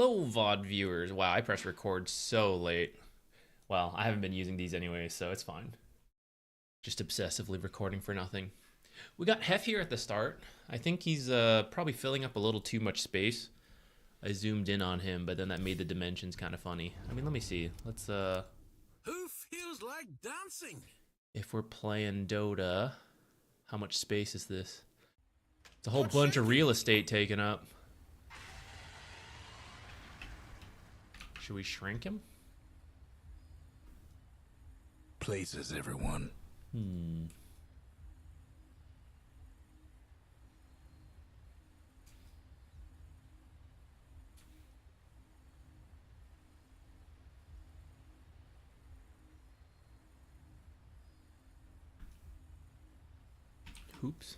Hello, VOD viewers. Wow, I pressed record so late. Well, I haven't been using these anyway, so it's fine. Just obsessively recording for nothing. We got Hef here at the start. I think he's probably filling up a little too much space. I zoomed in on him, but then that made the dimensions kind of funny. I mean, let me see. Let's Who feels like dancing? if we're playing Dota, how much space is this? It's a whole bunch of real estate taken up. Should we shrink him? Places, everyone. Oops.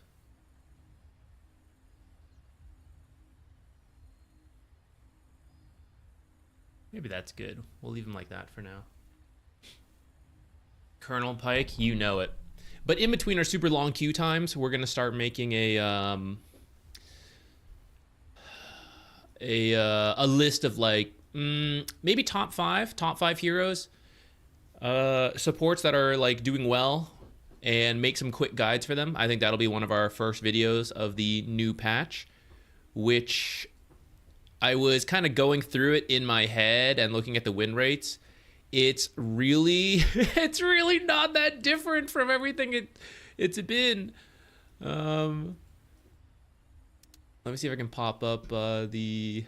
Maybe that's good. We'll leave him like that for now. Colonel Pike, you know it. But in between our super long queue times, we're gonna start making a list of like maybe top five heroes, supports that are like doing well, and make some quick guides for them. I think that'll be one of our first videos of the new patch, which I was kind of going through it in my head and looking at the win rates. It's really not that different from everything it's been. Let me see if I can pop up the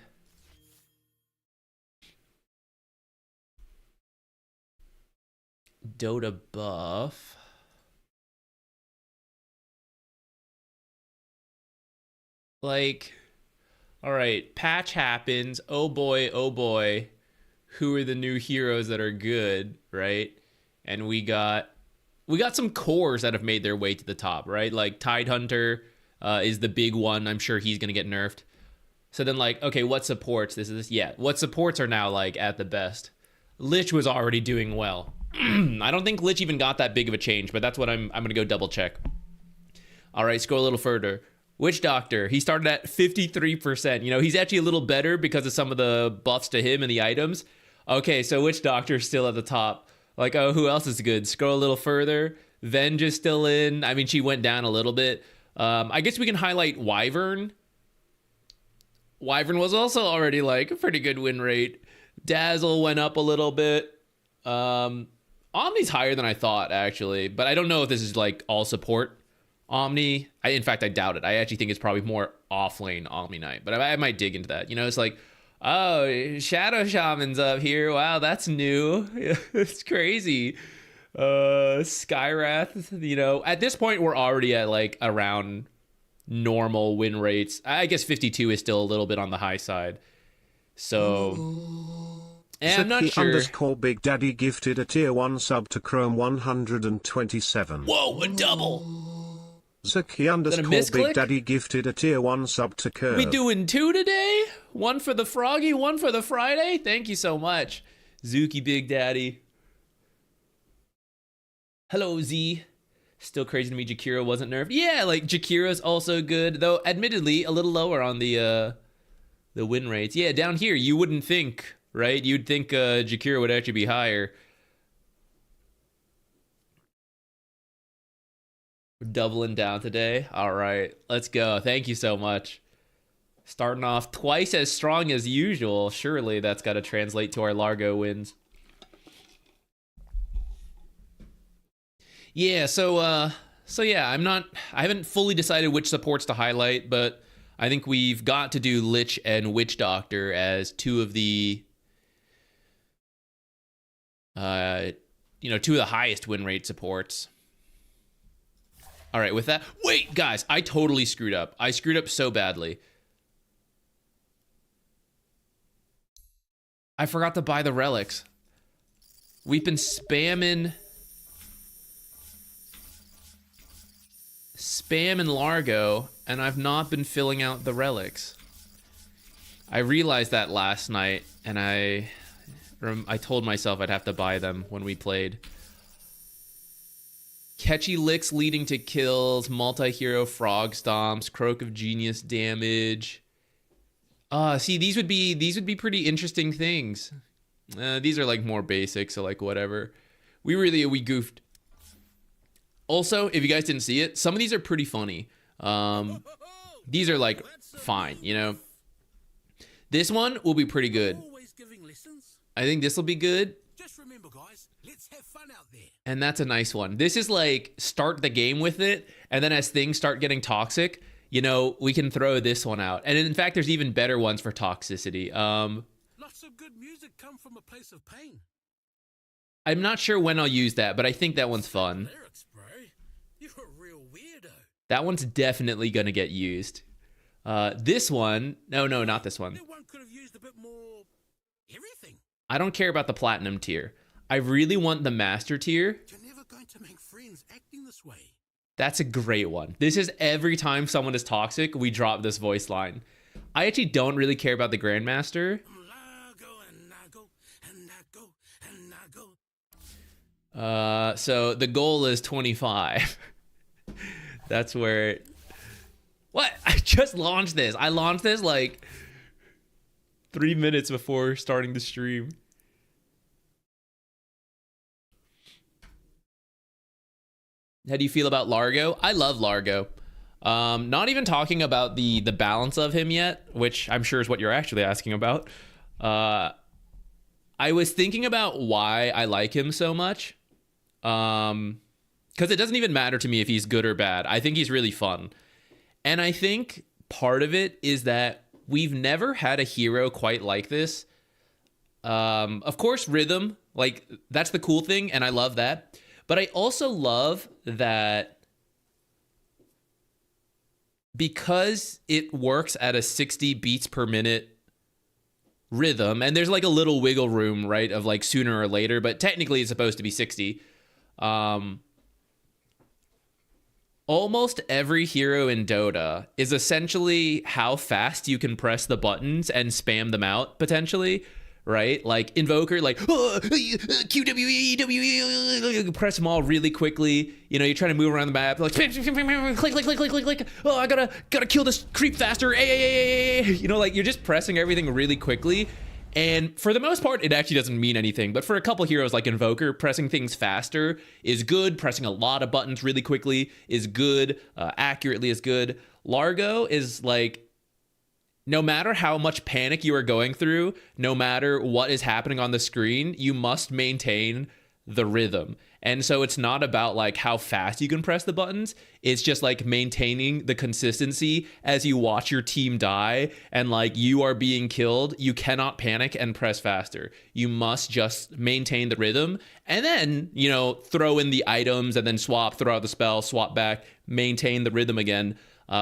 Dota buff. Like, all right, patch happens. Oh boy, oh boy. Who are the new heroes that are good, right? And we got some cores that have made their way to the top, right? Like Tidehunter is the big one. I'm sure he's gonna get nerfed. So then, like, okay, what supports? Yeah. What supports are now like at the best? Lich was already doing well. I don't think Lich even got that big of a change, but that's what I'm gonna go double check. All right, scroll a little further. Witch Doctor, he started at 53%. You know, he's actually a little better because of some of the buffs to him and the items. Okay, so Witch Doctor's still at the top. Like, oh, who else is good? Scroll a little further. Venge is still in. I mean, she went down a little bit. I guess we can highlight Wyvern. Wyvern was also already like a pretty good win rate. Dazzle went up a little bit. Omni's higher than I thought, actually. But I don't know if this is like all support Omni. In fact, I doubt it. I actually think it's probably more off-lane Omni Knight. But I might dig into that. You know, it's like, oh, Shadow Shaman's up here. Wow, that's new. It's crazy. Skywrath, you know, at this point we're already at like around normal win rates. I guess 52 is still a little bit on the high side. So, and I'm not sure. Underscore Big Daddy gifted a tier 1 sub to Chrome 127. Whoa, a double. Zaki underscore Big Daddy gifted a tier 1 sub to Curb. We doing two today? One for the Froggy, one for the Friday? Thank you so much, Zuki Big Daddy. Hello, Z. Still crazy to me Jakiro wasn't nerfed. Yeah, like Jakira's also good, though admittedly a little lower on the win rates. Yeah, down here you wouldn't think, right? You'd think Jakiro would actually be higher. We're doubling down today. All right, let's go. Thank you so much. Starting off twice as strong as usual. Surely that's got to translate to our Largo wins. Yeah, so yeah, I haven't fully decided which supports to highlight, but I think we've got to do Lich and Witch Doctor as two of the two of the highest win rate supports. All right, with that, wait, guys, I totally screwed up. I screwed up so badly. I forgot to buy the relics. We've been spamming Largo, and I've not been filling out the relics. I realized that last night, and I told myself I'd have to buy them when we played. Catchy licks leading to kills, multi-hero frog stomps, croak of genius damage. See, these would be pretty interesting things. These are like more basic, so like whatever. We goofed. Also, if you guys didn't see it, some of these are pretty funny. These are like fine, you know. This one will be pretty good. I think this will be good. Just remember, guys, let's have fun out there. And that's a nice one. This is like start the game with it, and then as things start getting toxic, you know, we can throw this one out. And in fact, there's even better ones for toxicity. Lots of good music come from a place of pain. I'm not sure when I'll use that, but I think that one's fun. Lyrics, bro. You're a real weirdo. That one's definitely gonna get used. This one, no, not this one. That one could have used a bit more everything. I don't care about the platinum tier. I really want the master tier. You're never going to make friends acting this way. That's a great one. This is every time someone is toxic, we drop this voice line. I actually don't really care about the Grandmaster. Largo and Nago and Nago and Nago. So the goal is 25. That's where... What? I just launched this. I launched this like 3 minutes before starting the stream. How do you feel about Largo? I love Largo. Not even talking about the balance of him yet, which I'm sure is what you're actually asking about. I was thinking about why I like him so much. Because it doesn't even matter to me if he's good or bad. I think he's really fun. And I think part of it is that we've never had a hero quite like this. Of course, rhythm, like that's the cool thing, and I love that. But I also love that because it works at a 60 beats per minute rhythm, and there's like a little wiggle room, right, of like sooner or later, but technically it's supposed to be 60. Almost every hero in Dota is essentially how fast you can press the buttons and spam them out, potentially, right? Like Invoker, like QWE, WE, press them all really quickly. You know, you're trying to move around the map, like click, click. Oh, I gotta kill this creep faster. You know, like you're just pressing everything really quickly. And for the most part, it actually doesn't mean anything. But for a couple heroes like Invoker, pressing things faster is good. Pressing a lot of buttons really quickly is good. Accurately is good. Largo is like, no matter how much panic you are going through, no matter what is happening on the screen, you must maintain the rhythm. And so it's not about like how fast you can press the buttons. It's just like maintaining the consistency as you watch your team die and like you are being killed. You cannot panic and press faster. You must just maintain the rhythm and then, you know, throw in the items and then swap, throw out the spell, swap back, maintain the rhythm again,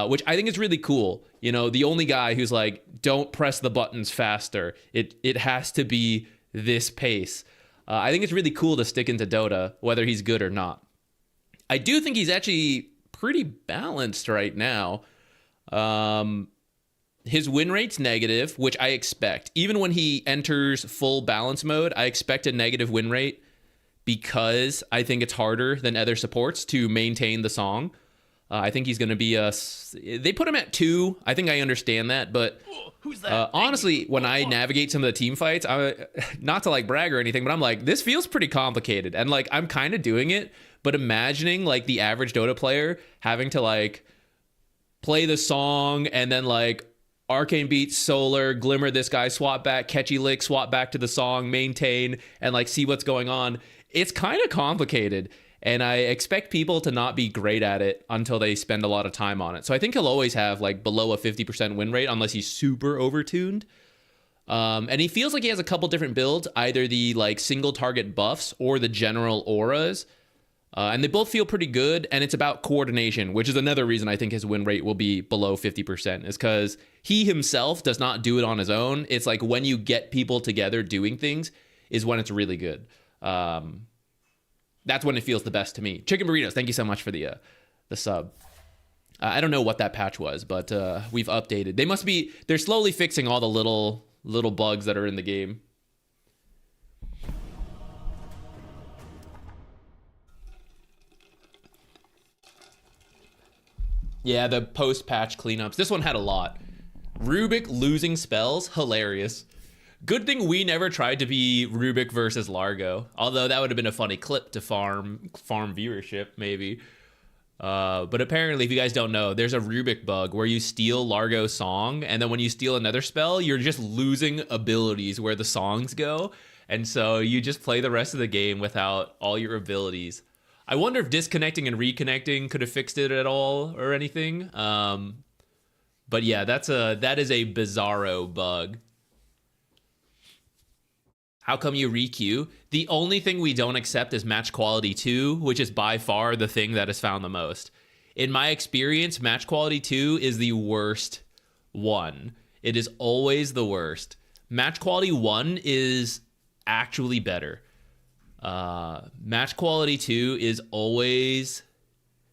which I think is really cool. You know, the only guy who's like, don't press the buttons faster. It has to be this pace. I think it's really cool to stick into Dota, whether he's good or not. I do think he's actually pretty balanced right now. His win rate's negative, which I expect. Even when he enters full balance mode, I expect a negative win rate because I think it's harder than other supports to maintain the song. I think he's going to be they put him at 2. I think I understand that, but Who's that? honestly, when I navigate some of the team fights, not to like brag or anything, but I'm like, this feels pretty complicated. And like, I'm kind of doing it, but imagining like the average Dota player having to like play the song and then like Arcane Beat, Solar, Glimmer this guy, swap back, Catchy Lick, swap back to the song, maintain, and like see what's going on. It's kind of complicated. And I expect people to not be great at it until they spend a lot of time on it. So I think he'll always have like below a 50% win rate unless he's super overtuned. And he feels like he has a couple different builds, either the like single target buffs or the general auras. And they both feel pretty good. And it's about coordination, which is another reason I think his win rate will be below 50%, is because he himself does not do it on his own. It's like when you get people together doing things is when it's really good. That's when it feels the best to me. Chicken Burritos, thank you so much for the sub. I don't know what that patch was, but we've updated. They're slowly fixing all the little bugs that are in the game. Yeah, the post-patch cleanups. This one had a lot. Rubik losing spells, hilarious. Good thing we never tried to be Rubik versus Largo. Although that would have been a funny clip to farm viewership, maybe. But apparently, if you guys don't know, there's a Rubik bug where you steal Largo's song, and then when you steal another spell, you're just losing abilities where the songs go. And so you just play the rest of the game without all your abilities. I wonder if disconnecting and reconnecting could have fixed it at all or anything. But yeah, that is a bizarro bug. How come you re-queue? The only thing we don't accept is match quality 2, which is by far the thing that is found the most. In my experience, match quality 2 is the worst one. It is always the worst. Match quality 1 is actually better. Match quality 2 is always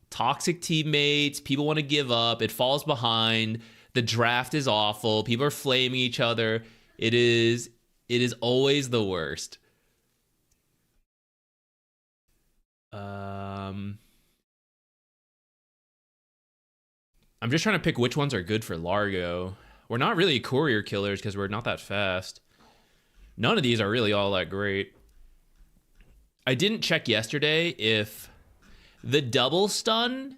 toxic teammates. People want to give up. It falls behind. The draft is awful. People are flaming each other. It is always the worst. I'm just trying to pick which ones are good for Largo. We're not really courier killers because we're not that fast. None of these are really all that great. I didn't check yesterday if the double stun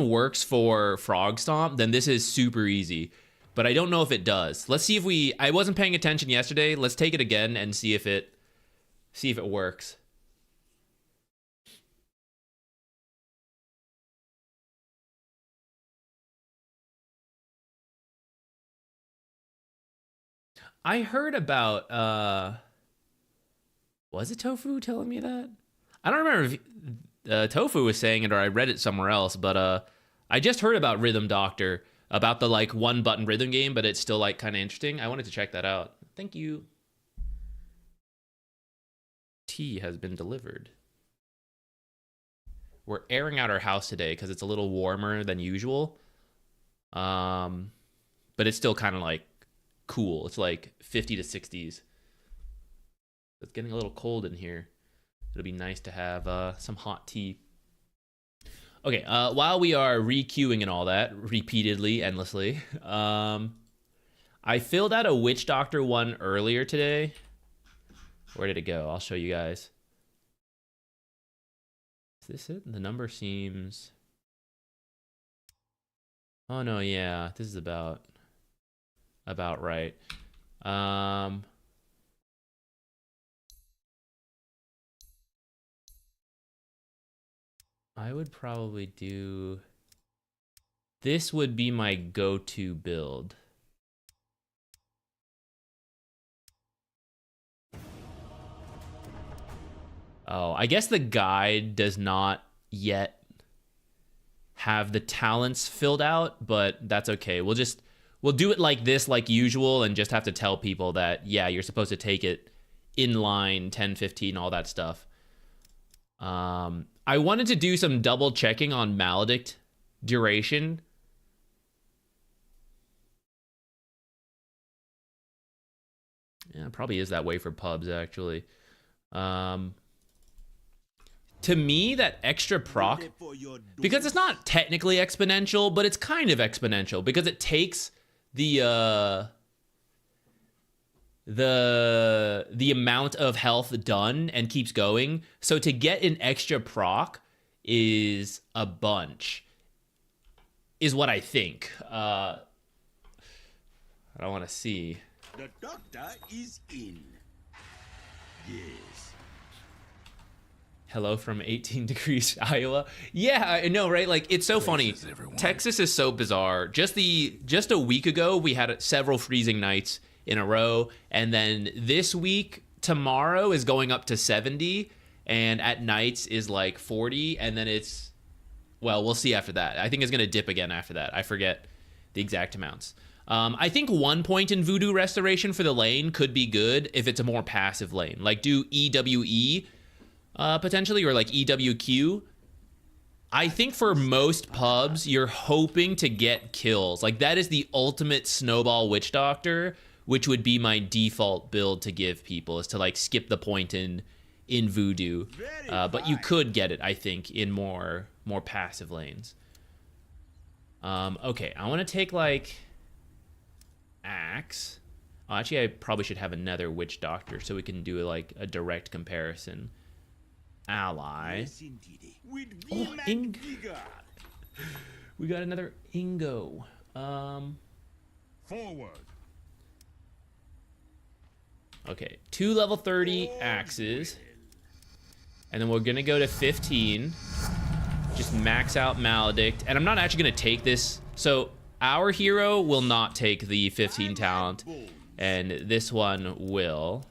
works for Frog Stomp, then this is super easy. But I don't know if it does. Let's see if I wasn't paying attention yesterday. Let's take it again and see if it works. I heard about was it Tofu telling me that? I don't remember if Tofu was saying it or I read it somewhere else, but I just heard about Rhythm Doctor, about the like one button rhythm game, but it's still like kind of interesting. I wanted to check that out. Thank you. Tea has been delivered. We're airing out our house today because it's a little warmer than usual. But it's still kind of like cool. It's like 50 to 60s. It's getting a little cold in here. It'll be nice to have some hot tea. Okay, while we are re-queuing and all that, repeatedly, endlessly, I filled out a Witch Doctor one earlier today. Where did it go? I'll show you guys. Is this it? The number seems... Oh, no, yeah. This is about right. I would probably do... This would be my go-to build. Oh, I guess the guide does not yet have the talents filled out, but that's okay. We'll do it like this, like usual, and just have to tell people that, yeah, you're supposed to take it in line, 10, 15, all that stuff. I wanted to do some double checking on Maledict duration. Yeah, it probably is that way for pubs, actually. To me, that extra proc, because it's not technically exponential, but it's kind of exponential because it takes the amount of health done and keeps going. So to get an extra proc is a bunch, is what I think. I don't want to see. The doctor is in. Yes. Hello from 18 degrees Iowa. Yeah, I know, right? Like, it's so funny. Texas is so bizarre. Just a week ago, we had several freezing nights in a row, and then this week, tomorrow is going up to 70, and at nights is like 40, and then it's, well, we'll see after that. I think it's gonna dip again after that. I forget the exact amounts. I think 1 point in Voodoo Restoration for the lane could be good if it's a more passive lane. Like, do EWE potentially, or like EWQ. I think for most pubs, you're hoping to get kills. Like, that is the ultimate snowball Witch Doctor, which would be my default build to give people, is to like skip the point in Voodoo. But you could get it, I think, in more passive lanes. Okay, I want to take like axe. Oh, actually, I probably should have another witch doctor so we can do like a direct comparison. Ally. Yes, indeed. With Oh, vim Ing. and vigor. We got another Ingo. Forward. Okay, 2 level 30 axes. And then we're gonna go to 15. Just max out Maledict. And I'm not actually gonna take this. So our hero will not take the 15 talent. And this one will.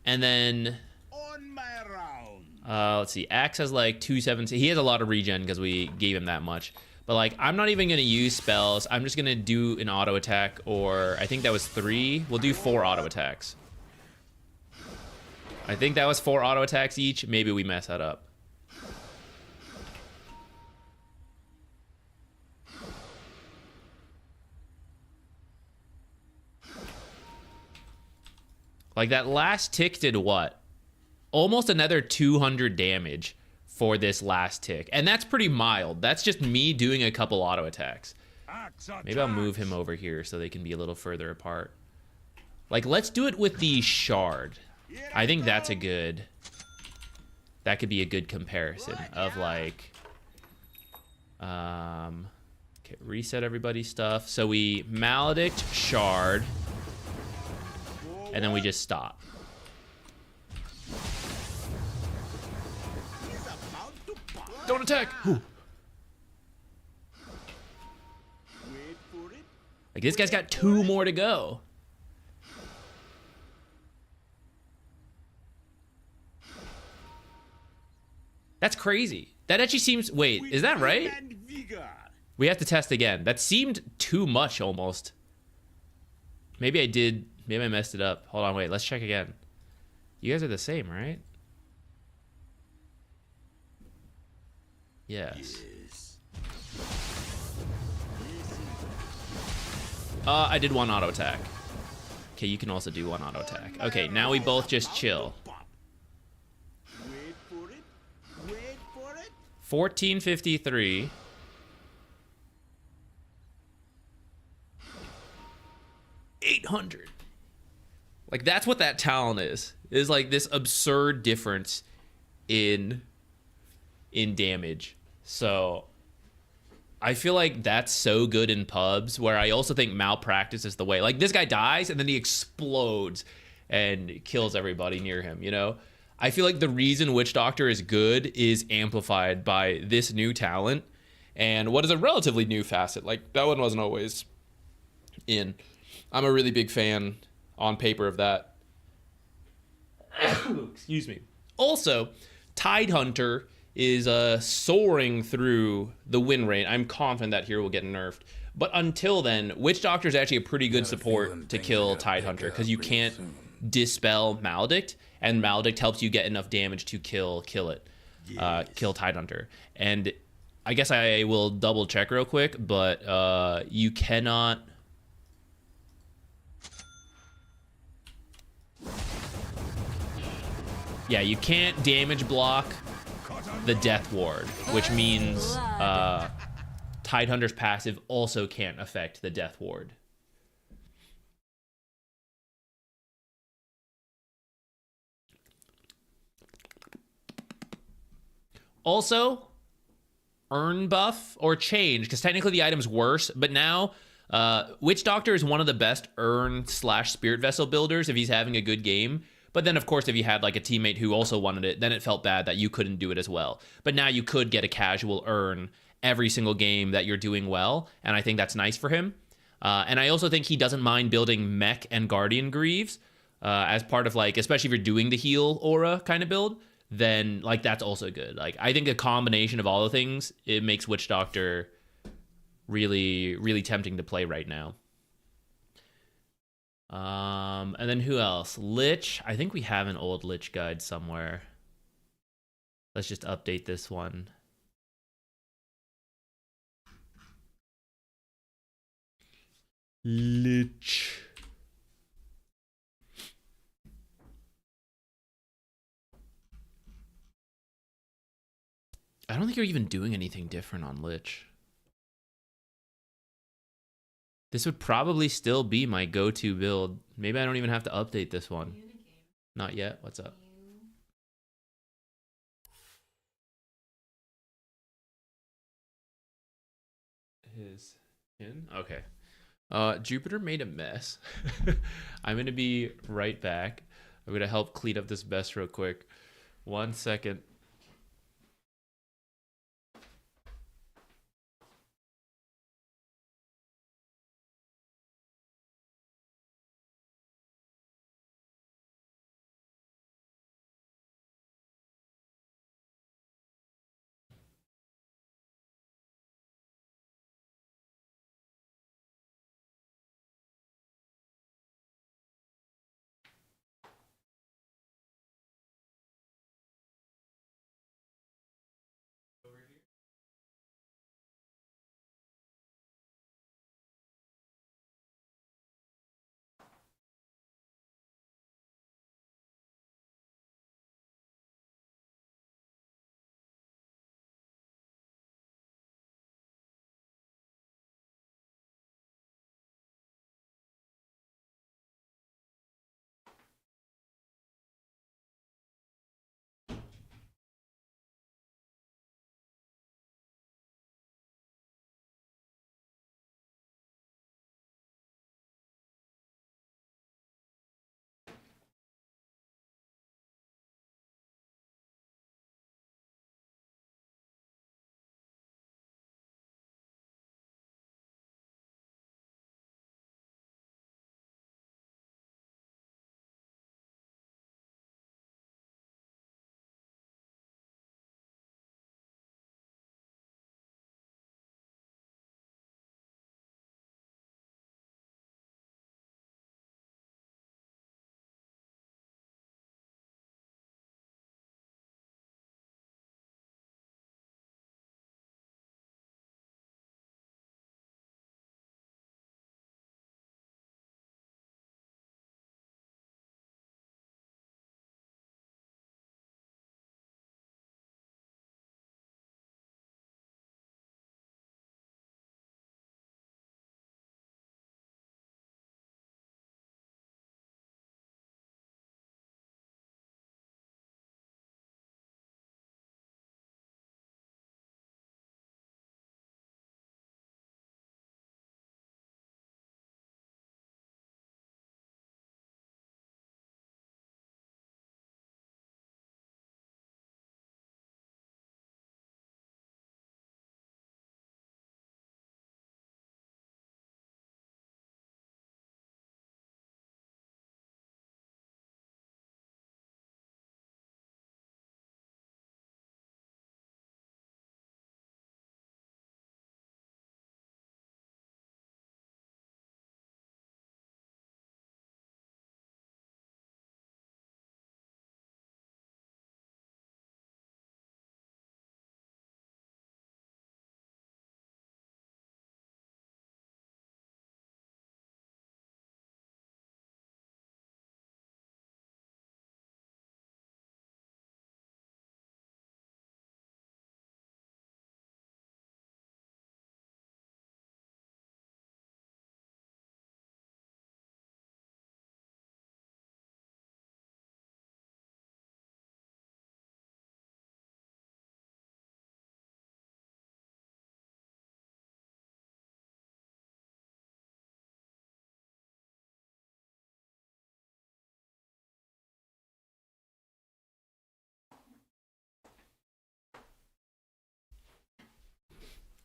And then On my round. let's see, Axe has like 217. He has a lot of regen because we gave him that much. But like, I'm not even gonna use spells. I'm just gonna do an auto attack, or I think that was 3. We'll do 4 auto attacks. I think that was 4 auto attacks each. Maybe we mess that up. Like that last tick did what? Almost another 200 damage for this last tick. And that's pretty mild. That's just me doing a couple auto attacks. Maybe I'll move him over here so they can be a little further apart. Like, let's do it with the shard. I think that's a good... That could be a good comparison of like... Okay, reset everybody's stuff. So we Maledict, shard... And then we just stop. Don't attack! Ooh. Wait for it. Like, this guy's got 2 more to go. That's crazy. That actually seems... Wait, is that right? And vigor. We have to test again. That seemed too much, almost. Maybe I did... Maybe I messed it up. Hold on, wait. Let's check again. You guys are the same, right? Yes. Yes. I did 1 auto attack. Okay, you can also do 1 auto attack. Okay, now we both just chill. Wait for it. Wait for it. 1453. 800. Like, that's what that talent is like this absurd difference in damage. So I feel like that's so good in pubs, where I also think malpractice is the way. Like, this guy dies and then he explodes and kills everybody near him, you know? I feel like the reason Witch Doctor is good is amplified by this new talent and what is a relatively new facet. Like, that one wasn't always in. I'm a really big fan on paper of that. Excuse me. Also, Tidehunter is soaring through the win rate. I'm confident that hero will get nerfed. But until then, Witch Doctor is actually a pretty good support to kill Tidehunter, because you can't dispel Maledict, and Maledict helps you get enough damage to kill it. Kill Tidehunter. And I guess I will double check real quick, but you cannot... Yeah, you can't damage block the Death Ward, which means Tidehunter's passive also can't affect the Death Ward. Also, earn buff or change, because technically the item's worse, but now Witch Doctor is one of the best earn/spirit vessel builders if he's having a good game. But then, of course, if you had like a teammate who also wanted it, then it felt bad that you couldn't do it as well. But now you could get a casual earn every single game that you're doing well, and I think that's nice for him. And I also think he doesn't mind building Mech and Guardian Greaves as part of, like, especially if you're doing the heal aura kind of build, then like that's also good. Like, I think a combination of all the things, it makes Witch Doctor really, really tempting to play right now. And then who else? Lich. I think we have an old Lich guide somewhere. Let's just update this one. Lich. I don't think you're even doing anything different on Lich. This would probably still be my go-to build. Maybe I don't even have to update this one. Not yet. What's up? His in? Okay. Jupiter made a mess. I'm gonna be right back. I'm gonna help clean up this mess real quick. 1 second.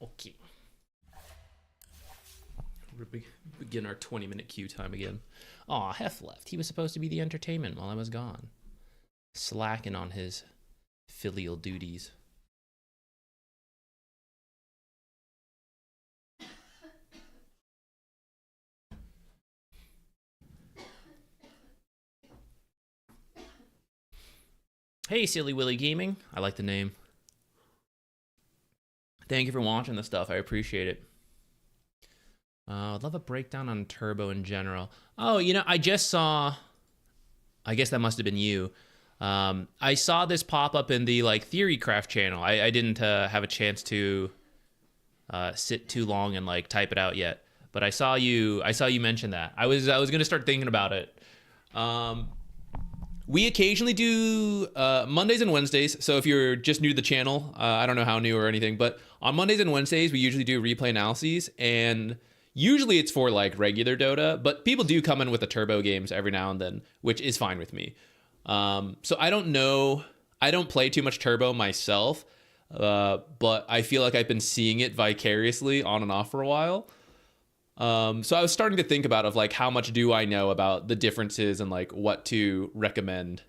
Okay. Begin our 20-minute queue time again. Aw, Hef left. He was supposed to be the entertainment while I was gone. Slacking on his filial duties. Hey, Silly Willy Gaming. I like the name. Thank you for watching the stuff. I appreciate it. I'd love a breakdown on Turbo in general. Oh, you know, I just saw... I guess that must have been you. I saw this pop up in the like Theorycraft channel. I didn't have a chance to sit too long and like type it out yet. but I saw you mention that. I was gonna start thinking about it. We occasionally do Mondays and Wednesdays. So if you're just new to the channel, I don't know how new or anything, but on Mondays and Wednesdays we usually do replay analyses, and usually it's for like regular Dota, but people do come in with the turbo games every now and then, which is fine with me. So I don't know. I don't play too much turbo myself, but I feel like I've been seeing it vicariously on and off for a while. So I was starting to think about like how much do I know about the differences and like what to recommend.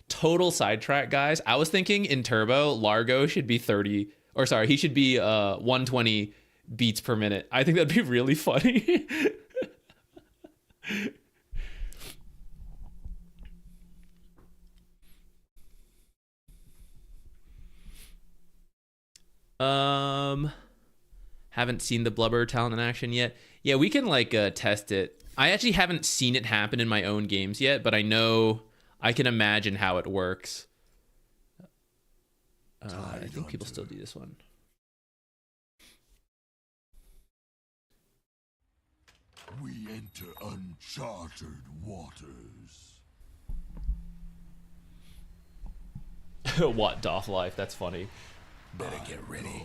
Total sidetrack, guys. I was thinking in turbo, Largo should be 30, or sorry, he should be 120 beats per minute. I think that'd be really funny. Haven't seen the blubber talent in action yet. Yeah, we can like test it. I actually haven't seen it happen in my own games yet, but I know I can imagine how it works. I think people still do this one. We enter uncharted waters. What, Doth Life? That's funny. Better get ready.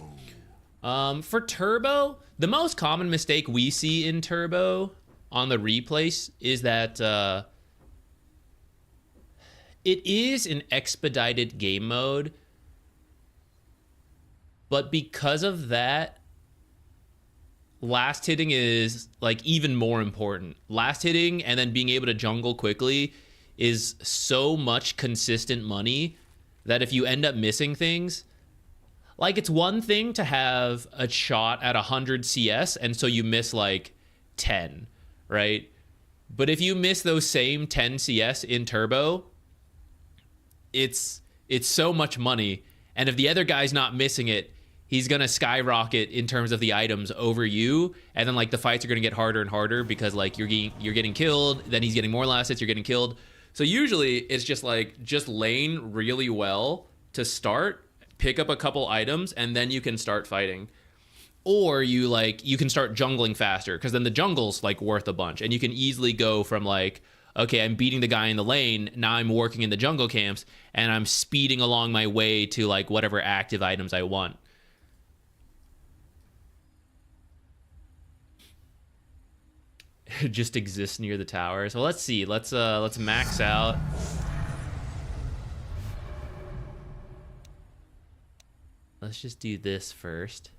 For turbo, the most common mistake we see in turbo on the replays is that it is an expedited game mode, but because of that, last hitting is like even more important. Last hitting and then being able to jungle quickly is so much consistent money that if you end up missing things, like it's one thing to have a shot at 100 CS and so you miss like 10, right? But if you miss those same 10 CS in turbo, it's so much money, and if the other guy's not missing it, he's gonna skyrocket in terms of the items over you, and then like the fights are gonna get harder and harder because like you're getting killed, then he's getting more last hits, you're getting killed. So usually it's just like just lane really well to start, pick up a couple items, and then you can start fighting. Or you can start jungling faster, because then the jungle's like worth a bunch, and you can easily go from like, okay, I'm beating the guy in the lane, now I'm working in the jungle camps, and I'm speeding along my way to like whatever active items I want. Just exists near the tower. So let's see. Let's max out. Let's just do this first.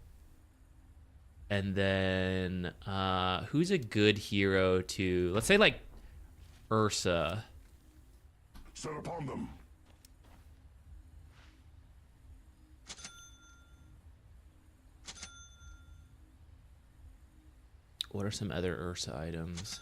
And then who's a good hero to, let's say like Ursa. Set upon them. What are some other Ursa items?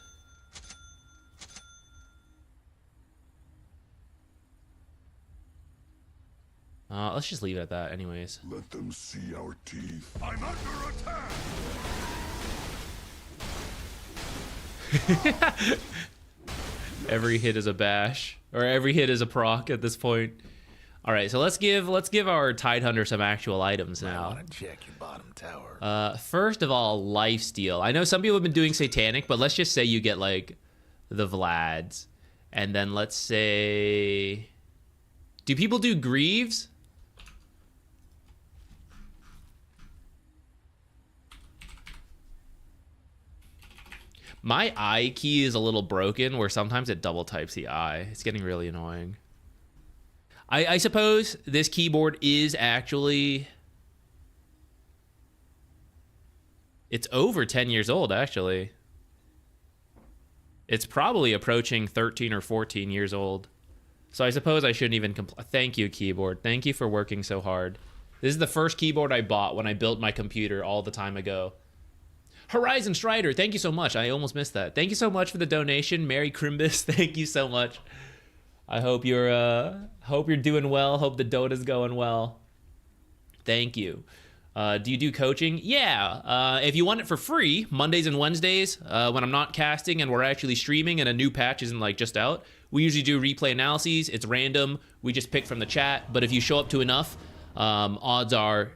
Let's just leave it at that anyways. Let them see our teeth. I'm under attack! Every hit is a bash, or every hit is a proc at this point. All right, so let's give our Tidehunter some actual items now. I want to check your bottom tower. First of all, lifesteal. I know some people have been doing satanic, but let's just say you get like the Vlads, and then let's say, do people do Greaves? My I key is a little broken where sometimes it double types the I. It's getting really annoying. I suppose this keyboard is actually... It's over 10 years old, actually. It's probably approaching 13 or 14 years old. So I suppose I shouldn't even complain. Thank you, keyboard. Thank you for working so hard. This is the first keyboard I bought when I built my computer all the time ago. Horizon Strider, thank you so much. I almost missed that. Thank you so much for the donation. Merry Crimbus, thank you so much. I hope you're doing well. Hope the Dota's going well. Thank you. Do you do coaching? Yeah. If you want it for free, Mondays and Wednesdays, when I'm not casting and we're actually streaming and a new patch isn't like just out, we usually do replay analyses. It's random. We just pick from the chat. But if you show up to enough, odds are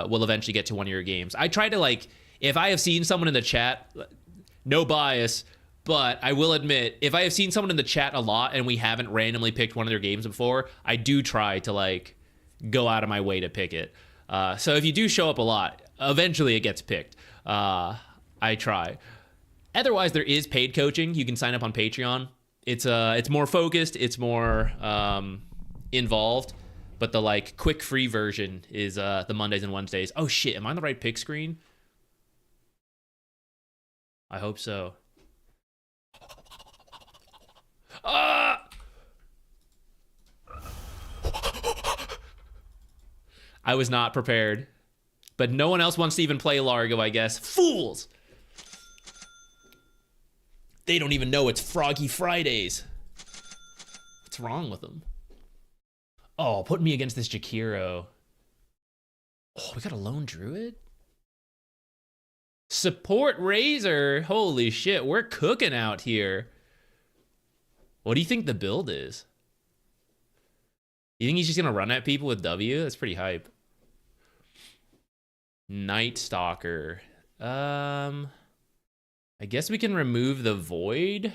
we'll eventually get to one of your games. I try to like, if I have seen someone in the chat No bias, but I will admit, if I have seen someone in the chat a lot and we haven't randomly picked one of their games before, I do try to like go out of my way to pick it. So if you do show up a lot, eventually it gets picked. I try. Otherwise, there is paid coaching. You can sign up on Patreon. It's more focused. It's more involved. But the like quick free version is the Mondays and Wednesdays. Oh shit! Am I on the right pick screen? I hope so. Ah! I was not prepared. But no one else wants to even play Largo, I guess. Fools! They don't even know it's Froggy Fridays. What's wrong with them? Oh, put me against this Jakiro. Oh, we got a lone druid? Support Razor. Holy shit, we're cooking out here. What do you think the build is? You think he's just gonna run at people with W? That's pretty hype. Night Stalker. I guess we can remove the void.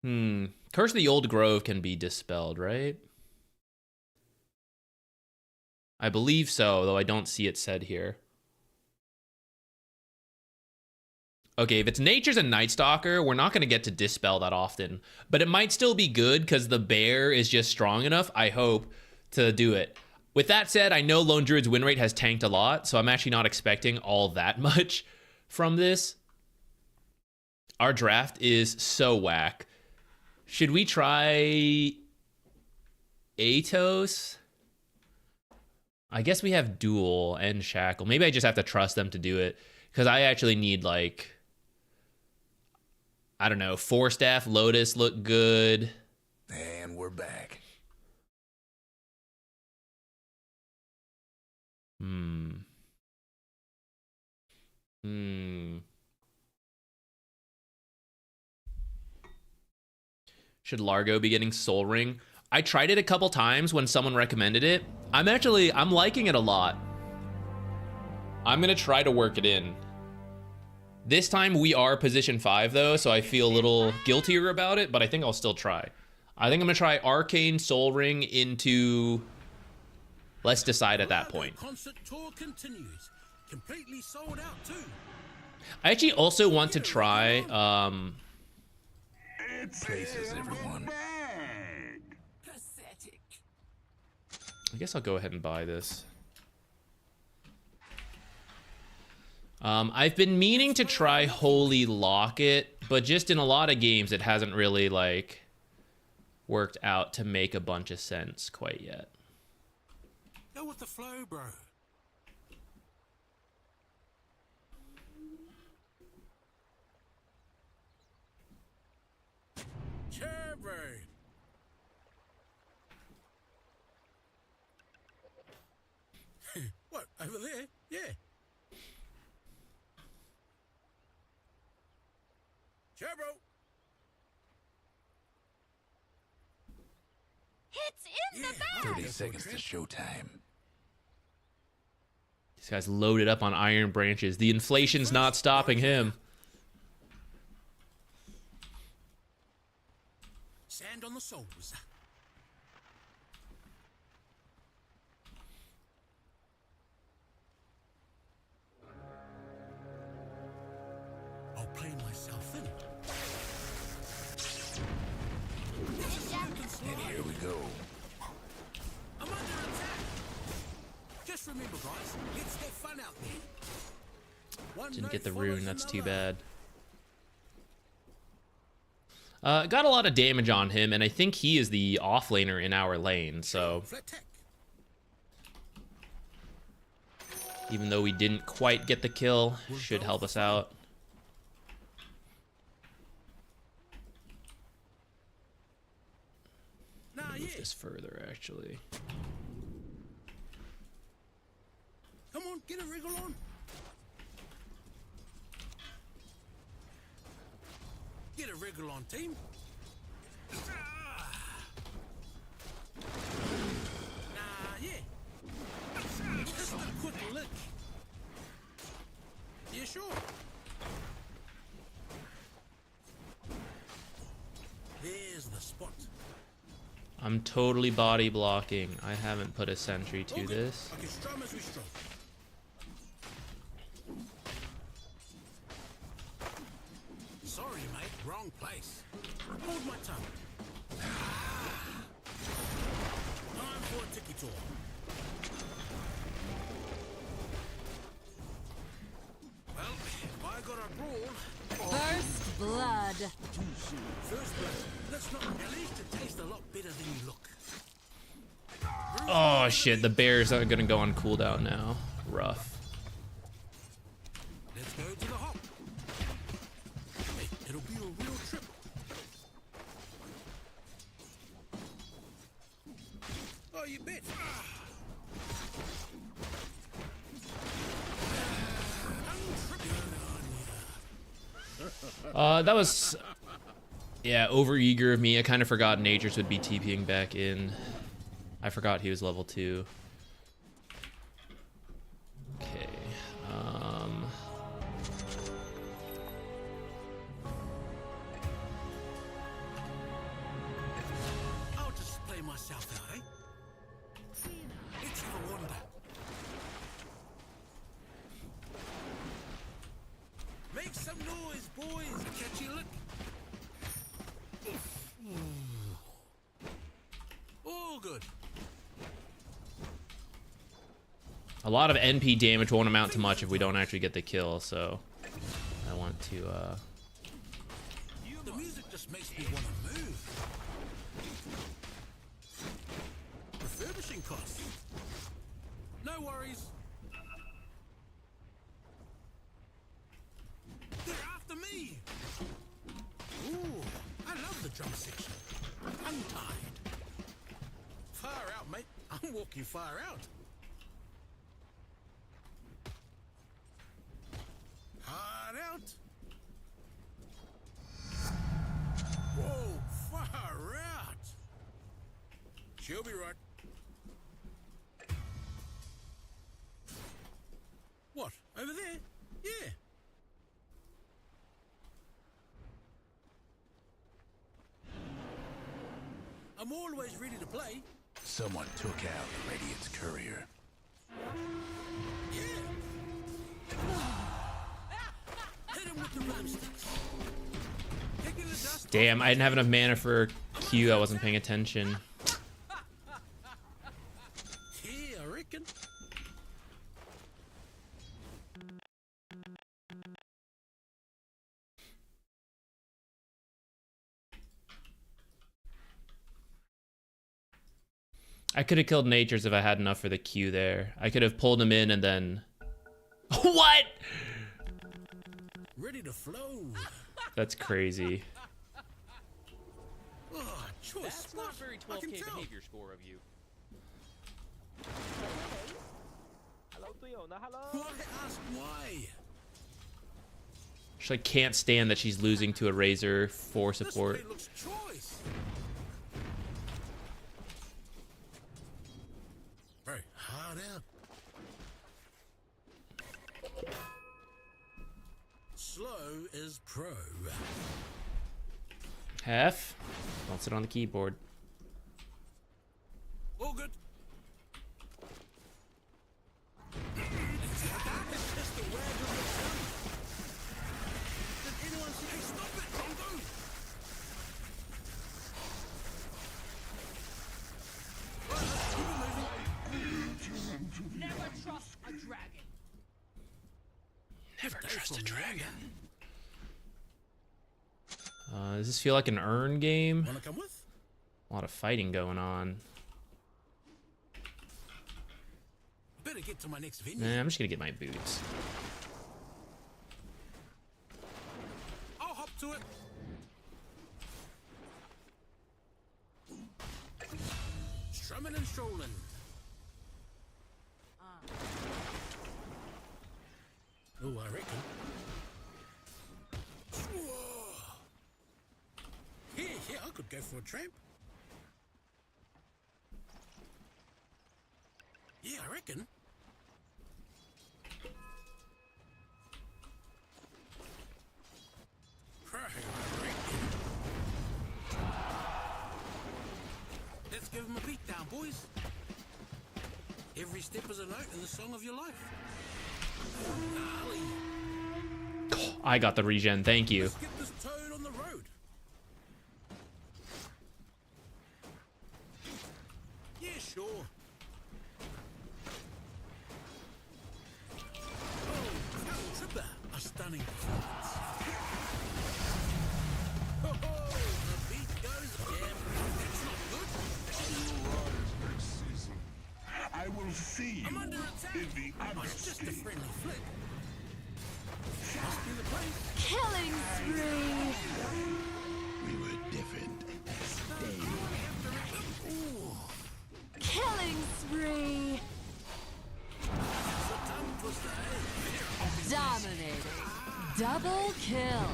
Curse of the Old Grove can be dispelled, right? I believe so, though I don't see it said here. Okay, if it's Nature's and Night Stalker, we're not going to get to dispel that often. But it might still be good because the bear is just strong enough, I hope, to do it. With that said, I know Lone Druid's win rate has tanked a lot, so I'm actually not expecting all that much from this. Our draft is so whack. Should we try Atos? I guess we have Duel and Shackle. Maybe I just have to trust them to do it, because I actually need, like, I don't know, Four Staff, Lotus look good. And we're back. Should Largo be getting Soul Ring? I tried it a couple times when someone recommended it. I'm liking it a lot. I'm gonna try to work it in. This time we are position 5 though, so I feel a little guiltier about it, but I think I'll still try. I think I'm gonna try Arcane Soul Ring into... Let's decide at that point. Concert tour continues. Completely sold out too. I actually also want to try, Faces, everyone. Pathetic. I guess I'll go ahead and buy this. I've been meaning to try Holy Locket, but just in a lot of games it hasn't really, like, worked out to make a bunch of sense quite yet. Go with the flow, bro. Cherry. What, over there? Yeah. Cherry. It's in the bag! 30 seconds to showtime. This guy's loaded up on iron branches. The inflation's not stopping him. Sand on the soles. I'll play myself in. And here we go. I'm under attack. Just remember, guys, let's have fun out there. One Didn't note get the follows rune, that's too another. bad. Got a lot of damage on him, and I think he is the offlaner in our lane, so... Flat tack. Even though we didn't quite get the kill, should help us out. Nah, yeah. Move this further, actually. Come on, get a wriggle on. Get a wriggle on, team. Nah, yeah. Just a quick lick. spot. I'm totally body blocking. I haven't put a sentry to this. Okay, strum as we strum. Sorry, mate. Wrong place. Hold my tongue. Time for a tiki tour. Well, if I got a brawl. First blood. First blood. Let's not. At least it tastes a lot better than you look. Oh shit, the bears are gonna go on cooldown now. Rough. Let's go to the hop. Hey, it'll be a real trip. Oh, you bet. That was, yeah, overeager of me. I kind of forgot Natures would be TPing back in. I forgot he was level 2. Okay. I'll just play myself out, eh? Let's have a wander. Make some noise, boys. Catch you look. All good. A lot of NP damage won't amount to much if we don't actually get the kill, so I want to, The music just makes me want to move. Refurbishing costs. No worries. They're after me. Ooh, I love the drum section. Untied. Far out, mate. I'm walking far out. Hard out. Whoa, far out. She'll be right. What? Over there? Yeah. I'm always ready to play. Someone took out the Radiant's courier. Yeah. Hit him with the rhyme sticks. Picking the dust. damn, I didn't have enough mana for Q. I wasn't paying attention. Yeah, I reckon. I could have killed Natures if I had enough for the Q there. I could have pulled him in and then... What? Ready to flow. That's crazy. Oh, choice. That's not spot. very I can 12k tell. behavior score of you. Why ask why? She like can't stand that she's losing to a Razor for This support. way looks choice. Very hard out. Slow is pro. Half. Don't sit on the keyboard. All good. It's just the wag of the tongue. Did anyone say, hey, stop it, Congo? Right, let's keep it moving. Never trust a dragon. Never Stay trust a from dragon. there. Does this feel like an earn game? Wanna come with? A lot of fighting going on. Better get to my next venue. Nah, I'm just gonna get my boots. I'll hop to it. Strumming and strolling. Oh, I reckon. Whoa. Yeah, I could go for a tramp. Yeah, I reckon. I reckon. Every step is a note in the song of your life. Gnarly. I got the regen, thank you. Let's get this toad on the road. Yeah, sure. Oh, Tripper, a stunning performance. Oh, the beat goes again. That's not good. I will see I'm you under attack. in the Oh, it's just a understate. friendly flick. Must be the place. Killing spree. We were different. Ooh, Killing spree. it's a tongue twister, eh? Dominating. Double kill.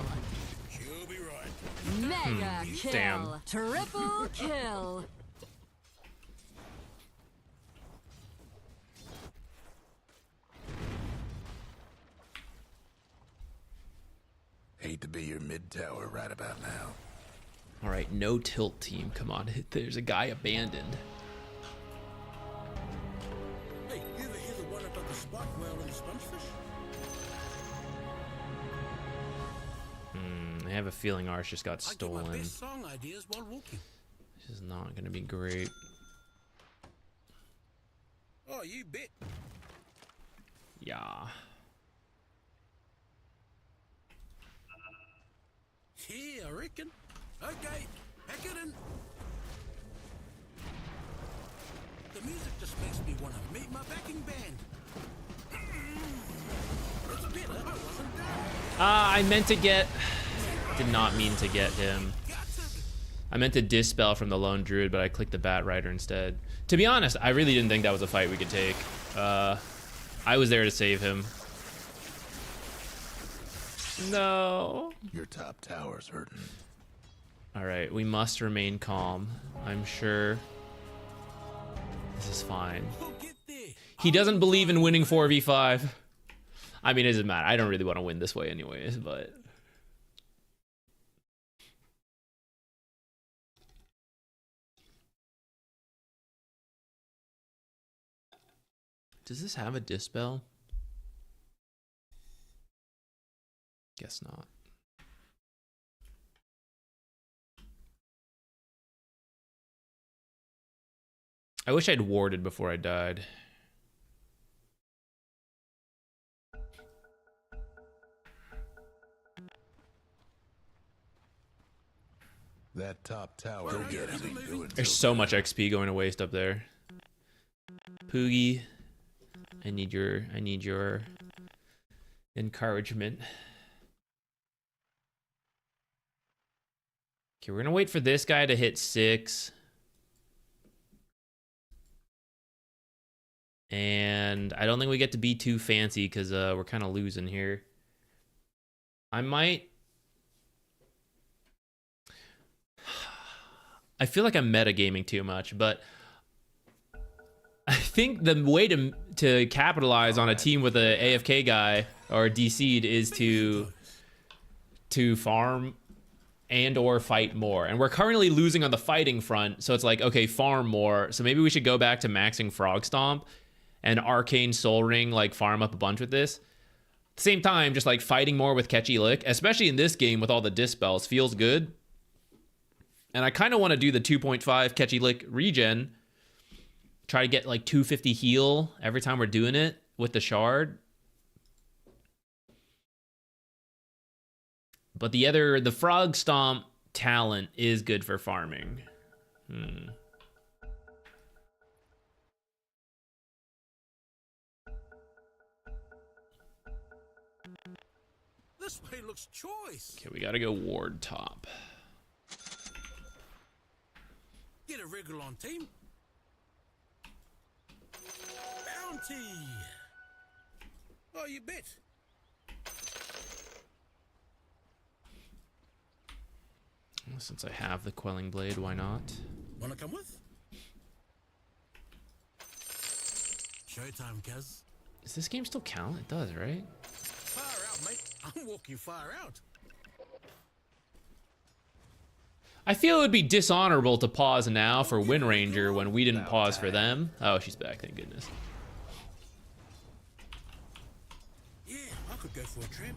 You'll be right. Mega kill. damn. Triple kill. Hate to be your mid tower right about now. All right, no tilt team. Come on, there's a guy abandoned. Hey, you ever hear the one about the spike whale and the spongefish? I have a feeling ours just got I get my stolen. best song ideas while walking. This is not gonna be great. Oh, you bet. Yeah. Yeah, I reckon. Okay, pack it in. The music just makes me want to meet my backing band. It's better. I wasn't done. I meant to get... Did not mean to get him. Got it. I meant to dispel from the lone druid, but I clicked the bat rider instead. To be honest, I really didn't think that was a fight we could take. I was there to save him. No. Your top tower's hurting. All right, we must remain calm. I'm sure this is fine. We'll get there. He doesn't believe in winning 4v5. I mean, it doesn't matter. I don't really want to win this way anyways, but... Does this have a dispel? Guess not. I wish I'd warded before I died. That top tower. Go get him. There's so much XP going to waste up there. Poogie, I need your encouragement. Okay, we're gonna wait for this guy to hit 6. And I don't think we get to be too fancy because we're kind of losing here. I feel like I'm metagaming too much, but I think the way to capitalize on a team with a AFK guy or a DC'd is to farm and or fight more. And we're currently losing on the fighting front, so it's like, okay, farm more. So maybe we should go back to maxing Frog Stomp and Arcane Soul Ring, like farm up a bunch with this. At the same time, just like fighting more with Catchy Lick, especially in this game with all the dispels, feels good. And I kind of want to do the 2.5 Catchy Lick regen. Try to get like 250 heal every time we're doing it with the shard. But the Frog Stomp talent is good for farming. This way looks choice. Okay, we gotta go ward top. Get a wriggle on, team. Bounty. Oh, you bet. Well, since I have the Quelling Blade, why not? Wanna come with? Showtime, cuz. Does this game still count? It does, right? Far out, mate. I'm walking far out. I feel it would be dishonorable to pause now for Wind Ranger when we didn't pause for them. Oh, she's back, thank goodness. go for a trip.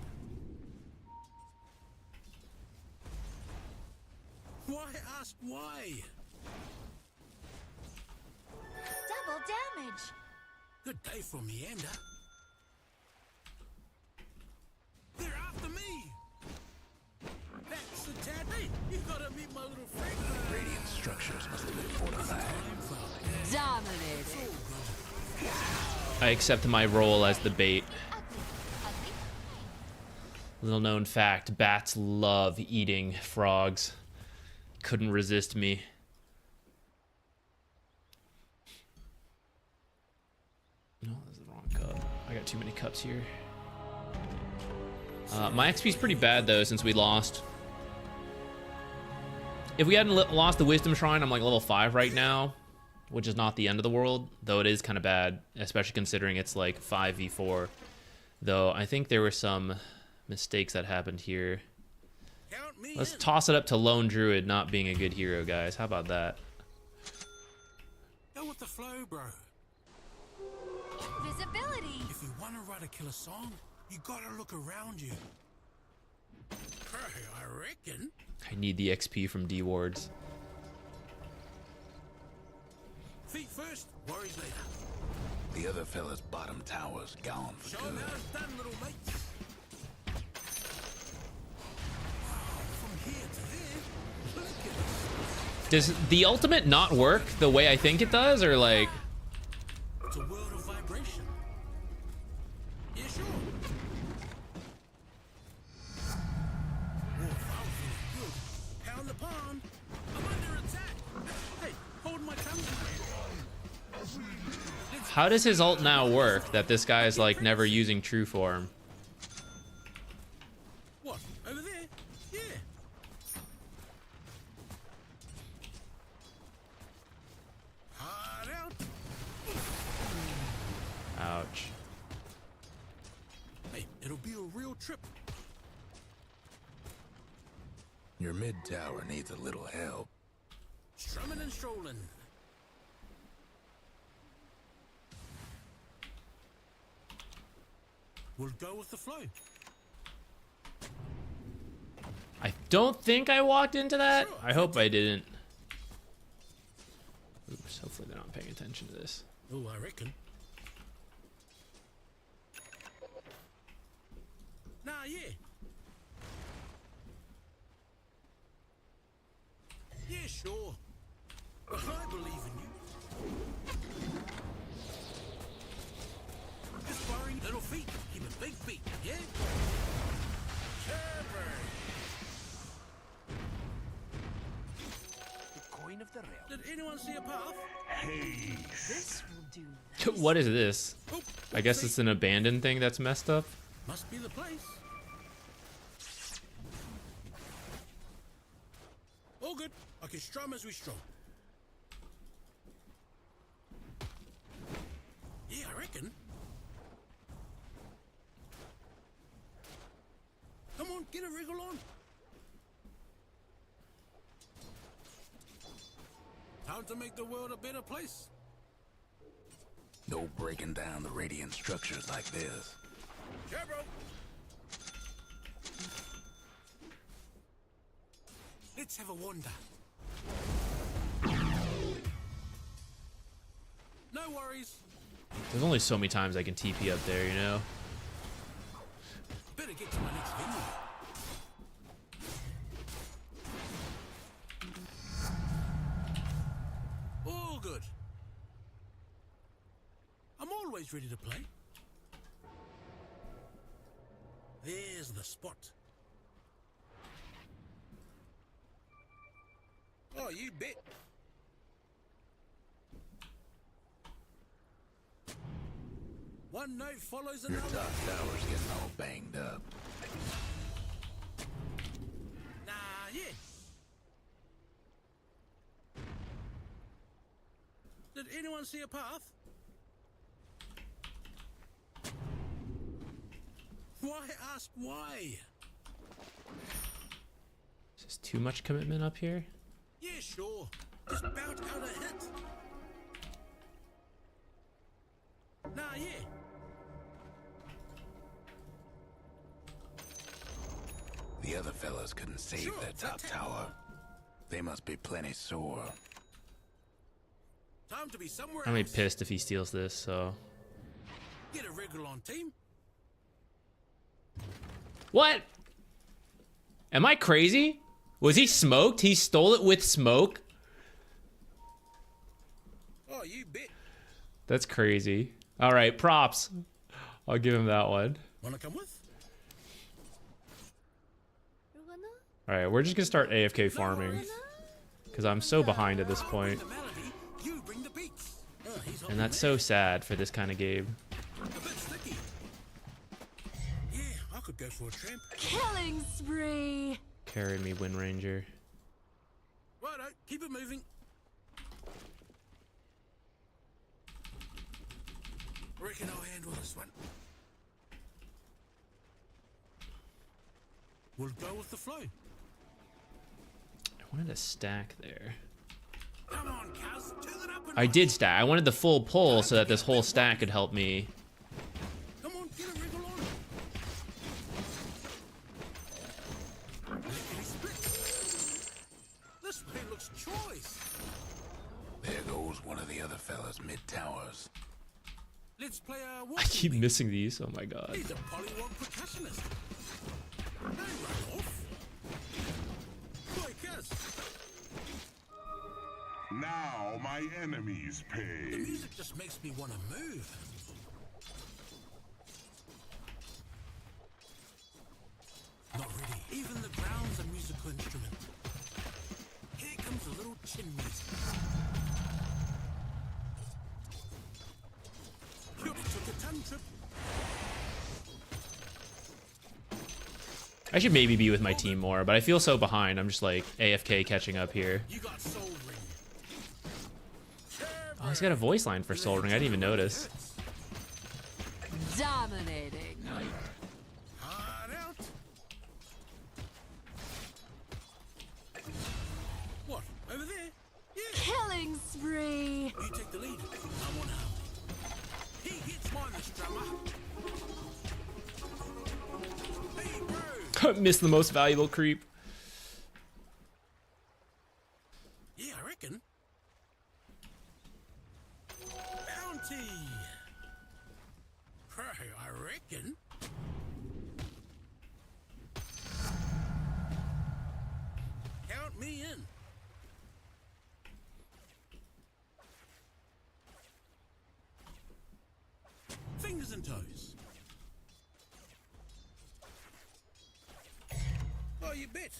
Why ask why? Double damage. Good day for meander. They're after me. That's the tad. Hey, you gotta meet my little friend. Radiant structures must have been fortified. Dominating. I accept my role as the bait. Little known fact, bats love eating frogs. Couldn't resist me. No, that's the wrong cup. I got too many cups here. My XP's pretty bad though since we lost. If we hadn't lost the Wisdom Shrine, I'm like level 5 right now, which is not the end of the world, though it is kind of bad, especially considering it's like 5v4. Though I think there were some mistakes that happened here. Count me Let's in. toss it up to Lone Druid not being a good hero, guys. How about that? Go with the flow, bro. Visibility. If you want to write a killer song, you gotta look around you. Hey, I reckon. I need the XP from D-Wards. Feet first, worries later. The other fella's bottom tower's gone for Show 'em good. how it's done, little mates. From here to there, look at this. Does the ultimate not work the way I think it does, or like... It's a world of vibration. Yeah, sure. Whoa, that was good. Pound the pond. I'm under attack. Hey, hold my tongue. How does his ult now work that this guy is like never using true form? What? Over there? Yeah. Hard out. Ouch. Hey, it'll be a real trip. Your mid tower needs a little help. Strumming and strolling. We'll go with the flow. I don't think I walked into that. I hope I didn't. Oops, hopefully they're not paying attention to this. Oh, I reckon. Nah, yeah. Yeah, sure. I believe in you. Just worrying little feet. Keep a big beat, yeah? Sure. The coin of the realm. Did anyone see a path? This will do. What is this? Oh, I guess it's an abandoned thing that's messed up. must be the place. All good. I can strum as we stroll. Yeah, I reckon. Come on, get a wriggle on. Time to make the world a better place. No breaking down the radiant structures like this. Yeah, bro. Let's have a wander. No worries. There's only so many times I can TP up there, you know? Better get to my next venue. All good. I'm always ready to play. There's the spot. Oh, you bet. One note follows Your another. top tower's getting all banged up. Nah, yeah. Did anyone see a path? Why ask why? Is this too much commitment up here? Yeah, sure. Just bout out a hit. Nah, yeah. The other fellas couldn't save their top tower. They must be plenty sore. Time to be somewhere I'm gonna be else. pissed if he steals this, so. Get a regular on team. What? Am I crazy? Was he smoked? He stole it with smoke? Oh, you bet. That's crazy. All right, props. I'll give him that one. Wanna come with? All right, we're just gonna start AFK farming because I'm so behind at this point, The melody, you bring the beats. He's and that's so sad for this kind of game. a bit sticky. Yeah, I could go for a tramp. Killing spree. Carry me, Wind Ranger. Righto, keep it moving. Reckon I'll handle this one. We'll go with the flow. I wanted a stack there. Come on, Kaz, turn it up and I did stack. I wanted the full pull so that this whole stack could help me. come on, get a wriggle on. Lickety split. This way looks choice. There goes one of the other fellas mid-towers. Let's play a I walking keep beat. missing these. Oh my god. He's a polywog percussionist. Don't run off. Boy, Kaz, Now my enemies the pay. music just makes me want to move. Not really. Even the ground's a musical instrument. Here comes a little chin music. Cupid took a ton trip. I should maybe be with my team more, but I feel so behind. I'm just like AFK catching up here. You got Soul Ring. Oh, he's got a voice line for Soul Ring. I didn't even notice. Dominating. Hard out. What? Over there? Yeah. Killing spree. You take the lead. I'm on out. He hits mine, this drummer. Hey, bro. Missed the most valuable creep. Yeah, I reckon. Bounty. Hey, I reckon. Count me in. Fingers and toes. Oh, you bet.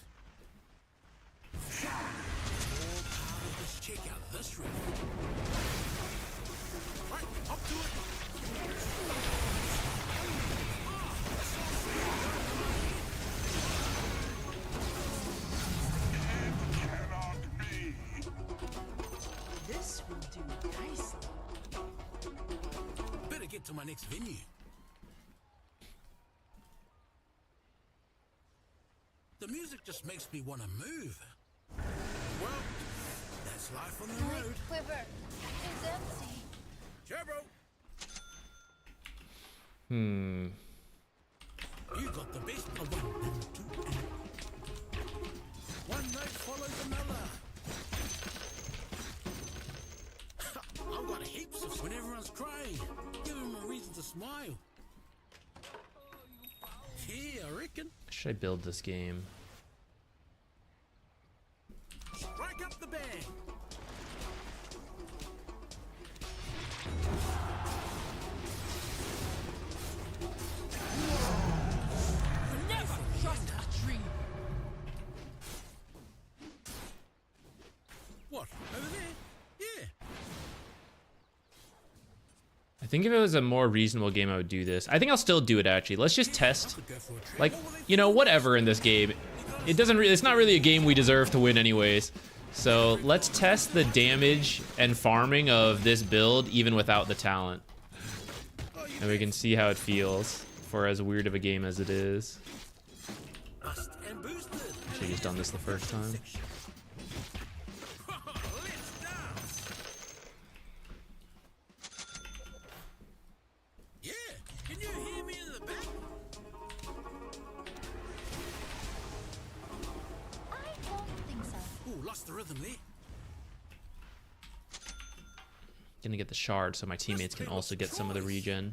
All part of this. Check out this riff. Right, up to it. Cannot be. This will do nicely. Better get to my next venue. The music just makes me want to move. Well, that's life on the My road. quiver is empty. Jabro, you got the best of one and two and one night follows another. I've got heaps of when everyone's crying. Give them a reason to smile. Yeah, I reckon. Should I build this game? Strike up the band. Never trust a tree. What? Over there? Yeah. I think if it was a more reasonable game, I would do this. I think I'll still do it actually. Let's just test, Could go for a trip. like, you know, whatever in this game. It doesn't really, it's not really a game we deserve to win anyways. So let's test the damage and farming of this build even without the talent. And we can see how it feels for as weird of a game as it is. Bust and boosted. Should've just done this the first time. Let's dance. Yeah, can you hear me in the back? of them there. Gonna get the shard so my teammates can also get some of the regen.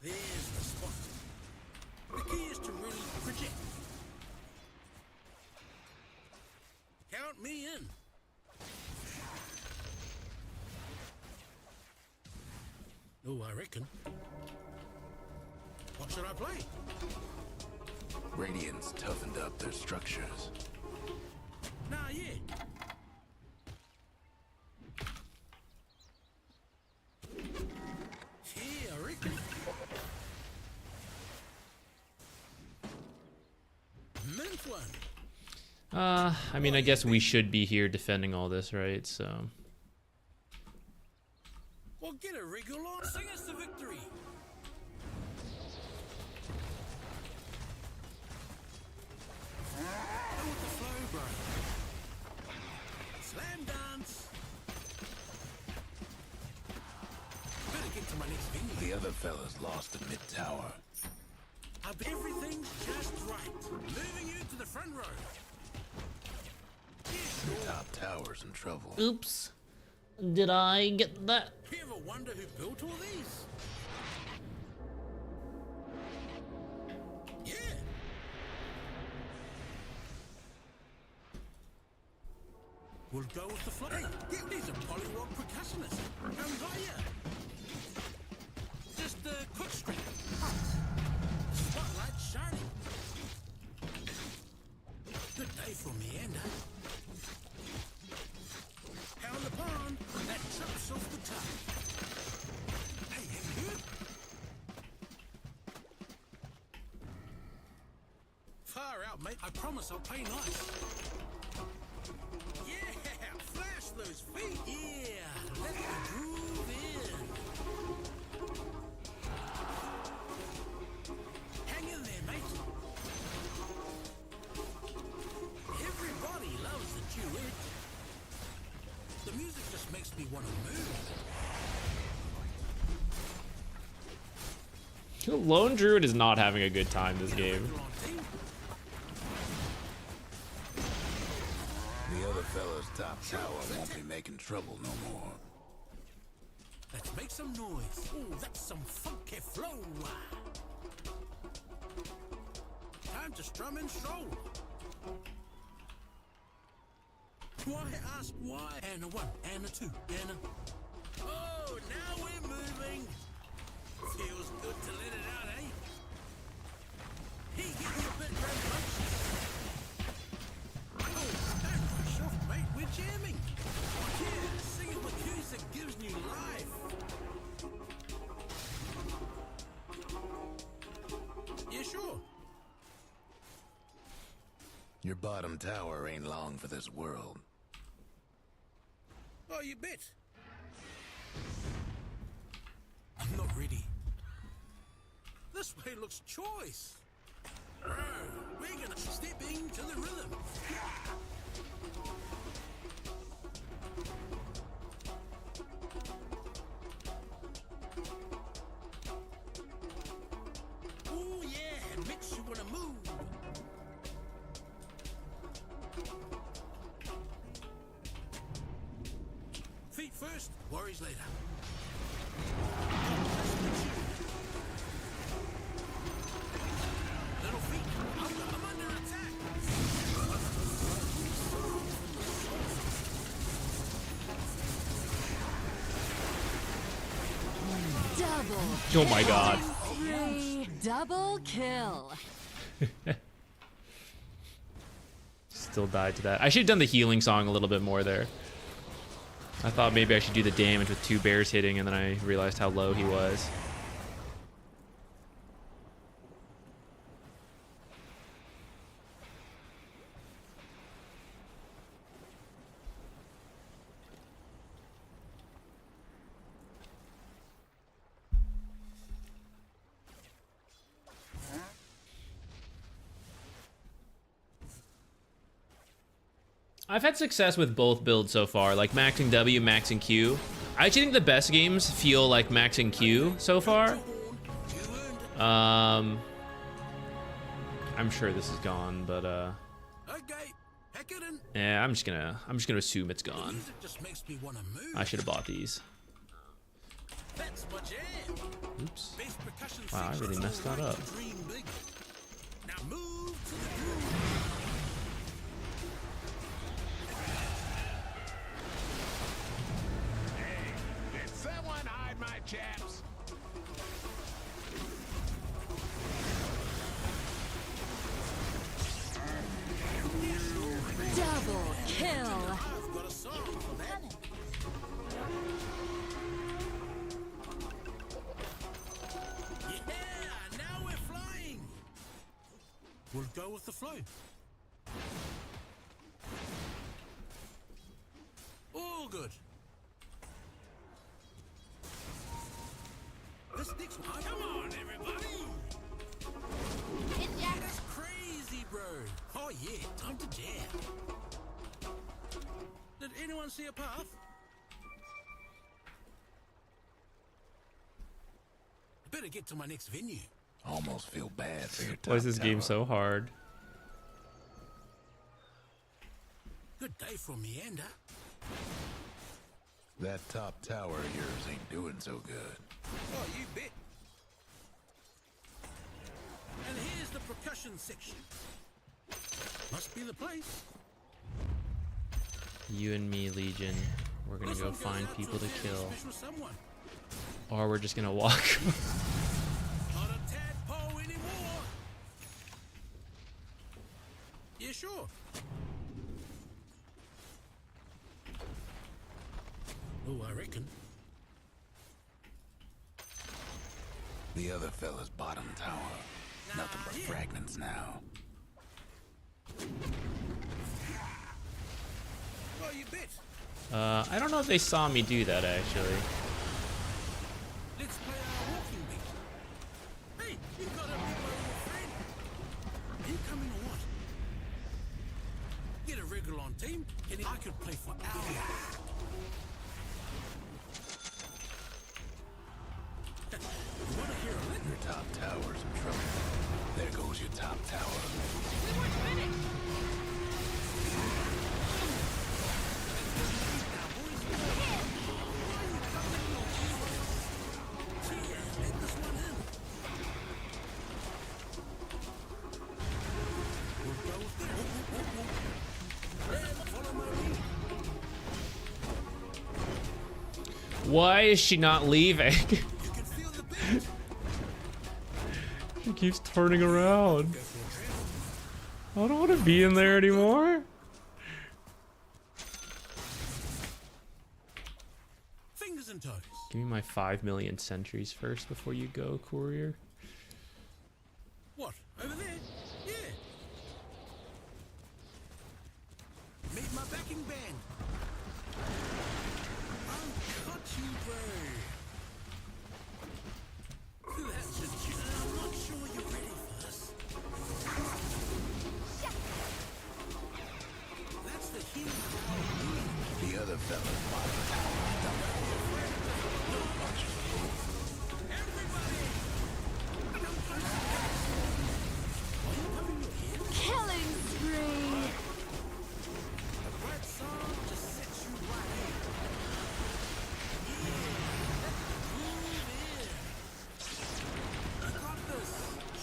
There's the spot. The key is to really project. Count me in. Oh, I reckon. What should I play? Radiant's toughened up their structures. Nah, yeah. Yeah, I reckon. Mint one. I mean, I guess we should be here defending all this, right? So. Well, get a wriggle on. Sing us to victory. Go with the flow, bro. Slam dance. Better get to my next venue. The other fellas lost the mid tower. Everything's just right. Moving you to the front row. The top tower's in trouble. Oops. Did I get that? You ever wonder who built all these? Yeah. We'll go with the flow. Hey, he's a polywog percussionist. Come by ya. Just a quick strip. Spotlight shining. Good day for meander. Pound the pond, that chops off the top. Hey, you. Far out, mate. I promise I'll play nice. Yeah, flash those feet. Yeah, let the groove in. Hang in there, mate. Everybody loves the duet. The music just makes me want to move. Lone Druid is not having a good time this game. The other fella's top tower won't be making trouble no more. Let's make some noise. Oh, that's some funky flow. Time to strum and stroll. Why ask why? And a one, and a two, and a... Oh, now we're moving. Feels good to let it out, eh? He gets a bit rambunctious. Oh, don't rush off, mate. We're jamming. Yeah, singing with music gives new life. Yeah, sure. Your bottom tower ain't long for this world. Oh, you bet. I'm not ready. This way looks choice. We're gonna step into the rhythm. Oh yeah, it makes you wanna move. Feet first, worries later. Little feet, I'm under attack. Double. Oh my god. Spree. Double kill. Still died to that. I should have done the healing song a little bit more there. I thought maybe I should do the damage with 2 bears hitting, and then I realized how low he was. I've had success with both builds so far, like maxing W, maxing Q. I actually think the best games feel like maxing Q so far. I'm I'm sure this is gone, but Okay, heck it in. yeah, I'm just gonna assume it's gone. Music just makes me want to move. I should have bought these. That's my jam. Oops. Bass percussion Wow, I really section. messed that up. Dream big. Now move to the groove. Did someone hide my chaps? Double kill. I've got a song for that. Yeah, now we're flying. We'll go with the flow. All good. This next one. Come on, everybody. That's crazy, bro. Oh yeah, time to jam. Did anyone see a path? Better get to my next venue. Almost feel bad for your top Why is this game tower. so hard? Good day for Meander. That top tower of yours ain't doing so good. Oh, you bet. And here's the percussion section. Must be the place. You and me, Legion. We're gonna This go one goes find out to people a to very kill, special someone. or we're just gonna walk. Not a tadpole anymore. Yeah, sure. Oh, I reckon. The other fella's bottom tower. Nothing but fragments now. Well, you bet. I don't know if they saw me do that actually. Let's play our walking beat. Hey, you got a big old friend. You coming or what? Get a regular on team, and I could play for hours. You wanna hear a lick? Your top tower's in trouble. There goes your top tower. Let this one in. We'll go with the yeah, follow my lead. Why is she not leaving? You can feel the beat. She keeps turning around. I don't want to be in there anymore. Fingers and toes. Give me my 5 million centuries first before you go, courier. What? Over there? Yeah. Meet my backing band. I'll cut you, bro. That's just you. I'm not sure you're ready for this. That's the heat. The other fella's bottom tower. No bunch of fools. Everybody! Killing spree. A bright song just sets you right. Yeah, let the groove in. I got this.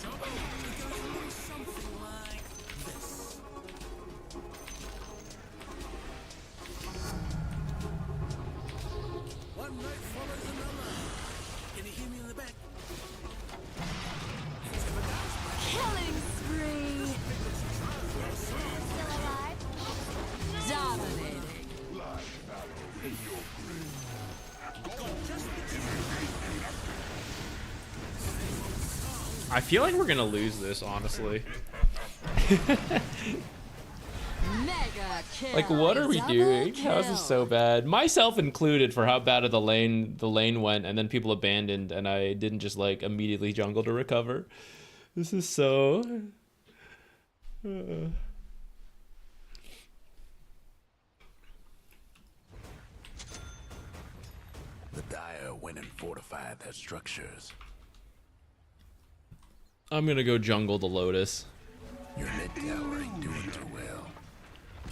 Show me. It goes a little something like this. One note follows another. Can you hear me in the back? Let's have a dance, man. Killing spree. Still alive? Dominating. I feel like we're gonna lose this, honestly. Mega kill. Like, what are we Double doing? How is this so kill. bad? Myself included for how bad of the lane went, and then people abandoned, and I didn't just like immediately jungle to recover. This is so. The Dire went and fortified their structures. I'm gonna go jungle the Lotus. Your mid tower ain't doing too well.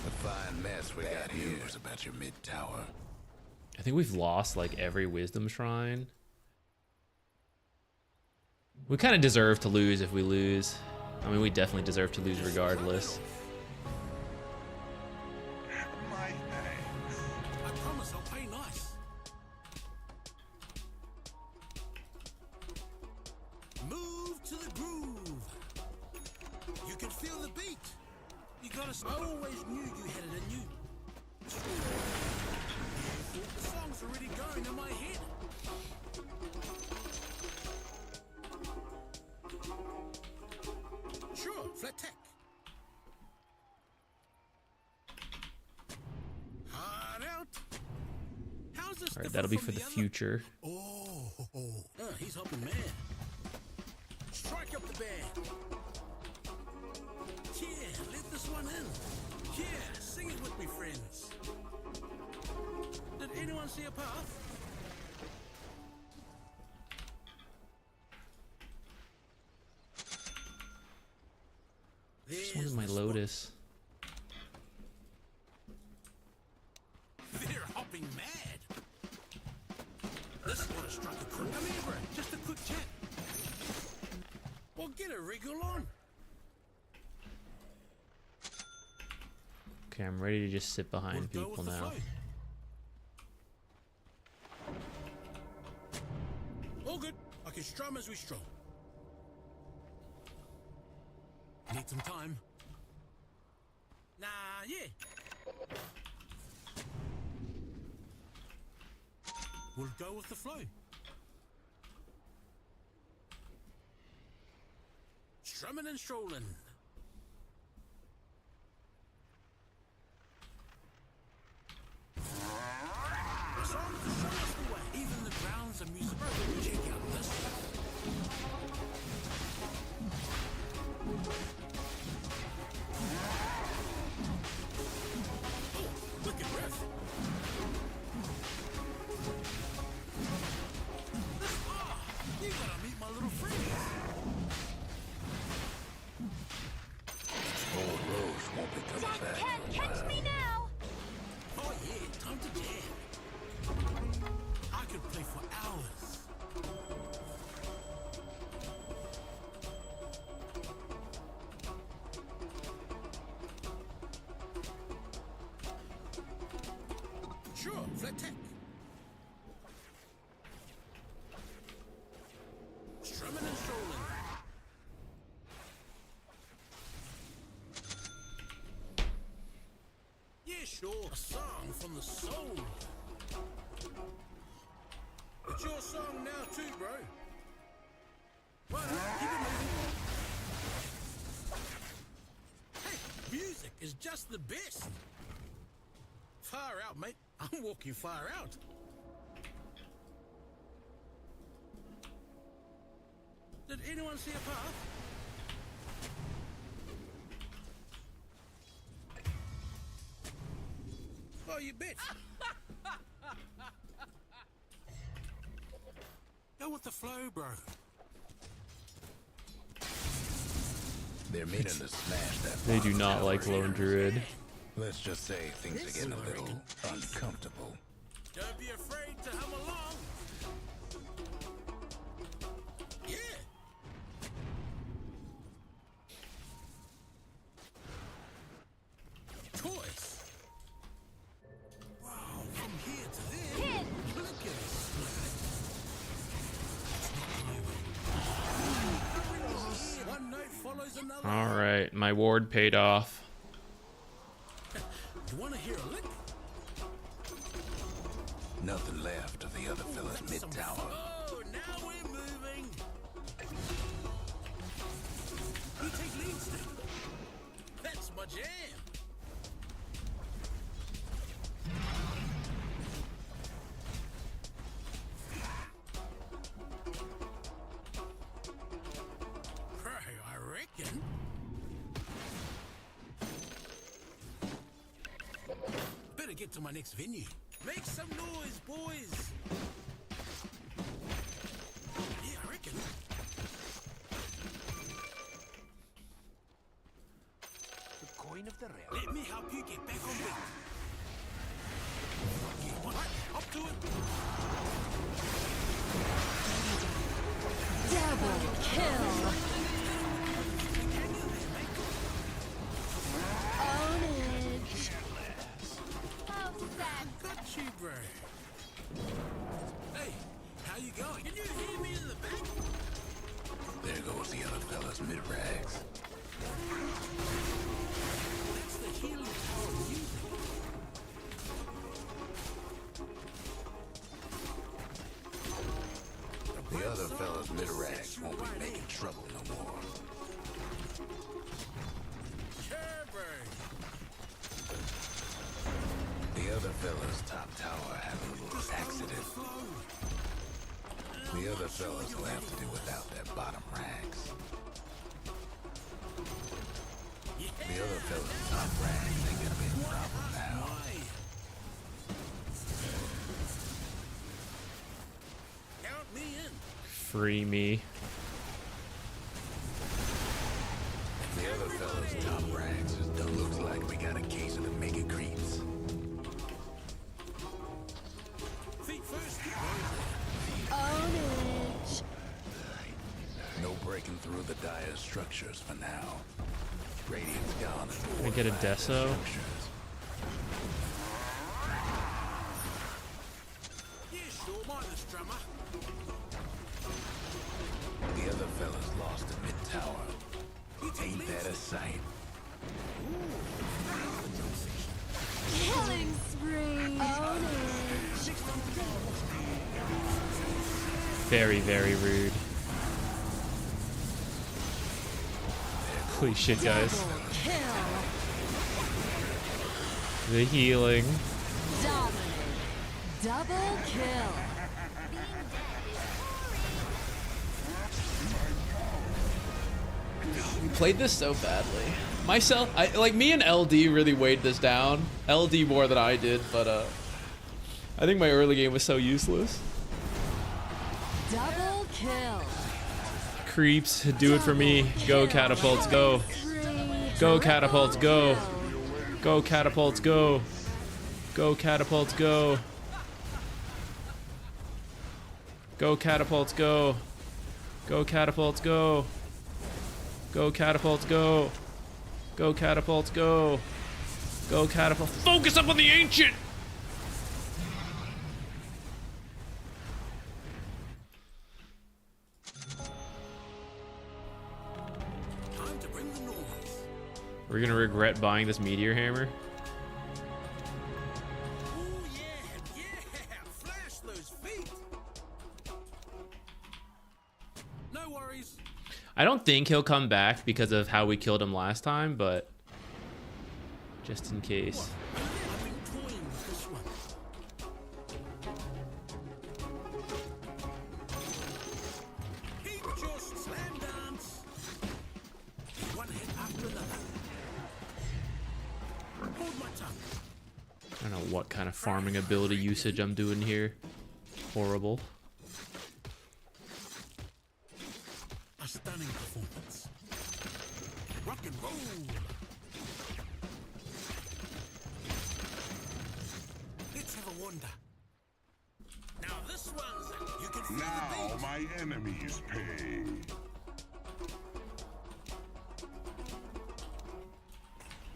The fine mess we got here is about your mid tower. I think we've lost like every wisdom shrine. We kind of deserve to lose if we lose. I mean, we definitely deserve to lose regardless. My thanks. I promise I'll pay nice. Move to the groove. You can feel the beat. You gotta. I always knew you had it in you. The song's already going in my head. Sure, flat tack. Hard out. How's this? All right, that'll be for the other? future. Oh, he's hopping mad. Strike up the band. Yeah, let this one in. Yeah, sing it with me, friends. Did anyone see a path? Just wanted There's my the spot. Lotus. They're hopping mad. This one struck a quick. Come here, bro. Just a quick chat. Well, get a wriggle on. Okay, I'm ready to just sit behind We'll go people with the now. flow. All good. I can strum as we stroll. Need some time. Nah, yeah. We'll go with the flow. Strumming and strolling. The songs to show us the way. Even the grounds are musical. Check out this. Oh, look at riff. You gotta meet my little friends. Old Rose won't be coming Jack back. can't catch me now. Oh yeah, time to jam. I could play for hours. Sure, flat tack. Strumming and strolling. Yeah, sure. A song from the soul. It's your song now too, bro. Right, keep it moving. Hey, music is just the best. Far out, mate. I'm walking far out. Did anyone see a path? Oh, you bet. Go with the flow, bro. They're meaning to smash that. They do bottom not tower like here. Lone Druid. Let's just say things are getting a little uncomfortable. Don't be afraid to hum along. Yeah. Toys. Wow, from here to there. Look at this. One note follows another. All right, my ward paid off. You want to hear a lick? Nothing left of the other fella's mid tower. Oh, now we're moving. You take lead, Steve. That's my jam. I reckon. Better get to my next venue. Make some noise, boys. Yeah, I reckon. Let me help you get back on beat. Yeah, what? Up to it. Double kill. Ownage. Got you, bro. Hey, how you going? Can you hear me in the back? There goes the other fella's mid-rags. That's the healing power of music. The other fella's mid-rags won't be making trouble no more. The other fella's top tower had a little accident. The other fellas will have to do without their bottom rags. The other fella's top rags ain't gonna be a problem now. Count me in. Free me. The other fella's top rags just don't look like we got a case of the mega creeps. Feet first. Ownage. No breaking through the dire structures for now. Radiant's gone. Can I get a deso? Yeah, sure, mind the strummer. The other fella's lost a mid-tower. Ain't that a sight? Killing spree. Ownage. Very, very rude. Holy shit, guys. Double kill. The healing. Dominant. Double kill. We played this so badly. Myself, like me and LD really weighed this down. LD more than I did, but I think my early game was so useless. Double kill. Creeps, do it for me. Go catapults, go. Go catapults, go. Go catapults, go. Go catapults, go. Go catapults, go. Go catapults, go. Go catapults, go. Go catapults, go. Go catapults. Focus up on the ancient. Time to bring the noise. We're gonna regret buying this meteor hammer. Oh yeah, flash those feet. No worries. I don't think he'll come back because of how we killed him last time, but just in case. I've been toying with this one. Keep your slam dance. One hit after another. Hold my tongue. I don't know what kind of farming ability usage I'm doing here. Horrible. A stunning performance. Rock and roll. Let's have a wander. Now this one's you can feel Now the beat. my enemies pay.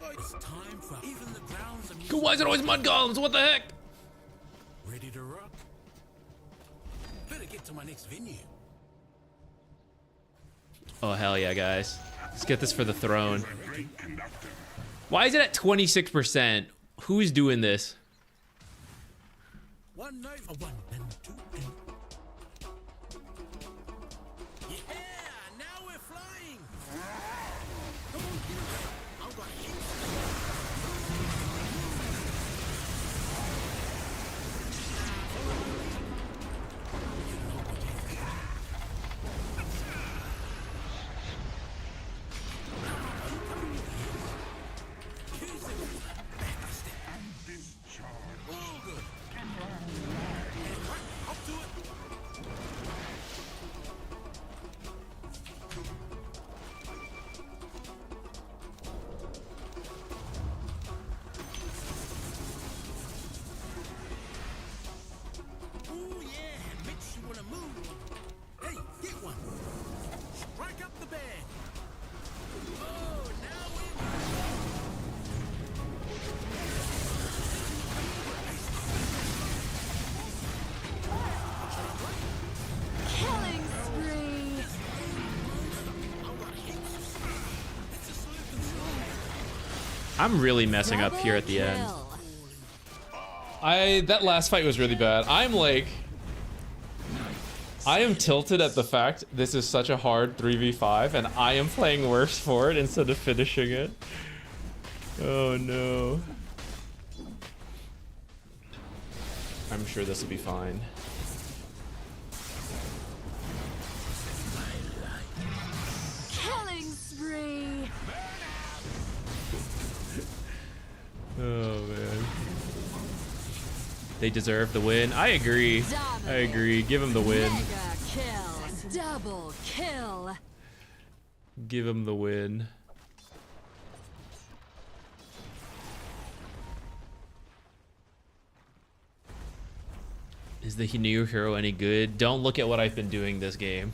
Oh, it's time for even the grounds of music. Why is it always mud golems? What the heck? Ready to rock? Better get to my next venue. Oh hell yeah, guys. Let's get this for the throne. Great conductor. Why is it at 26%? Who's doing this? One note, a one and two and. Yeah, now we're flying. Come on, get it. I've got heat. Discharge. All good. I'm really messing up here at the end. That last fight was really bad. I am tilted at the fact this is such a hard 3v5 and I am playing worse for it instead of finishing it. Oh no. I'm sure this will be fine. Killing spree. Oh man. They deserve the win. I agree. I agree. Give them the win. Mega kill. Double kill. Give them the win. Is the new hero any good? Don't look at what I've been doing this game.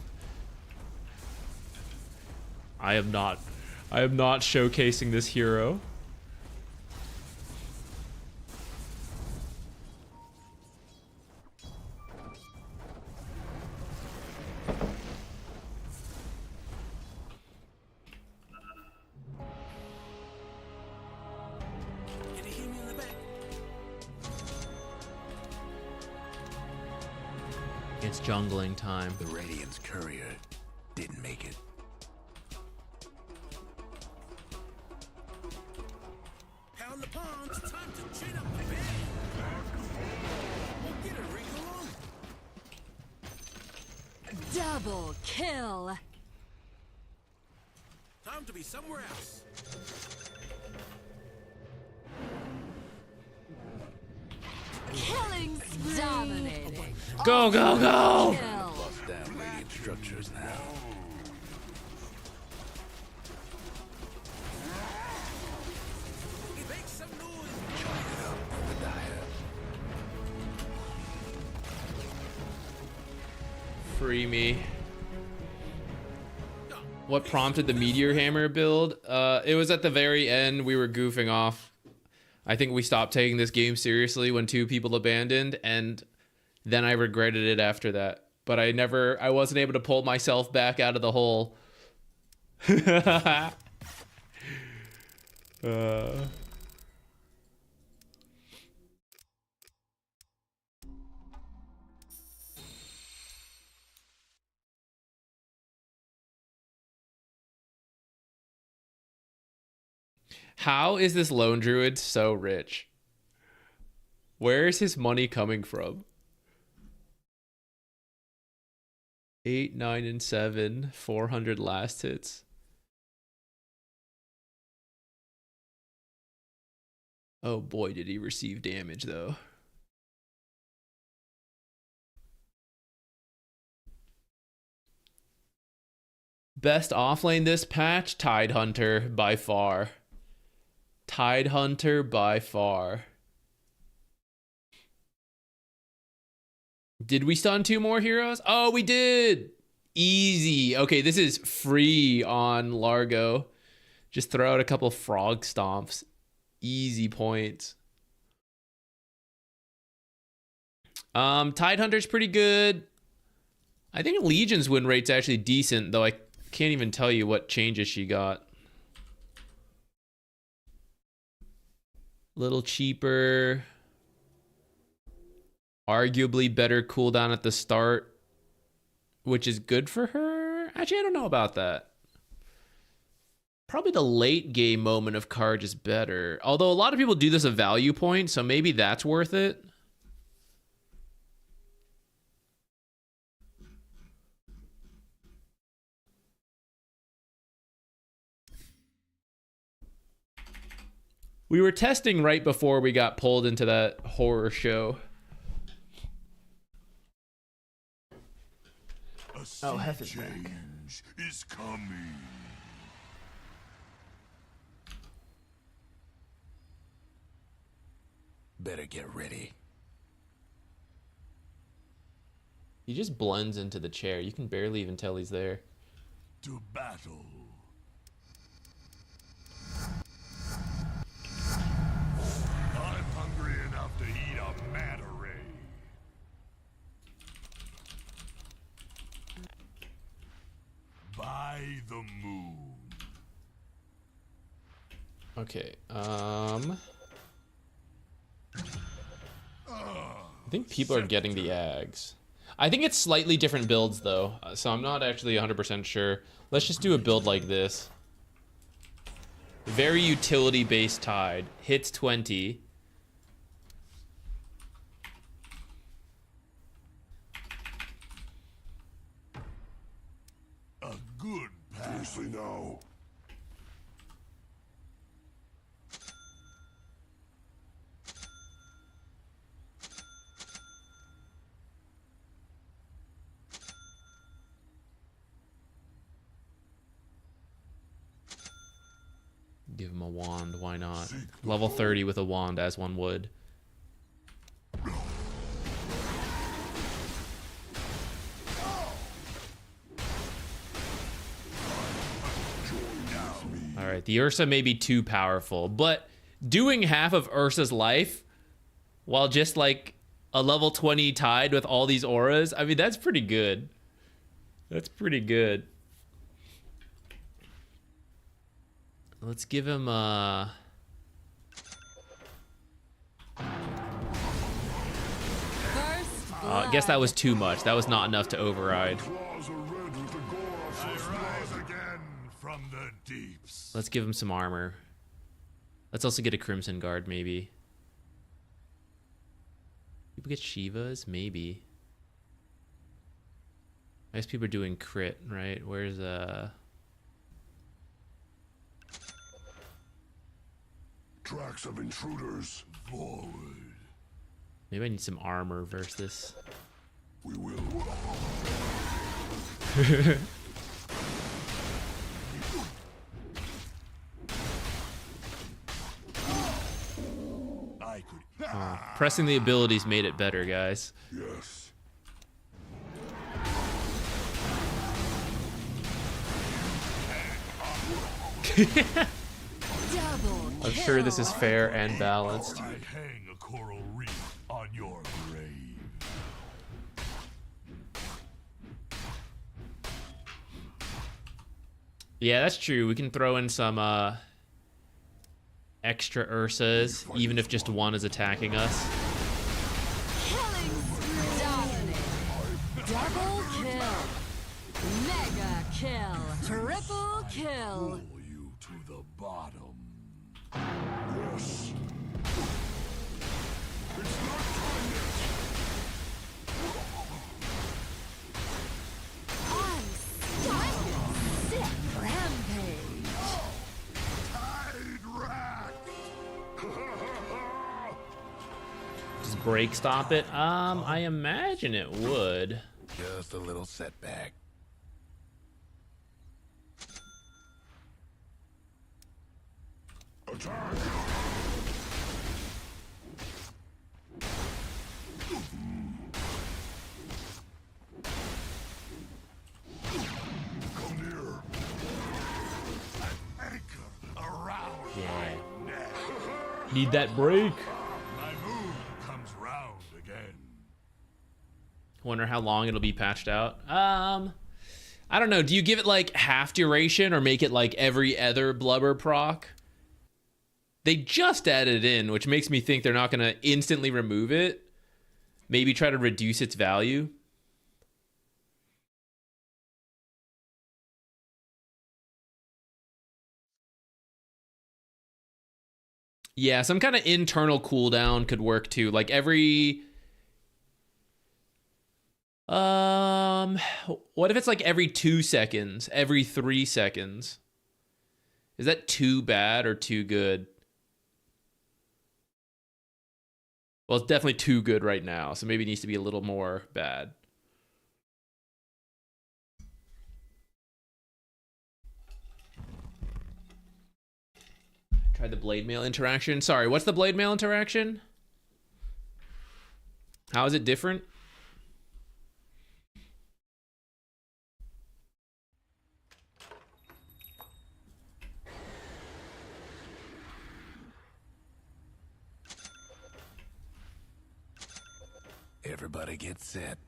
I am not showcasing this hero. Can you hear me in the back? It's jungling time. The Radiant's courier didn't make it. Pound the palms. Time to chin up, baby. Well, get a wrinkle on. Double kill. Time to be somewhere else. Killing spree. Dominating. Go, go, go! Kill. Bust down Radiant structures now. Make some noise. Chalk it up for the dire. Free me. What prompted the Meteor Hammer build? It was at the very end. We were goofing off. I think we stopped taking this game seriously when 2 people abandoned, and then I regretted it after that. But I wasn't able to pull myself back out of the hole. How is this lone druid so rich? Where is his money coming from? 8, 9, and 7, 400 last hits. Oh boy, did he receive damage though. Best offlane this patch? Tidehunter by far. Tidehunter by far. Did we stun 2 more heroes? Oh, we did. Easy. Okay, this is free on Largo. Just throw out a couple frog stomps. Easy points. Tidehunter's pretty good. I think Legion's win rate's actually decent, though I can't even tell you what changes she got. Little cheaper. Arguably better cooldown at the start, which is good for her. Actually, I don't know about that. Probably the late game moment of Karj is better. Although a lot of people do this a value point, so maybe that's worth it. We were testing right before we got pulled into that horror show. Oh, Hef is back. Change is coming. Better get ready. He just blends into the chair. You can barely even tell he's there. To battle. I'm hungry enough to eat a manta ray. By the moon. Okay. I think people are getting the Ags. I think it's slightly different builds though, so I'm not actually 100% sure. Let's just do a build like this. Very utility-based tide. Hits 20. A good pass. Now. Give him a wand, why not? Level 30 with a wand, as one would. Alright, the Ursa may be too powerful, but doing half of Ursa's life while just like a level 20 tide with all these auras, I mean, that's pretty good. That's pretty good. Let's give him I guess that was too much. That was not enough to override. From the deeps. Let's give him some armor. Let's also get a Crimson Guard, maybe. People get Shivas? Maybe. I guess people are doing crit, right? Where's Tracks of intruders. Forward. Maybe I need some armor versus this. We will. I could. Pressing the abilities made it better, guys. Yes. Double I'm sure this is kill. fair and balanced. I hang a coral reef on your grave. Yeah, that's true. We can throw in some extra Ursas, even if just one is attacking us. Killing spree. Dominating. Double kill. Mega kill. Triple kill. Pull you to the bottom. Yes. It's not time yet. Sick rampage. Tide rack. Does break stop it? I imagine it would. Just a little setback. Attack. Come near. An anchor around Yeah. my neck. Need that break. My moon comes round again. Wonder how long it'll be patched out. I don't know. Do you give it like half duration or make it like every other blubber proc? They just added it in, which makes me think they're not going to instantly remove it. Maybe try to reduce its value. Yeah, some kind of internal cooldown could work too. Like every... what if it's like every 2 seconds, every 3 seconds? Is that too bad or too good? Well, it's definitely too good right now, so maybe it needs to be a little more bad. Try the blade mail interaction. Sorry, what's the blade mail interaction? How is it different? Everybody get set.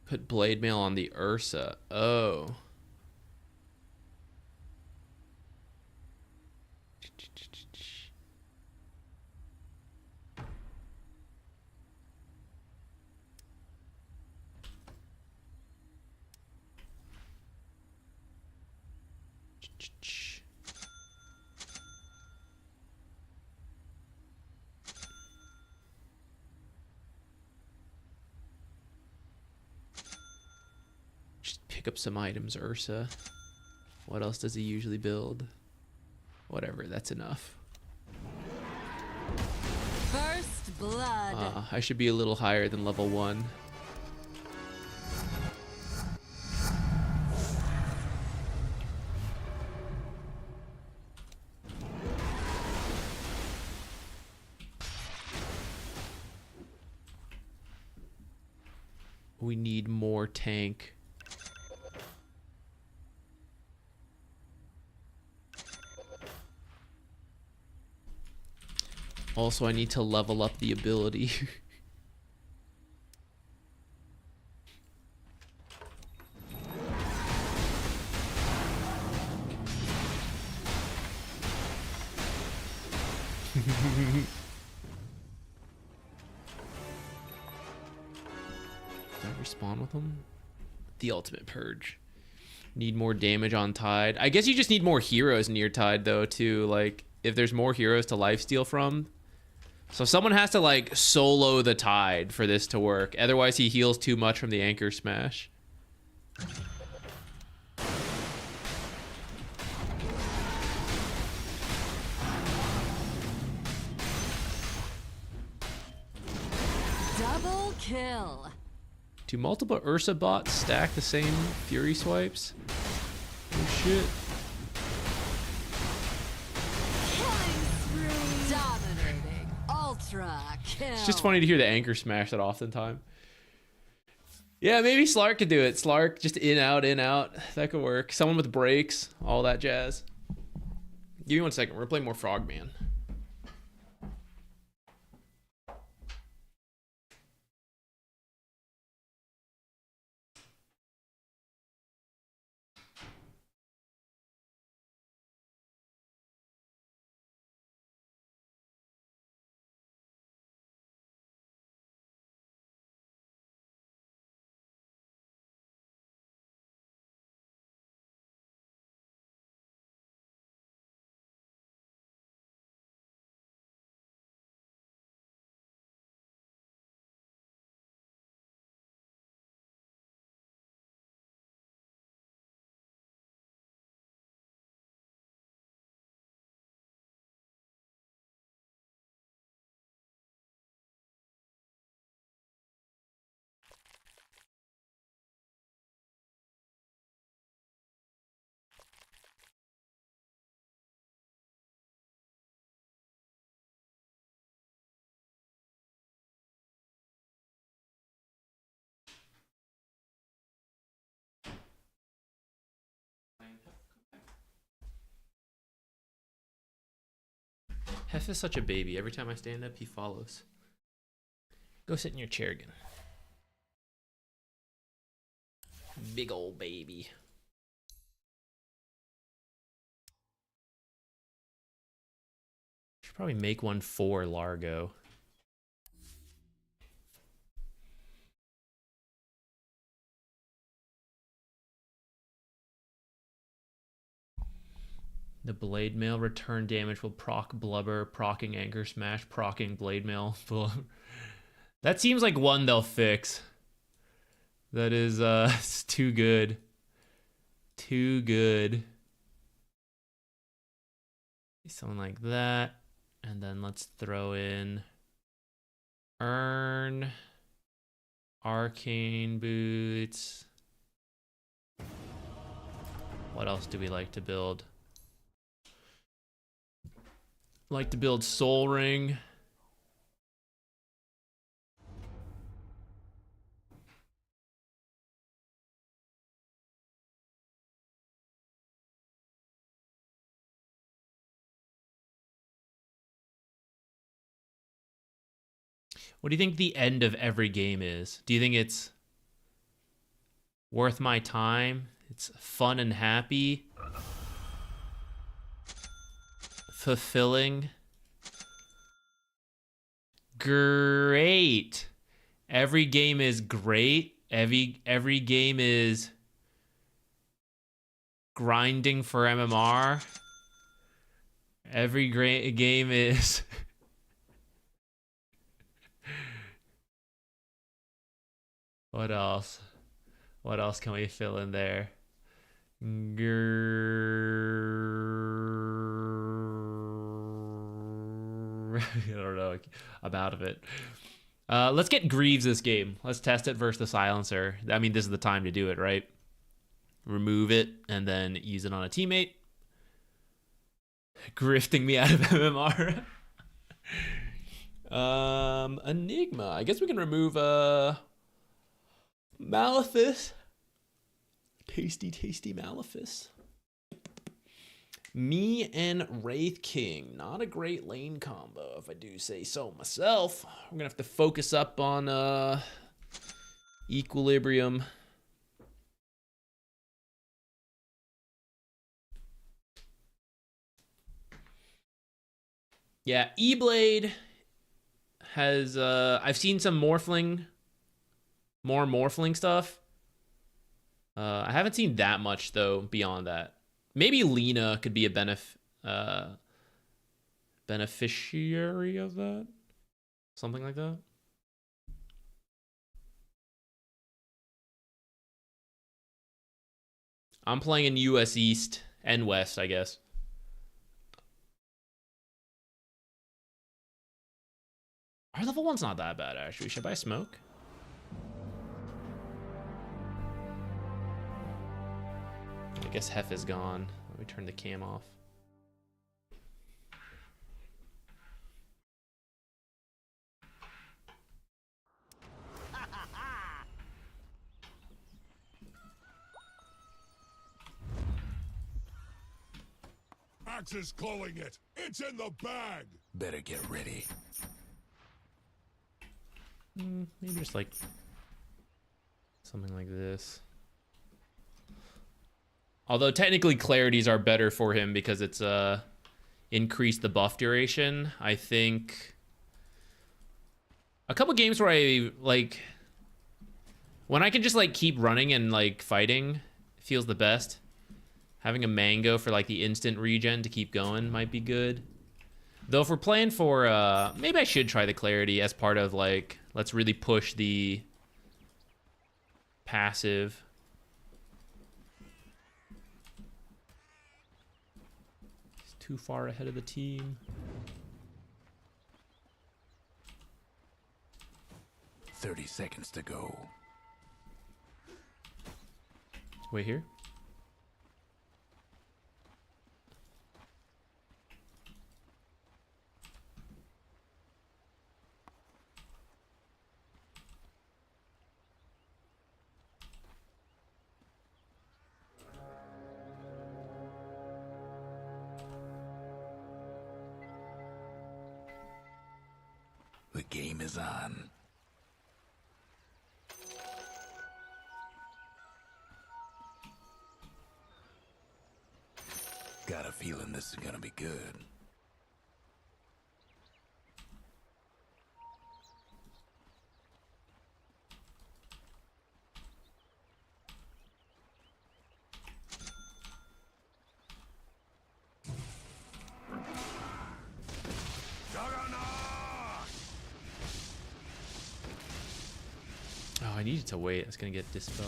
Put blade mail on the Ursa. Oh. Just pick up some items, Ursa. What else does he usually build? Whatever, that's enough. First blood. I should be a little higher than level 1. We need more tank. Also, I need to level up the ability. Did I respawn with them? The ultimate purge. Need more damage on Tide. I guess you just need more heroes near Tide, though, too. Like, if there's more heroes to lifesteal from. So someone has to, like, solo the Tide for this to work. Otherwise, he heals too much from the Anchor Smash. Double kill. Do multiple Ursa bots stack the same Fury swipes? Oh shit. Killing spree. Dominating. Ultra kill. It's just funny to hear the Anchor Smash that oftentimes. Yeah, maybe Slark could do it. Slark, just in, out, in, out. That could work. Someone with breaks, all that jazz. Give me 1 second. We're gonna play more Frogman. Hef is such a baby. Every time I stand up, he follows. Go sit in your chair again. Big old baby. Should probably make one for Largo. The blade mail return damage will proc blubber, procking anchor smash, procking blade mail. That seems like one they'll fix. That is it's too good. Too good. Something like that. And then let's throw in Earn, Arcane Boots. What else do we like to build? Like to build Soul Ring. What do you think the end of every game is? Do you think it's Worth my time. It's fun and happy. Fulfilling. Great. Every game is great. Every game is grinding for MMR. Every great game is what else? What else can we fill in there? I don't know. I'm out of it. Let's get Greaves this game. Let's test it versus the Silencer. I mean, this is the time to do it, right? Remove it and then use it on a teammate. Grifting me out of MMR. Enigma. I guess we can remove Malefice. Tasty, tasty Malefice. Me and Wraith King. Not a great lane combo, if I do say so myself. We're gonna have to focus up on Equilibrium. Yeah, E-Blade has I've seen some more Morphling stuff. I haven't seen that much though beyond that. Maybe Lena could be a beneficiary of that. Something like that. I'm playing in US East and West, I guess. Our level 1's not that bad, actually. Should I buy smoke? I guess Hef is gone. Let me turn the cam off. Axe is calling it. It's in the bag. Better get ready. Maybe just like something like this. Although technically clarities are better for him because it's increased the buff duration. I think a couple games where I like when I can just like keep running and like fighting feels the best. Having a mango for like the instant regen to keep going might be good. Though if we're playing for maybe I should try the clarity as part of like let's really push the passive. He's too far ahead of the team. 30 seconds to go. Wait here. The game is on. Got a feeling this is gonna be good. Oh, I needed to wait. It's gonna get dispelled.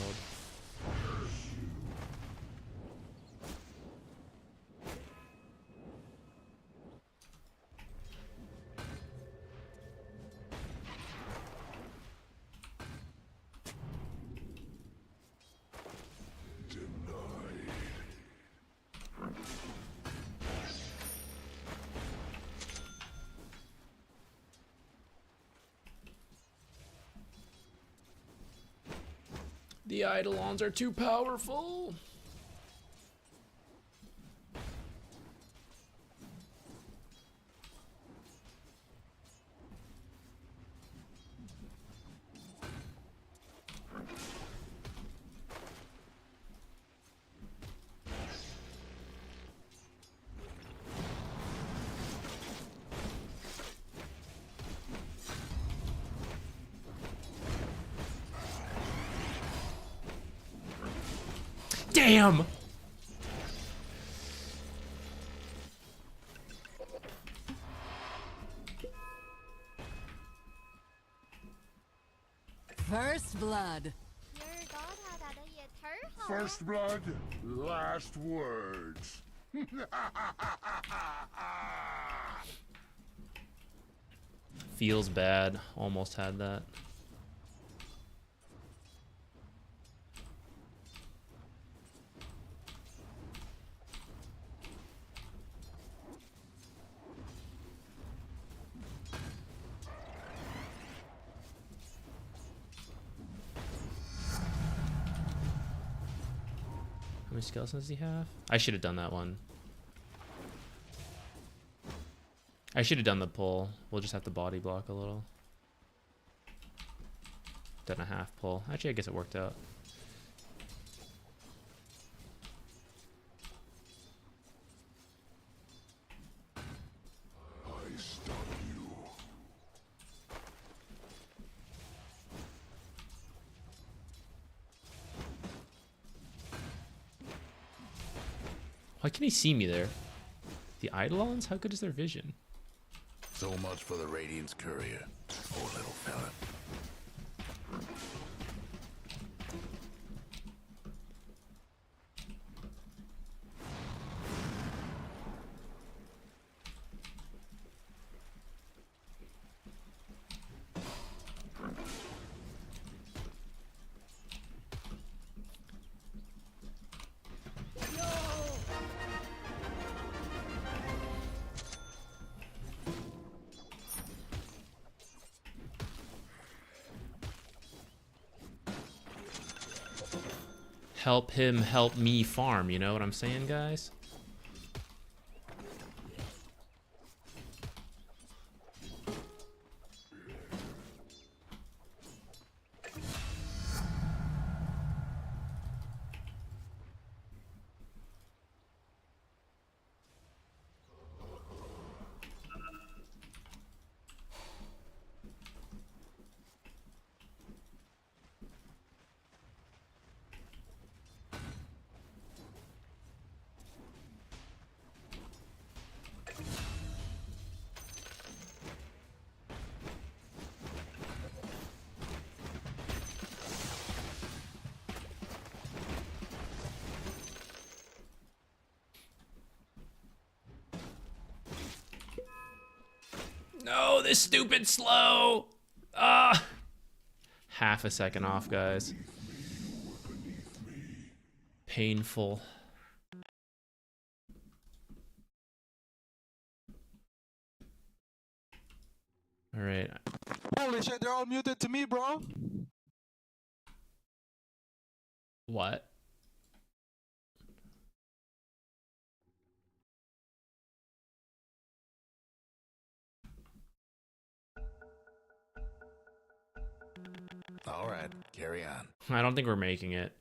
The Eidolons are too powerful. Damn! First blood. First blood, last words. Feels bad. Almost had that. How many skeletons does he have? I should have done that one. I should have done the pull. We'll just have to body block a little. Done a half pull. Actually, I guess it worked out. I stop you. Why can he see me there? The Eidolons? How good is their vision? So much for the Radiant's courier. Poor little fella. Help him help me farm, you know what I'm saying, guys? No, this stupid slow. Ah, half a second off, guys. Painful. All right. Holy shit, they're all muted to me, bro. What? All right, carry on. I don't think we're making it.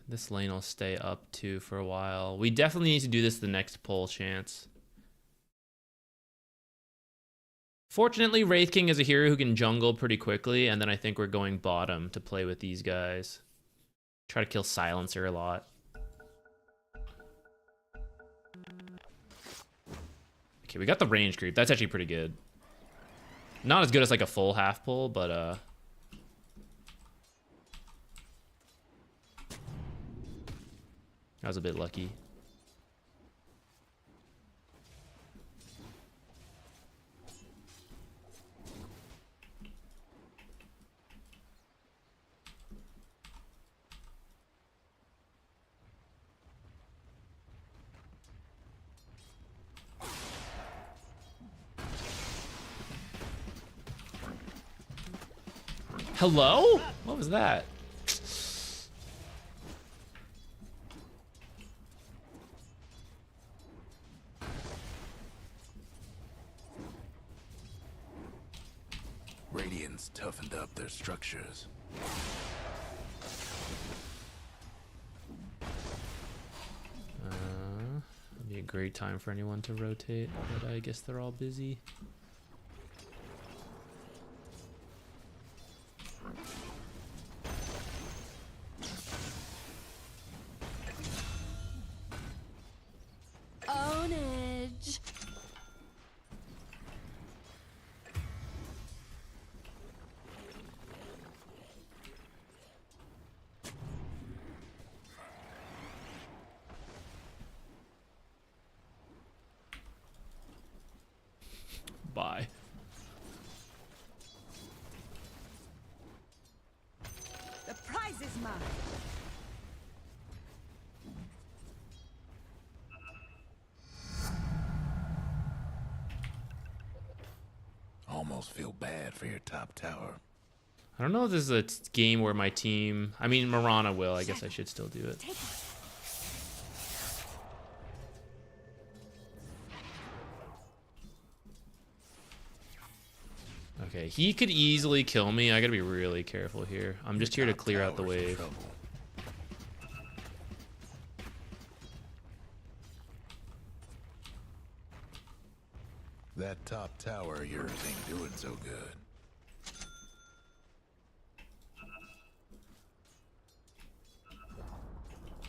This lane will stay up too for a while. We definitely need to do this the next pull chance. Fortunately, Wraith King is a hero who can jungle pretty quickly, and then I think we're going bottom to play with these guys. Try to kill Silencer a lot. Okay, we got the range creep. That's actually pretty good. Not as good as like a full half pull, but I was a bit lucky. Hello? What was that? Radiant's toughened up their structures. It'd be a great time for anyone to rotate, but I guess they're all busy. almost feel bad for your top tower. I don't know if this is a game where my team... I mean, Marana will. I guess I should still do it. Okay, he could easily kill me. I gotta be really careful here. I'm just here to clear out the wave. That top tower of yours ain't doing so good.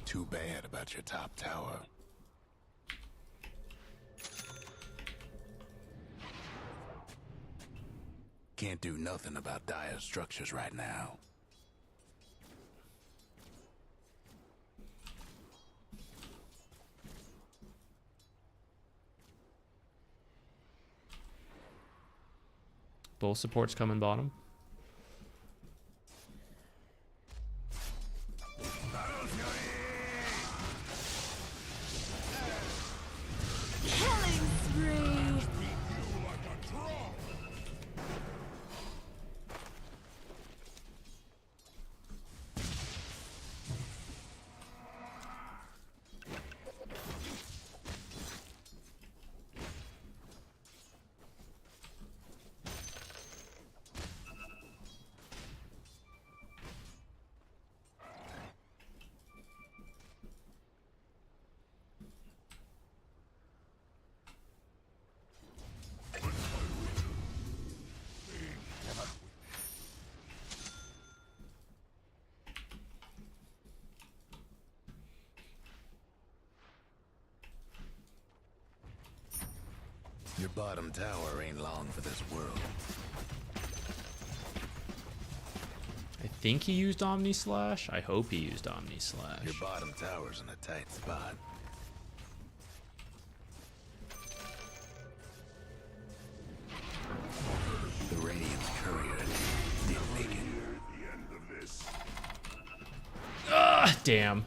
Too bad about your top tower. Can't do nothing about dire structures right now. Both supports coming bottom. Killing spree. Your bottom tower ain't long for this world. I think he used Omni Slash. I hope he used Omni Slash. Your bottom tower's in a tight spot. The Radiant's courier didn't make it. Ah, damn.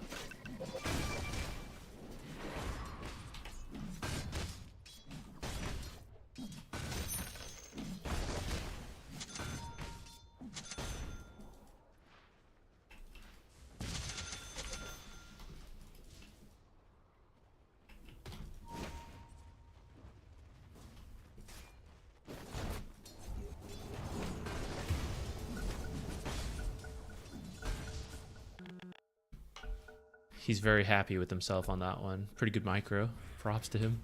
He's very happy with himself on that one. Pretty good micro. Props to him.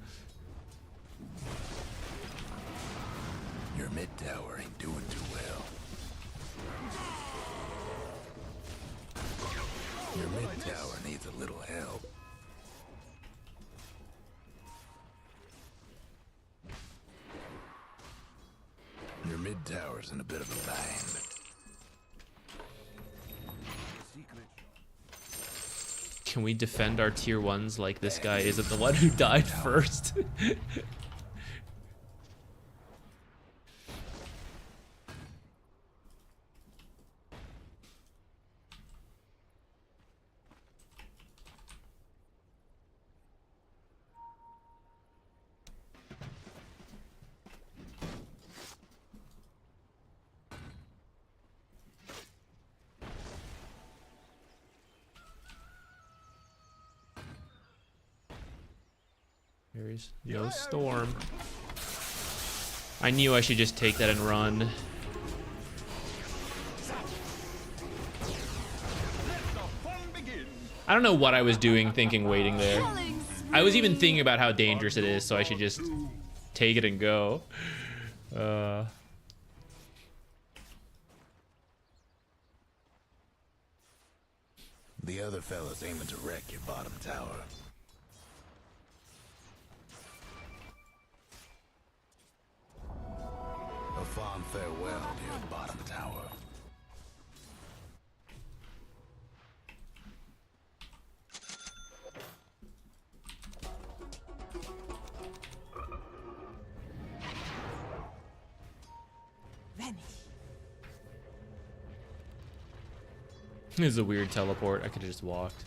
Your mid tower ain't doing too well. Your mid tower needs a little help. Your mid tower's in a bit of a bind. Can we defend our tier 1s like this guy isn't the one who died first? There is no storm. I knew I should just take that and run. I don't know what I was doing thinking waiting there. I was even thinking about how dangerous it is, so I should just take it and go. The other fella's aiming to wreck your bottom tower. A fond farewell to your bottom tower. Vanish. This is a weird teleport. I could have just walked.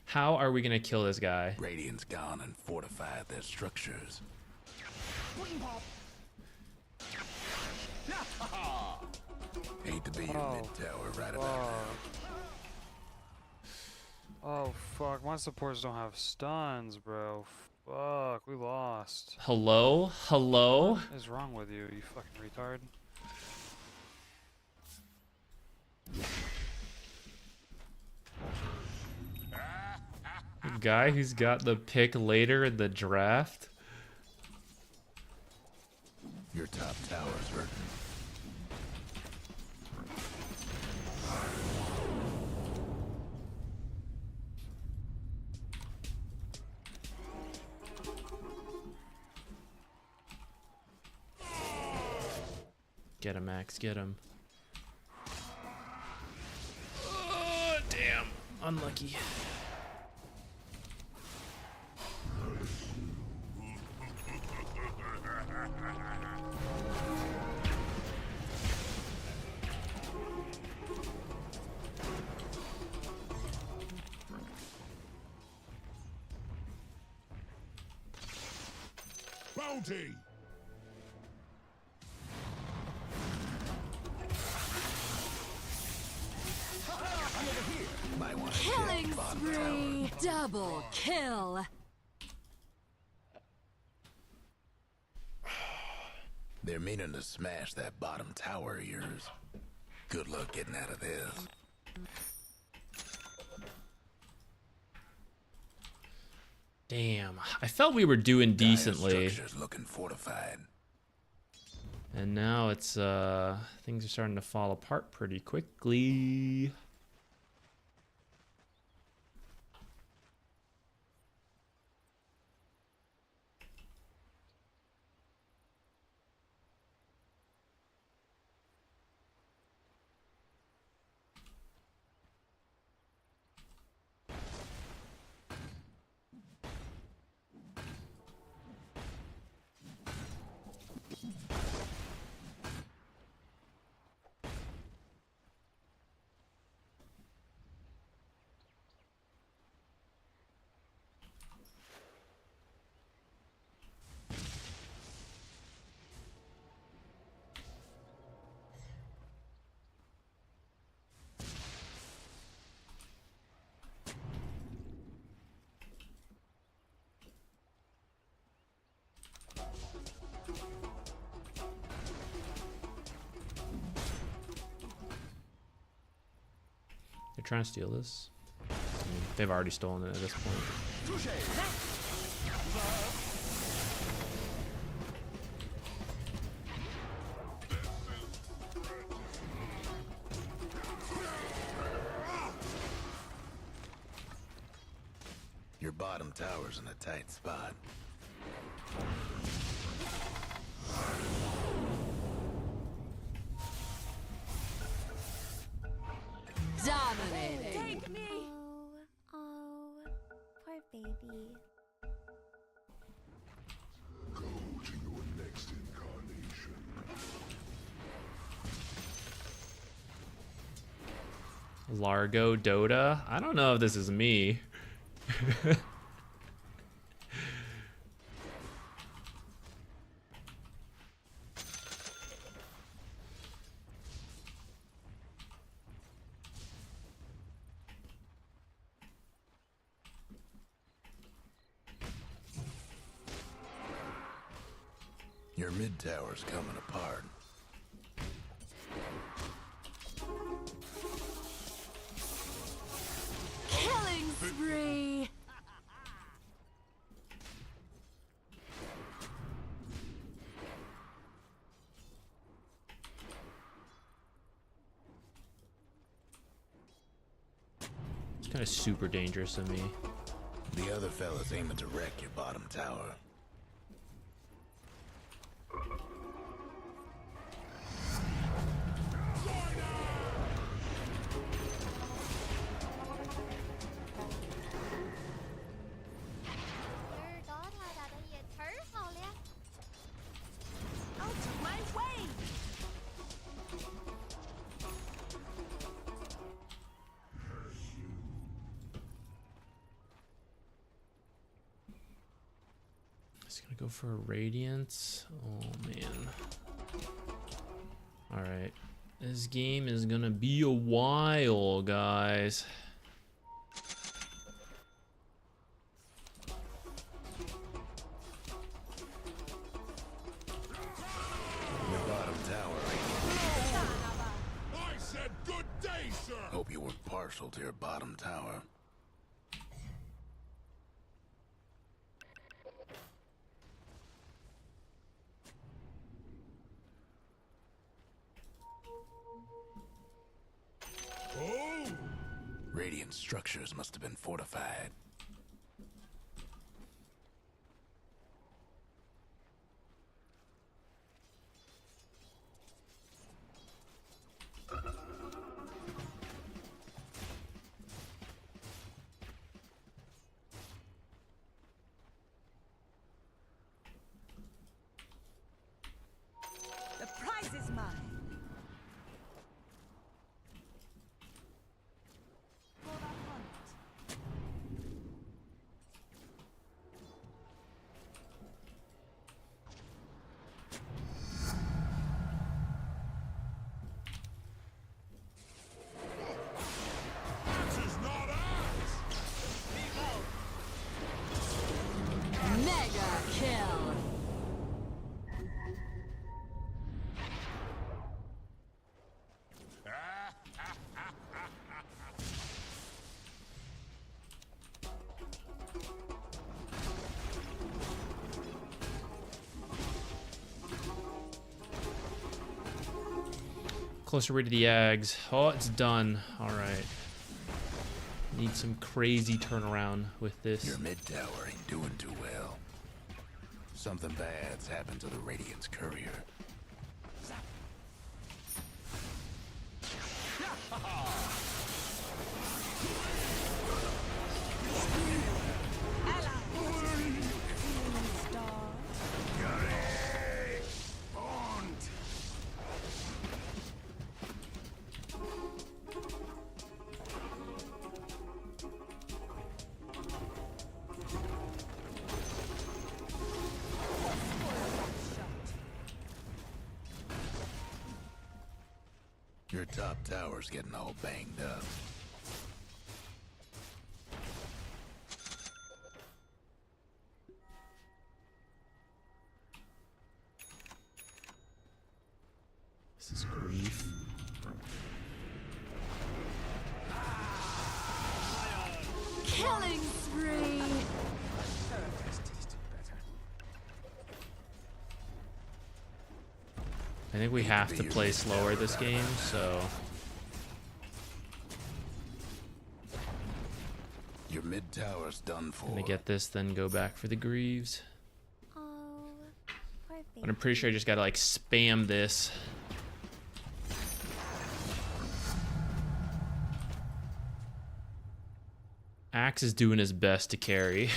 How are we gonna kill this guy? Radiant's gone and fortified their structures. Hate to be your Oh, mid-tower right about now. Oh fuck, my supports don't have stuns, bro. Fuck, we lost. Hello? Hello? What is wrong with you, you fucking retard? The guy who's got the pick later in the draft? Your top tower's hurting. Get him, Max, get him. Oh, damn. Unlucky. Bounty! Might want to Killing spree! Double kill! They're meaning to smash that bottom tower of yours. Good luck getting out of this. Damn. I felt we were doing decently. Structure's looking fortified. And now it's things are starting to fall apart pretty quickly. They're trying to steal this. I mean, they've already stolen it at this point. Your bottom tower's in a tight spot. Dominating! Take me! Oh, poor baby. Go to your next incarnation. Largo Dota? I don't know if this is me. Your mid tower's coming apart. Killing spree! It's kind of super dangerous to me. The other fella's aiming to wreck your bottom tower. Out of my way! Just gonna go for a radiance. Oh man. Alright. This game is gonna be a while, guys. Your bottom tower. I said good day, sir! Hope you weren't partial to your bottom tower. Oh! Radiant structures must have been fortified. The prize is mine. This is not ours! Mega kill. Closer way to the Ags. Oh, it's done. Alright. Need some crazy turnaround with this. Your mid tower ain't doing too well. Something bad's happened to the Radiant's courier. Your top tower's getting all banged up. This is grief. Killing spree. I think we have to play slower this game, so Your mid tower's done for. gonna get this, then go back for the Greaves. Oh, poor baby. But I'm pretty sure I just gotta like spam this. Axe is doing his best to carry.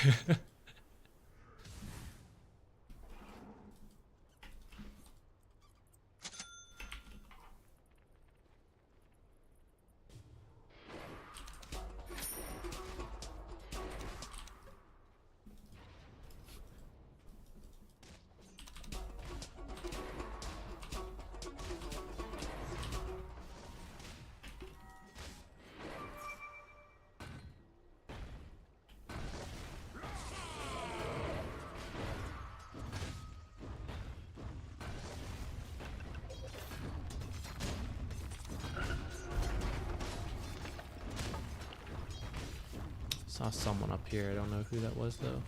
Saw someone up here. I don't know who that was though.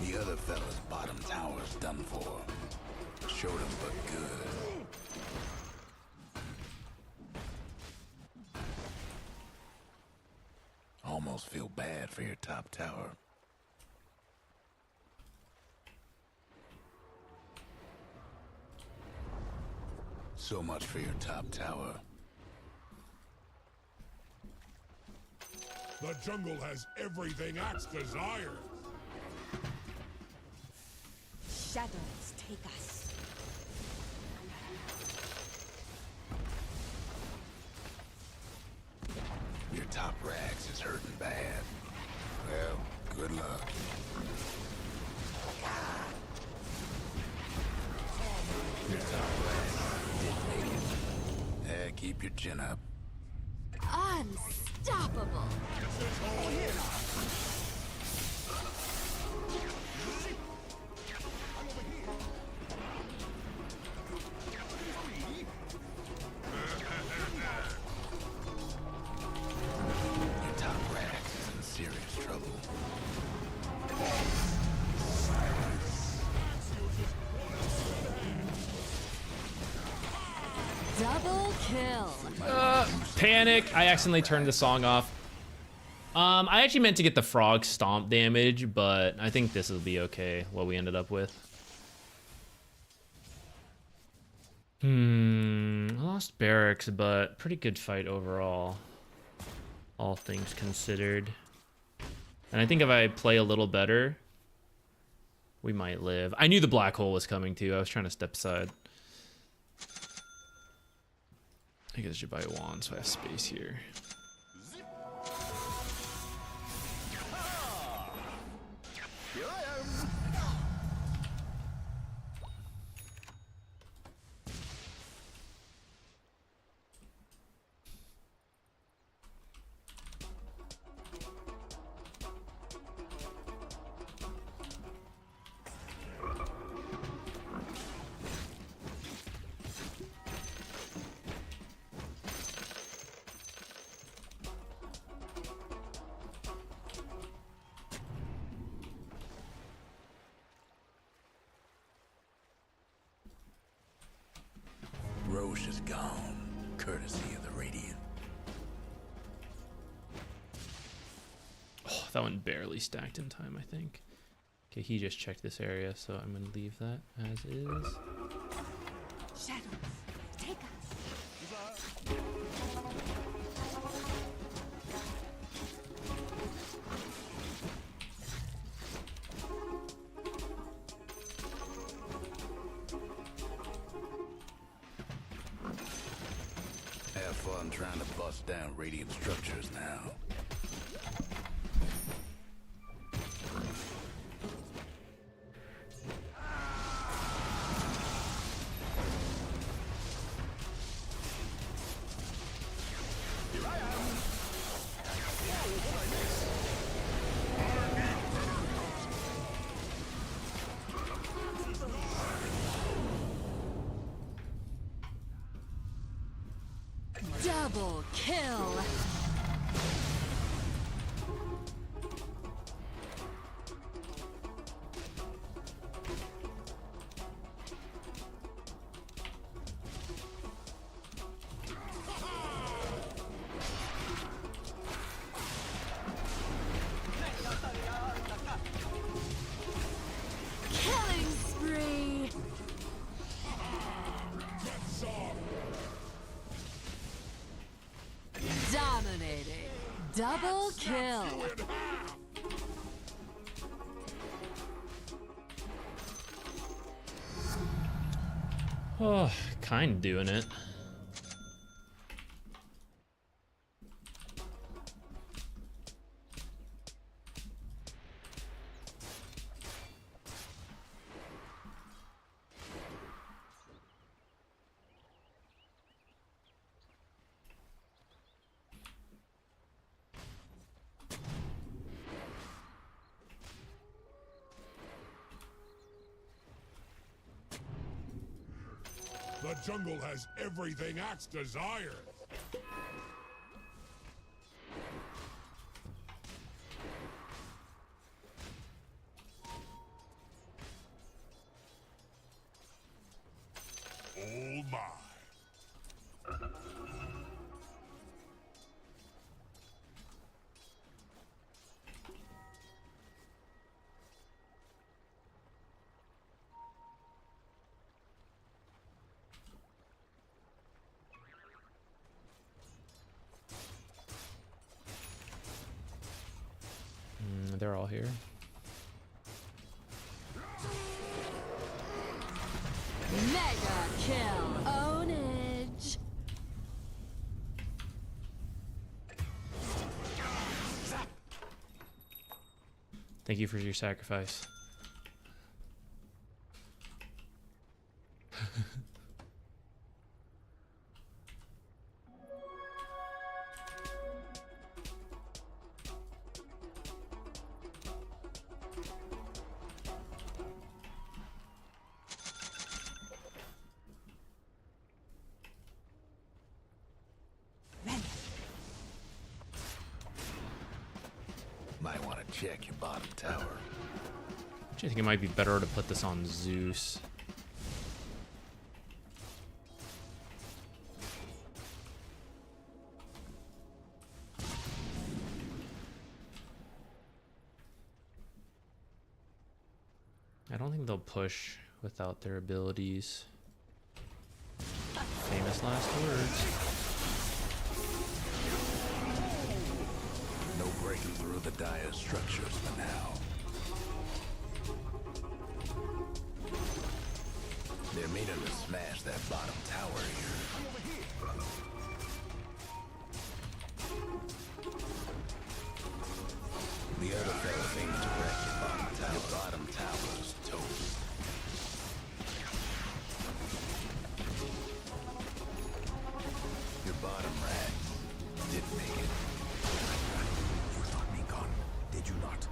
The other fella's bottom tower's done for. Showed him but good. Almost feel bad for your top tower. So much for your top tower. The jungle has everything Axe desires. Shadows take us. Your top rags is hurting bad. Well, good luck. chin up. Unstoppable. Your top Rax is in serious trouble. Double kill. Panic. I accidentally turned the song off. I actually meant to get the frog stomp damage, but I think this will be okay, what we ended up with. I lost barracks, but pretty good fight overall, all things considered. And I think if I play a little better, we might live. I knew the black hole was coming too. I was trying to step aside. I guess I should buy a wand so I have space here. Roche is gone, courtesy of the Radiant. Oh, that one barely stacked in time, I think. Okay, he just checked this area, so I'm gonna leave that as is. Shadows, take us. Have fun trying to bust down Radiant structures now. Double kill. Killing spree. Dominating. Double kill. Oh, kind of doing it. The jungle has everything Axe desires. Oh my. They're all here. Mega kill. Ownage. Thank you for your sacrifice. Might want to check your bottom tower. Actually, I think it might be better to put this on Zeus. I don't think they'll push without their abilities. Famous last words. No breaking through the dire structures for now. They're meaning to smash that bottom tower here. The other fellas aiming to wreck your bottom tower. Your bottom tower's toast. Your bottom rats didn't make it. You thought me gone, did you not?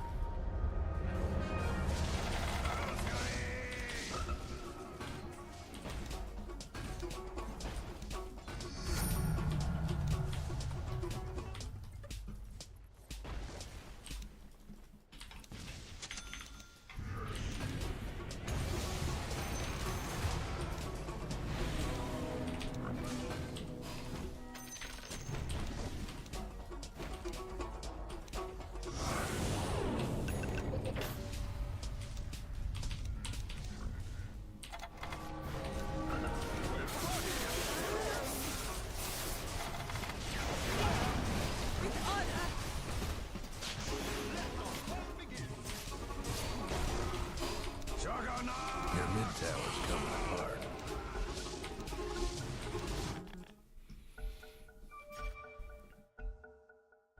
Your mid tower's coming apart.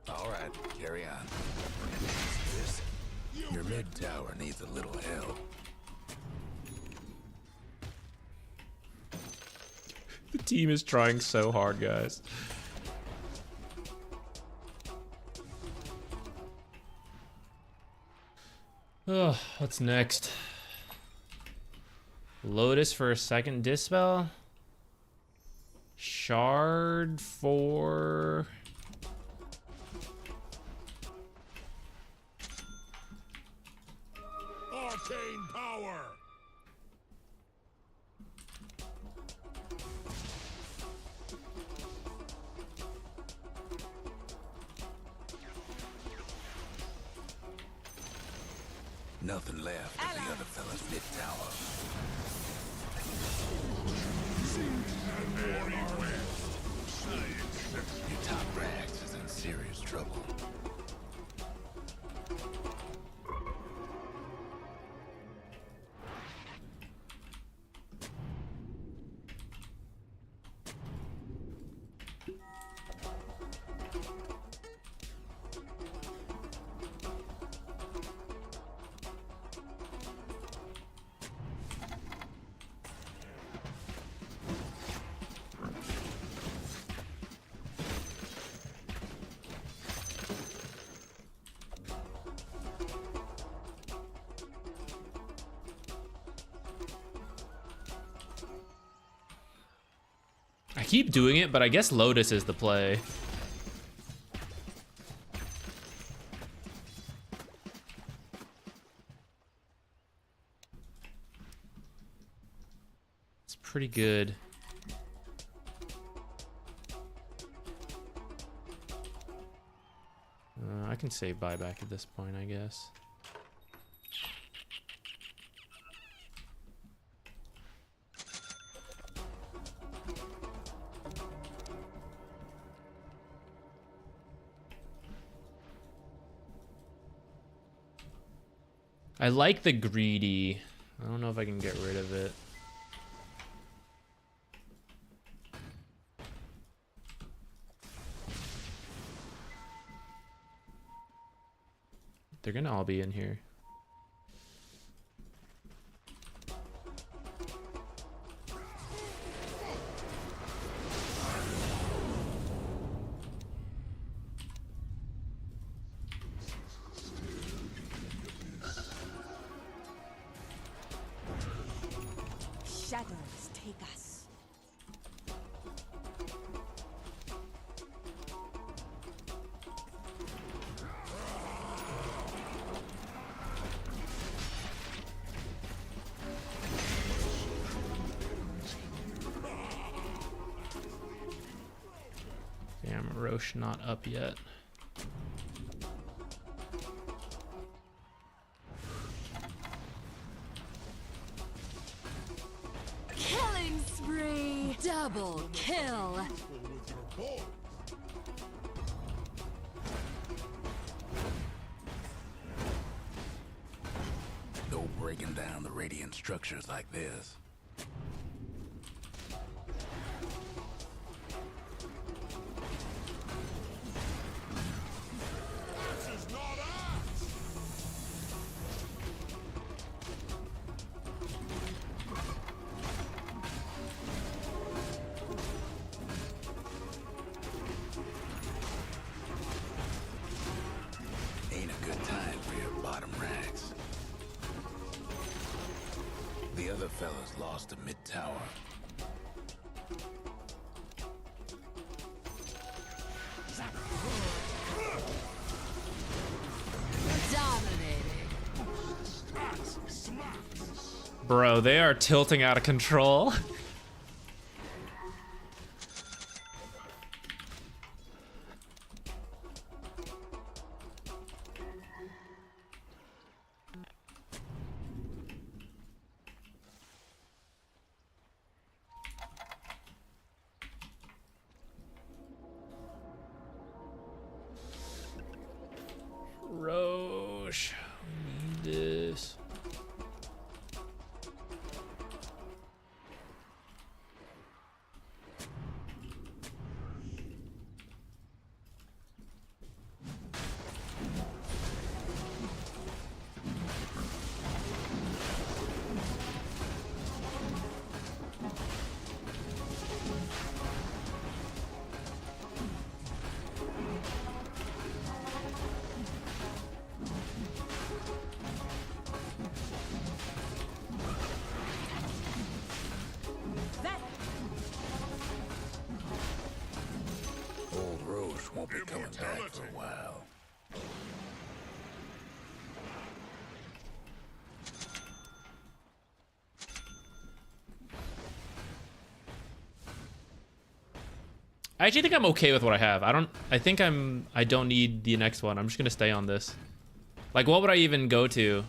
All right, carry on. Your mid tower needs a little help. The team is trying so hard, guys. Oh, what's next? Lotus for a second dispel. Shard for... Arcane power! Nothing left of the other fella's mid tower. Your top rags is in serious trouble. I keep doing it, but I guess Lotus is the play. It's pretty good. I can save buyback at this point, I guess. I like the greedy. I don't know if I can get rid of it. They're gonna all be in here. Shadows take us. Damn, Roche not up yet. Killing spree. Double kill. No breaking down the radiant structures like this. Ain't a good time for your bottom rags. The other fellas lost to mid-tower. Dominating. Bro, they are tilting out of control. Roche, we need this. Old Roche won't be coming back for a while. I actually think I'm okay with what I have. I don't need the next one. I'm just gonna stay on this. Like, what would I even go to?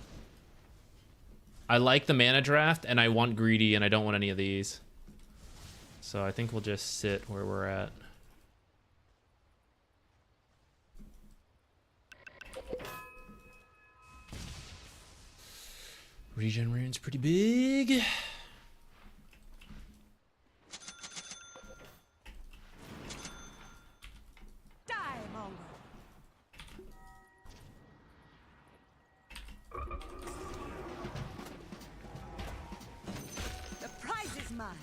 I like the mana draft, and I want greedy, and I don't want any of these. So I think we'll just sit where we're at. Regeneration's pretty big. The prize is mine.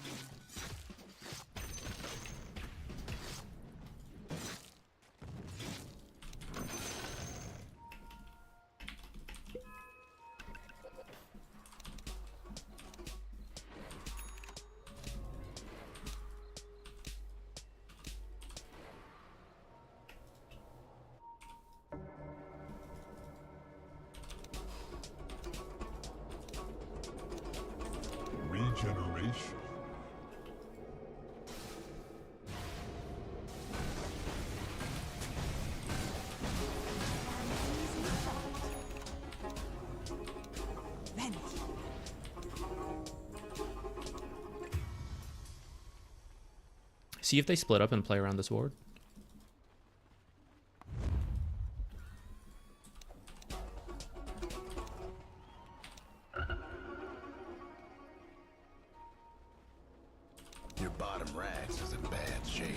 Regeneration. See if they split up and play around this ward. Your bottom rags is in bad shape.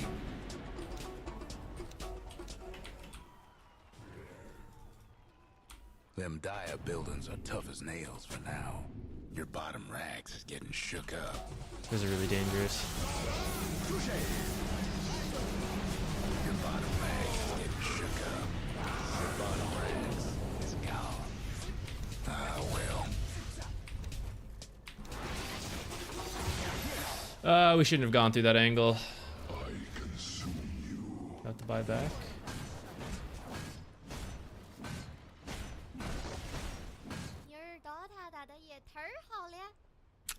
Them Dia buildings are tough as nails for now. Your bottom rags is getting shook up. These are really dangerous. Your bottom rags is getting shook up. Your bottom rags is gone. Ah, well. We shouldn't have gone through that angle. I consume you. Have to buy back.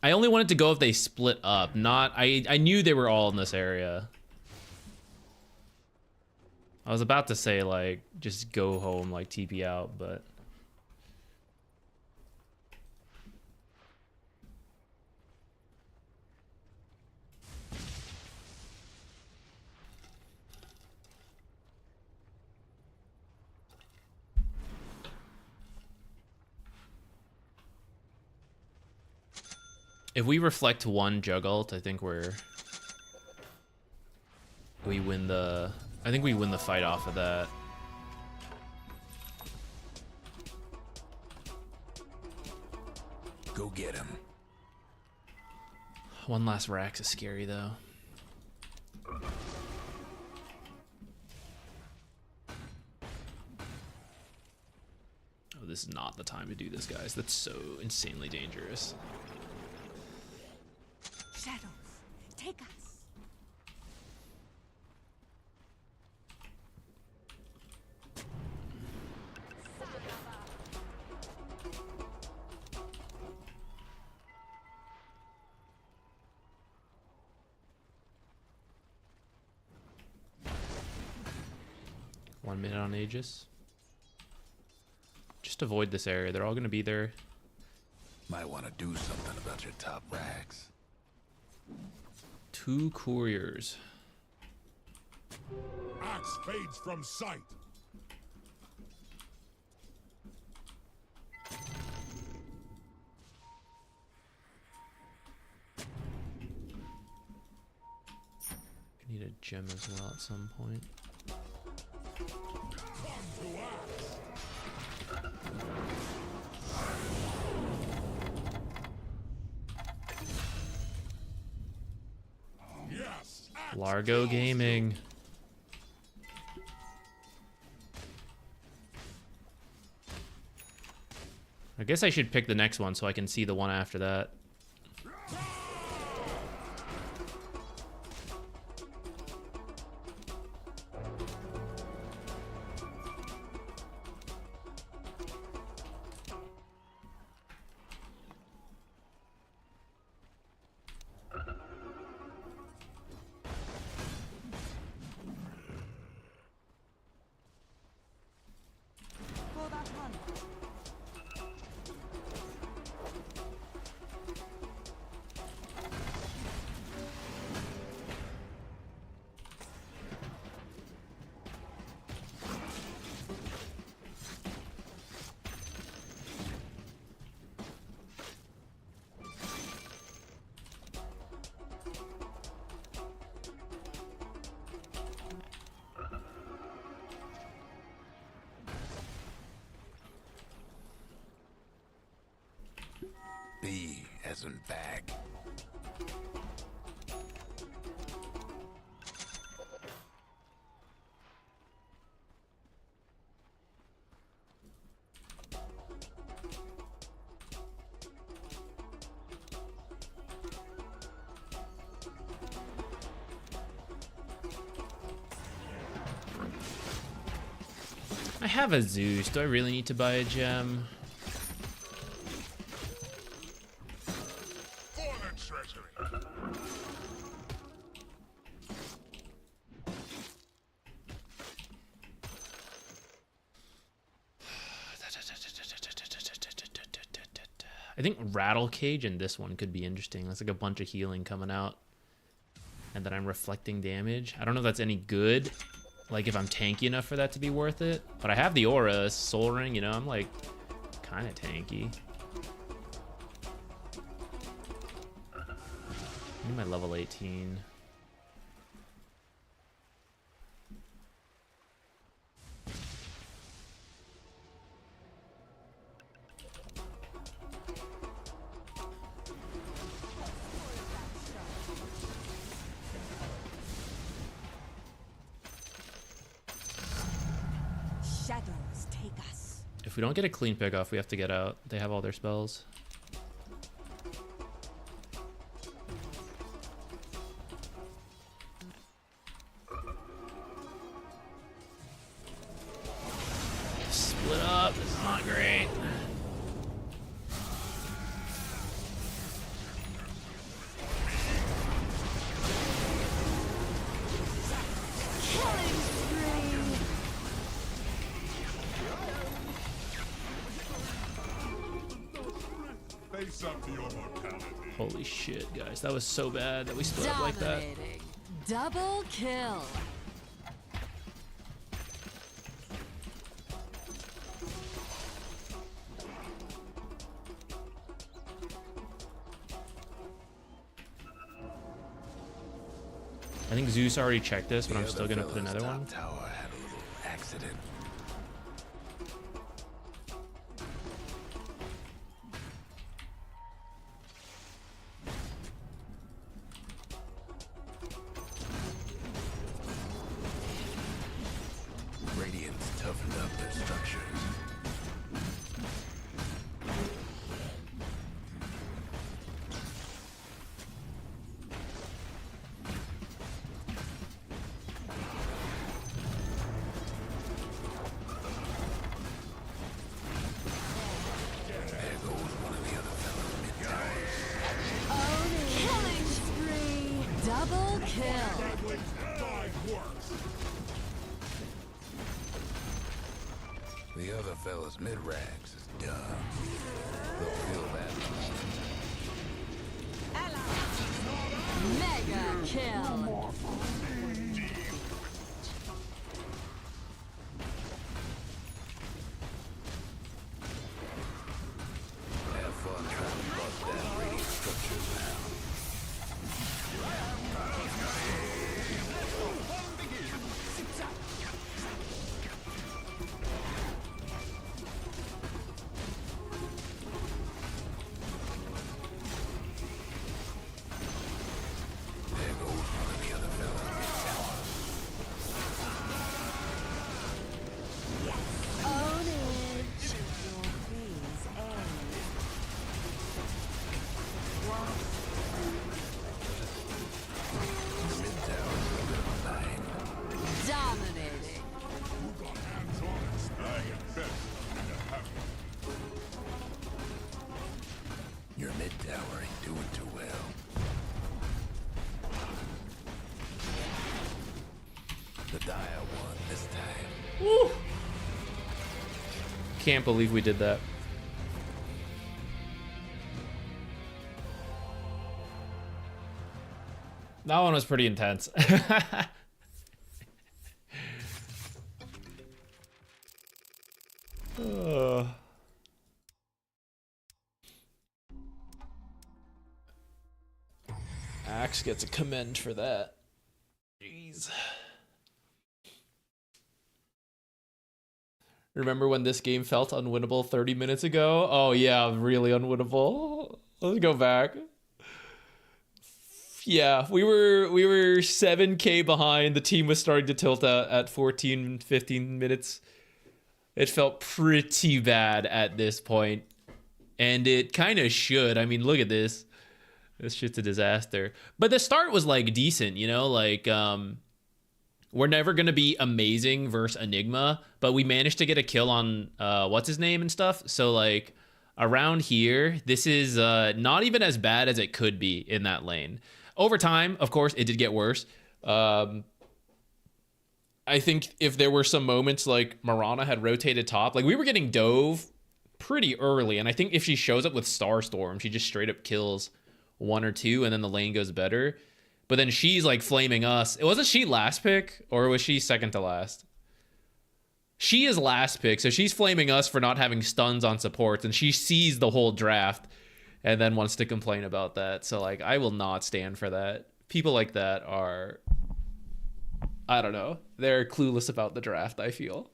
I only wanted to go if they split up, not I knew they were all in this area. I was about to say, like, just go home, like, TP out, but... If we reflect one jug ult, I think we win the... I think we win the fight off of that. Go get him. One last Rax is scary, though. Oh, this is not the time to do this, guys. That's so insanely dangerous. Shadows, take us. One minute on Aegis. Just avoid this area. They're all going to be there. Might want to do something about your top racks. 2 couriers. Axe fades from sight. I need a gem as well at some point. Yes. Largo Gaming. I guess I should pick the next one so I can see the one after that. For that hunt. B as in bag. I have a Zeus. Do I really need to buy a gem? For the treasury. I think Rattle Cage and this one could be interesting. That's like a bunch of healing coming out. And then I'm reflecting damage. I don't know if that's any good. Like if I'm tanky enough for that to be worth it. But I have the aura, Soul Ring, you know, I'm like kind of tanky. I need my level 18. Shadows, take us. If we don't get a clean pick off, we have to get out. They have all their spells. Split up. This is not great. Killing spree. Face up to your mortality. Holy shit, guys. That was so bad that we split up like that. Dominating. Double kill. I think Zeus already checked this, but The I'm still other gonna put fella's another top one. tower had a little accident. Radiant's toughened up their structures. There goes one of the other fellas mid-towers. Killing spree. Double kill. The other fella's mid-rags is done. They'll feel that. Mega kill. Have fun trying to bust that radiant structure down. There goes one of the other fellas mid-tower. Own it. Your freeze end. The mid-tower's a bit of a pain. Dominating. Your mid-tower ain't doing too well. The Dire won this time. Woo! Can't believe we did that. That one was pretty intense. Axe gets a commend for that. Jeez. Remember when this game felt unwinnable 30 minutes ago? Oh yeah, really unwinnable. Let's go back. Yeah, we were 7k behind. The team was starting to tilt out at 14, 15 minutes. It felt pretty bad at this point. And it kind of should. I mean, look at this. This shit's a disaster. But the start was like decent, you know, like we're never going to be amazing versus Enigma, but we managed to get a kill on what's his name and stuff. So like around here, this is not even as bad as it could be in that lane. Over time, of course, it did get worse. I think if there were some moments like Mirana had rotated top, like we were getting dove pretty early. And I think if she shows up with Starstorm, she just straight up kills one or two and then the lane goes better. But then she's like flaming us. Wasn't she last pick or was she second to last? She is last pick. So she's flaming us for not having stuns on supports and she sees the whole draft and then wants to complain about that. So like, I will not stand for that. People like that are, I don't know. They're clueless about the draft, I feel.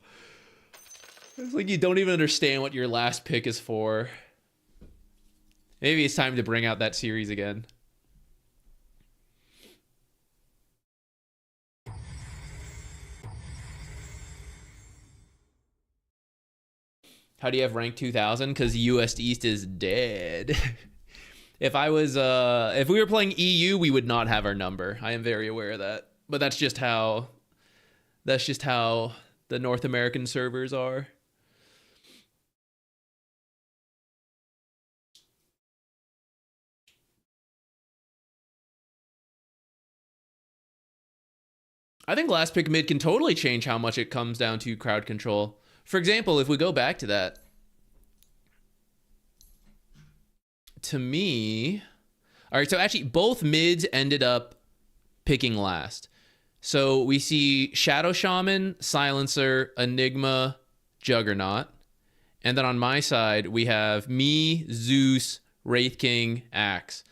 It's like you don't even understand what your last pick is for. Maybe it's time to bring out that series again. How do you have rank 2000? Because US East is dead. If we were playing EU, we would not have our number. I am very aware of that. But that's just how the North American servers are. I think last pick mid can totally change how much it comes down to crowd control. For example, if we go back to that, to me, all right, so actually both mids ended up picking last. So we see Shadow Shaman, Silencer, Enigma, Juggernaut. And then on my side, we have me, Zeus, Wraith King, Axe.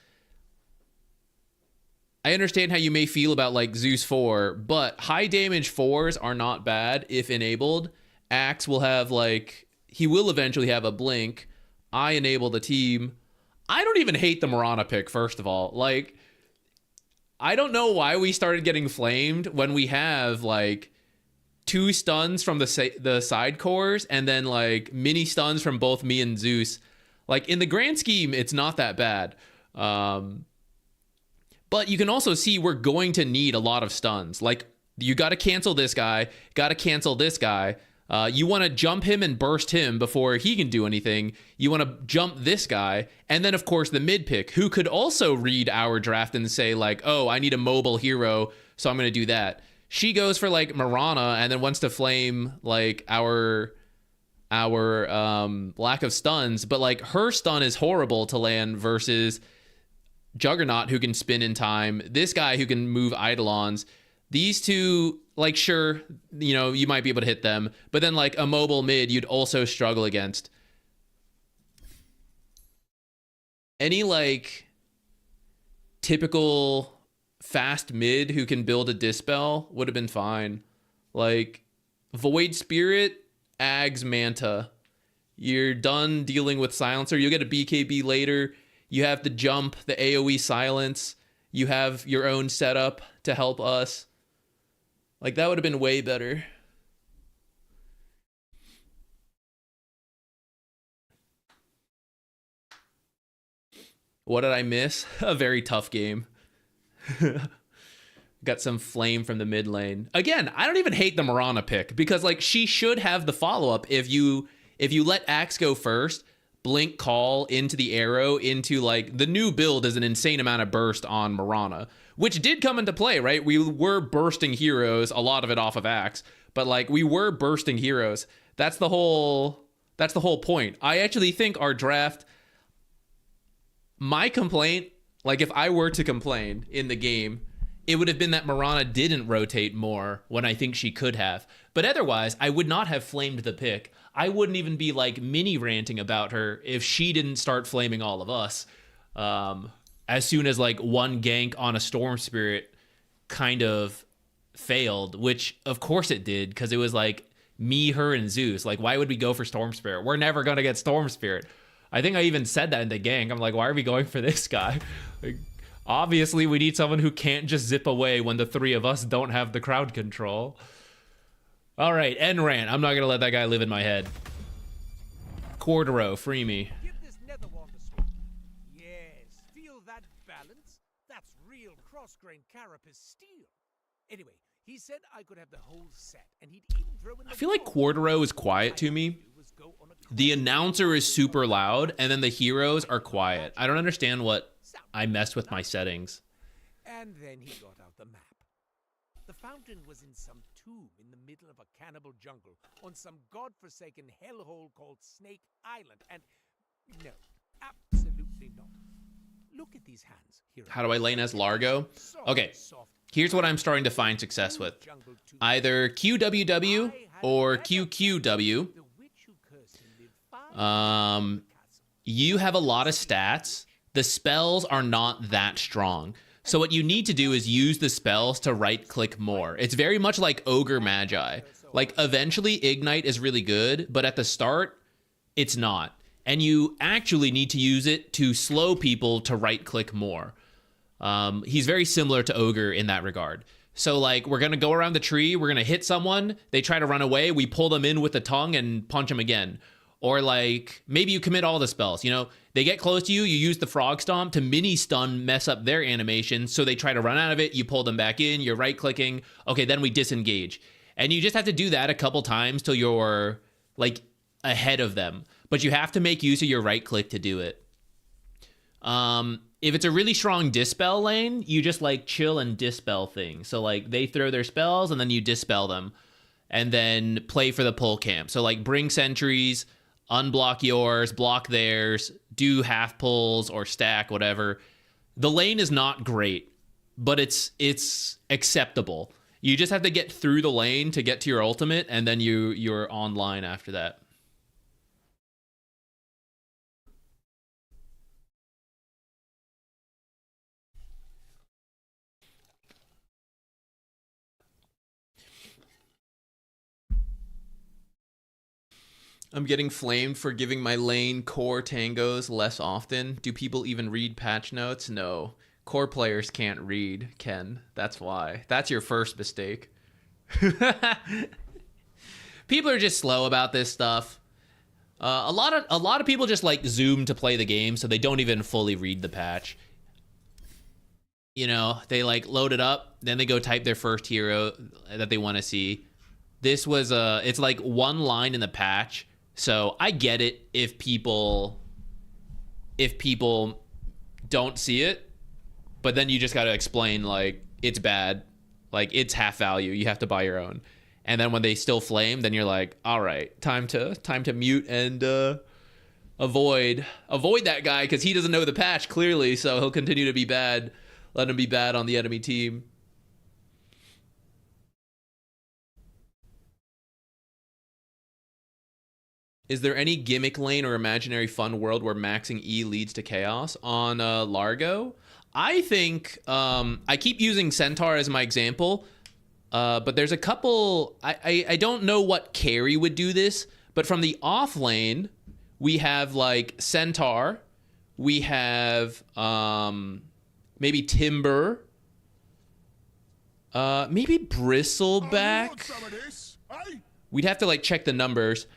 I understand how you may feel about like Zeus 4, but high damage 4s are not bad if enabled. Axe will have like, he will eventually have a blink. I enable the team. I don't even hate the Mirana pick, first of all. Like, I don't know why we started getting flamed when we have like 2 stuns from the side cores and then like mini stuns from both me and Zeus. Like in the grand scheme, it's not that bad. But you can also see we're going to need a lot of stuns. Like you got to cancel this guy, got to cancel this guy. You want to jump him and burst him before he can do anything. You want to jump this guy. And then, of course, the mid pick, who could also read our draft and say, like, oh, I need a mobile hero, so I'm going to do that. She goes for, like, Mirana and then wants to flame, like, our lack of stuns. But, like, her stun is horrible to land versus Juggernaut, who can spin in time. This guy who can move Eidolons. These two, like, sure, you know, you might be able to hit them, but then, like, a mobile mid, you'd also struggle against. Any, like, typical fast mid who can build a Dispel would have been fine. Like, Void Spirit, Ags, Manta. You're done dealing with Silencer. You'll get a BKB later. You have the jump, the AoE silence. You have your own setup to help us. Like, that would have been way better. What did I miss? A very tough game. Got some flame from the mid lane. Again, I don't even hate the Mirana pick because, like, she should have the follow-up if you let Axe go first, blink call into the arrow into, like, the new build is an insane amount of burst on Mirana, which did come into play, right? We were bursting heroes, a lot of it off of Axe, but, like, we were bursting heroes. That's the whole point. I actually think our draft, my complaint, like, if I were to complain in the game, it would have been that Mirana didn't rotate more when I think she could have. But otherwise, I would not have flamed the pick. I wouldn't even be, like, mini ranting about her if she didn't start flaming all of us. As soon as, like, one gank on a Storm Spirit kind of failed, which of course it did, because it was, like, me, her, and Zeus. Like, why would we go for Storm Spirit? We're never going to get Storm Spirit. I think I even said that in the gank. I'm like, why are we going for this guy? Like, obviously, we need someone who can't just zip away when the 3 of us don't have the crowd control. All right, end rant. I'm not going to let that guy live in my head. Cordero, free me. Give this nether wand a swing. Yes, feel that balance? That's real cross-grained carapace steel. Anyway, he said I could have the whole set, and he'd even throw in the I feel like Cordero is quiet to me. The announcer is super loud, and then the heroes are quiet. I don't understand what I messed with my settings. And then he got out the map. The fountain was in some tomb in the middle of a cannibal jungle on some godforsaken hellhole called Snake Island. And no, absolutely not. Look at these hands. Here. How do I lane as Largo? Okay, here's what I'm starting to find success with. Either QWW or QQW. You have a lot of stats. The spells are not that strong. So what you need to do is use the spells to right-click more. It's very much like Ogre Magi. Like, eventually, Ignite is really good, but at the start, it's not. And you actually need to use it to slow people to right-click more. He's very similar to Ogre in that regard. So, like, we're going to go around the tree, we're going to hit someone, they try to run away, we pull them in with the tongue and punch them again. Or, like, maybe you commit all the spells, you know? They get close to you, you use the frog stomp to mini stun, mess up their animation, so they try to run out of it, you pull them back in, you're right-clicking, okay, then we disengage. And you just have to do that a couple times till you're, like, ahead of them. But you have to make use of your right-click to do it. If it's a really strong dispel lane, you just, like, chill and dispel things. So, like, they throw their spells, and then you dispel them. And then play for the pull camp. So, like, bring sentries, unblock yours, block theirs, do half pulls or stack, whatever. The lane is not great, but it's acceptable. You just have to get through the lane to get to your ultimate, and then you're online after that. I'm getting flamed for giving my lane core tangos less often. Do people even read patch notes? No. Core players can't read, Ken. That's why. That's your first mistake. People are just slow about this stuff. A lot of people just like Zoom to play the game, so they don't even fully read the patch. You know, they like load it up, then they go type their first hero that they want to see. This was it's like one line in the patch. So I get it if people don't see it, but then you just got to explain like it's bad, like it's half value, you have to buy your own. And then when they still flame, then you're like, all right, time to mute and avoid that guy, because he doesn't know the patch clearly, so he'll continue to be bad. Let him be bad on the enemy team. Is there any gimmick lane or imaginary fun world where maxing E leads to chaos? On Largo, I think I keep using Centaur as my example, but there's a couple. I don't know what carry would do this, but from the off lane, we have like Centaur, we have maybe Timber, maybe Bristleback. We'd have to like check the numbers.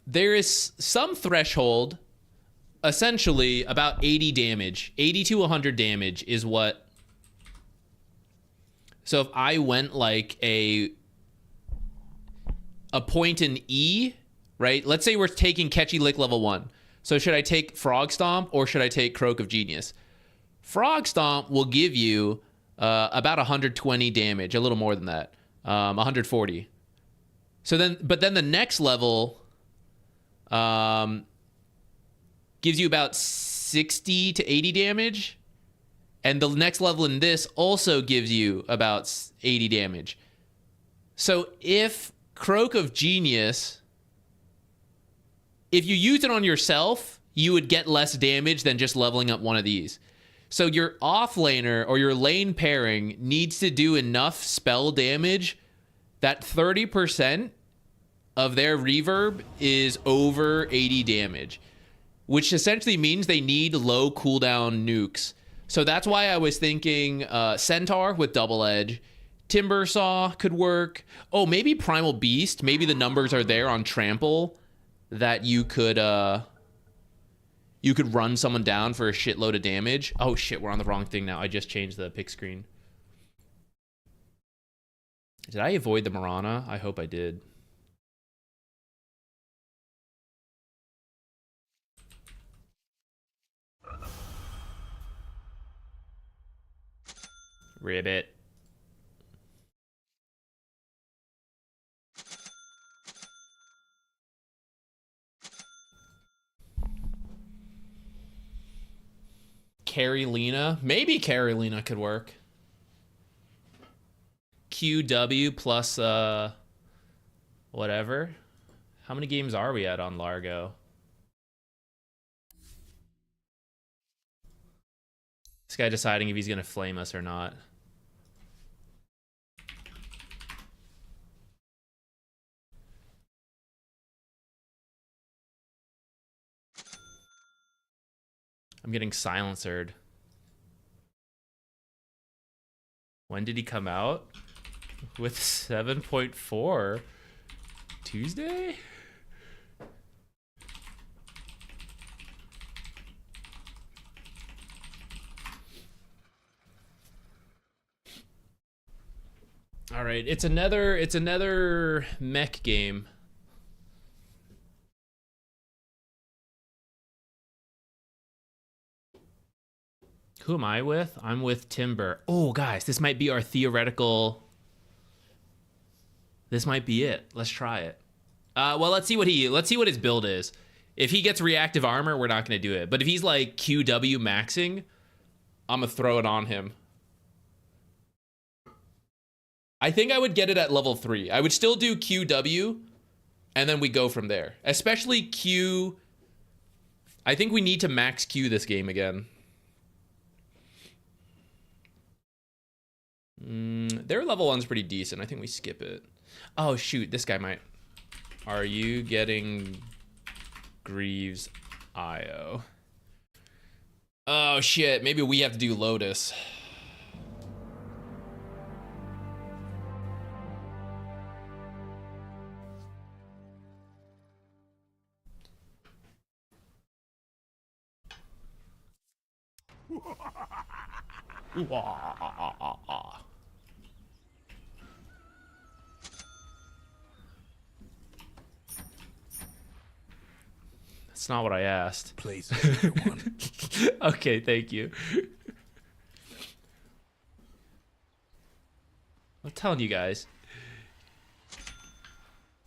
There is some threshold, essentially about 80 damage. 80 to 100 damage is what. So if I went like a point in E, right? Let's say we're taking Catchy Lick level 1. So should I take Frog Stomp or should I take Croak of Genius? Frog Stomp will give you about 120 damage, a little more than that, 140. So then, but then the next level gives you about 60 to 80 damage, and the next level in this also gives you about 80 damage. So if Croak of Genius, if you use it on yourself, you would get less damage than just leveling up one of these. So your offlaner or your lane pairing needs to do enough spell damage that 30% of their reverb is over 80 damage, which essentially means they need low cooldown nukes. So that's why I was thinking Centaur with Double Edge, Timber Saw could work. Oh, maybe Primal Beast. Maybe the numbers are there on Trample that you could run someone down for a shitload of damage. Oh shit, we're on the wrong thing now. I just changed the pick screen. Did I avoid the Mirana? I hope I did. Ribbit. Carolina. Maybe Carolina could work. QW plus whatever. How many games are we at on Largo? This guy deciding if he's gonna flame us or not. I'm getting silencered. When did he come out? With 7.4? Tuesday? All right, it's another mech game. Who am I with? I'm with Timber. Oh, guys, this might be our theoretical. This might be it. Let's try it. Well, let's see what his build is. If he gets reactive armor, we're not going to do it. But if he's like QW maxing, I'm going to throw it on him. I think I would get it at level 3. I would still do QW, and then we go from there. Especially Q. I think we need to max Q this game again. Their level 1's pretty decent. I think we skip it. Oh, shoot. This guy might. Are you getting Greaves IO? Oh, shit. Maybe we have to do Lotus. That's not what I asked. Please, everyone. Okay, thank you. I'm telling you guys.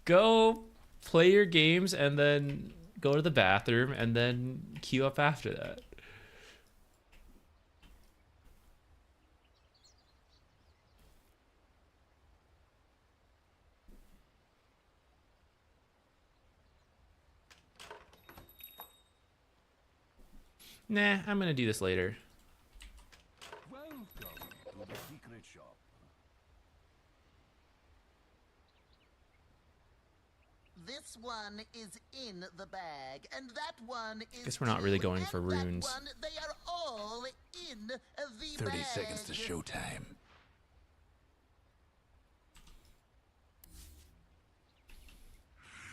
Go play your games and then go to the bathroom and then queue up after that. Nah, I'm gonna do this later. Welcome to the secret shop. This one is in the bag, and that one is. Guess we're not really going for and that runes. one, they are all in the 30 bag. seconds to showtime.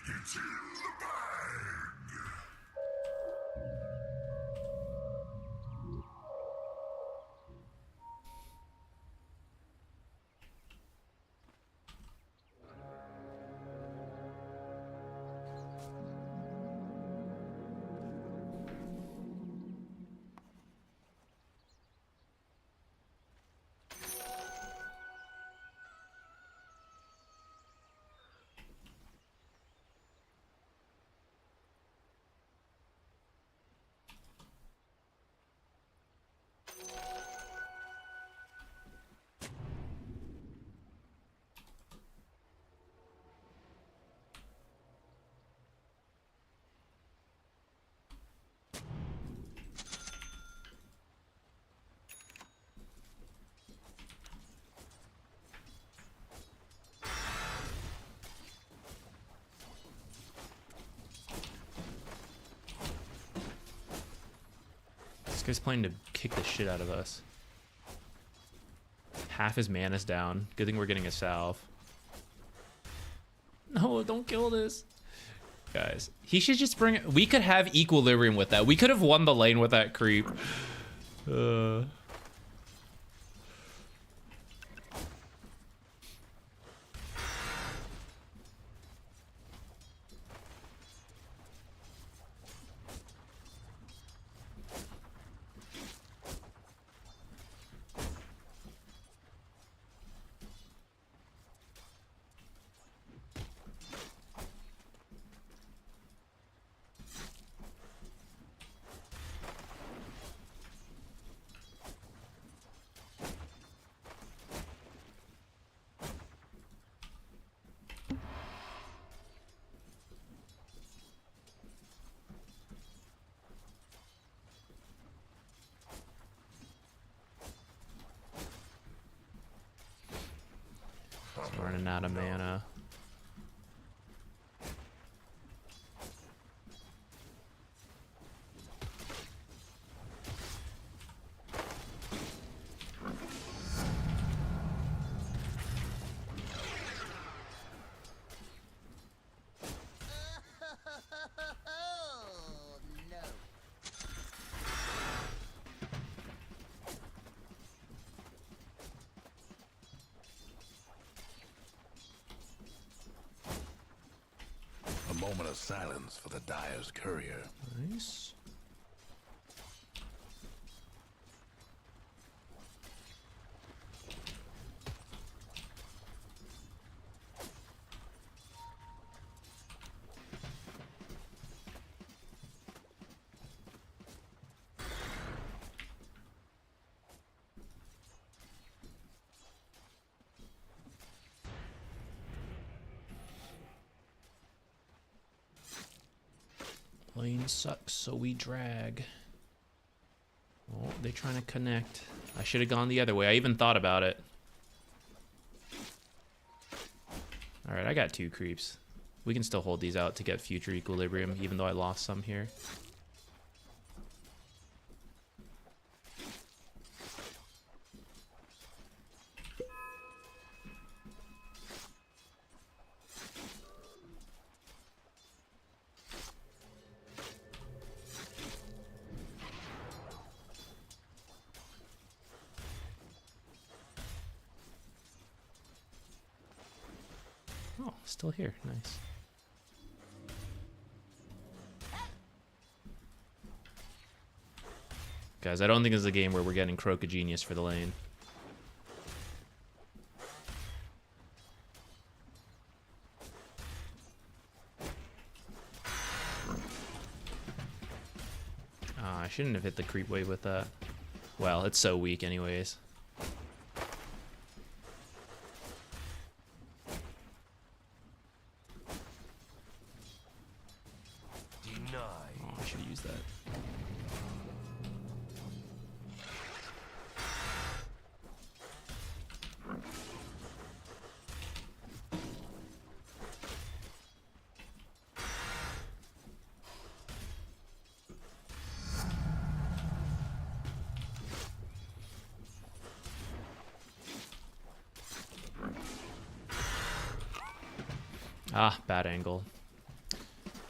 It's in the bag. This guy's planning to kick the shit out of us. Half his mana's down. Good thing we're getting a salve. No, don't kill this. Guys, he should just bring... We could have equilibrium with that. We could have won the lane with that creep. Running out of mana. Oh, no. A moment of silence for the Dyer's courier. Nice. Lane sucks, so we drag. Oh, they trying to connect. I should have gone the other way. I even thought about it. Alright, I got 2 creeps. We can still hold these out to get future equilibrium, even though I lost some here. Oh, still here. Nice. Guys, I don't think this is a game where we're getting Crocogenius for the lane. Ah, I shouldn't have hit the creep wave with that. Well, it's so weak anyways. Oh, I should have used that. Ah, bad angle.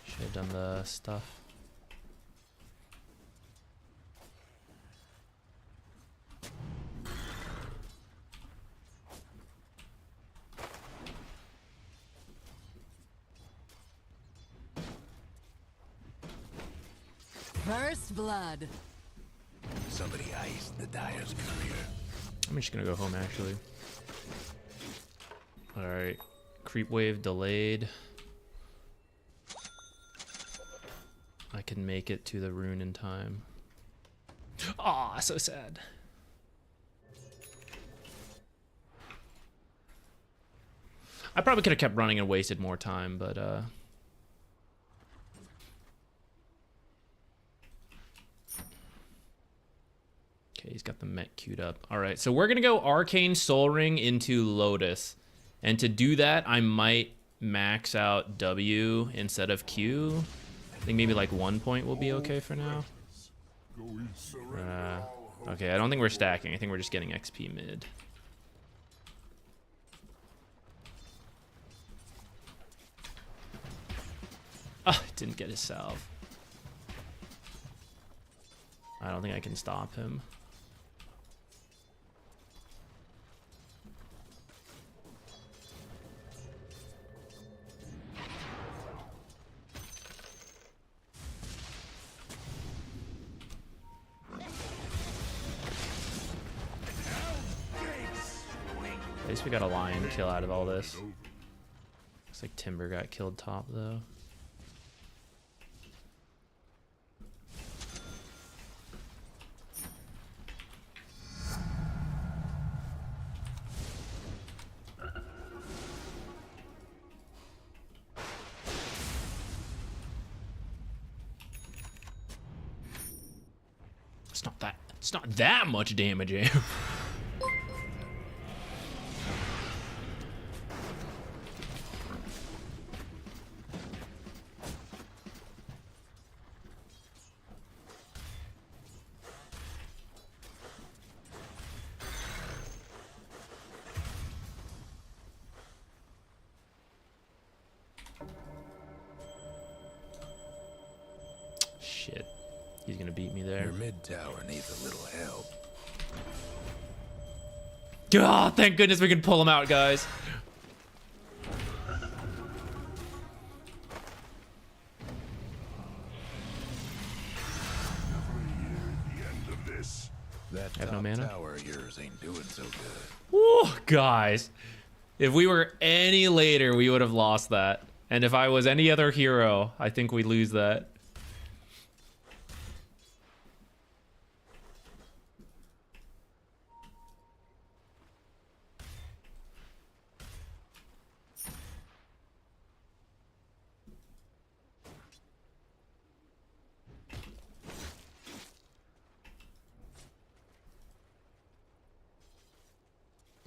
Should have done the stuff. First blood. Somebody iced the Dyer's career. I'm just gonna go home actually. Alright. Creep wave delayed. I can make it to the rune in time. Aw, so sad. I probably could have kept running and wasted more time, but okay, he's got the Met queued up. Alright, so we're gonna go Arcane Soul Ring into Lotus. And to do that, I might max out W instead of Q. I think maybe like 1 point will be okay for now. Okay, I don't think we're stacking. I think we're just getting XP mid. Ah, didn't get his salve. I don't think I can stop him. At least we got a lion kill out of all this. Looks like Timber got killed top though. It's not that much damage, eh? Shit. He's gonna beat me there. Your mid tower needs a little help. God, thank goodness we can pull him out, guys. That I have no top mana. tower of yours ain't doing so good. Woo, guys. If we were any later, we would have lost that. And if I was any other hero, I think we lose that.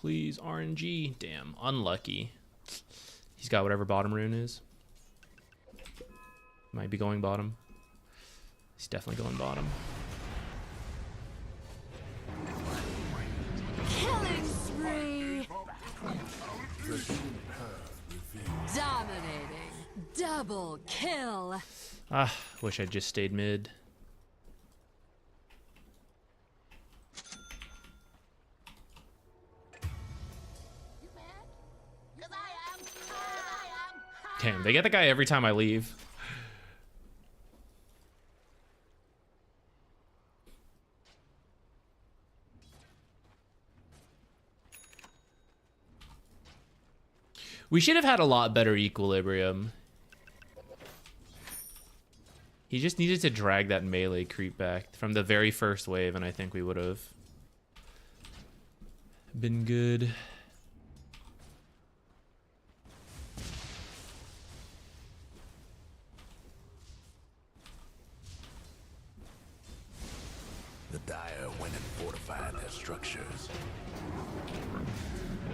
please. RNG. Damn, unlucky. He's got whatever bottom rune is. Might be going bottom. He's definitely going bottom. Killing spree. Dominating. Double kill. Ah, wish I'd just stayed mid. Damn, they get the guy every time I leave. We should have had a lot better equilibrium. He just needed to drag that melee creep back from the very first wave, and I think we would have been good. The Dire went and fortified their structures.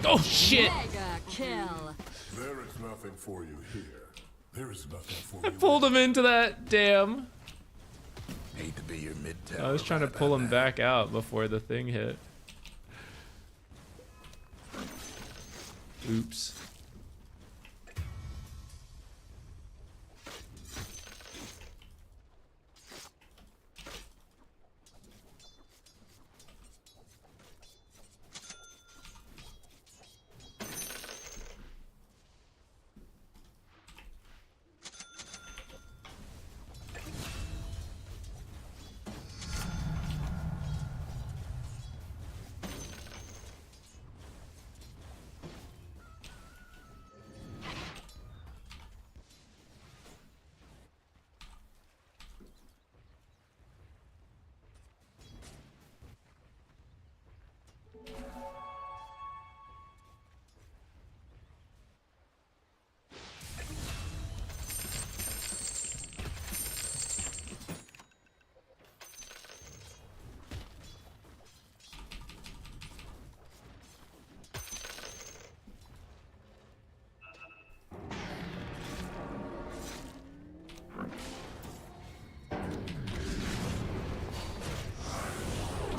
Oh shit! Mega kill. There is nothing for you here. There is nothing for I you. pulled him into that, damn. Hate to be your mid tower. I was trying to pull him back out before the thing hit. Oops.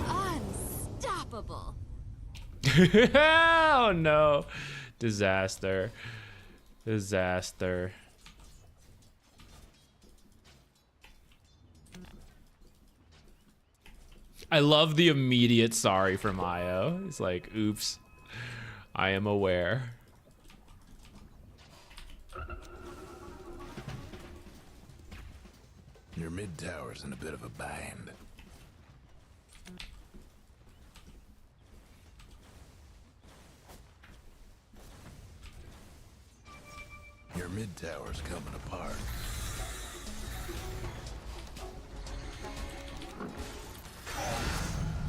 Unstoppable. Oh no. Disaster. Disaster. I love the immediate sorry from Io. It's like, oops. I am aware. Your mid tower's in a bit of a bind. Your mid tower's coming apart.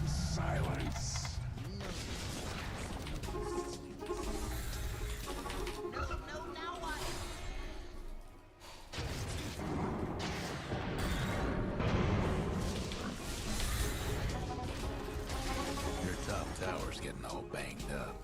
Silence. Your top tower's getting all banged up.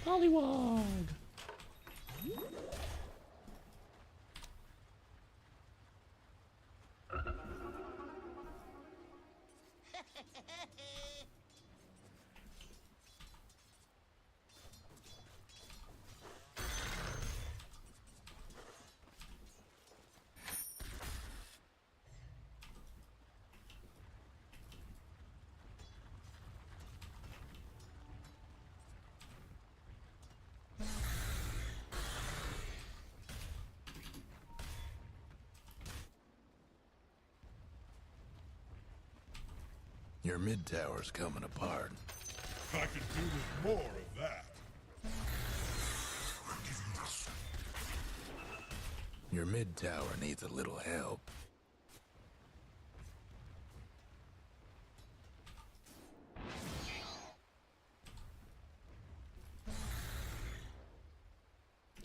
Pollywog. Your mid tower's coming apart. I could do with more of that. Your mid tower needs a little help.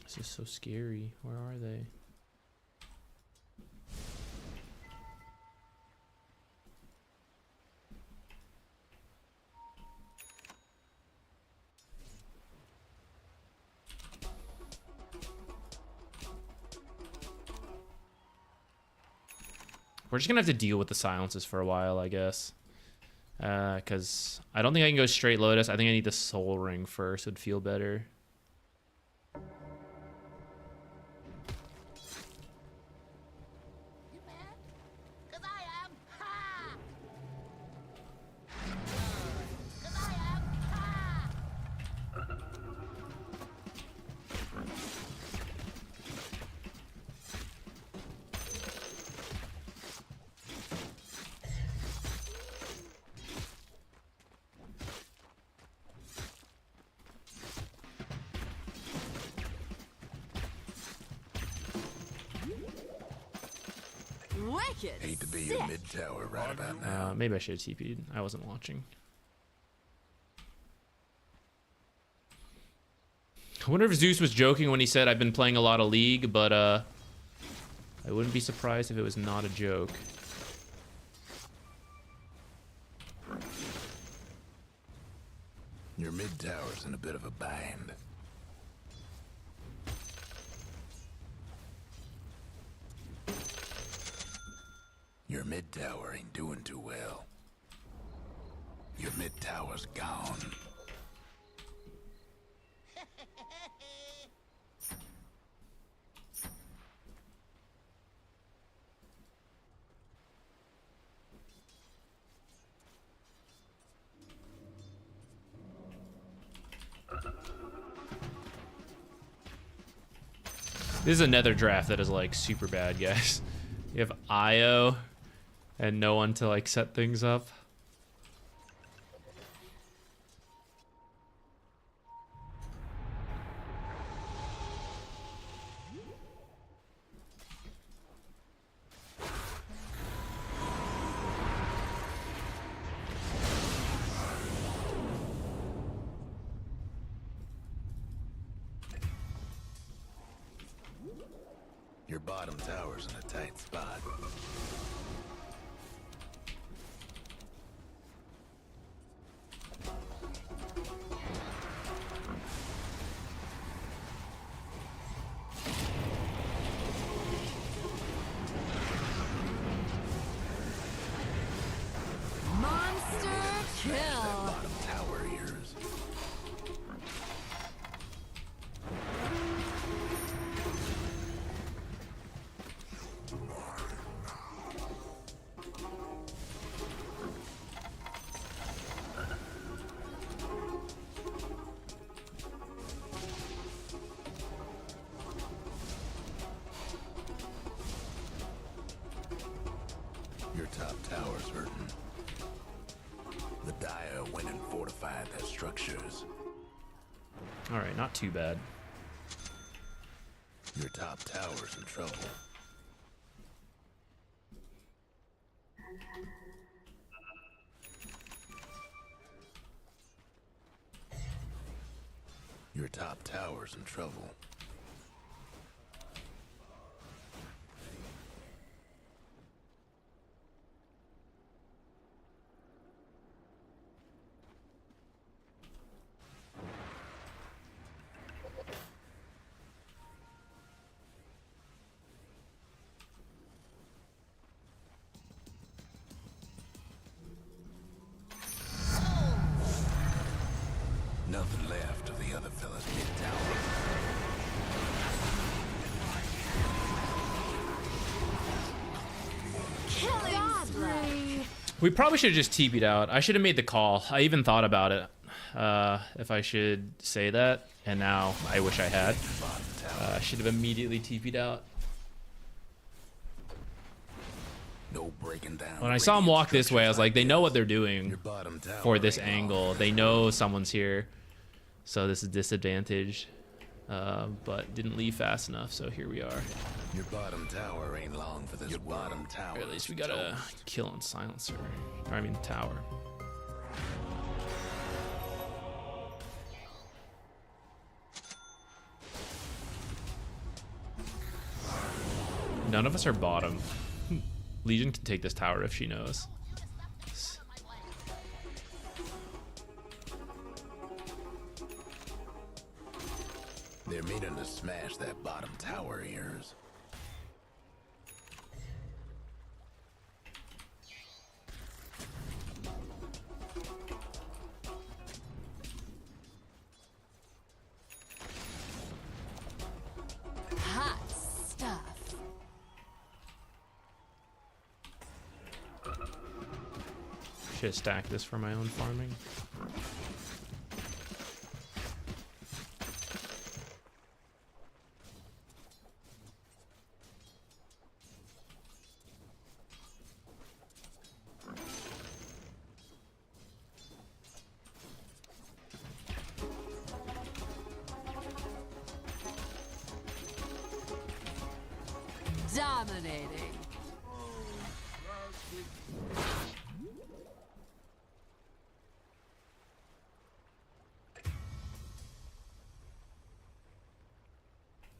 This is so scary. Where are they? We're just gonna have to deal with the silences for a while, I guess. Because I don't think I can go straight Lotus. I think I need the Soul Ring first. Would feel better. You mad? 'Cause I am. Ha! 'Cause I am. Ha! Wicked. Hate to be sick. your mid tower right about now. Maybe I should have TP'd. I wasn't watching. I wonder if Zeus was joking when he said I've been playing a lot of League, but I wouldn't be surprised if it was not a joke. Your mid tower's in a bit of a bind. Your mid tower ain't doing too well. Your mid tower's gone. This is another draft that is like super bad, guys. You have IO and no one to like set things up. Your bottom tower's in a tight spot. Monster kill. Bottom tower ears. Your top tower's hurting. The Dire went and fortified their structures. All right, not too bad. Your top tower's in trouble. Your top tower's in trouble. Nothing left of the other fella's mid-tower. Killing spree. We probably should have just TP'd out. I should have made the call. I even thought about it, if I should say that, and now I wish I had. I should have immediately TP'd out. No breaking down. When I saw him walk this way, I was like, they know what they're Your doing bottom tower for this ain't long angle. for They this know someone's here. So this is disadvantage. But didn't leave fast enough, so here we are. Your bottom tower ain't long for this. Your bottom tower. Or at least we got a kill on silencer. Or I mean tower. None of us are bottom. Legion can take this tower if she knows. They're meaning to smash that bottom tower of yours. Hot stuff. Should have stacked this for my own farming. Dominating.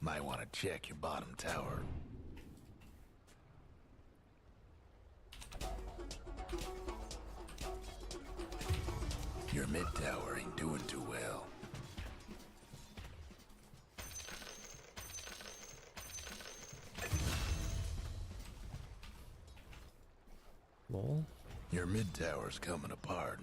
Might want to check your bottom tower. Your mid tower ain't doing too well. Lol. Your mid tower's coming apart.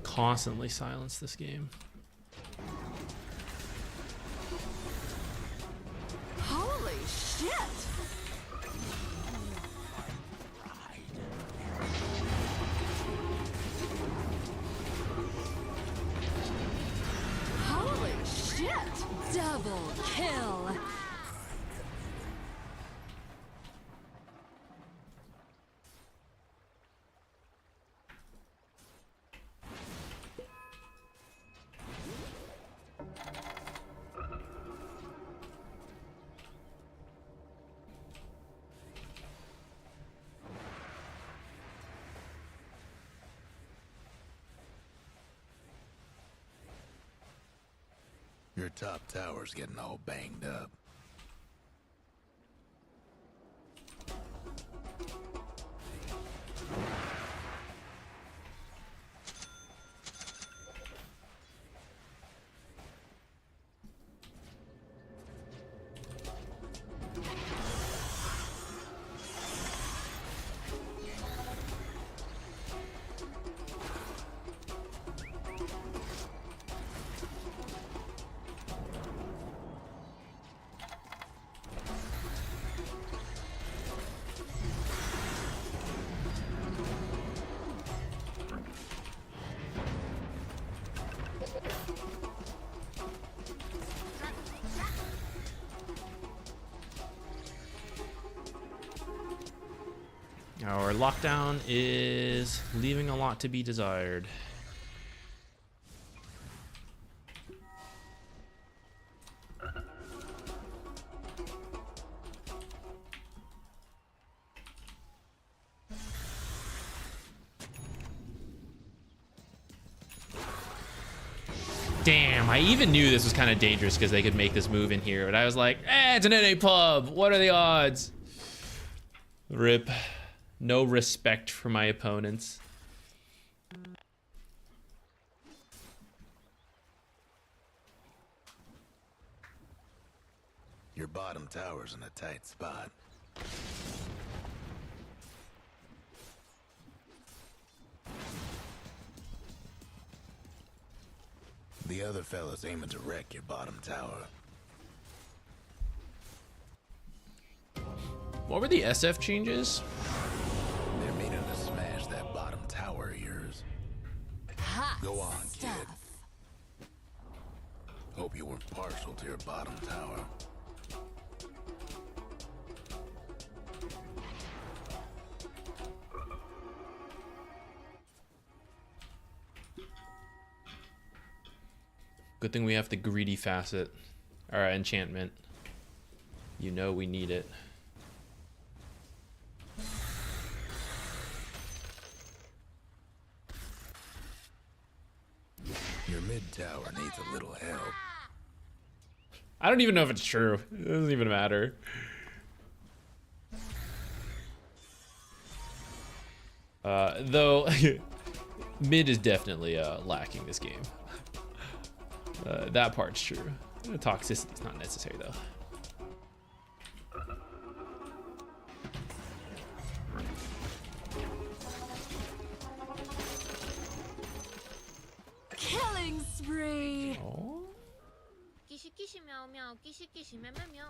Constantly silence this game. Holy shit! Holy shit! Double kill! Your top tower's getting all banged up. Our lockdown is leaving a lot to be desired. Damn, I even knew this was kind of dangerous because they could make this move in here, but I was like, it's an NA pub. What are the odds? Rip. No respect for my opponents. Your bottom tower's in a tight spot. The other fella's aiming to wreck your bottom tower. What were the SF changes? They're meaning to smash that bottom tower of yours. Hot Go on, kid. stuff. Hope you weren't partial to your bottom tower. Good thing we have the greedy facet. Or enchantment. You know we need it. Your mid tower needs a little help. I don't even know if it's true. It doesn't even matter. Though mid is definitely lacking this game. That part's true. Toxicity is not necessary though. Killing spree. Oh. Kishy kishy meow meow, kishy kishy meow meow meow.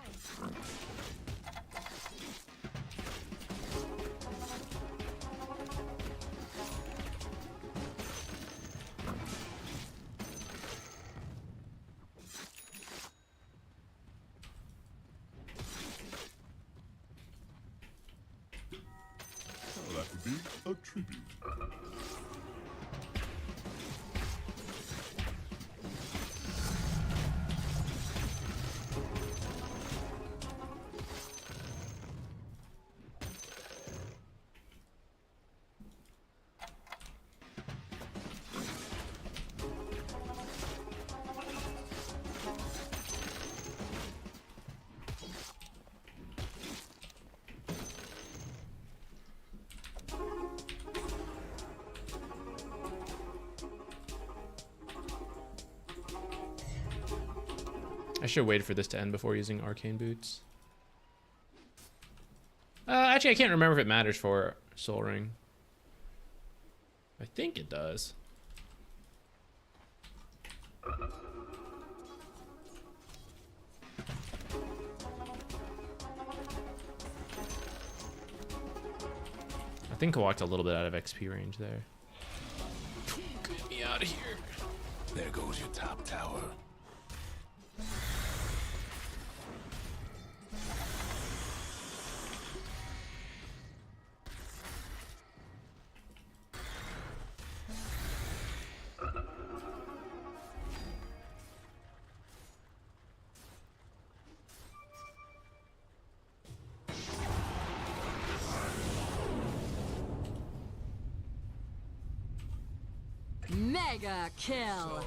That would be a tribute. I should wait for this to end before using arcane boots. Actually, I can't remember if it matters for Soul Ring. I think it does. I think I walked a little bit out of XP range there. Get me out of here. There goes your top tower. Mega kill.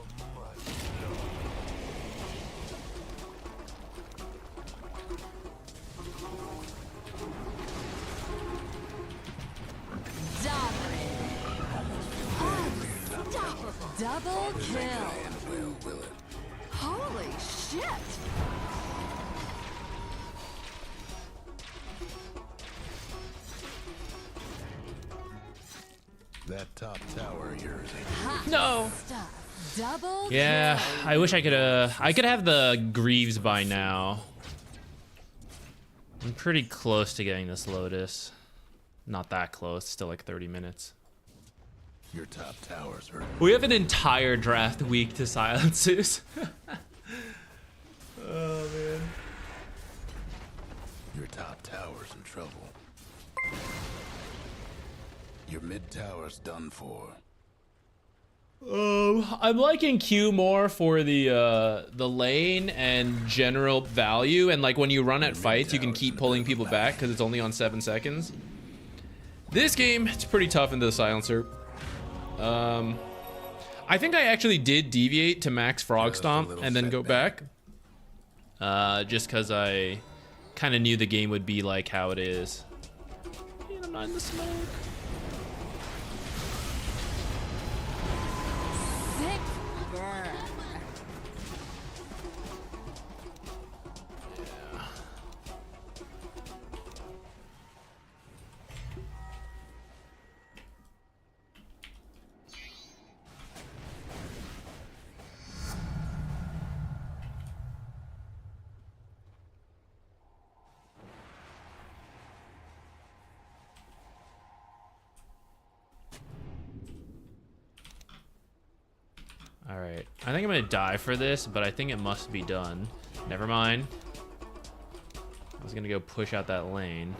Unstoppable. Double kill. Well, will it? Holy shit. That top tower of yours ain't. No. Stuff. Double Yeah, kill. I wish I could have the Greaves by now. I'm pretty close to getting this Lotus. Not that close, still like 30 minutes. Your top tower's hurt. We have an entire draft week to silences. Oh man. Your top tower's in trouble. Your mid tower's done for. I'm liking Q more for the lane and general value, and like when you run at fights, you can keep pulling people back because it's only on 7 seconds. This game, it's pretty tough into the silencer. I think I actually did deviate to max Frog Stomp and then go back. Just because I kind of knew the game would be like how it is. not in the smoke. Sick burn. Alright, I think I'm gonna die for this, but I think it must be done. Never mind. I was gonna go push out that lane.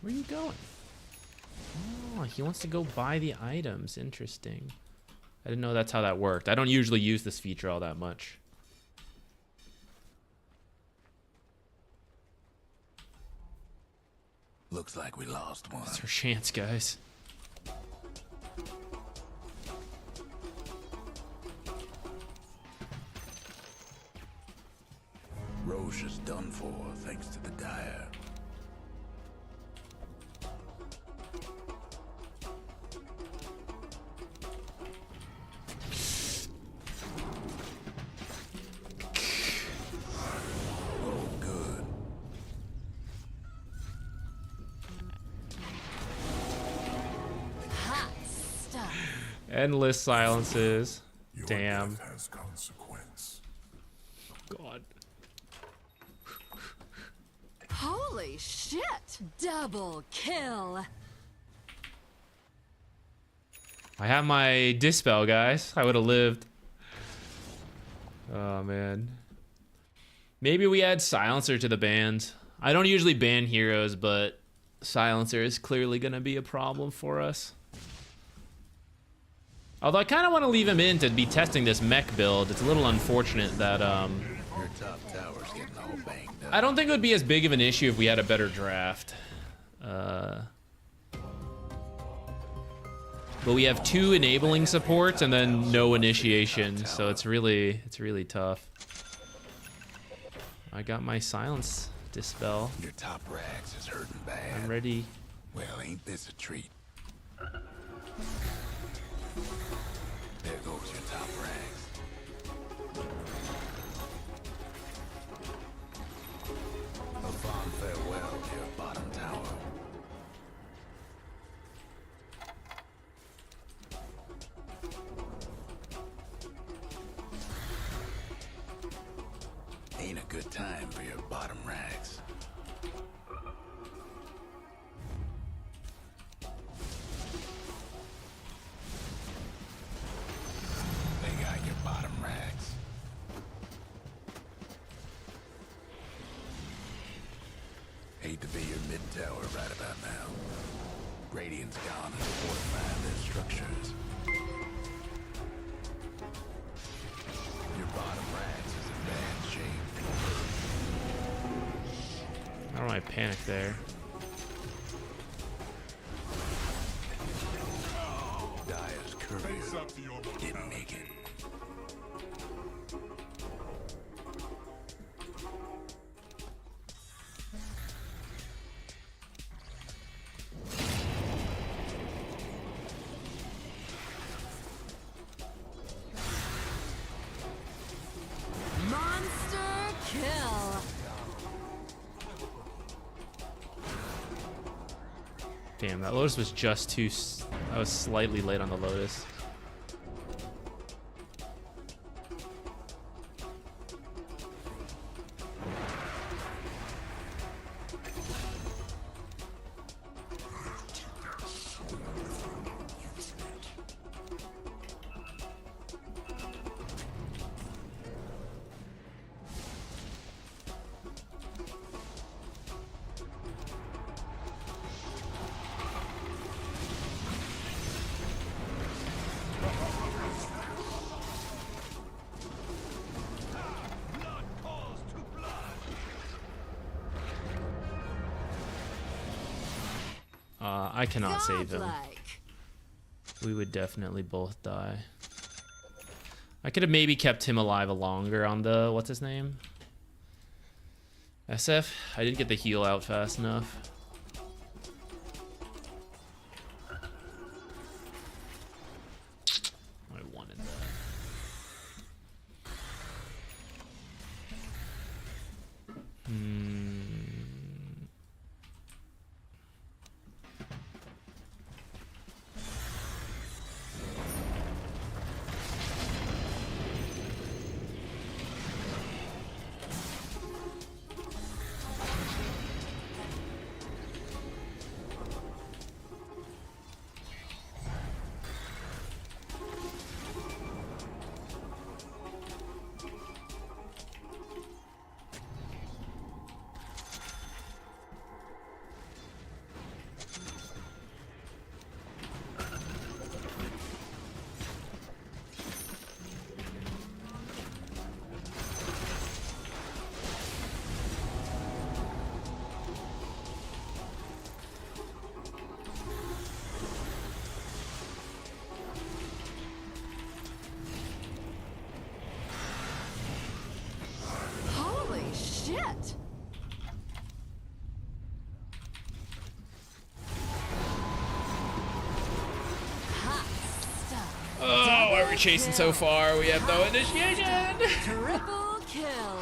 Where are you going? Oh, he wants to go buy the items. Interesting. I didn't know that's how that worked. I don't usually use this feature all that much. Looks like we lost one. It's our chance, guys. Roche is done for thanks to the Dire. Oh, good. Hot stuff. Endless silences. Your Damn. death has consequence. God. Holy shit! Double kill. I have my dispel, guys. I would have lived. Oh, man. Maybe we add Silencer to the band. I don't usually ban heroes, but Silencer is clearly going to be a problem for us. Although I kind of want to leave him in to be testing this mech build. It's a little unfortunate that... Your top tower's getting all banged up. I don't think it would be as big of an issue if we had a better draft. But we have 2 enabling supports and then no initiation, so it's really tough. I got my silence dispel. Your top rags is hurting bad. I'm ready. Well, ain't this a treat? There goes your top rags. A fond farewell to your bottom tower. Ain't a good time for your bottom rags. They got your bottom rags. Hate to be your mid tower right about now. Radiant's gone and fortified their structures. Your bottom rags is in bad shape. I don't know why I panicked there. Dire's courier didn't make it. Monster kill. Damn, that Lotus was just too... I was slightly late on the Lotus. I cannot save him. Godlike. We would definitely both die. I could have maybe kept him alive longer on the, what's his name? SF? I didn't get the heal out fast enough. I wanted that. Holy shit! Hot stuff. Oh, why are we chasing so far? We have no initiation. Triple kill.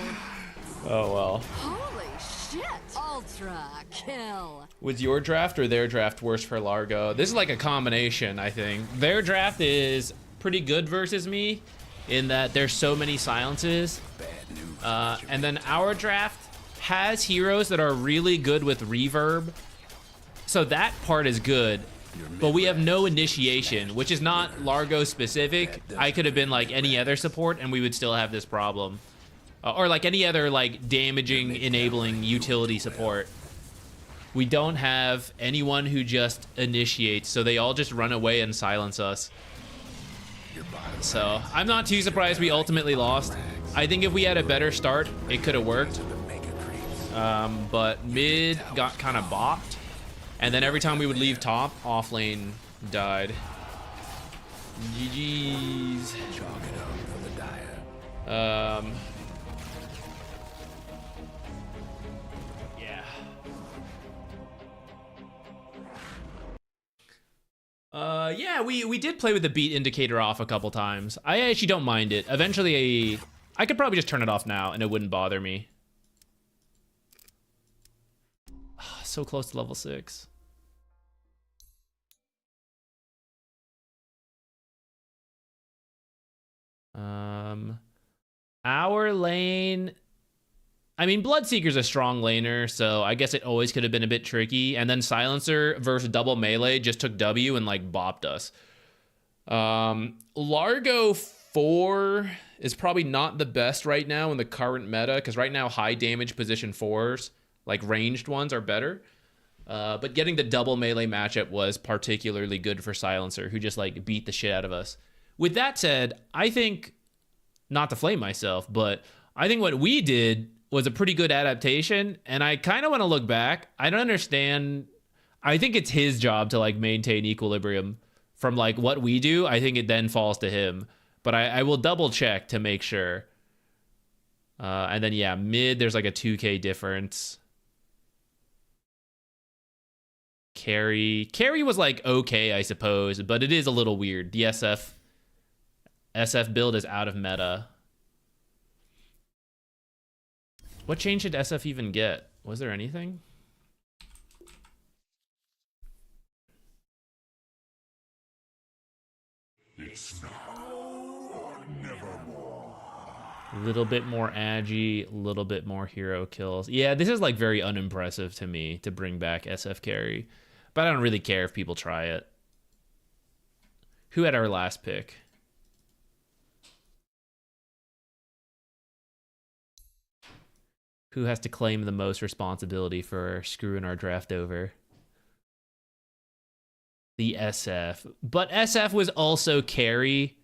Oh well. Holy shit! Ultra kill. Was your draft or their draft worse for Largo? This is like a combination, I think. Their draft is pretty good versus me in that there's so many silences. And then our draft has heroes that are really good with reverb. So that part is good. But we have no initiation, which is not Largo specific. I could have been like any other support and we would still have this problem. Or like any other like damaging, enabling utility support. We don't have anyone who just initiates, so they all just run away and silence us. So I'm not too surprised we ultimately lost. I think if we had a better start, it could have worked. But mid got kind of bopped. And then every time we would leave top, off lane died. GG's. Yeah. Yeah, we did play with the beat indicator off a couple times. I actually don't mind it. Eventually, I could probably just turn it off now and it wouldn't bother me. So close to level 6. Our lane, I mean, Bloodseeker's a strong laner, so I guess it always could have been a bit tricky. And then Silencer versus double melee just took W and like bopped us. Largo 4 is probably not the best right now in the current meta, because right now high damage position 4s, like ranged ones, are better. But getting the double melee matchup was particularly good for Silencer, who just like beat the shit out of us. With that said, I think, not to flame myself, but I think what we did was a pretty good adaptation, and I kind of want to look back. I don't understand. I think it's his job to like maintain equilibrium from like what we do. I think it then falls to him, but I will double check to make sure. And then yeah, mid, there's like a 2k difference. Carry was like okay, I suppose, but it is a little weird. The SF build is out of meta. What change did SF even get? Was there anything? It's now or nevermore. A little bit more agi, a little bit more hero kills. Yeah, this is like very unimpressive to me to bring back SF carry. But I don't really care if people try it. Who had our last pick? Who has to claim the most responsibility for screwing our draft over? The SF. But SF was also carry,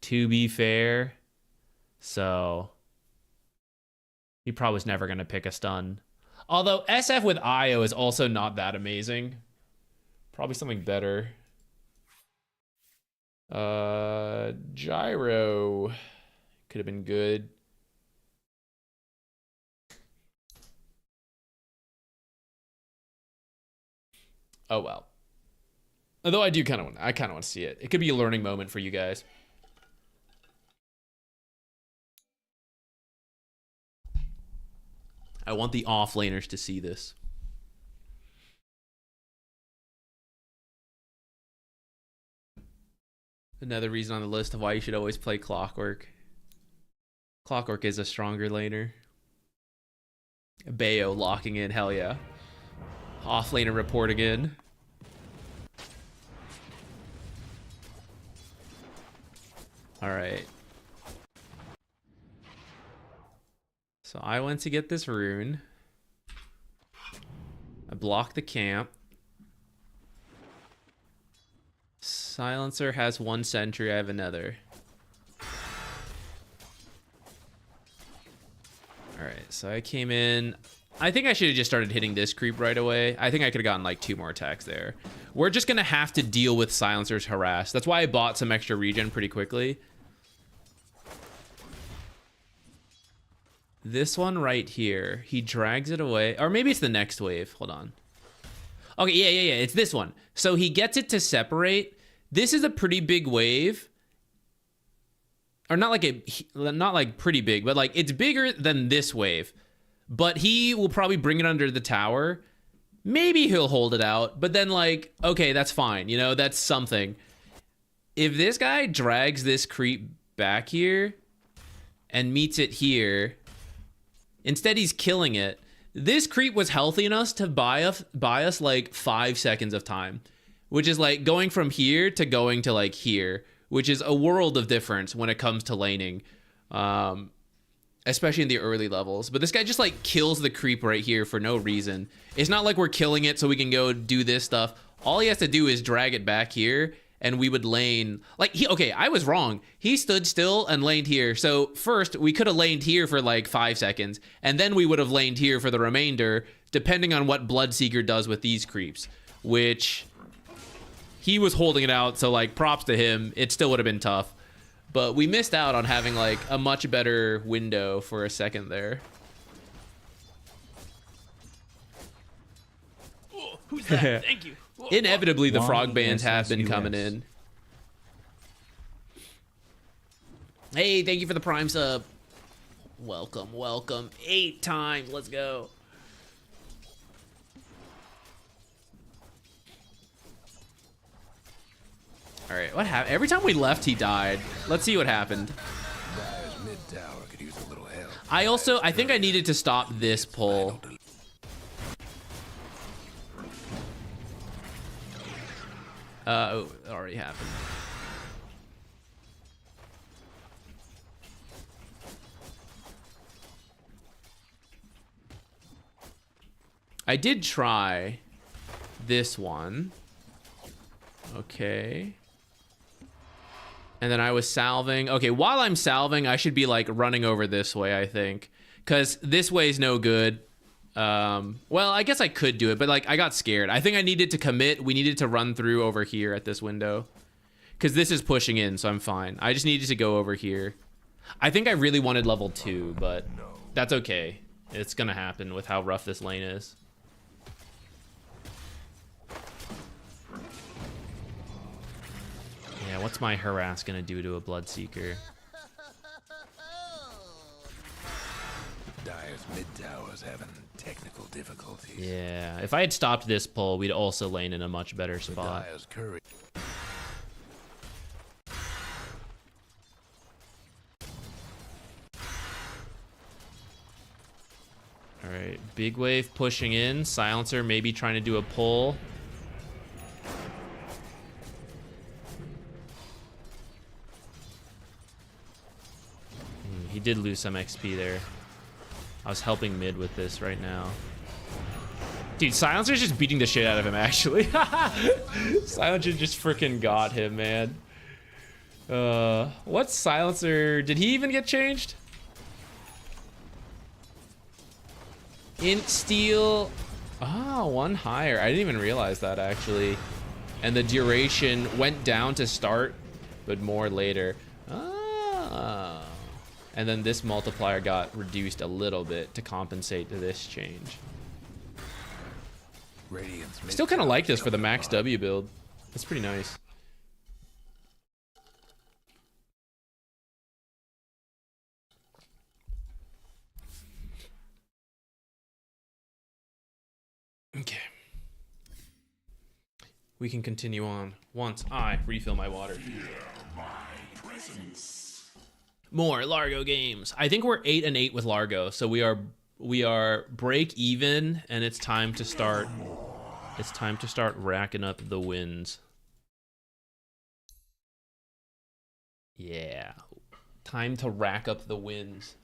to be fair. So he probably was never going to pick a stun. Although SF with IO is also not that amazing. Probably something better. Gyro could have been good. Oh well. Although I kind of want to see it. It could be a learning moment for you guys. I want the offlaners to see this. Another reason on the list of why you should always play Clockwork. Clockwork is a stronger laner. Bayo locking in, hell yeah. Offlaner reporting in. Alright. So I went to get this rune. I blocked the camp. Silencer has 1 sentry, I have another. Alright, so I came in. I think I should have just started hitting this creep right away. I think I could have gotten like 2 more attacks there. We're just gonna have to deal with Silencer's harass. That's why I bought some extra regen pretty quickly. This one right here, he drags it away. Or maybe it's the next wave. Hold on. Okay, yeah. It's this one. So he gets it to separate. This is a pretty big wave. Or not like pretty big, but like it's bigger than this wave. But he will probably bring it under the tower. Maybe he'll hold it out. But then like, okay, that's fine. You know, that's something. If this guy drags this creep back here and meets it here, instead he's killing it. This creep was healthy enough to buy us like 5 seconds of time, which is like going from here to going to like here, which is a world of difference when it comes to laning, especially in the early levels. But this guy just like kills the creep right here for no reason. It's not like we're killing it so we can go do this stuff. All he has to do is drag it back here and we would lane like okay, I was wrong. He stood still and laned here. So first we could have laned here for like 5 seconds and then we would have laned here for the remainder, depending on what Bloodseeker does with these creeps, which he was holding it out. So like props to him. It still would have been tough, but we missed out on having like a much better window for a second there. Oh, who's that? Thank you. Inevitably, the frog bands have been coming in. Hey, thank you for the Prime sub. Welcome, welcome. 8 times. Let's go. All right, what happened? Every time we left, he died. Let's see what happened. I think I needed to stop this pull. Oh, it already happened. I did try this one. Okay. And then I was salving. Okay, while I'm salving, I should be like running over this way, I think. Because this way is no good. Well, I guess I could do it, but like I got scared. I think I needed to commit. We needed to run through over here at this window. Because this is pushing in, so I'm fine. I just needed to go over here. I think I really wanted level 2, but that's okay. It's gonna happen with how rough this lane is. Yeah, what's my harass gonna do to a Bloodseeker? Dyer's mid tower's having technical difficulties. Yeah, if I had stopped this pull, we'd also lane in a much better spot. Dyer's curry. All right, big wave pushing in. Silencer maybe trying to do a pull. He did lose some XP there. I was helping mid with this right now. Dude, Silencer's just beating the shit out of him, actually. Silencer just freaking got him, man. What's Silencer? Did he even get changed? Int steal. Ah, 1 higher. I didn't even realize that, actually. and the duration went down to start, but more later. Ah. And then this multiplier got reduced a little bit to compensate to this change. Still kind of like this for the max W build. That's pretty nice. Okay. We can continue on once I refill my water. More Largo games. I think we're 8-8 with Largo, so we are break even, and it's time to start. It's time to start racking up the wins. Yeah, time to rack up the wins.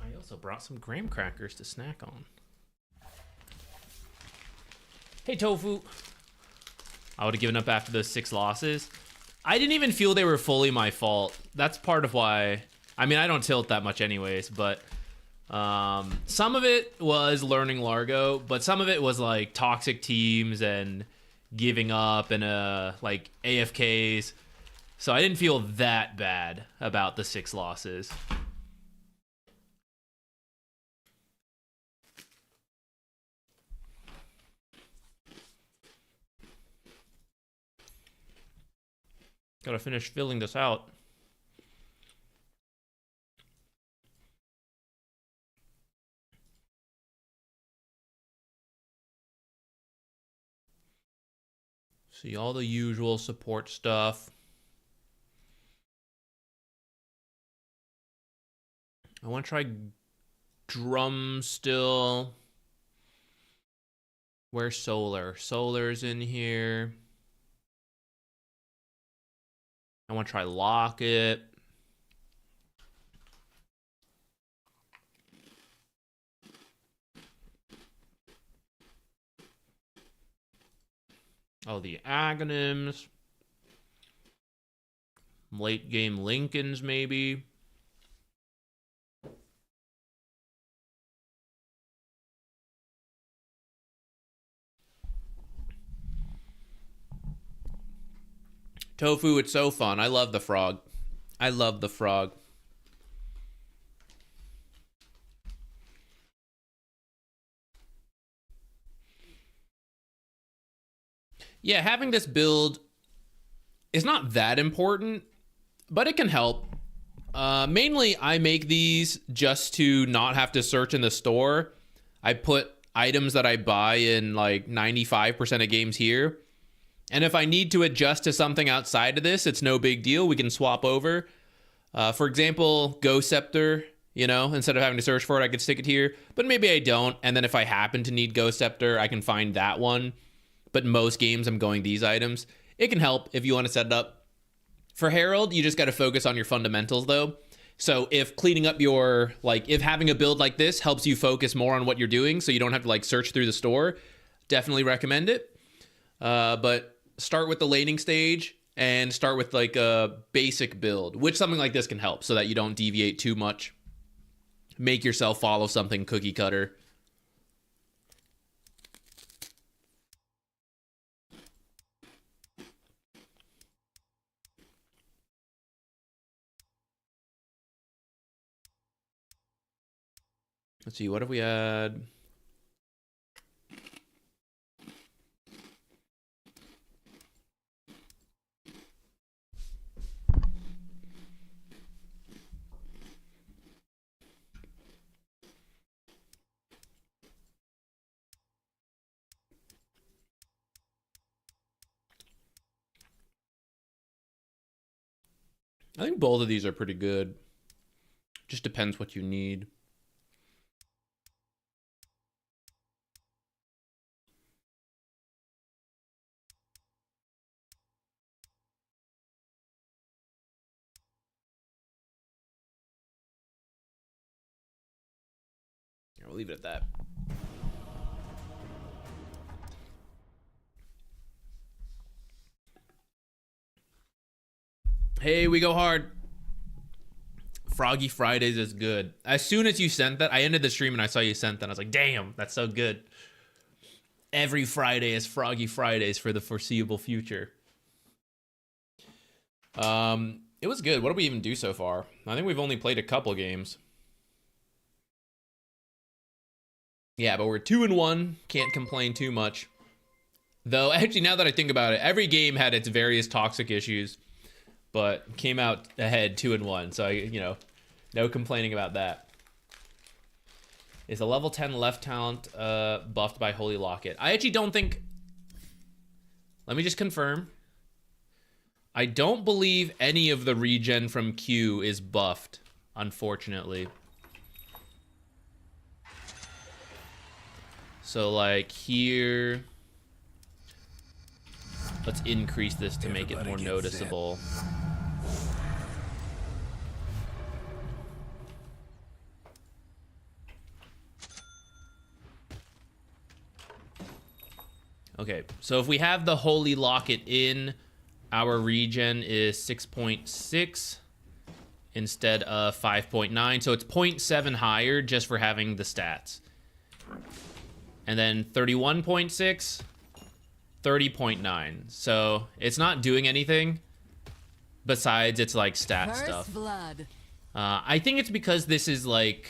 I also brought some graham crackers to snack on. Hey, Tofu. I would have given up after those 6 losses. I didn't even feel they were fully my fault. That's part of why. I mean, I don't tilt that much anyways, but some of it was learning Largo, but some of it was like toxic teams and giving up and like AFKs. So I didn't feel that bad about the 6 losses. Gotta finish filling this out. See all the usual support stuff. I want to try drum still. Where's Solar? Solar's in here. I want to try Locket. Oh, the Aghanims. Late game Lincolns, maybe. Tofu, it's so fun. I love the frog. I love the frog. Yeah, having this build is not that important, but it can help. Mainly, I make these just to not have to search in the store. I put items that I buy in like 95% of games here. And if I need to adjust to something outside of this, it's no big deal. We can swap over. For example, Ghost Scepter, you know, instead of having to search for it, I could stick it here. But maybe I don't. And then if I happen to need Ghost Scepter, I can find that one. But most games, I'm going these items. It can help if you want to set it up. For Herald, you just got to focus on your fundamentals, though. So if cleaning up your, like, if having a build like this helps you focus more on what you're doing so you don't have to, like, search through the store, definitely recommend it. But start with the laning stage and start with, like, a basic build, which something like this can help so that you don't deviate too much. Make yourself follow something cookie cutter. Let's see, what have we had? I think both of these are pretty good. Just depends what you need. We'll leave it at that. Hey, we go hard. Froggy Fridays is good. As soon as you sent that, I ended the stream and I saw you sent that. I was like, damn, that's so good. Every Friday is Froggy Fridays for the foreseeable future. It was good. What did we even do so far? I think we've only played a couple games. Yeah, but we're 2-1. Can't complain too much. Though, actually, now that I think about it, every game had its various toxic issues, but came out ahead 2-1. So, you know, no complaining about that. Is a level 10 left talent buffed by Holy Locket? I actually don't think... Let me just confirm. I don't believe any of the regen from Q is buffed, unfortunately. So, like, here... Let's increase this to make it more noticeable. Okay, so if we have the Holy Locket in, our regen is 6.6 instead of 5.9. So it's 0.7 higher just for having the stats. And then 31.6, 30.9. So it's not doing anything besides its like stat First stuff. blood. I think it's because this is like...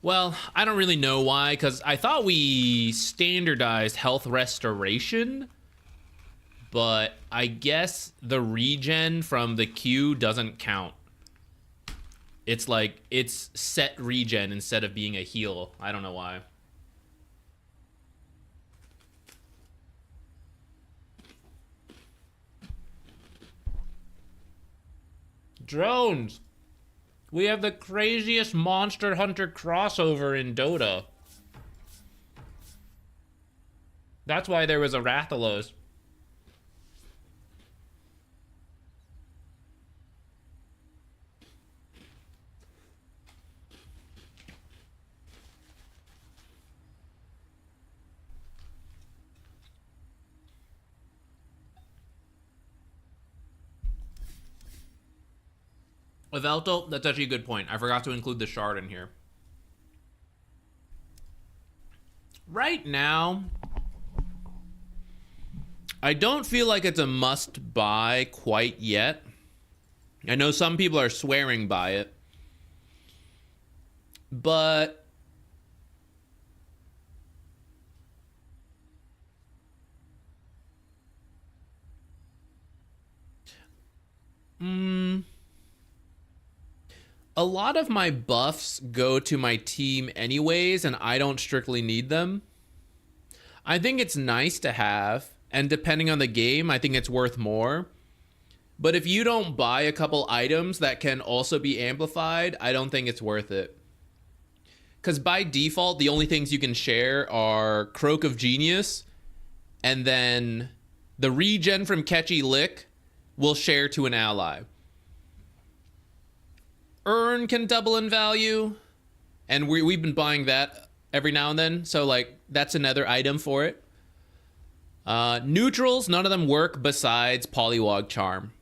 Well, I don't really know why, because I thought we standardized health restoration, but I guess the regen from the Q doesn't count. It's like, it's set regen instead of being a heal. I don't know why. Drones! We have the craziest Monster Hunter crossover in Dota. That's why there was a Rathalos. With Elto, that's actually a good point. I forgot to include the shard in here. Right now, I don't feel like it's a must buy quite yet. I know some people are swearing by it, but a lot of my buffs go to my team anyways, and I don't strictly need them. I think it's nice to have, and depending on the game, I think it's worth more. But if you don't buy a couple items that can also be amplified, I don't think it's worth it. Because by default, the only things you can share are Croak of Genius, and then the regen from Catchy Lick will share to an ally. Urn can double in value, and we've been buying that every now and then, so like that's another item for it. Neutrals, none of them work besides Polywog Charm.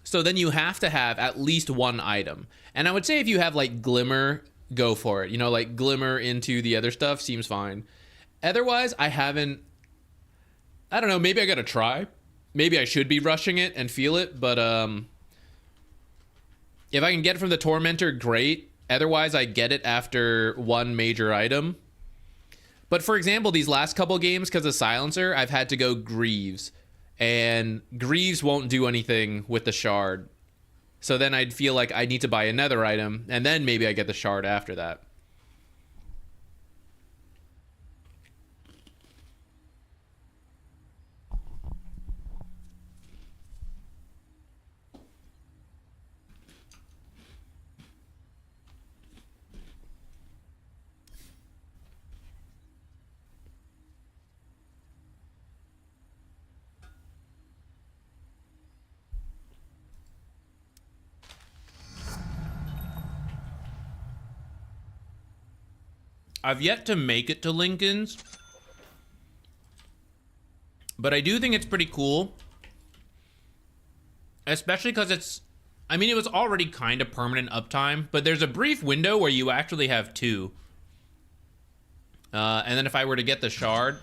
So then you have to have at least one item. And I would say if you have like Glimmer, go for it. You know, like Glimmer into the other stuff seems fine. Otherwise, I don't know, maybe I gotta try. Maybe I should be rushing it and feel it, but if I can get it from the Tormentor, great. Otherwise, I get it after one major item. But for example, these last couple games, because of Silencer, I've had to go Greaves. And Greaves won't do anything with the shard. So then I'd feel like I need to buy another item, and then maybe I get the shard after that. I've yet to make it to Lincoln's, but I do think it's pretty cool. Especially because it's, I mean, it was already kind of permanent uptime, but there's a brief window where you actually have two. And then if I were to get the shard,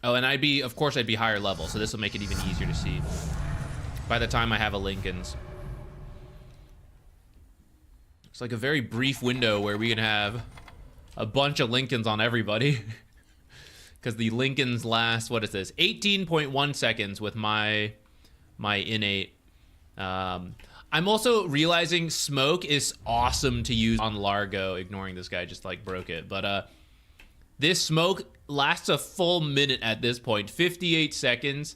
oh, and of course I'd be higher level, so this will make it even easier to see by the time I have a Lincoln's. It's like a very brief window where we can have a bunch of Lincoln's on everybody. Because the Lincoln's last, what is this? 18.1 seconds with my innate. I'm also realizing smoke is awesome to use on Largo. Ignoring this guy just like broke it. But this smoke lasts a full minute at this point. 58 seconds.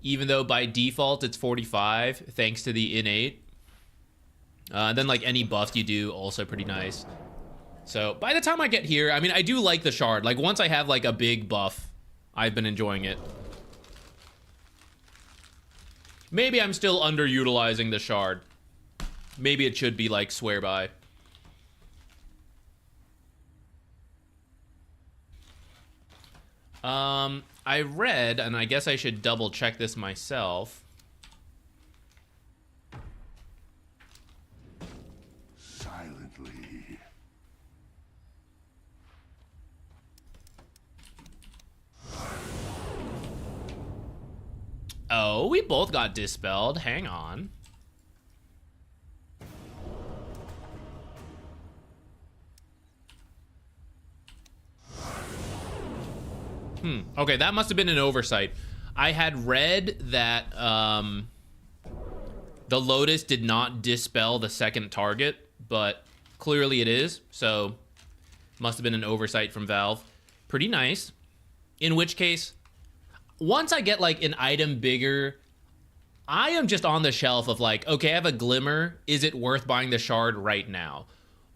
Even though by default it's 45, thanks to the innate. Then like any buff you do, also pretty nice. So by the time I get here, I mean, I do like the shard. Like once I have like a big buff, I've been enjoying it. Maybe I'm still underutilizing the shard. Maybe it should be like swear by. I read, and I guess I should double check this myself. Silently. Oh, we both got dispelled. Hang on. Okay, that must have been an oversight. I had read that the Lotus did not dispel the second target, but clearly it is, so must have been an oversight from Valve. Pretty nice. In which case, once I get like an item bigger, I am just on the shelf of like, okay, I have a glimmer. Is it worth buying the shard right now?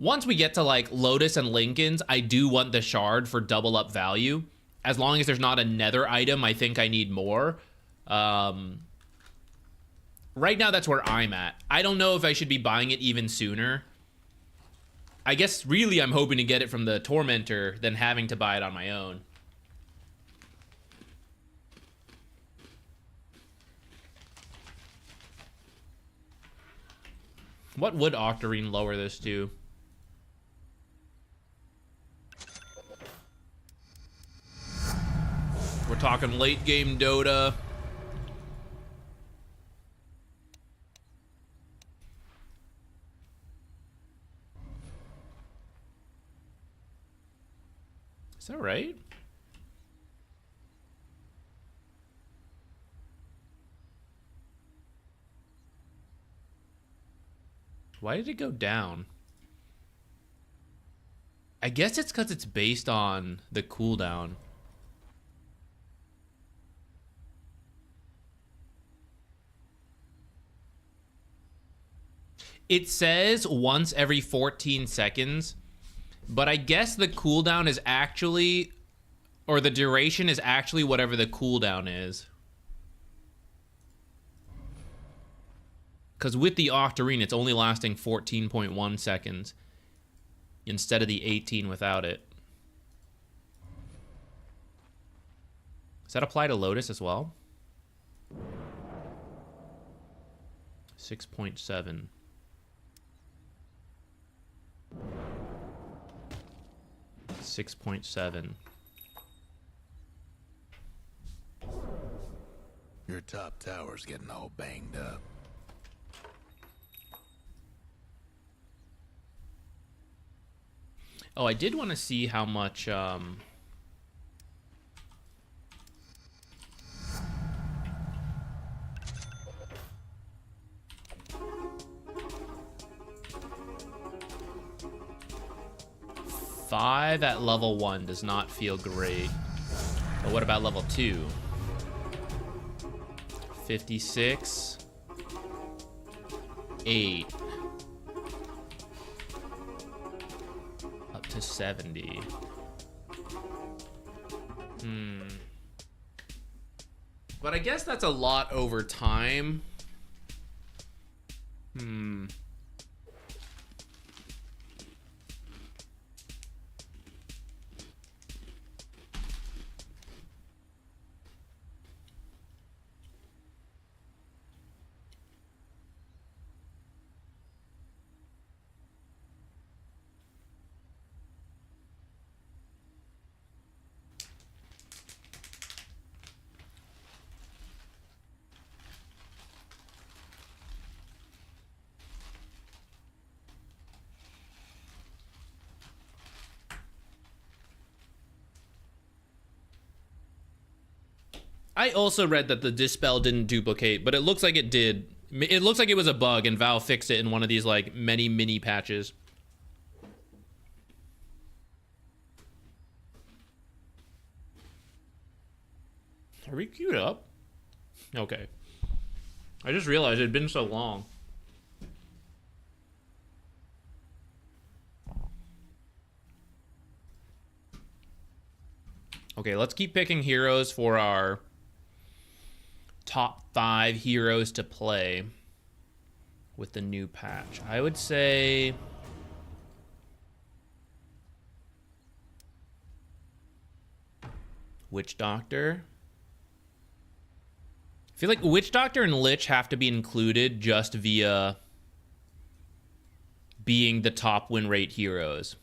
Once we get to like Lotus and Lincoln's, I do want the shard for double up value. As long as there's not a nether item, I think I need more. Right now, that's where I'm at. I don't know if I should be buying it even sooner. I guess really I'm hoping to get it from the Tormentor than having to buy it on my own. What would Octarine lower this to? We're talking late game Dota. Is that right? Why did it go down? I guess it's because it's based on the cooldown. It says once every 14 seconds, but I guess the cooldown is actually, or the duration is actually whatever the cooldown is. Because with the Octarine, it's only lasting 14.1 seconds instead of the 18 without it. Does that apply to Lotus as well? 6.7. Your top tower's getting all banged up. Oh, I did want to see how much, 5 at level 1 does not feel great. But what about level 2? 56. 8. Up to 70. But I guess that's a lot over time. I also read that the Dispel didn't duplicate, but it looks like it did. It looks like it was a bug and Valve fixed it in one of these like many mini patches. Are we queued up? Okay. I just realized it had been so long. Okay, let's keep picking heroes for our top 5 heroes to play with the new patch. I would say Witch Doctor. I feel like Witch Doctor and Lich have to be included just via being the top win rate heroes.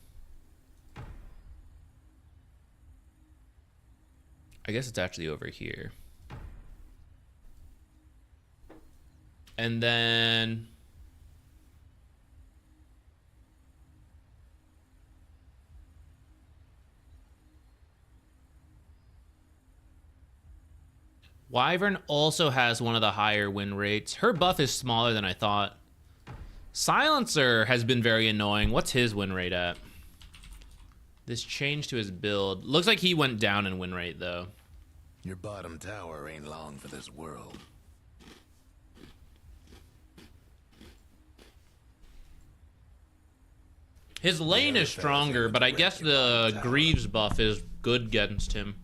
I guess it's actually over here. And then Wyvern also has one of the higher win rates. Her buff is smaller than I thought. Silencer has been very annoying. What's his win rate at? This change to his build. Looks like he went down in win rate, though. Your bottom tower ain't long for this world. His lane is stronger, but I guess the Greaves buff is good against him.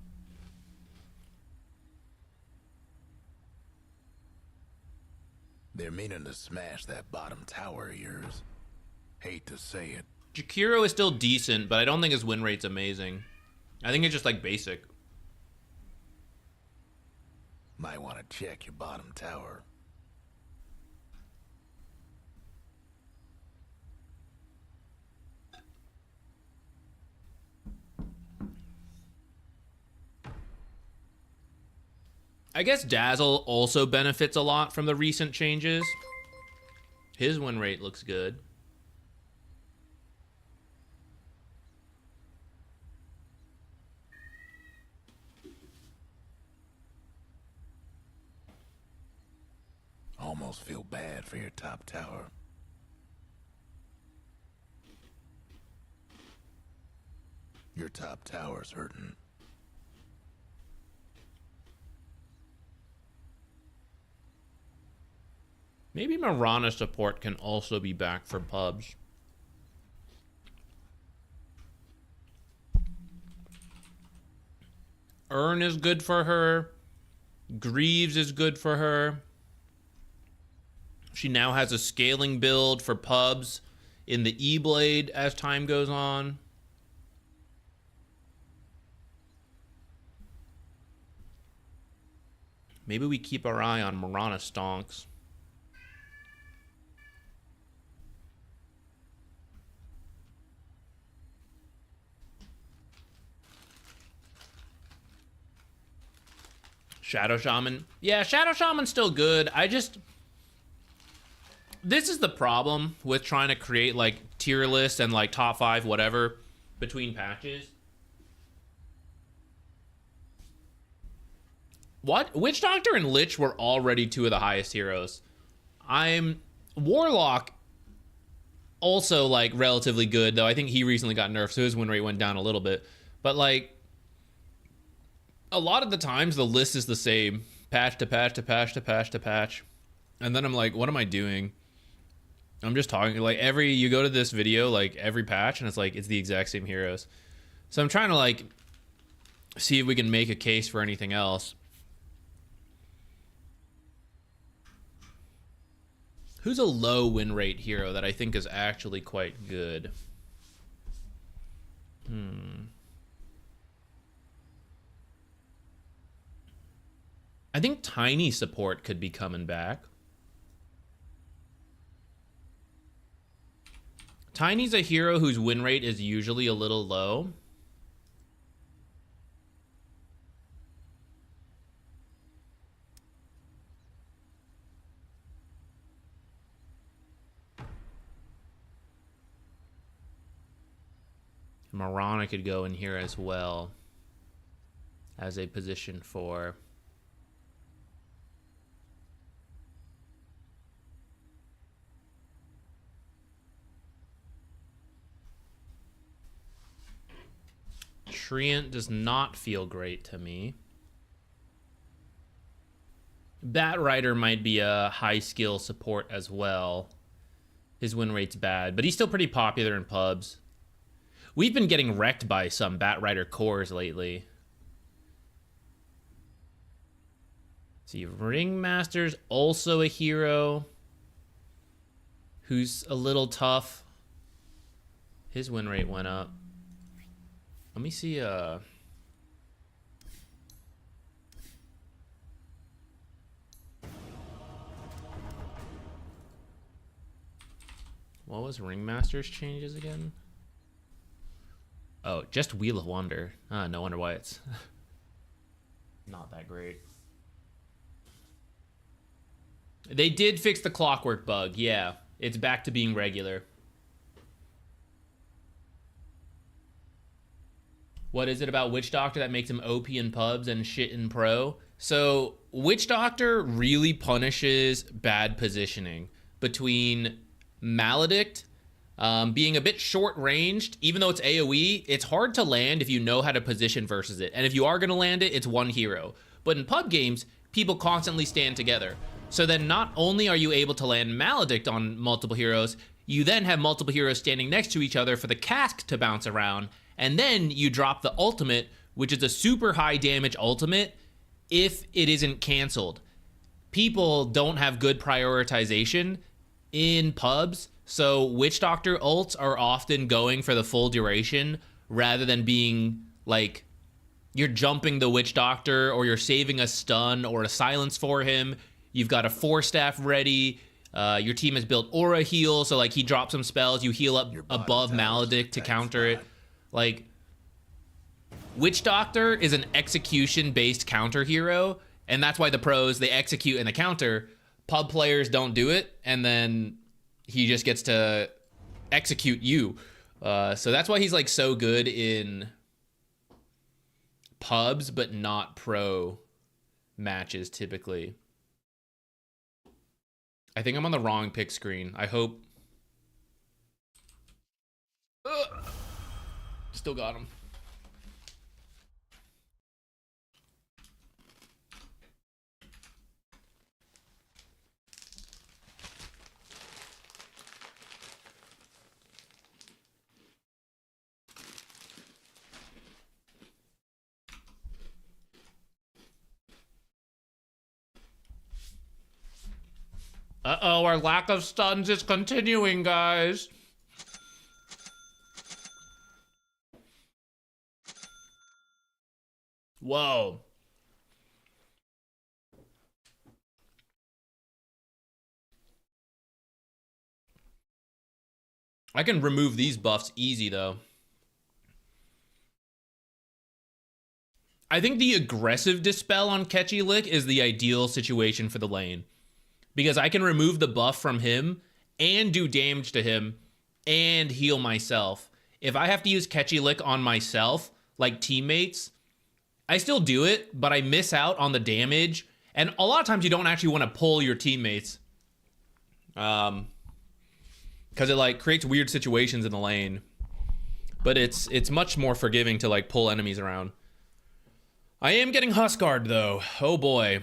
They're meaning to smash that bottom tower of yours. Hate to say it. Jakiro is still decent, but I don't think his win rate's amazing. I think it's just like basic. Might want to check your bottom tower. I guess Dazzle also benefits a lot from the recent changes. His win rate looks good. Almost feel bad for your top tower. Your top tower's hurting. Maybe Mirana support can also be back for pubs. Urn is good for her. Greaves is good for her. She now has a scaling build for pubs in the E-Blade as time goes on. Maybe we keep our eye on Mirana stonks. Shadow Shaman. Yeah, Shadow Shaman's still good. This is the problem with trying to create like tier lists and like top 5 whatever between patches. What? Witch Doctor and Lich were already 2 of the highest heroes. Warlock also like relatively good, though I think he recently got nerfed, so his win rate went down a little bit. But like a lot of the times the list is the same. Patch to patch to patch to patch to patch. And then I'm like, what am I doing? I'm just talking like you go to this video, like every patch, and it's like, it's the exact same heroes. So I'm trying to like see if we can make a case for anything else. Who's a low win rate hero that I think is actually quite good? I think Tiny support could be coming back. Tiny's a hero whose win rate is usually a little low. Mirana could go in here as well as a position 4. Treant does not feel great to me. Batrider might be a high skill support as well. His win rate's bad, but he's still pretty popular in pubs. We've been getting wrecked by some Batrider cores lately. See, Ringmaster's also a hero who's a little tough. His win rate went up. Let me see, what was Ringmaster's changes again? Oh, just Wheel of Wonder. No wonder why it's not that great. They did fix the clockwork bug, yeah. It's back to being regular. What is it about Witch Doctor that makes him OP in pubs and shit in pro? So, Witch Doctor really punishes bad positioning between Maledict being a bit short-ranged. Even though it's AoE, it's hard to land if you know how to position versus it. And if you are going to land it, it's one hero. But in pub games, people constantly stand together. So then not only are you able to land Maledict on multiple heroes, You then have multiple heroes standing next to each other for the cask to bounce around, and then you drop the ultimate, which is a super high damage ultimate if it isn't canceled. People don't have good prioritization in pubs, so Witch Doctor ults are often going for the full duration rather than being like you're jumping the Witch Doctor or you're saving a stun or a silence for him. You've got a 4-staff ready. Your team has built aura heal, so like he drops some spells, you heal up above Maledict to counter it. Like, Witch Doctor is an execution-based counter hero, and that's why the pros, they execute and the counter. Pub players don't do it, and then he just gets to execute you. So that's why he's like so good in pubs, but not pro matches typically. I think I'm on the wrong pick screen. I hope. Still got him. Uh-oh, our lack of stuns is continuing, guys. Whoa. I can remove these buffs easy, though. I think the aggressive dispel on Catchy Lick is the ideal situation for the lane. Because I can remove the buff from him and do damage to him and heal myself. If I have to use Catchy Lick on myself, like teammates, I still do it, but I miss out on the damage. And a lot of times you don't actually want to pull your teammates. Because it like creates weird situations in the lane. But it's much more forgiving to like pull enemies around. I am getting Huskard though. Oh boy.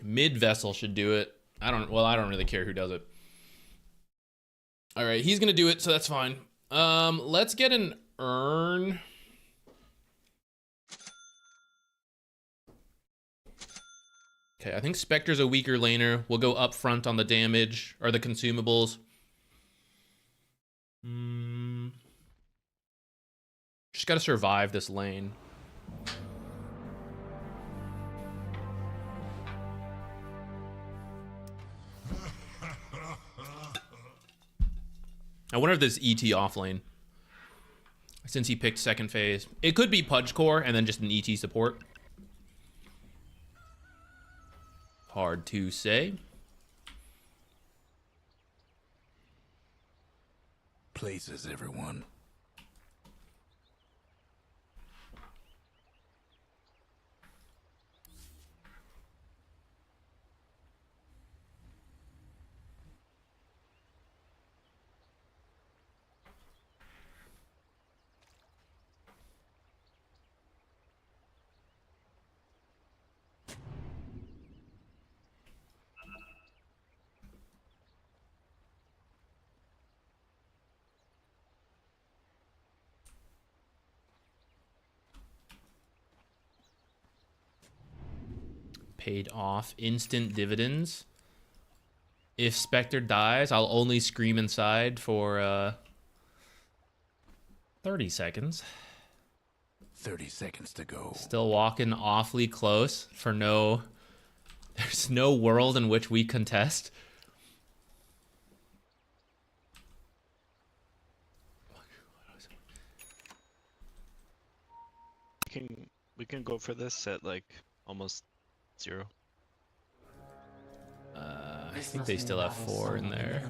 Mid Vessel should do it. I don't really care who does it. All right, he's gonna do it, so that's fine. Let's get an urn. Okay, I think Spectre's a weaker laner. We'll go up front on the damage or the consumables. Just gotta survive this lane. I wonder if this ET offlane, since he picked second phase. It could be Pudge Core and then just an ET support. Hard to say. Places, everyone. Paid off. Instant dividends. If Spectre dies, I'll only scream inside for 30 seconds. 30 seconds to go. Still walking awfully close for no... There's no world in which we contest. We can go for this at like almost 0. I think they still have 4 in there.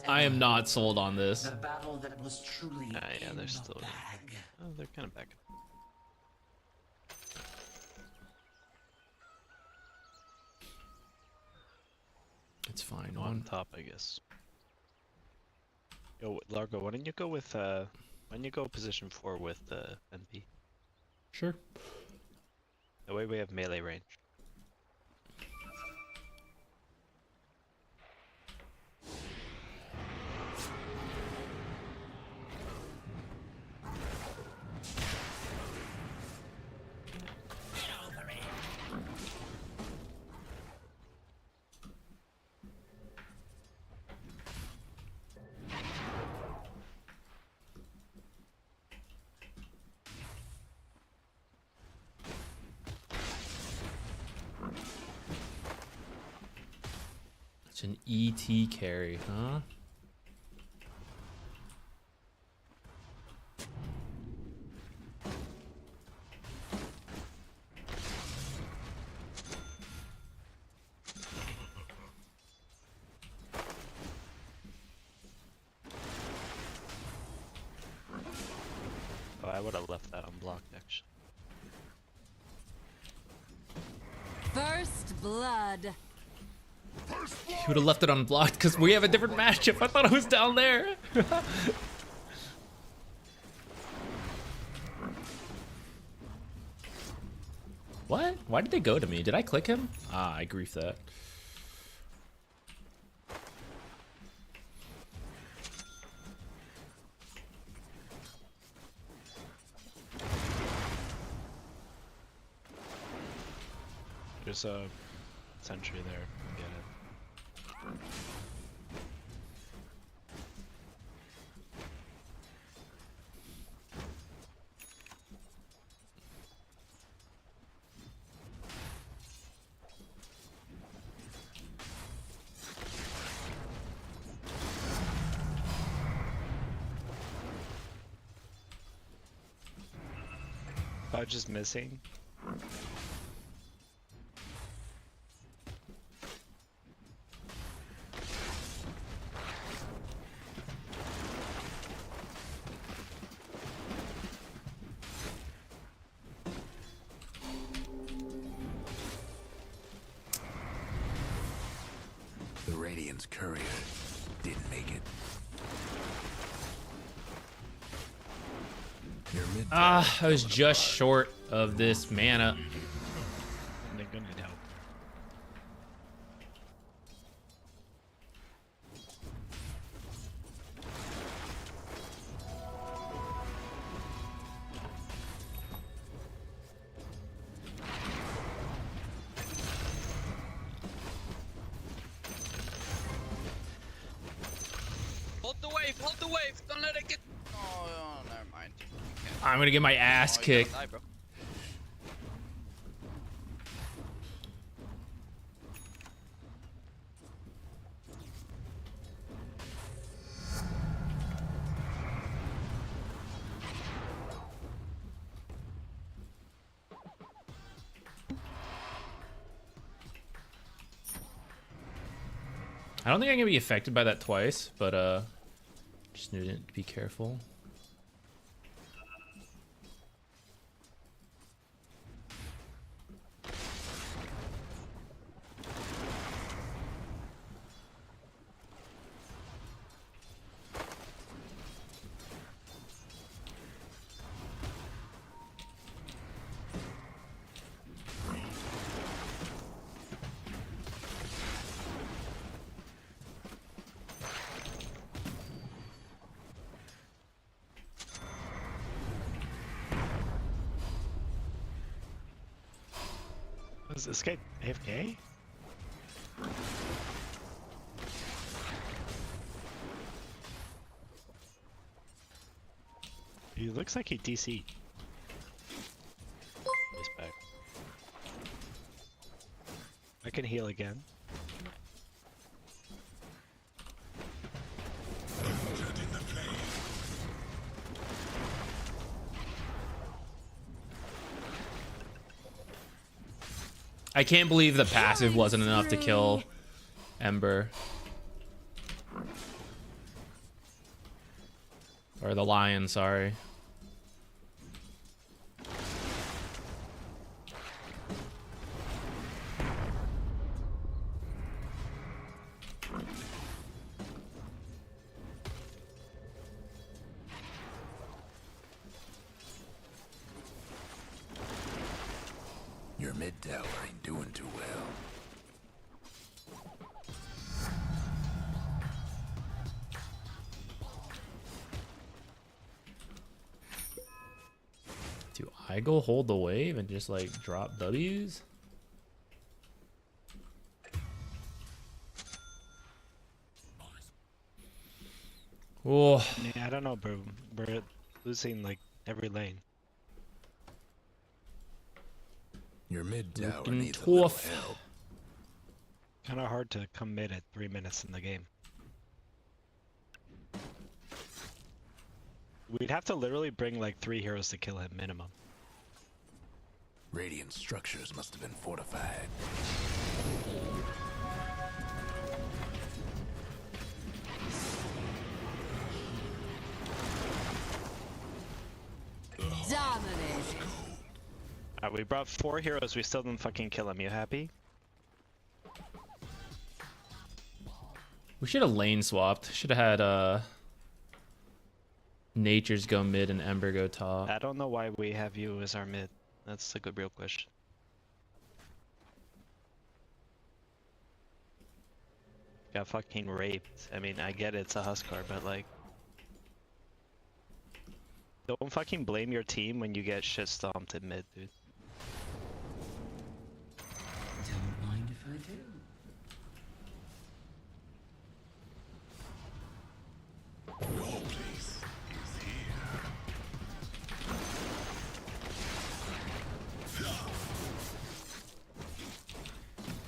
I am not sold on this. Yeah, they're still. Oh, they're kind of back. It's fine. On top, I guess. Yo, Largo, why don't you go with why don't you go position 4 with NP? Sure. That way we have melee range. It's an ET carry, huh? Oh, I would have left that unblocked actually. First blood. You would have left it unblocked because we have a different matchup. I thought it was down there. What? Why did they go to me? Did I click him? Ah, I griefed that. There's a sentry there. Get it. I'm just missing. The Radiant's courier didn't make it. Your mid Ah, I was just short of this mana. They're gonna need help. Hold the wave, don't let it get. Oh, never mind. I'm gonna get my ass kicked. Die, bro. I don't think I'm gonna be affected by that twice, but just need to be careful. Is this guy AFK? He looks like he DC'd. He's back. I can heal again. I can't believe the passive wasn't enough to kill Ember. Or the lion, sorry. Your mid tower ain't doing too well. Do I go hold the wave and just like drop W's? Oh, Yeah, I don't know, bro. We're losing like every lane. Your mid tower looking needs a little tough. help. Kind of hard to commit at 3 minutes in the game. We'd have to literally bring like 3 heroes to kill him minimum. Radiant structures must have been fortified. Dominating. We brought 4 heroes, we still didn't fucking kill him. You happy? We should have lane swapped. Should have had Nature's go mid and Ember go top. I don't know why we have you as our mid. That's a good real question. Got fucking raped. I mean, I get it's a Huskar, but like... Don't fucking blame your team when you get shit stomped at mid, dude. Don't mind if I do. Your place is here.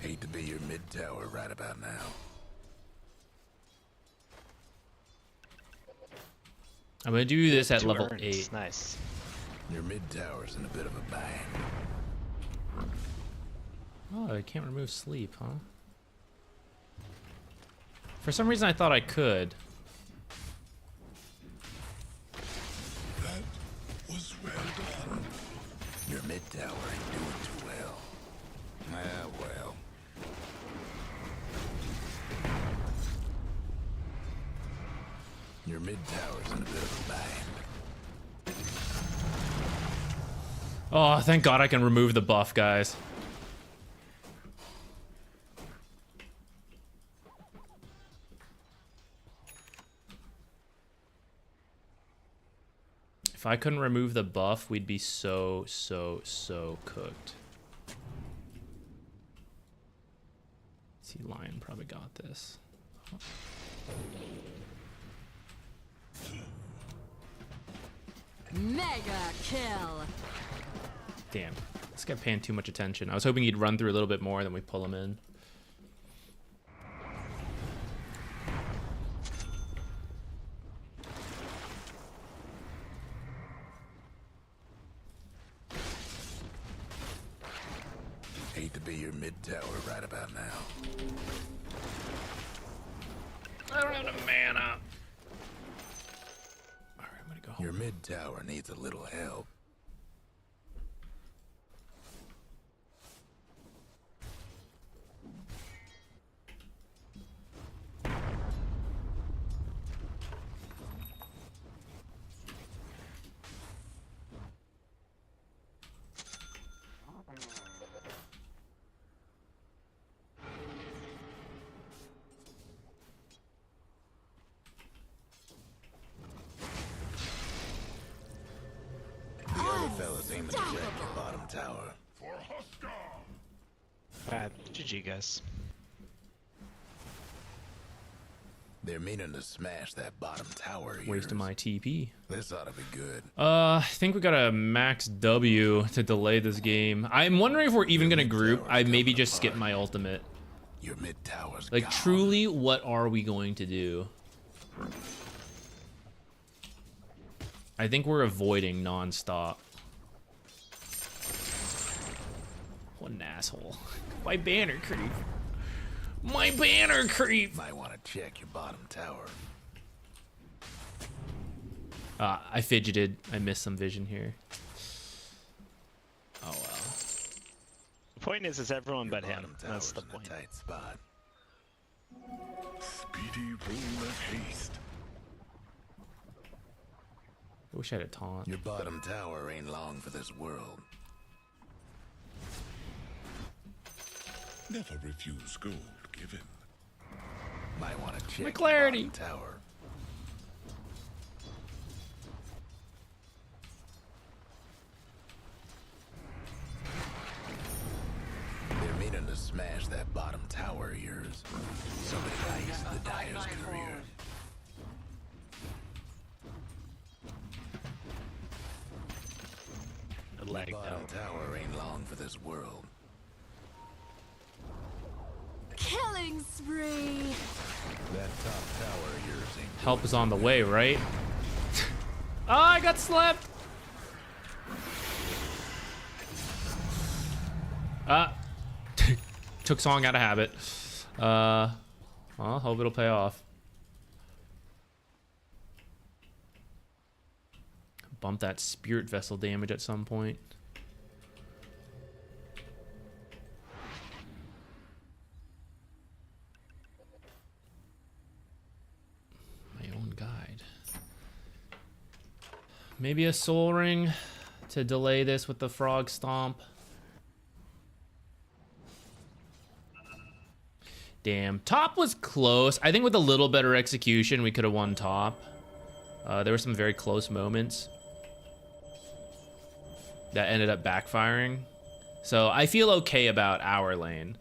Hate to be your mid tower right about now. I'm gonna do this at 2 level urns. 8. Nice. Your mid tower's in a bit of a bind. Oh, I can't remove sleep, huh? For some reason I thought I could. That was well done. Your mid tower ain't doing too well. Ah, well. Your mid tower's in a bit of a bind. Oh, thank God I can remove the buff, guys. If I couldn't remove the buff, we'd be so cooked. See, Lion probably got this. Mega kill. Damn, this guy paying too much attention. I was hoping he'd run through a little bit more, then we pull him in. Hate to be your mid tower right about now. I don't have the mana. Alright, I'm gonna go home. Your mid tower needs a little help. The other fellas aiming to check your bottom tower. For Huskar! GG guys. They're meaning to smash that bottom tower of Wasting yours. my TP. This ought to be good. I think we got a max W to delay this game. I'm wondering if we're even gonna group. I maybe just skip my ultimate. Your mid tower's Like, gone. truly, what are we going to do? I think we're avoiding non-stop. What an asshole. My banner creep. My banner creep! Might want to check your bottom tower. I fidgeted. I missed some vision here. Oh well. The point is everyone Your but him. bottom That's the tower's in a point. tight spot. Speedy rule of haste. I wish I had a taunt. Your bottom tower ain't long for this world. Never refuse gold given. Might want to check My clarity. your bottom tower. They're meaning to smash that bottom tower of yours. Somebody ice the Dyer's courier. The lag Your bottom down. tower ain't long for this world. Killing spree. That top tower of yours ain't Help is on the way, right? Oh, I got slept. Took song out of habit. Well, hope it'll pay off. Bump that spirit vessel damage at some point. My own guide. Maybe a soul ring to delay this with the frog stomp. Damn, top was close. I think with a little better execution, we could have won top. There were some very close moments that ended up backfiring. So I feel okay about our lane.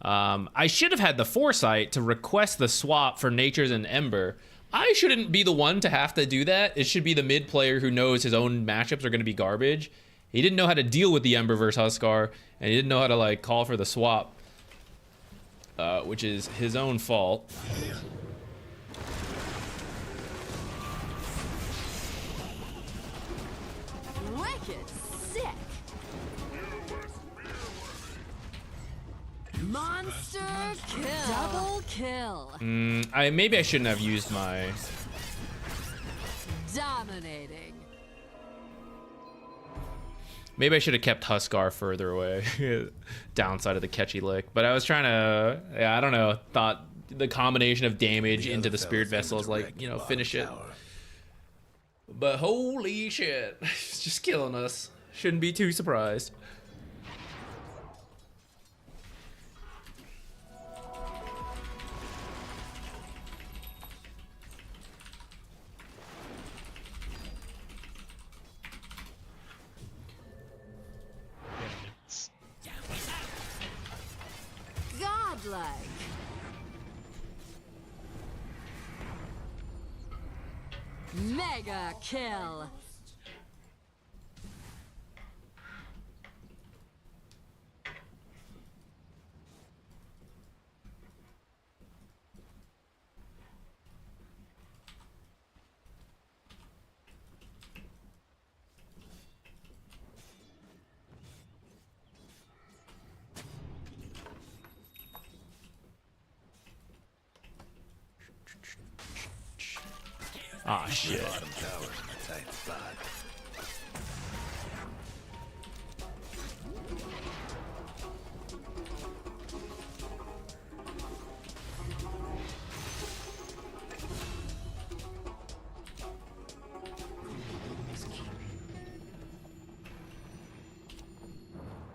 I should have had the foresight to request the swap for Natures and Ember. I shouldn't be the one to have to do that. It should be the mid player who knows his own matchups are going to be garbage. He didn't know how to deal with the Ember versus Huskar, and he didn't know how to like call for the swap. Which is his own fault. Wicked sick. Monster kill. Double kill. Maybe I shouldn't have used my... Dominating. Maybe I should have kept Huskar further away. Downside of the catchy lick. But I was trying to... Yeah, I don't know. Thought the combination of damage into the spirit vessels, like, you know, finish it. But holy shit. It's just killing us. Shouldn't be too surprised. Godlike. Mega kill. Ah, shit. Bottom tower's in a tight spot.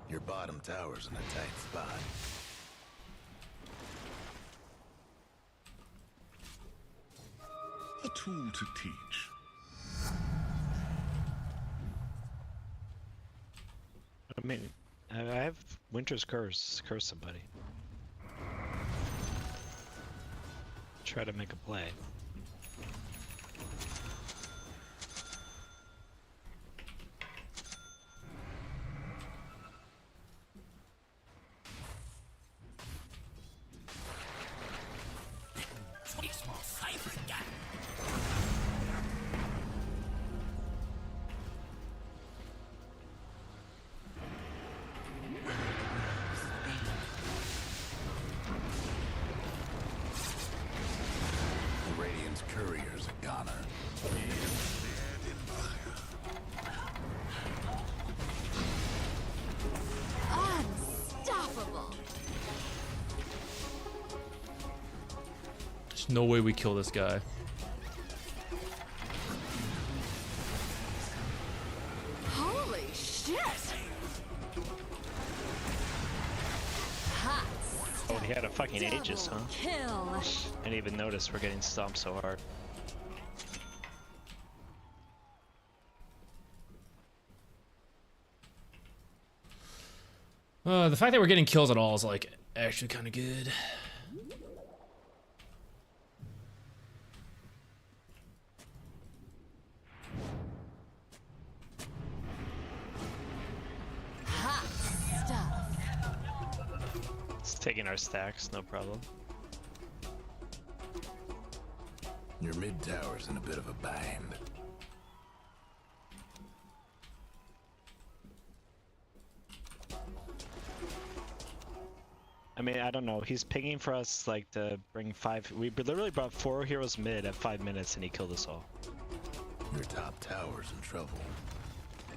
Your bottom tower's in a tight spot. A tool to teach. I mean, I have Winter's Curse. Curse somebody. Try to make a play. It's my favorite game. The Radiant's courier's a goner. Unstoppable. There's no way we kill this guy. Holy shit. Hot. Oh, he had a fucking Aegis, huh? Kill. I didn't even notice we're getting stomped so hard. The fact that we're getting kills at all is like actually kind of good. Hot stuff. It's taking our stacks, no problem. Your mid tower's in a bit of a bind. I mean, I don't know. He's pinging for us like to bring 5. We literally brought 4 heroes mid at 5 minutes, and he killed us all. Your top tower's in trouble.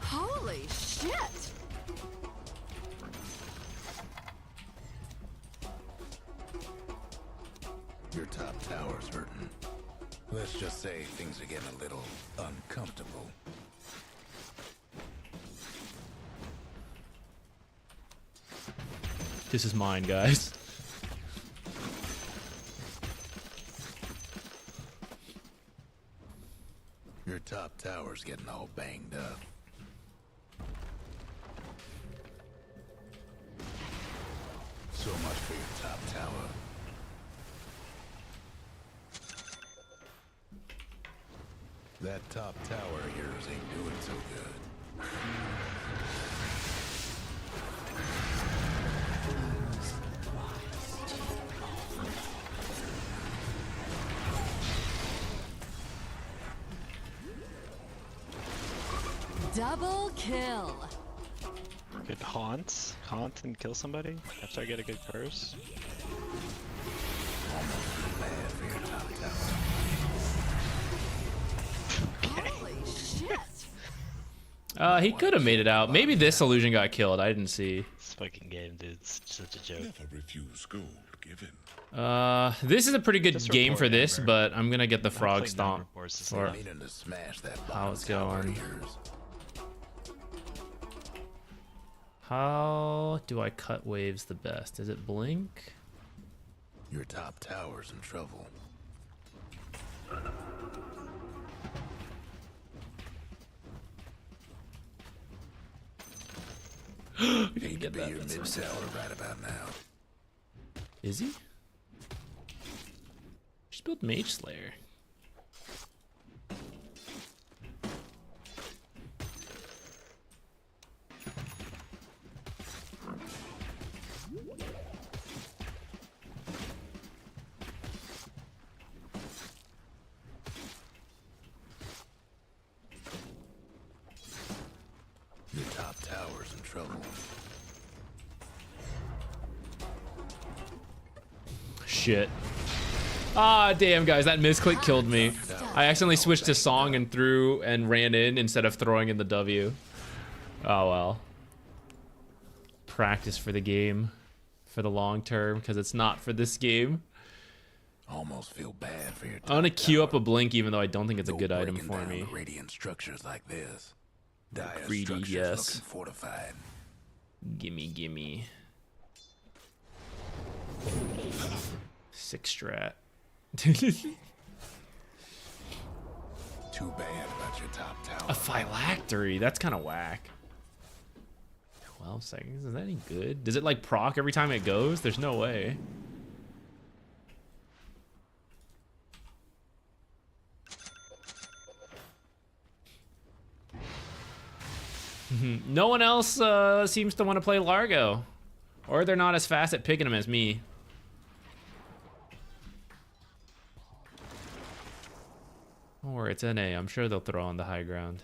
Holy shit! Your top tower's hurting. Let's just say things are getting a little uncomfortable. This is mine, guys. Your top tower's getting all banged up. So much for your top tower. That top tower of yours ain't doing so good. Double kill. Good haunt and kill somebody after I get a good curse. Bad for your top tower. Holy shit! He could have made it out. Maybe this illusion got killed. I didn't see. This fucking game, dude, it's such a joke. Never refuse gold given. This is a pretty good Just game report for this, Amber. but I'm gonna get the frog Hopefully stomp non-reports this for game. Meaning to smash that how bottom it's tower of going. yours. How do I cut waves the best? Is it blink? Your top tower's in trouble. Hate to be your mid tower right about now. Is he? Just build Mage Slayer. Your top tower's in trouble. Shit. Ah, damn, guys, that misclick killed me. I accidentally switched to song and threw and ran in instead of throwing in the W. Oh well. Practice for the game, for the long term, because it's not for this game. Almost feel bad for your top I'm gonna queue up tower. a blink, even though I don't think it's a No good item breaking for down me. the radiant structures like this. Dire Greedy, structures yes. looking fortified. Gimme, gimme. 6 strat. Too bad about your top tower. A phylactery, that's kind of whack. 12 seconds, is that any good? Does it like proc every time it goes? There's no way. No one else seems to want to play Largo. Or they're not as fast at picking them as me. Don't worry, it's NA. I'm sure they'll throw on the high ground.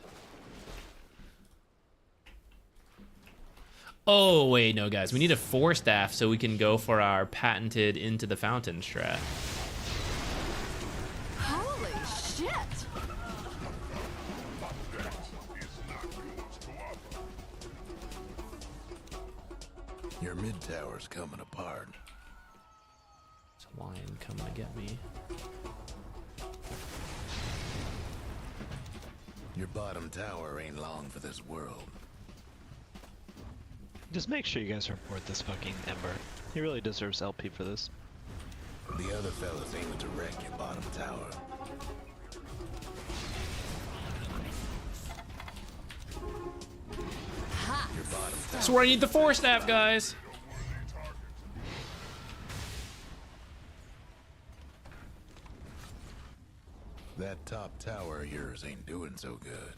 Oh, wait, no, guys. We need a 4-staff so we can go for our patented into the fountain strat. Holy shit! Your mid tower's coming apart. It's a lion coming to get me. Your bottom tower ain't long for this world. Just make sure you guys report this fucking Ember. He really deserves LP for this. The other fellas aiming to wreck your bottom tower. Your bottom tower. That's where I need the 4-staff, guys. That top tower of yours ain't doing so good.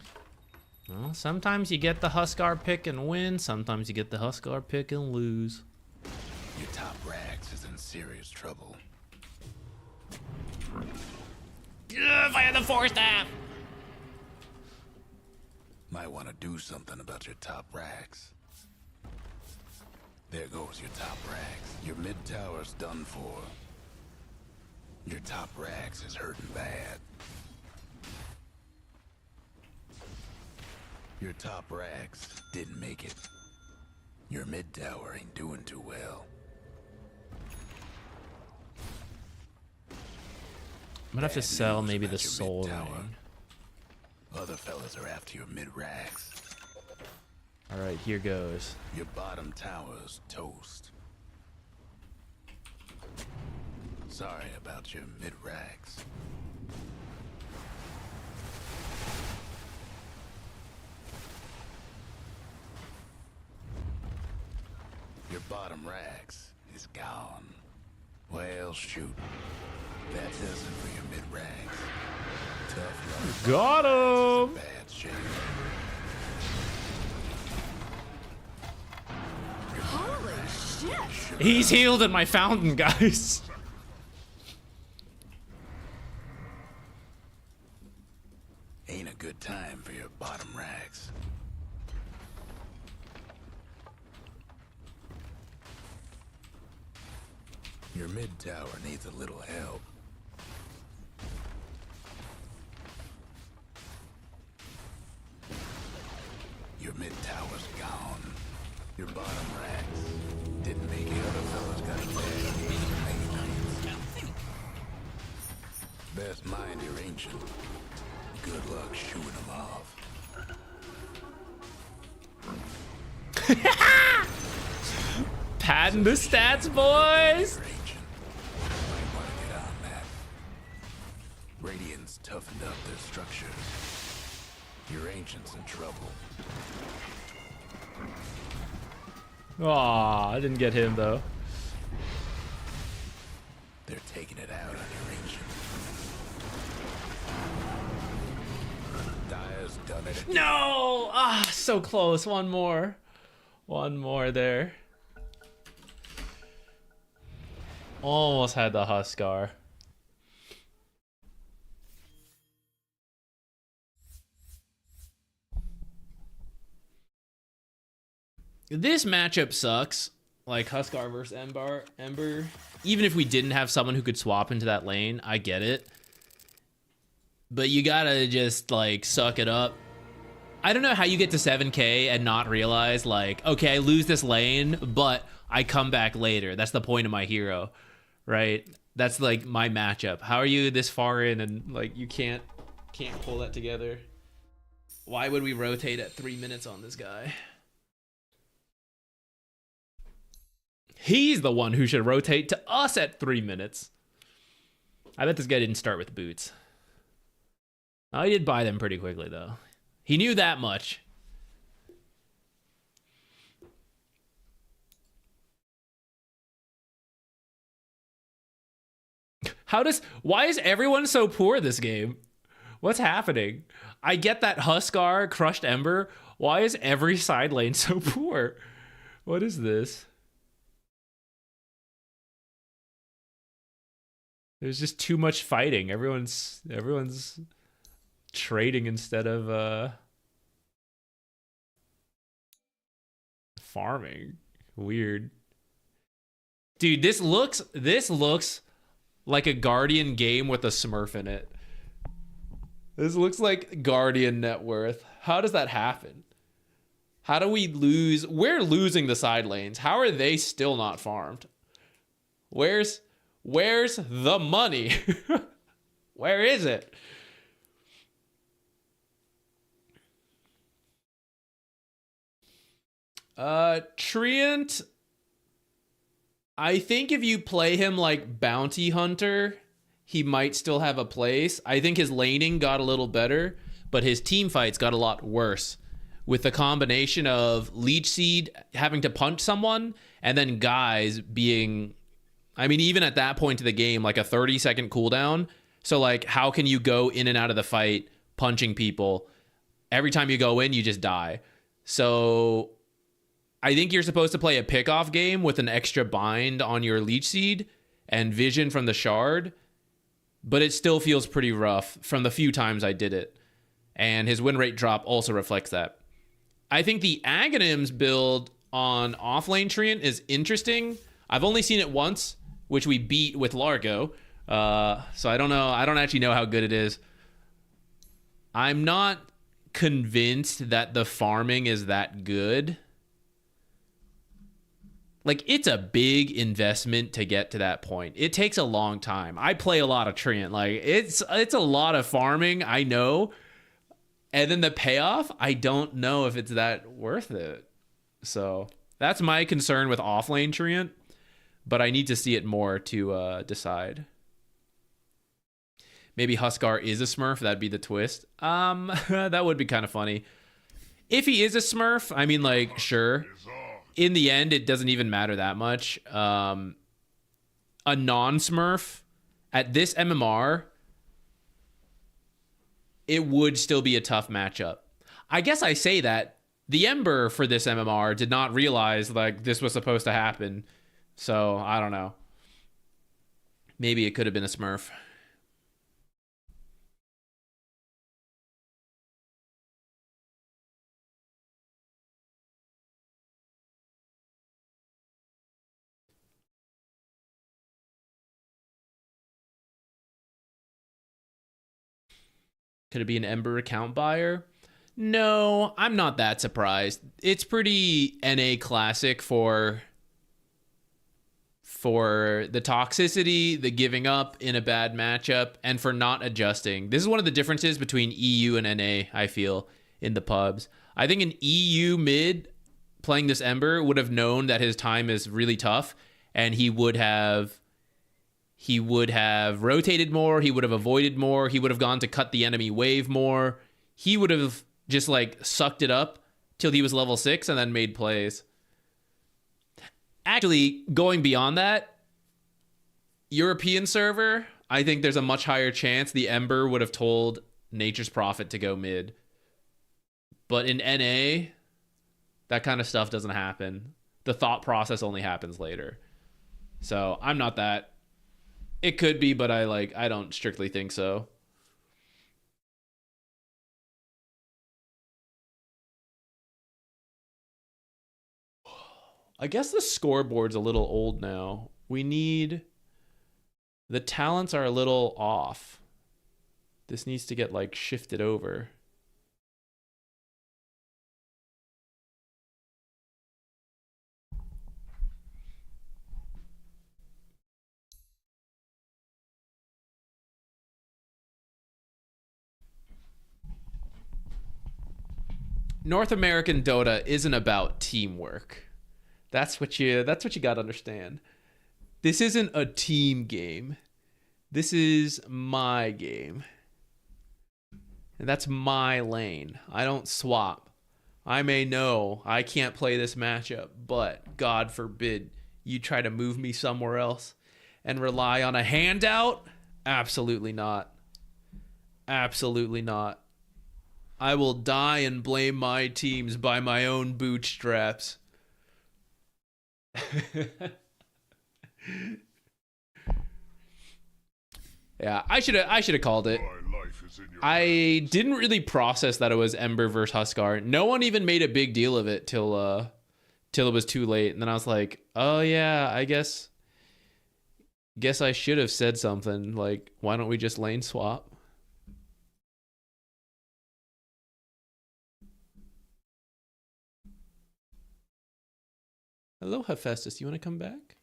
Well, sometimes you get the Huskar pick and win. Sometimes you get the Huskar pick and lose. Your top rags is in serious trouble. If I had the force staff. Might want to do something about your top racks. There goes your top racks. Your mid tower's done for. Your top racks is hurting bad. Your top racks didn't make it. Your mid tower ain't doing too well. I'm gonna have to sell maybe the soul ring. Other fellas are after your mid racks. All right, here goes. Your bottom tower's toast. Sorry about your mid racks. Your bottom racks is gone. Well, shoot. That does it for your mid racks. Tough luck. Got him. Bad shape. Holy shit! He's healed in my fountain, guys. Ain't a good time for your bottom racks. Your mid tower needs a little help. Your mid tower's gone. Your bottom racks didn't make it. Other fellas got a bad game. Best mind your ancient. Good luck shooing them off. Padding the stats, boys. Radiant's toughened up their structures. Your ancient's in trouble. Aw, I didn't get him though. They're taking it out on your ancient. Dire's done it. No! Ah, so close. One more. One more there. Almost had the Huskar. This matchup sucks. Like Huskar versus Ember. Even if we didn't have someone who could swap into that lane, I get it. But you gotta just like suck it up. I don't know how you get to 7K and not realize like, okay, I lose this lane, but I come back later. That's the point of my hero, right? That's like my matchup. How are you this far in and like you can't pull that together? Why would we rotate at 3 minutes on this guy? He's the one who should rotate to us at 3 minutes. I bet this guy didn't start with boots. Oh, he did buy them pretty quickly, though. He knew that much. Why is everyone so poor this game? What's happening? I get that Huskar crushed Ember. Why is every side lane so poor? What is this? There's just too much fighting. Everyone's trading instead of farming. Weird. Dude, this looks like a Guardian game with a Smurf in it. This looks like Guardian net worth. How does that happen? How do we lose? We're losing the side lanes. How are they still not farmed? Where's the money? Where is it? Treant, I think if you play him like Bounty Hunter, he might still have a place. I think his laning got a little better, but his team fights got a lot worse with the combination of Leech Seed having to punch someone and then guys being, I mean, even at that point of the game, like a 30-second cooldown. So like, how can you go in and out of the fight punching people? Every time you go in, you just die. So I think you're supposed to play a pickoff game with an extra bind on your Leech Seed and vision from the shard. but it still feels pretty rough from the few times I did it. And his win rate drop also reflects that. I think the Aghanims build on offlane Treant is interesting. I've only seen it once, which we beat with Largo. So I don't know. I don't actually know how good it is. I'm not convinced that the farming is that good. Like, it's a big investment to get to that point. It takes a long time. I play a lot of Treant. Like, it's a lot of farming, I know. And then the payoff, I don't know if it's that worth it. So that's my concern with offlane Treant. But I need to see it more to decide. Maybe Huskar is a Smurf. That'd be the twist. That would be kind of funny. If he is a Smurf, I mean, like, sure. In the end, it doesn't even matter that much. A non-Smurf at this MMR, it would still be a tough matchup. I guess I say that. The Ember for this MMR did not realize, like, this was supposed to happen. So, I don't know. Maybe it could have been a Smurf. Could it be an Ember account buyer? No, I'm not that surprised. It's pretty NA classic for the toxicity, the giving up in a bad matchup, and for not adjusting. This is one of the differences between EU and NA, I feel, in the pubs. I think an EU mid playing this Ember would have known that his time is really tough, and he would have rotated more, he would have avoided more, he would have gone to cut the enemy wave more. He would have just, like, sucked it up till he was level 6 and then made plays. Actually, going beyond that, European server, I think there's a much higher chance the Ember would have told Nature's Prophet to go mid. But in NA, that kind of stuff doesn't happen. The thought process only happens later. So I'm not that. It could be, but I don't strictly think so. I guess the scoreboard's a little old now. The talents are a little off. This needs to get, like, shifted over. North American Dota isn't about teamwork. That's what you got to understand. This isn't a team game. This is my game. And that's my lane. I don't swap. I may know I can't play this matchup, but God forbid you try to move me somewhere else and rely on a handout? Absolutely not. Absolutely not. I will die and blame my teams by my own bootstraps. Yeah, I should have called it. I didn't really process that it was Ember versus Huskar. No one even made a big deal of it till it was too late, and then I was like, oh yeah, I guess I should have said something like, why don't we just lane swap? Hello, Hephaestus. You want to come back?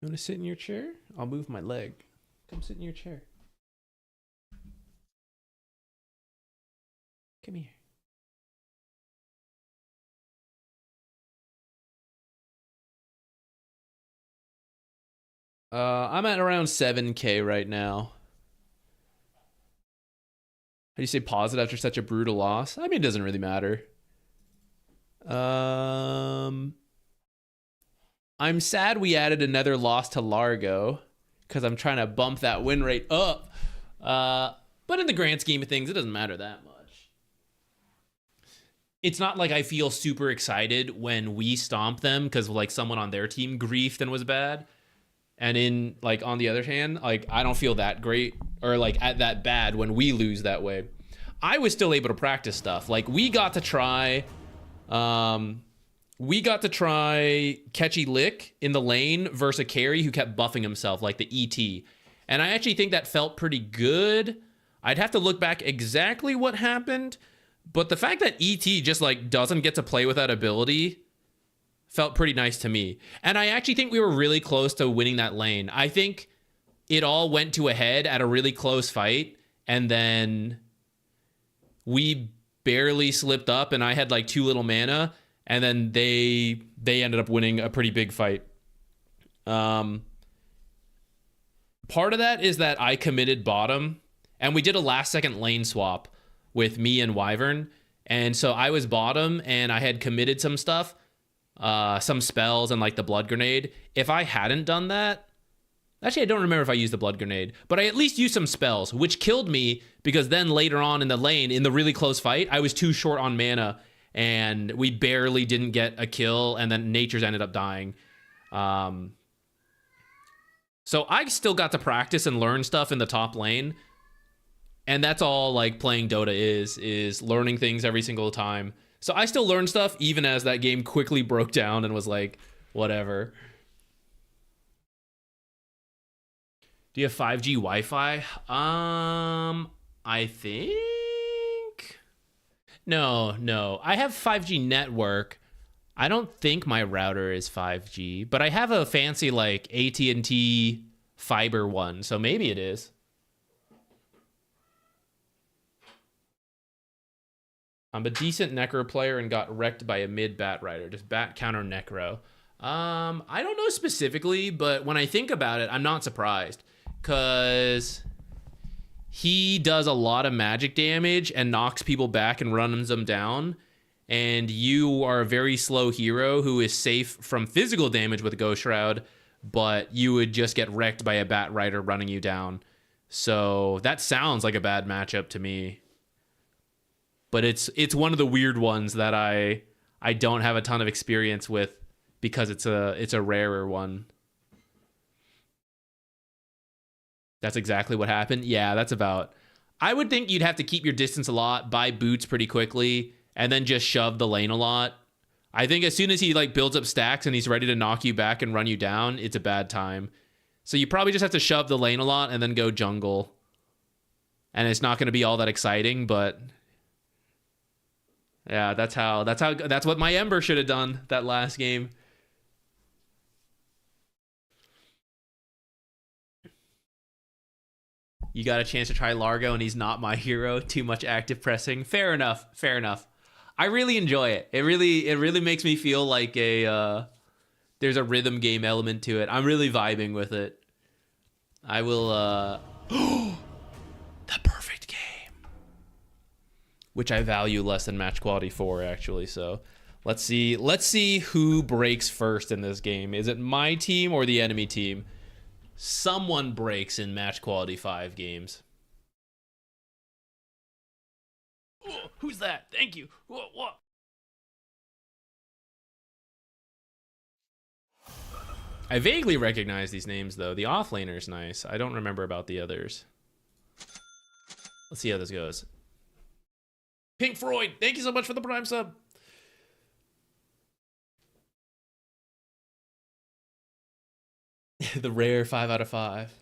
You want to sit in your chair? I'll move my leg. Come sit in your chair. Come here. I'm at around 7K right now. How do you say pause it after such a brutal loss? I mean, it doesn't really matter. I'm sad we added another loss to Largo because I'm trying to bump that win rate up. But in the grand scheme of things, it doesn't matter that much. It's not like I feel super excited when we stomp them because, like, someone on their team griefed and was bad. And in like on the other hand, like I don't feel that great or like at that bad when we lose that way. I was still able to practice stuff. Like we got to try catchy lick in the lane versus a carry who kept buffing himself like the ET. And I actually think that felt pretty good. I'd have to look back exactly what happened, but the fact that ET just like doesn't get to play with that ability felt pretty nice to me. And I actually think we were really close to winning that lane. I think it all went to a head at a really close fight, and then we barely slipped up and I had like too little mana, and then they ended up winning a pretty big fight. Part of that is that I committed bottom, and we did a last second lane swap with me and Wyvern. And so I was bottom and I had committed some stuff, some spells and like the blood grenade. If I hadn't done that, actually I don't remember if I used the blood grenade, but I at least used some spells, which killed me because then later on in the lane, in the really close fight, I was too short on mana and we barely didn't get a kill, and then Nature's ended up dying. So I still got to practice and learn stuff in the top lane. And that's all like playing Dota is learning things every single time. So I still learned stuff even as that game quickly broke down and was like, whatever. Do you have 5G Wi-Fi? I think... No. I have 5G network. I don't think my router is 5G, but I have a fancy like AT&T fiber one, so maybe it is. I'm a decent Necro player and got wrecked by a mid Bat Rider. Just Bat counter Necro. I don't know specifically, but when I think about it, I'm not surprised. Because he does a lot of magic damage and knocks people back and runs them down. And you are a very slow hero who is safe from physical damage with Ghost Shroud, but you would just get wrecked by a Bat Rider running you down. So that sounds like a bad matchup to me. But it's one of the weird ones that I don't have a ton of experience with because it's a rarer one. That's exactly what happened. Yeah, that's about. I would think you'd have to keep your distance a lot, buy boots pretty quickly, and then just shove the lane a lot. I think as soon as he like builds up stacks and he's ready to knock you back and run you down, it's a bad time. So you probably just have to shove the lane a lot and then go jungle. And it's not going to be all that exciting, but yeah, that's what my Ember should have done that last game. You got a chance to try Largo and he's not my hero. Too much active pressing. Fair enough. I really enjoy it. It really makes me feel like there's a rhythm game element to it. I'm really vibing with it. I will the perfect game, which I value less than match quality 4 actually. So let's see who breaks first in this game. Is it my team or the enemy team? Someone breaks in match quality 5 games. Oh, who's that? Thank you. What? I vaguely recognize these names though. The offlaner's nice. I don't remember about the others. Let's see how this goes. Pink Freud, thank you so much for the Prime sub. The rare 5 out of 5.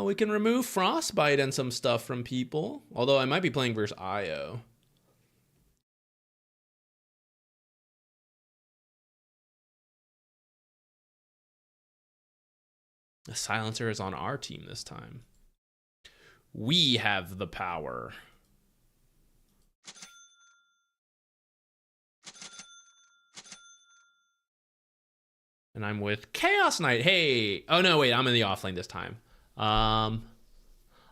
We can remove Frostbite and some stuff from people. Although I might be playing versus Io. The silencer is on our team this time. We have the power. And I'm with Chaos Knight. Hey. Oh, no, wait. I'm in the offlane this time. I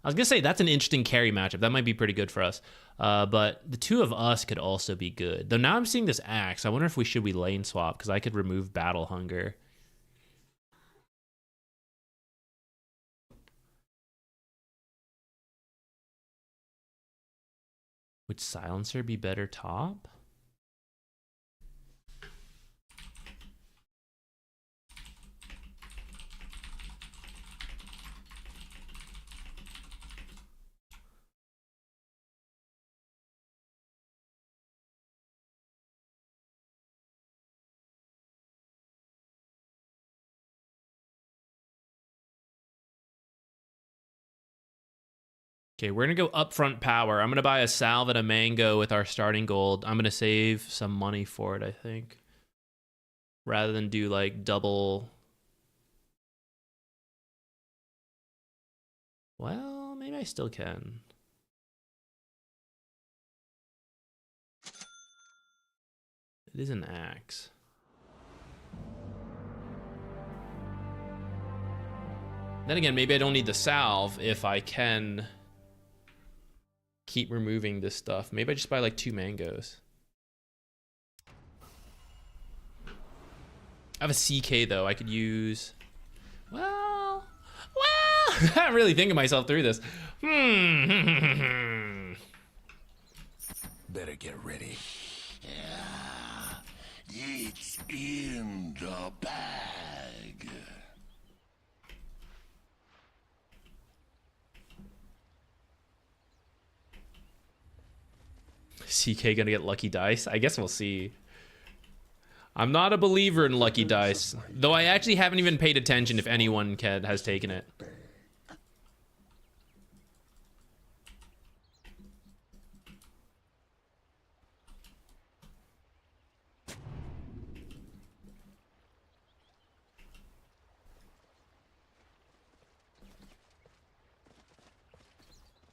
was going to say, that's an interesting carry matchup. That might be pretty good for us. But the two of us could also be good. Though now I'm seeing this axe. I wonder if we lane swap, because I could remove Battle Hunger. Would Silencer be better top? Okay, we're gonna go upfront power. I'm gonna buy a salve and a mango with our starting gold. I'm gonna save some money for it, I think. Rather than do like double. Well, maybe I still can. It is an axe. Then again, maybe I don't need the salve if I can keep removing this stuff. Maybe I just buy like 2 mangoes. I have a CK though. I could use. Well, I'm really thinking myself through this. Better get ready. It's in the bag. CK gonna get lucky dice? I guess we'll see. I'm not a believer in lucky dice, though I actually haven't even paid attention if anyone has taken it.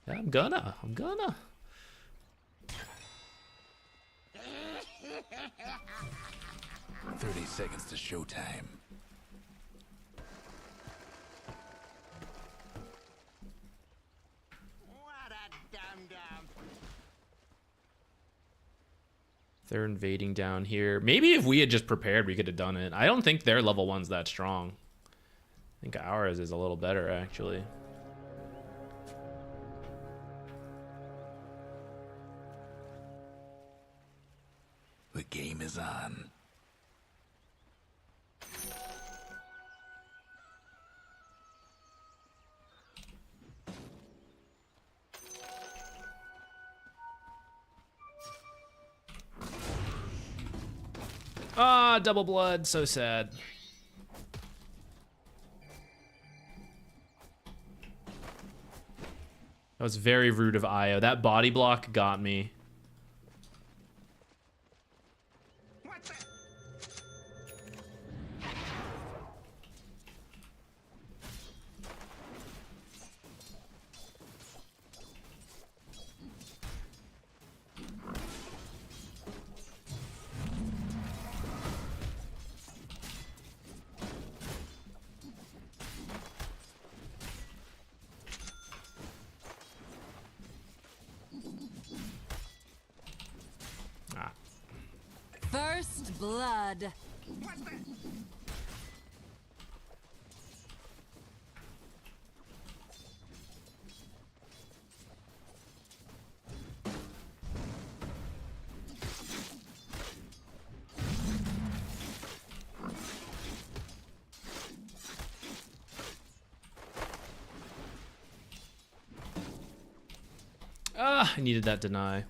Yeah, I'm gonna. 30 seconds to showtime. What a dum-dum. They're invading down here. Maybe if we had just prepared, we could have done it. I don't think their level 1's that strong. I think ours is a little better, actually. The game is on. Ah, double blood. So sad. That was very rude of Io. That body block got me. First blood. Ah, I needed that deny.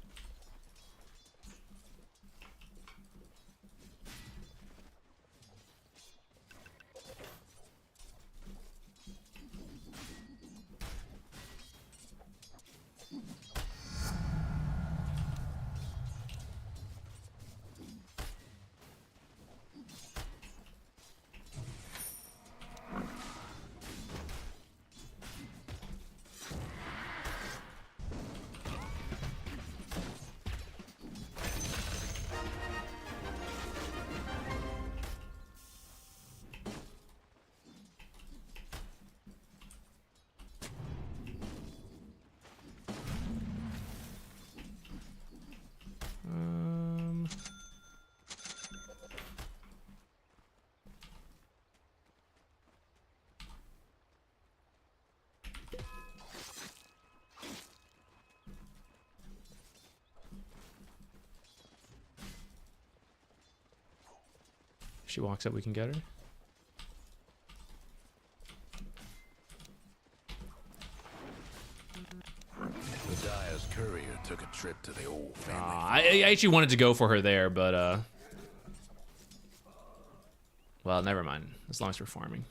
If she walks up, we can get her. The Dyer's courier took a trip to the old family. I actually wanted to go for her there, but well, never mind. As long as we're farming.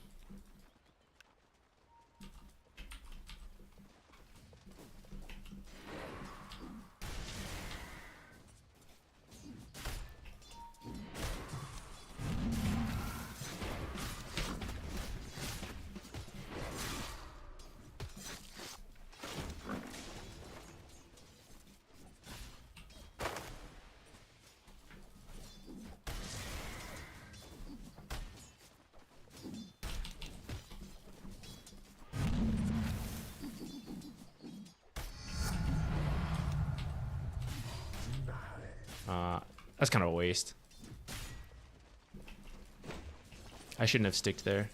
That's kind of a waste. I shouldn't have sticked there.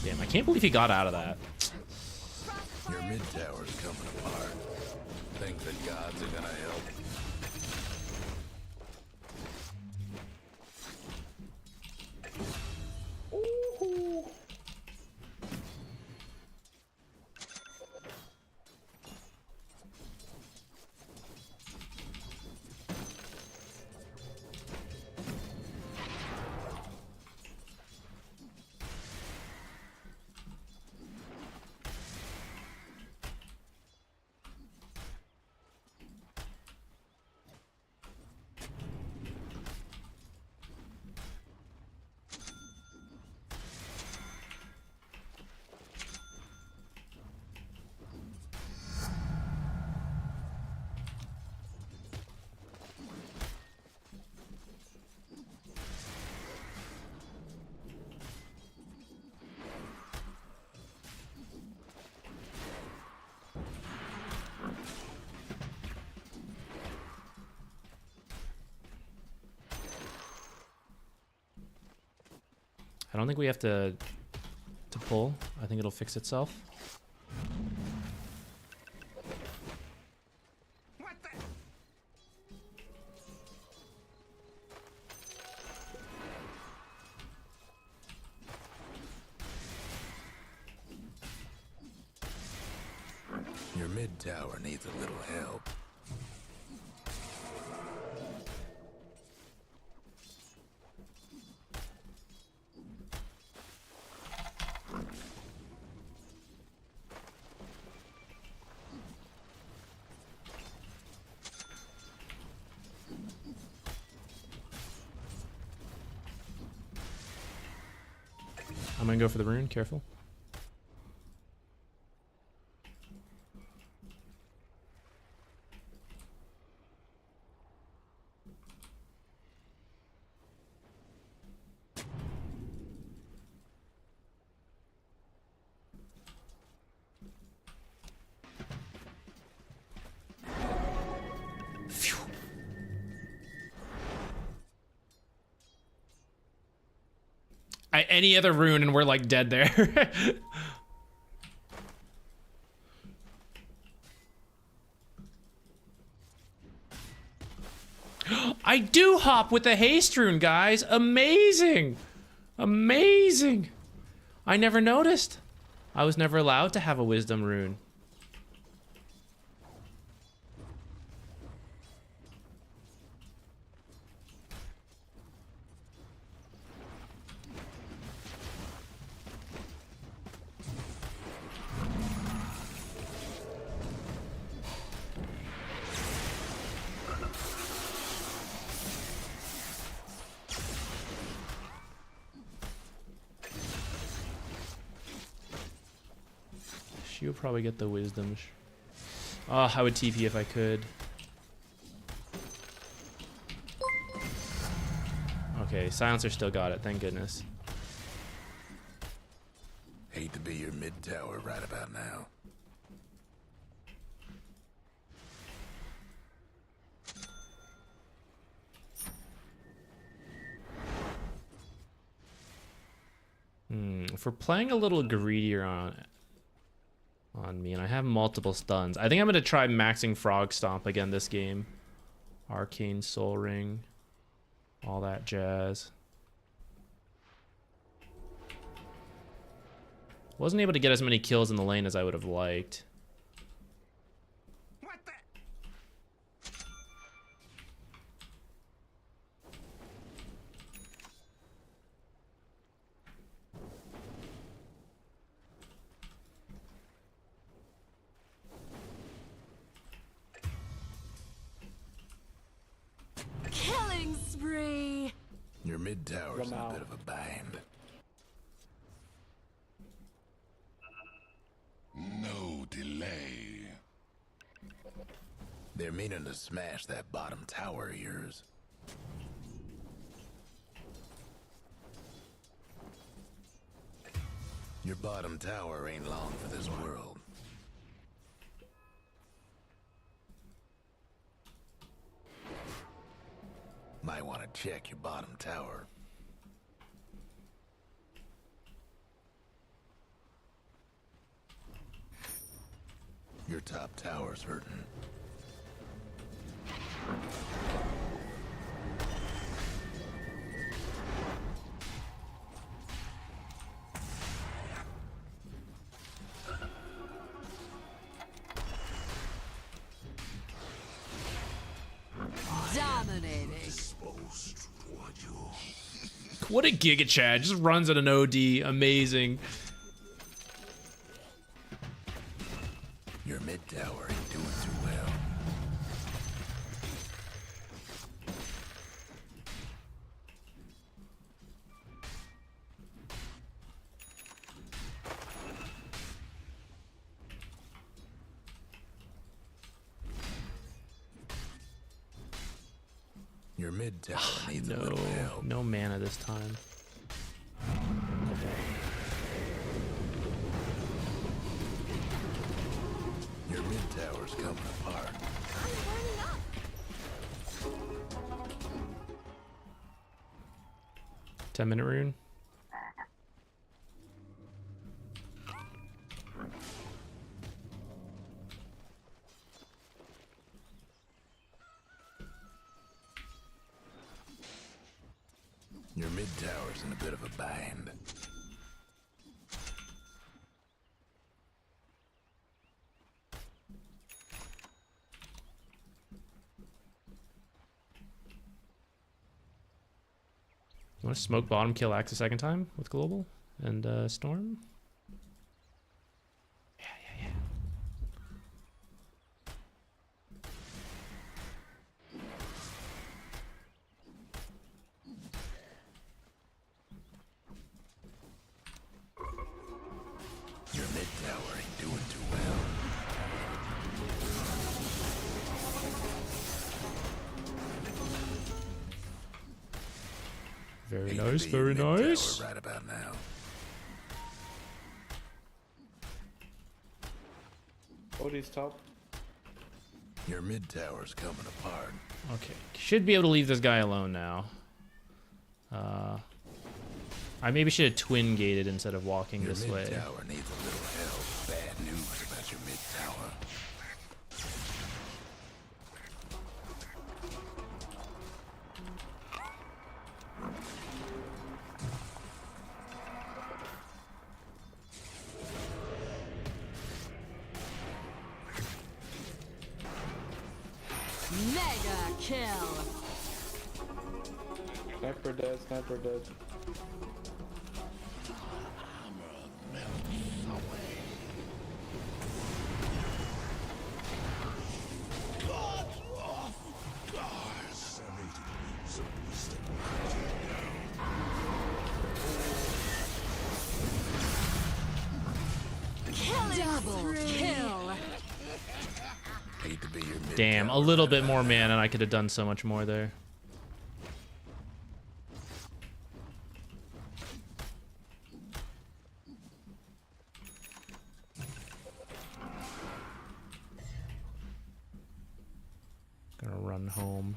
Damn, I can't believe he got out of that. Your mid tower's coming apart. Think the gods are gonna help? I don't think we have to pull. I think it'll fix itself. Your mid tower needs a little help. I'm gonna go for the rune, careful. Phew. Any other rune and we're like dead there. I do hop with the haste rune, guys. Amazing. Amazing. I never noticed. I was never allowed to have a wisdom rune. She'll probably get the wisdom. Oh, I would TP if I could. Okay, silencer still got it, thank goodness. Hate to be your mid tower right about now. If we're playing a little greedier on me, and I have multiple stuns, I think I'm gonna try maxing Frog Stomp again this game. Arcane Soul Ring, all that jazz. Wasn't able to get as many kills in the lane as I would have liked. Killing spree. Your mid tower's in a bit of a bind. No delay. They're meaning to smash that bottom tower of yours. Your bottom tower ain't long for this world. Might want to check your bottom tower. Your top tower's hurting. Dominating. What a Giga Chad. Just runs at an OD. Amazing. Your mid tower ain't doing too well. Your mid tower needs a little help. No mana this time. Your mid tower's coming apart. 10-minute rune. Your mid tower's in a bit of a bind. You want to smoke bottom, kill Axe a second time with global and storm? Yeah. Your mid tower ain't doing too well. Very Hate to nice, be your very mid tower nice. right about now. Odie's top. Your mid tower's coming apart. Okay, should be able to leave this guy alone now. I maybe should have twin gated instead of walking Your this mid way. tower needs a little help. Bad news about your mid tower. Mega kill. Sniper dead, sniper dead. Double kill. Hate to be your mid Damn, a tower little right bit about more now. mana and I could have done so much more there. Gonna run home.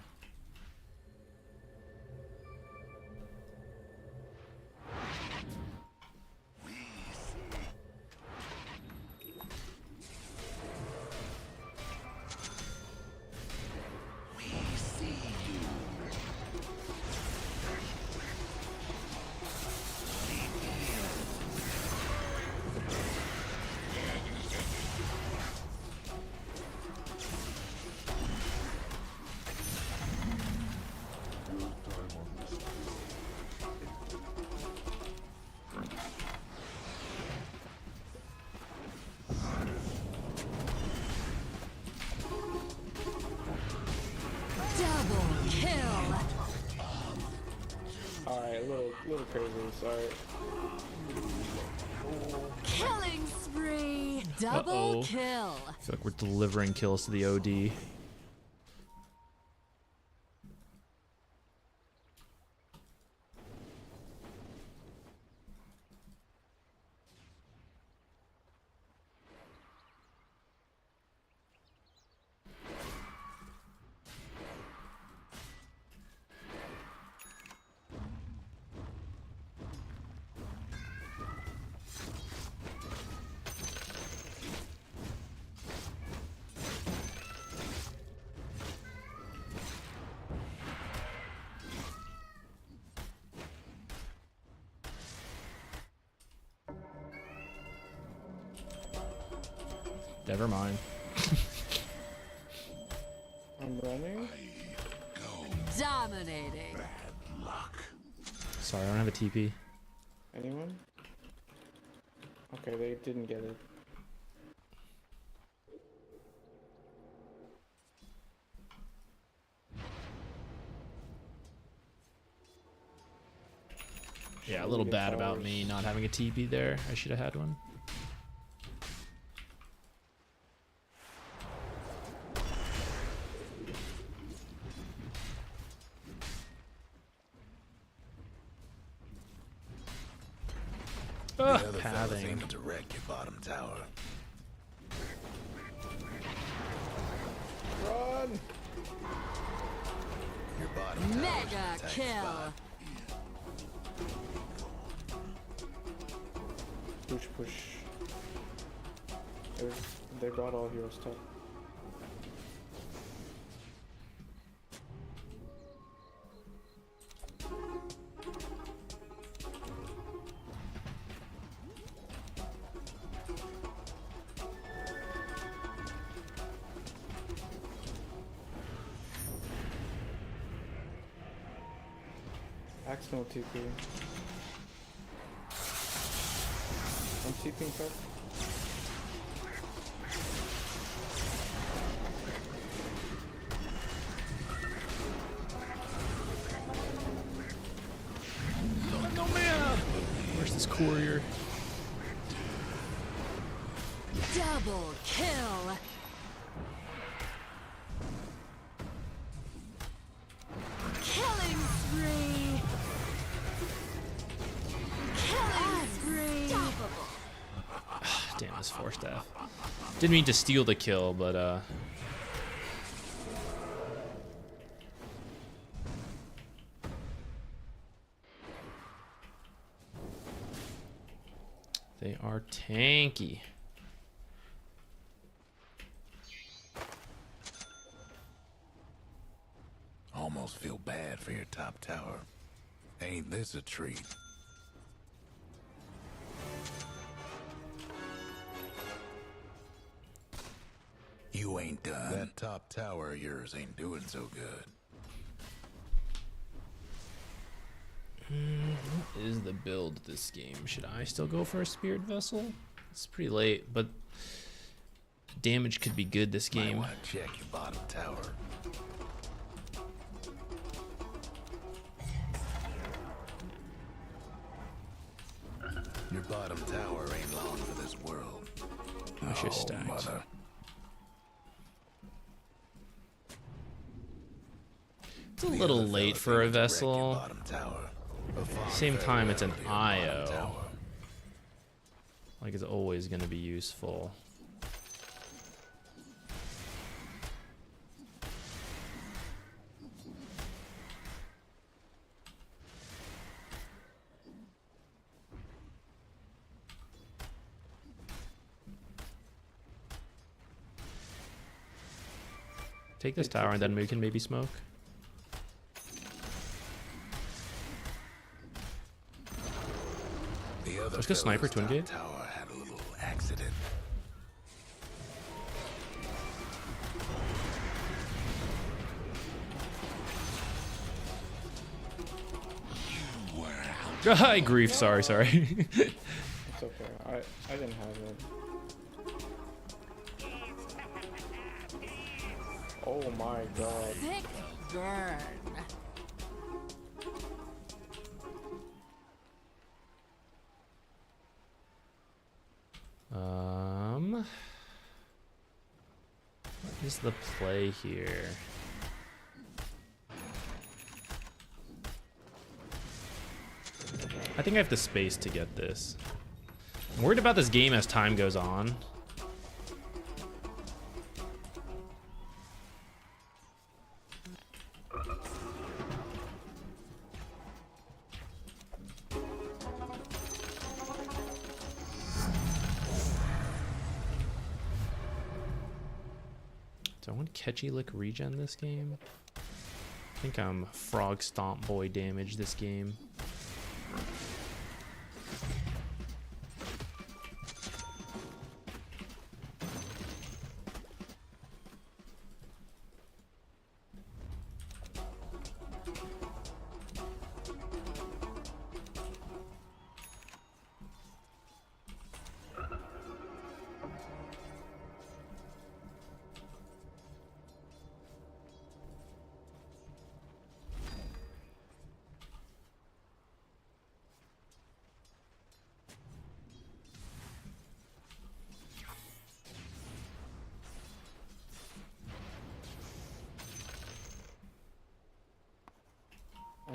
Double kill. Alright, a little crazy, sorry. Killing spree. Double Uh-oh. kill. I feel like we're delivering kills to the OD. Never mind. I'm running. Dominating. Sorry, I don't have a TP. Anyone? Okay, they didn't get it. Yeah, a little bad about me not having a TP there. I should have had one. The other fellas Pathing. aiming to wreck your bottom tower. Run! Your bottom tower. Mega kill. Push, push. They brought all hero stuff. Axe no TP. I'm TPing first. No mana! Where's this courier? Double kill. Killing spree. Killing spree. Unstoppable. Damn, this 4-staff. Didn't mean to steal the kill, but they are tanky. Almost feel bad for your top tower. Ain't this a treat? You ain't done. That top tower of yours ain't doing so good. What is the build this game? Should I still go for a Spirit Vessel? It's pretty late, but damage could be good this game. Might want to check your bottom tower. Your bottom tower ain't long for this world. I should stack. Mother. It's a little late for a vessel. Same time, it's an IO. Like, it's always going to be useful. Take this tower and then we can maybe smoke. Let's go sniper twin gate. Tower had a little accident. Hi, grief. Sorry. It's okay. I didn't have it. Oh my god. Thick burn. What is the play here? I think I have the space to get this. I'm worried about this game as time goes on. Do I want Catchy Lick regen this game? I think I'm Frog Stomp Boy damage this game.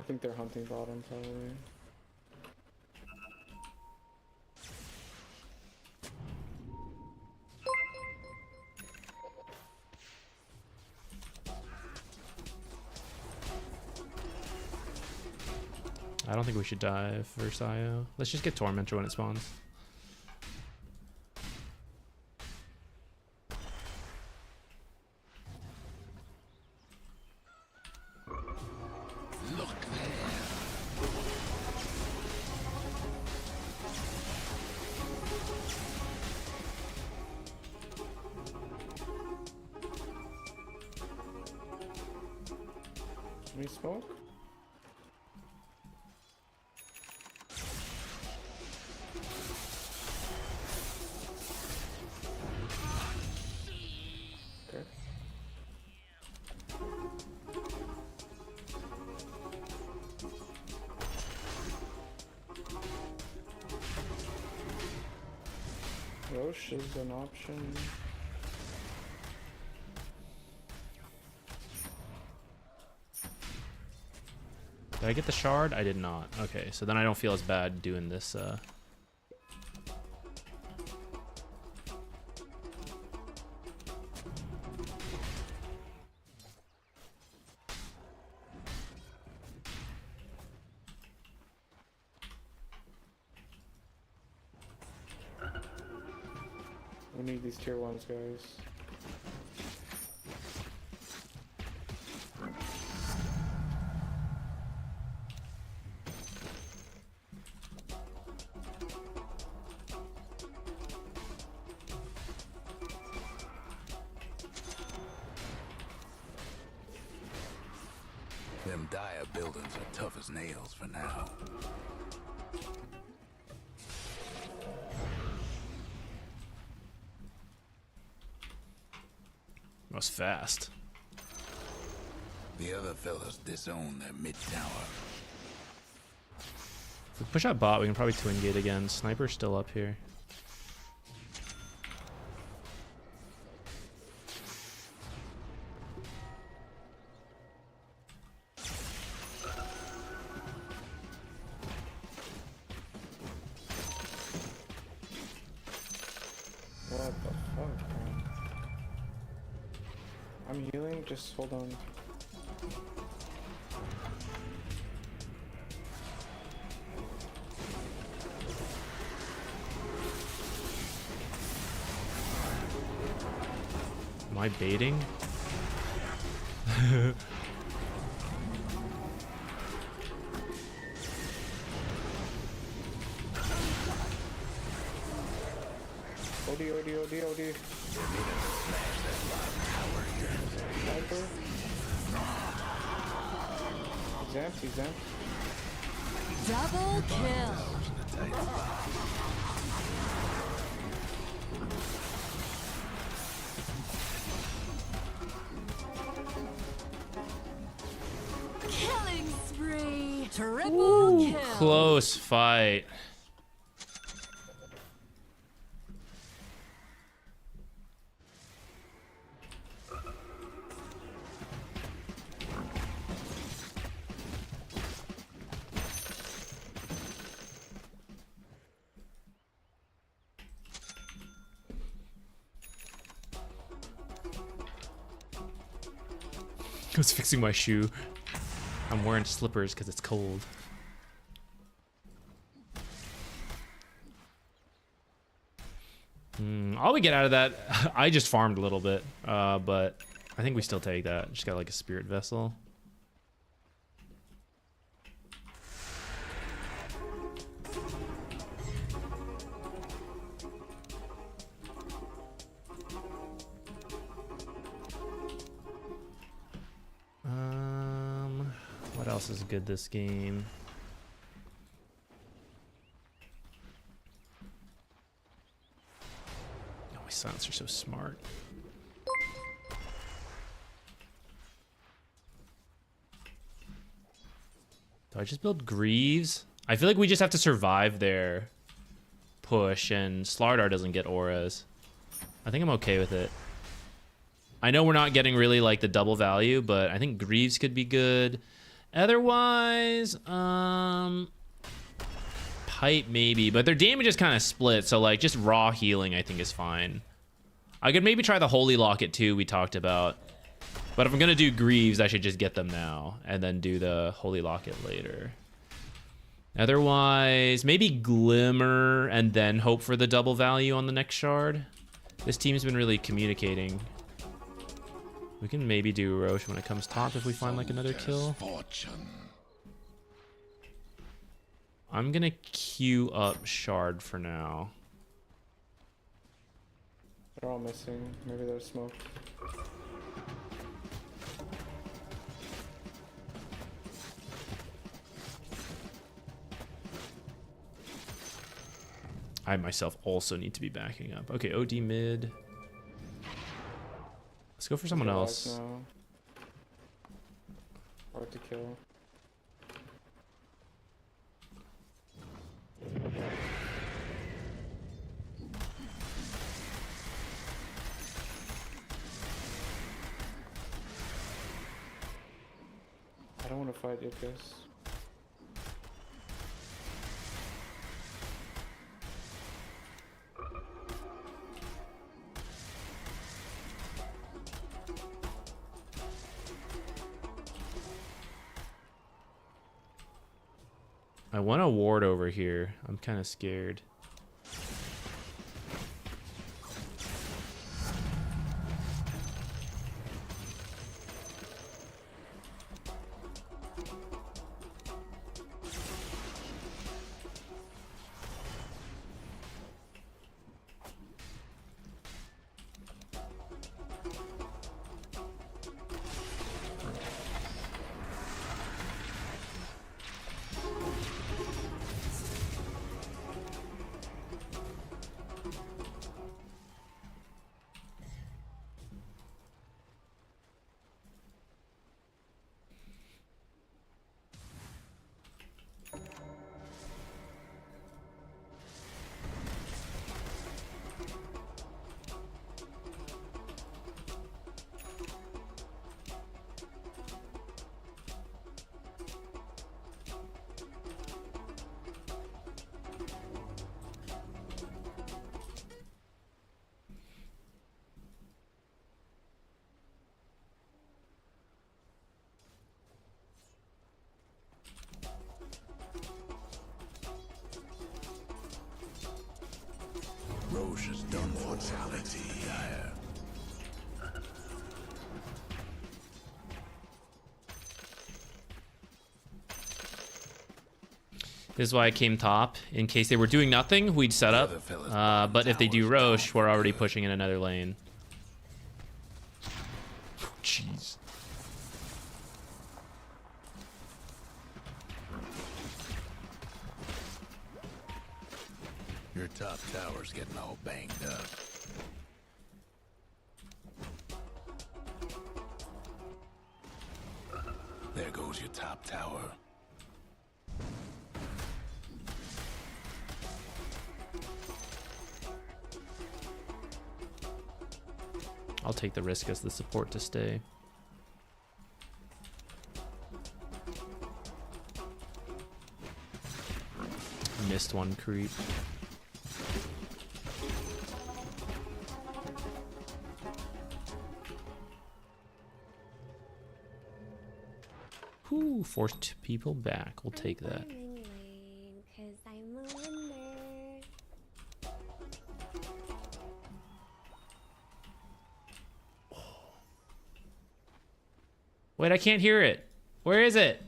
think they're hunting bottom probably. I don't think we should dive versus IO. Let's just get Tormentor when it spawns. Can we smoke? Okay. Roche is an option. Did I get the shard? I did not. Okay, so then I don't feel as bad doing this. We need these tier 1s, guys. Them dire buildings are tough as nails for now. That was fast. The other fellas disown their mid-tower. If we push out bot, we can probably twin gate again. Sniper's still up here. What the fuck, man? I'm healing, just hold on. Am I baiting? OD. Sniper. He's amped. Double kill. Killing spree. Triple kill. Close fight. I was fixing my shoe. I'm wearing slippers because it's cold. All we get out of that, I just farmed a little bit, but I think we still take that. Just got like a spirit vessel. What else is good this game? Oh, my silence are so smart. Do I just build Greaves? I feel like we just have to survive their push, and Slardar doesn't get auras. I think I'm okay with it. I know we're not getting really like the double value, but I think Greaves could be good. Otherwise, pipe maybe, but their damage is kind of split, so like just raw healing I think is fine. I could maybe try the Holy Locket too, we talked about. But if I'm gonna do Greaves, I should just get them now and then do the Holy Locket later. Otherwise, maybe Glimmer and then hope for the double value on the next shard. This team's been really communicating. We can maybe do Roche when it comes top if we find like another kill. I'm gonna queue up shard for now. They're all missing. Maybe there's smoke. I myself also need to be backing up. Okay, OD mid. Let's go for someone else. Now. Hard to kill. I don't want to fight Yukis. I want a ward over here. I'm kind of scared. Roche is done for mortality. This is why I came top. In case they were doing nothing, we'd set up. But if they do Roche, we're already pushing in another lane. Jeez. Your top tower's getting all banged up. There goes your top tower. I'll take the risk as the support to stay. Missed one creep. Whew, forced people back. We'll take that. Wait, I can't hear it. Where is it?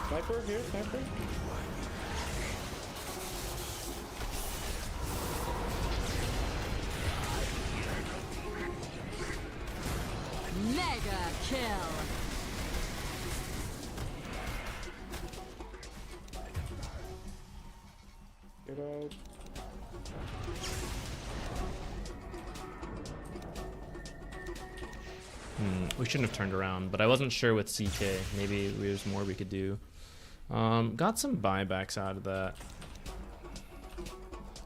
Sniper here, sniper. Mega kill. Get out. We shouldn't have turned around, but I wasn't sure with CK. Maybe there's more we could do. Got some buybacks out of that.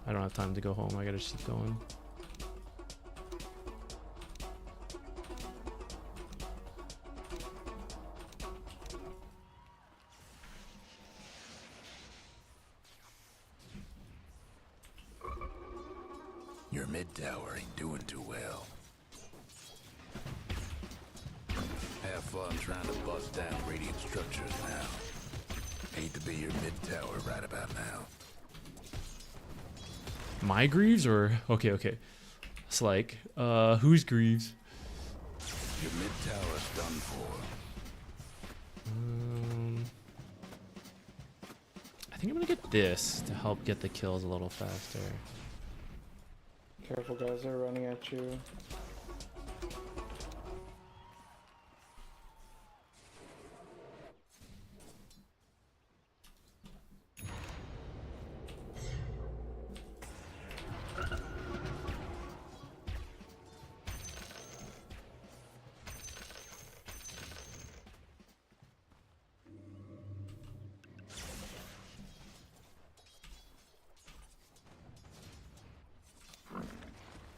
I don't have time to go home. I gotta just keep going. Your mid tower ain't doing too well. Have fun trying to bust down radiant structures now. Hate to be your mid tower right about now. My Greaves or okay. It's like, who's Greaves? Your mid tower's done for. I think I'm gonna get this to help get the kills a little faster. Careful, guys, they're running at you.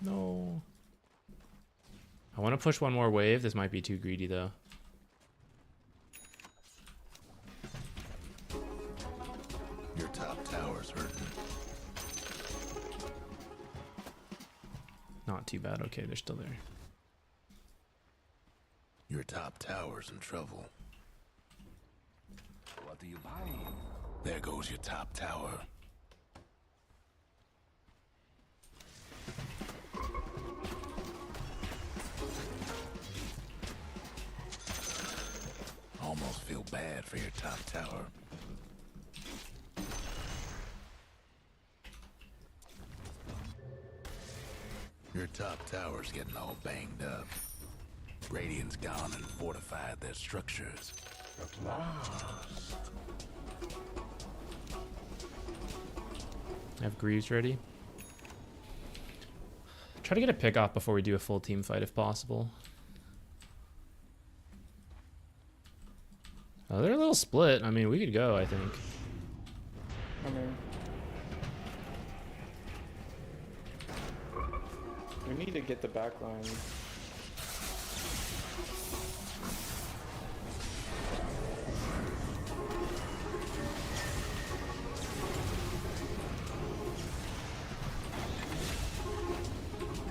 No. I want to push one more wave. This might be too greedy though. Your top tower's hurting. Not too bad. Okay, they're still there. Your top tower's in trouble. What do you buy? There goes your top tower. Almost feel bad for your top tower. Your top tower's getting all banged up. Radiant's gone and fortified their structures. At last. I have Greaves ready. Try to get a pick off before we do a full team fight if possible. Oh, they're a little split. I mean, we could go, I think. I mean, we need to get the back line.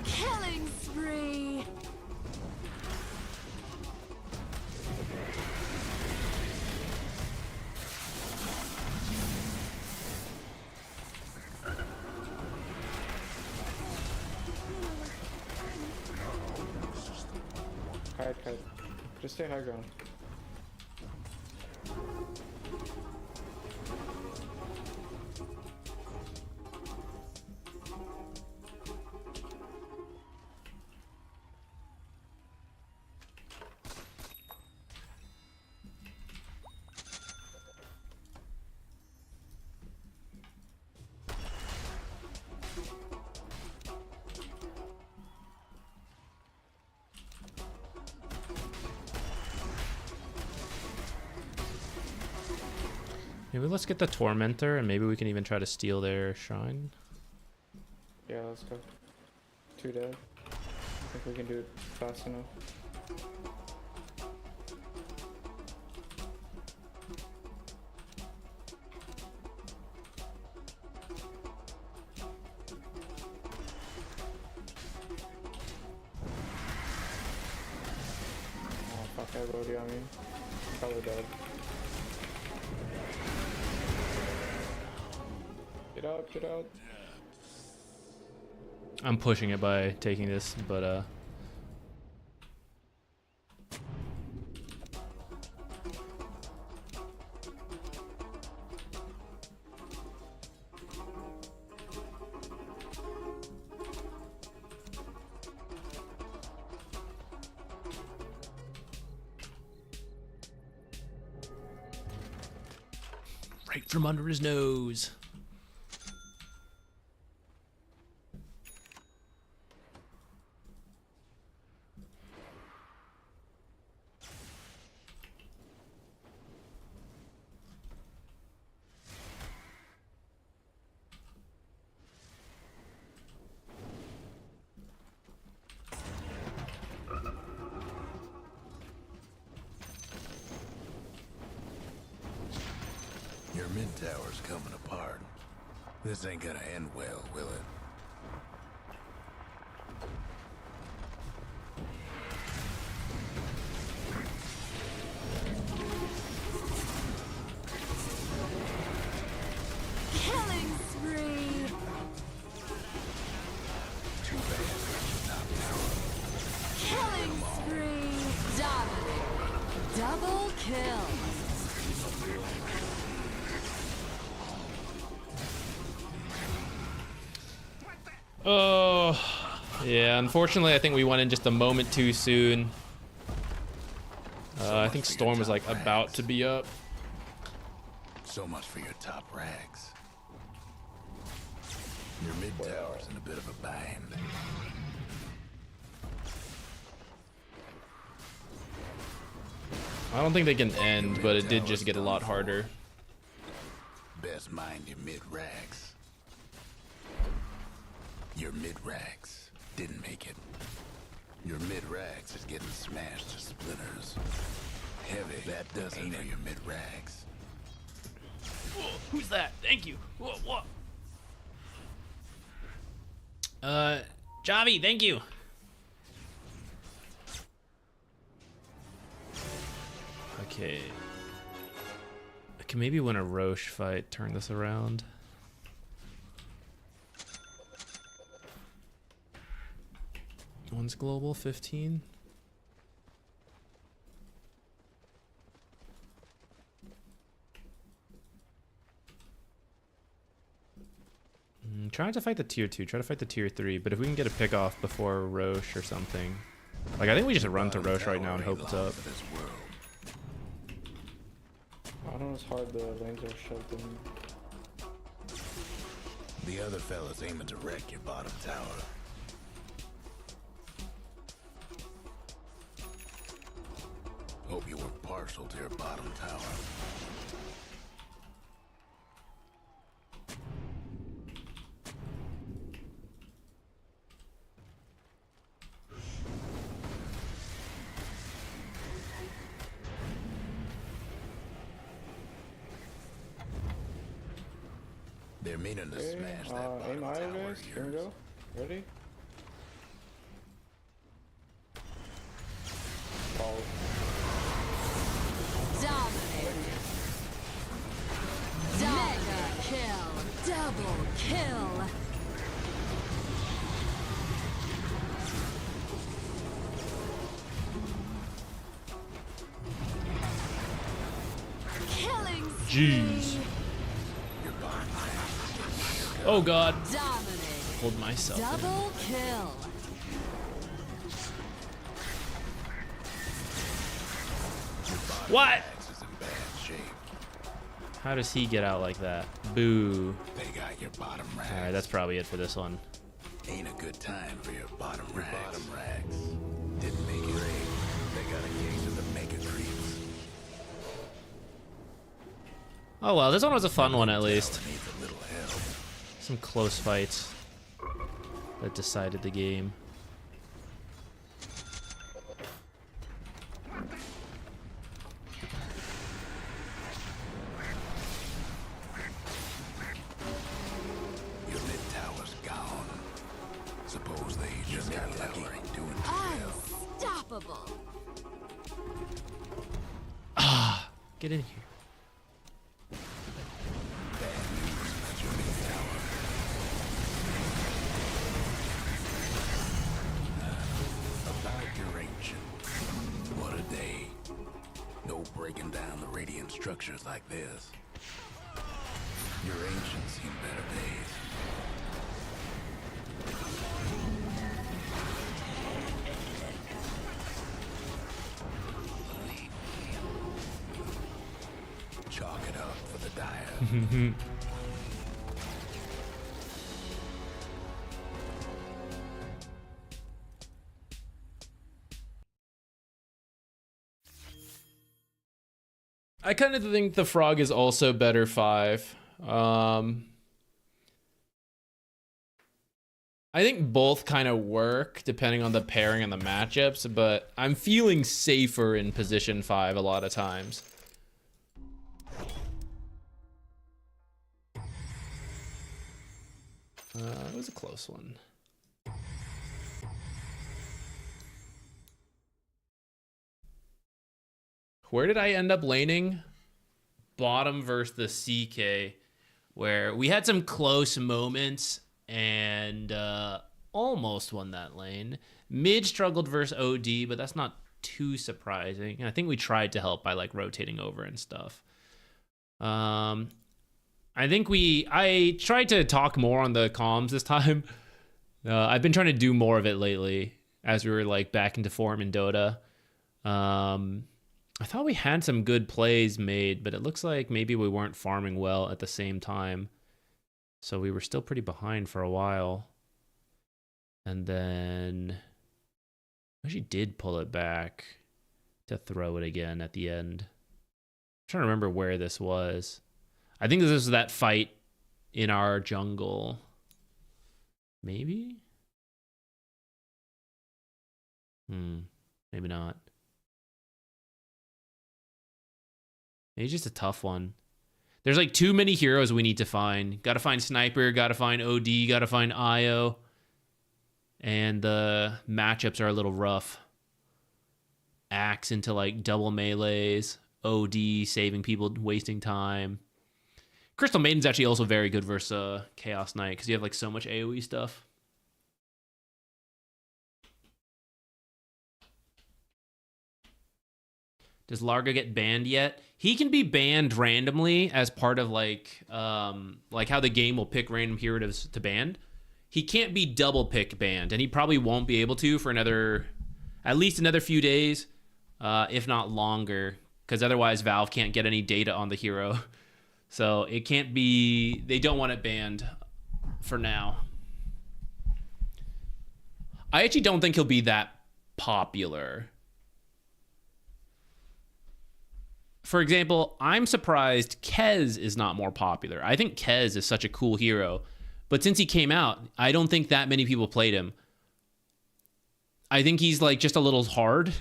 Killing spree. Hide. Just stay high ground. Maybe let's get the Tormentor and maybe we can even try to steal their shrine. Yeah, let's go. 2 dead. I think we can do it fast enough. Oh fuck, I have Odie on me. Probably dead. Get out. I'm pushing it by taking this, but Right from under his nose. Your mid tower's coming apart. This ain't gonna end well, will it? Killing spree. Too bad for your top tower. Killing spree. Dominating. Double kill. Oh, yeah. Unfortunately, I think we went in just a moment too soon. I think Storm was like about to be up. So much for your top rags. Your mid tower's in a bit of a bind. I don't think they can end, but it did just get a lot harder. Best mind your mid rags. Your mid rags didn't make it. Your mid rags is getting smashed to splinters. Heavy. That does it for your mid rags. Whoa, who's that? Thank you. Whoa, what? Javi, thank you. Okay. I can maybe win a Roche fight, turn this around. One's global, 15. Trying to fight the tier 2, try to fight the tier 3, but if we can get a pick off before Roche or something. Like, I think we just run to Roche right now and hope it's up. I don't know, it's hard, the lanes are shoved in. The other fella's aiming to wreck your bottom tower. Hope you were partial to your bottom tower. They're meaning to smash that bottom aim tower higher, of guys. Here we yours. go. Ready? Follow. Dominating. Mega kill. Double kill. Killing Jeez. spree. Oh god. Dominating. Hold myself. Double kill. What? Axe is in bad shape. How does he get out like that? Boo. They got your bottom rags. Alright, that's probably it for this one. Ain't a good time for your bottom rags. Your bottom rags didn't make it. They got a case of the mega creeps. Oh well, this one was a fun one at least. Tower needs a little help. Some close fights that decided the game. Your mid tower's gone. Suppose they just got lucky. Ain't doing too well. Unstoppable. Ah, get in here. Bad news about your mid tower. About your ancient. What a day. No breaking down the radiant structures like this. Your ancient's seen better days. Chalk it up for the dire. I kind of think the frog is also better 5. I think both kind of work depending on the pairing and the matchups, but I'm feeling safer in position 5 a lot of times. It was a close one. Where did I end up laning? Bottom versus the CK, where we had some close moments and almost won that lane. Mid struggled versus OD, but that's not too surprising. And I think we tried to help by like rotating over and stuff. I tried to talk more on the comms this time. I've been trying to do more of it lately as we were like back into form in Dota. I thought we had some good plays made, but it looks like maybe we weren't farming well at the same time. So we were still pretty behind for a while. And then I actually did pull it back to throw it again at the end. I'm trying to remember where this was. I think this was that fight in our jungle. Maybe? Maybe not. It's just a tough one. There's like too many heroes we need to find. Gotta find Sniper, gotta find OD, gotta find IO. And the matchups are a little rough. Axe into like double melees. OD saving people, wasting time. Crystal Maiden's actually also very good versus Chaos Knight because you have like so much AoE stuff. Does Largo get banned yet? He can be banned randomly as part of like how the game will pick random heroes to ban. He can't be double pick banned, and he probably won't be able to for at least another few days, if not longer, because otherwise Valve can't get any data on the hero. So it can't be, they don't want it banned for now. I actually don't think he'll be that popular. For example, I'm surprised Kez is not more popular. I think Kez is such a cool hero. But since he came out, I don't think that many people played him. I think he's like just a little hard,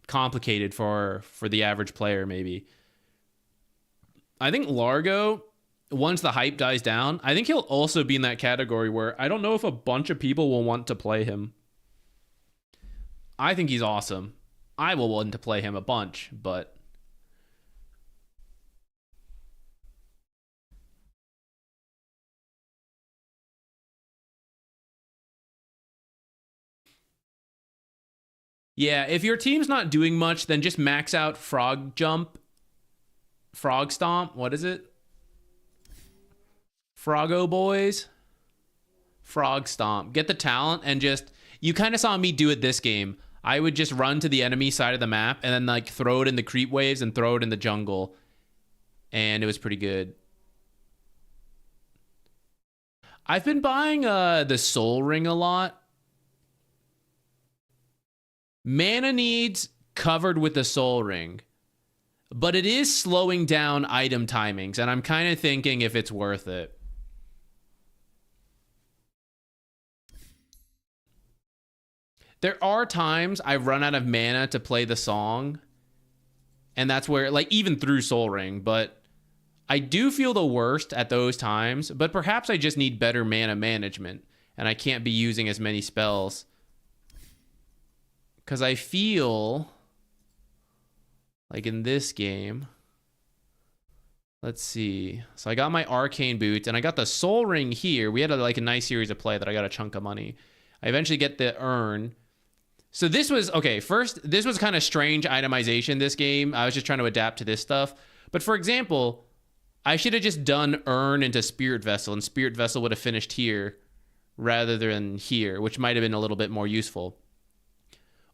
complicated for the average player maybe. I think Largo, once the hype dies down, I think he'll also be in that category where I don't know if a bunch of people will want to play him. I think he's awesome. I will want to play him a bunch, but yeah, if your team's not doing much, then just max out Frog Jump. Frog Stomp. What is it? Froggo Boys. Frog Stomp. Get the talent and just... You kind of saw me do it this game. I would just run to the enemy side of the map and then like throw it in the creep waves and throw it in the jungle. And it was pretty good. I've been buying the Soul Ring a lot. Mana needs covered with the Soul Ring, but it is slowing down item timings, and I'm kind of thinking if it's worth it. There are times I run out of mana to play the song, and that's where, like, even through Soul Ring, but I do feel the worst at those times, but perhaps I just need better mana management, and I can't be using as many spells. Because I feel like in this game, let's see. So I got my Arcane Boots and I got the Soul Ring here. We had a nice series of play that I got a chunk of money. I eventually get the Urn. So this was, okay, first, this was kind of strange itemization this game. I was just trying to adapt to this stuff. But for example, I should have just done Urn into Spirit Vessel and Spirit Vessel would have finished here rather than here, which might have been a little bit more useful.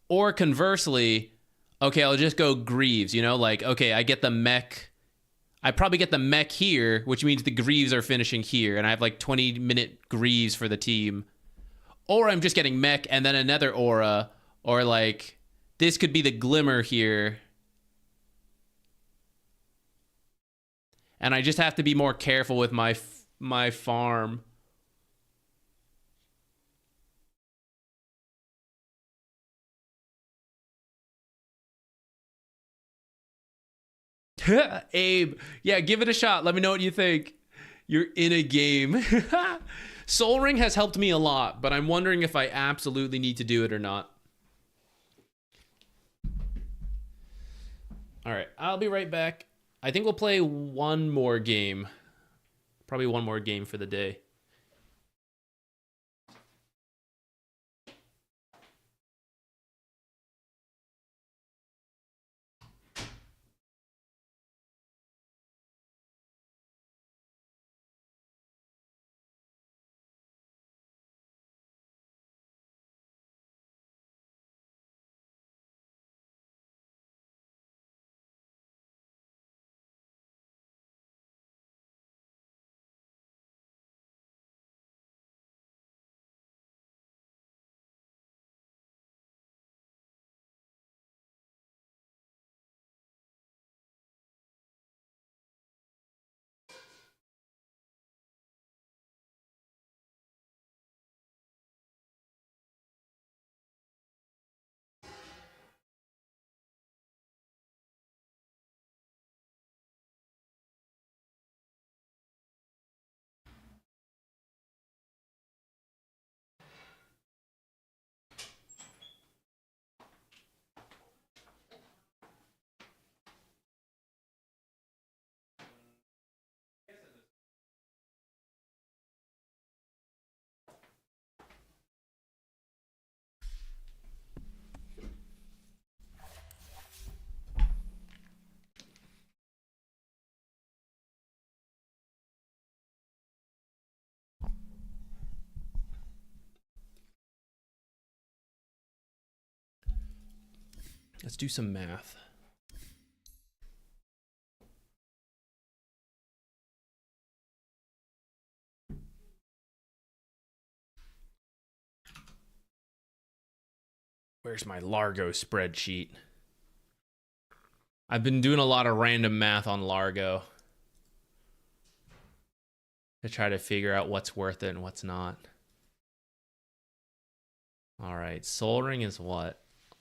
Or conversely, okay, I'll just go Greaves, you know, like, okay, I get the mech I probably get the mech here, which means the Greaves are finishing here, and I have like 20-minute Greaves for the team. Or I'm just getting mech and then another aura, or like this could be the Glimmer here. And I just have to be more careful with my farm. Abe, yeah, give it a shot. Let me know what you think. You're in a game. Soul Ring has helped me a lot, but I'm wondering if I absolutely need to do it or not. All right, I'll be right back. I think we'll play one more game. Probably one more game for the day. Let's do some math. Where's my Largo spreadsheet? I've been doing a lot of random math on Largo to try to figure out what's worth it and what's not. All right, Soul Ring is what?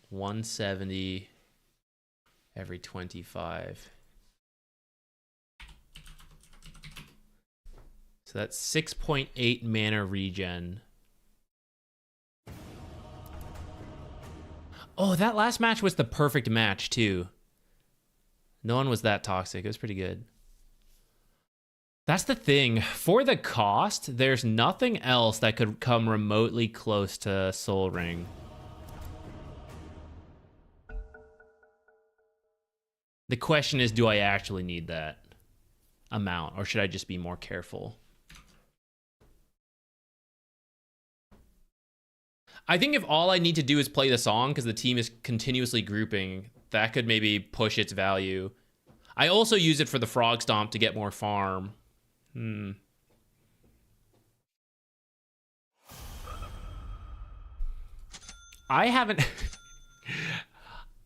170 every 25. So that's 6.8 mana regen. Oh, that last match was the perfect match too. No one was that toxic. It was pretty good. That's the thing. For the cost, there's nothing else that could come remotely close to Soul Ring. The question is, do I actually need that amount, or should I just be more careful? I think if all I need to do is play the song because the team is continuously grouping, that could maybe push its value. I also use it for the Frog Stomp to get more farm. I haven't...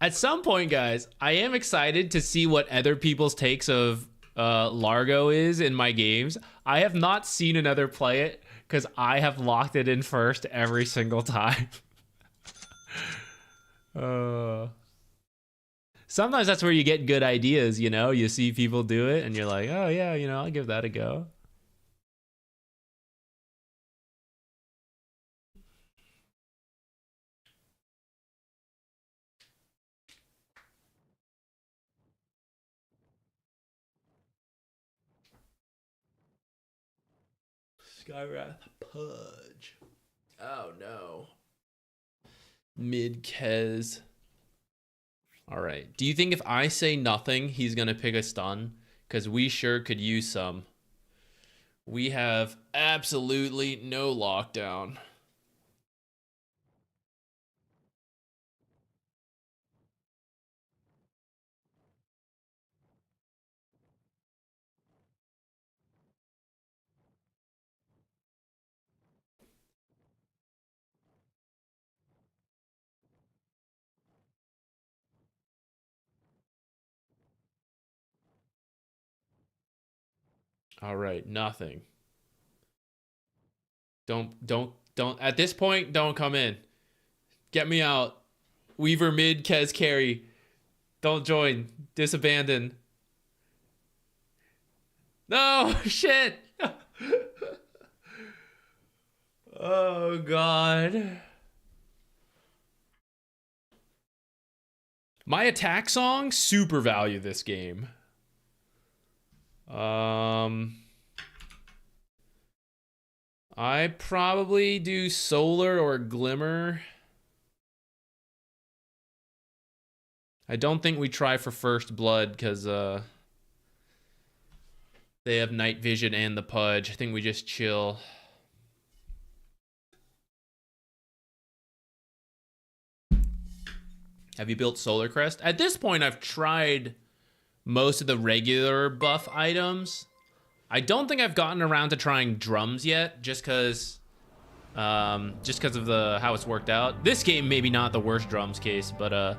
At some point, guys, I am excited to see what other people's takes of Largo is in my games. I have not seen another play it because I have locked it in first every single time. Sometimes that's where you get good ideas, you know? You see people do it and you're like, oh yeah, you know, I'll give that a go. Skywrath Pudge. Oh no. Mid-Kez. Alright. Do you think if I say nothing, he's going to pick a stun? Because we sure could use some. We have absolutely no lockdown. All right, nothing. Don't. At this point, don't come in. Get me out. Weaver mid, Kez carry. Don't join. Disabandon. No, shit. Oh, God. My attack song, super value this game. I probably do Solar or Glimmer. I don't think we try for First Blood because they have Night Vision and the Pudge. I think we just chill. Have you built Solar Crest? At this point, I've tried most of the regular buff items. I don't think I've gotten around to trying drums yet, just because of the how it's worked out. This game maybe not the worst drums case, but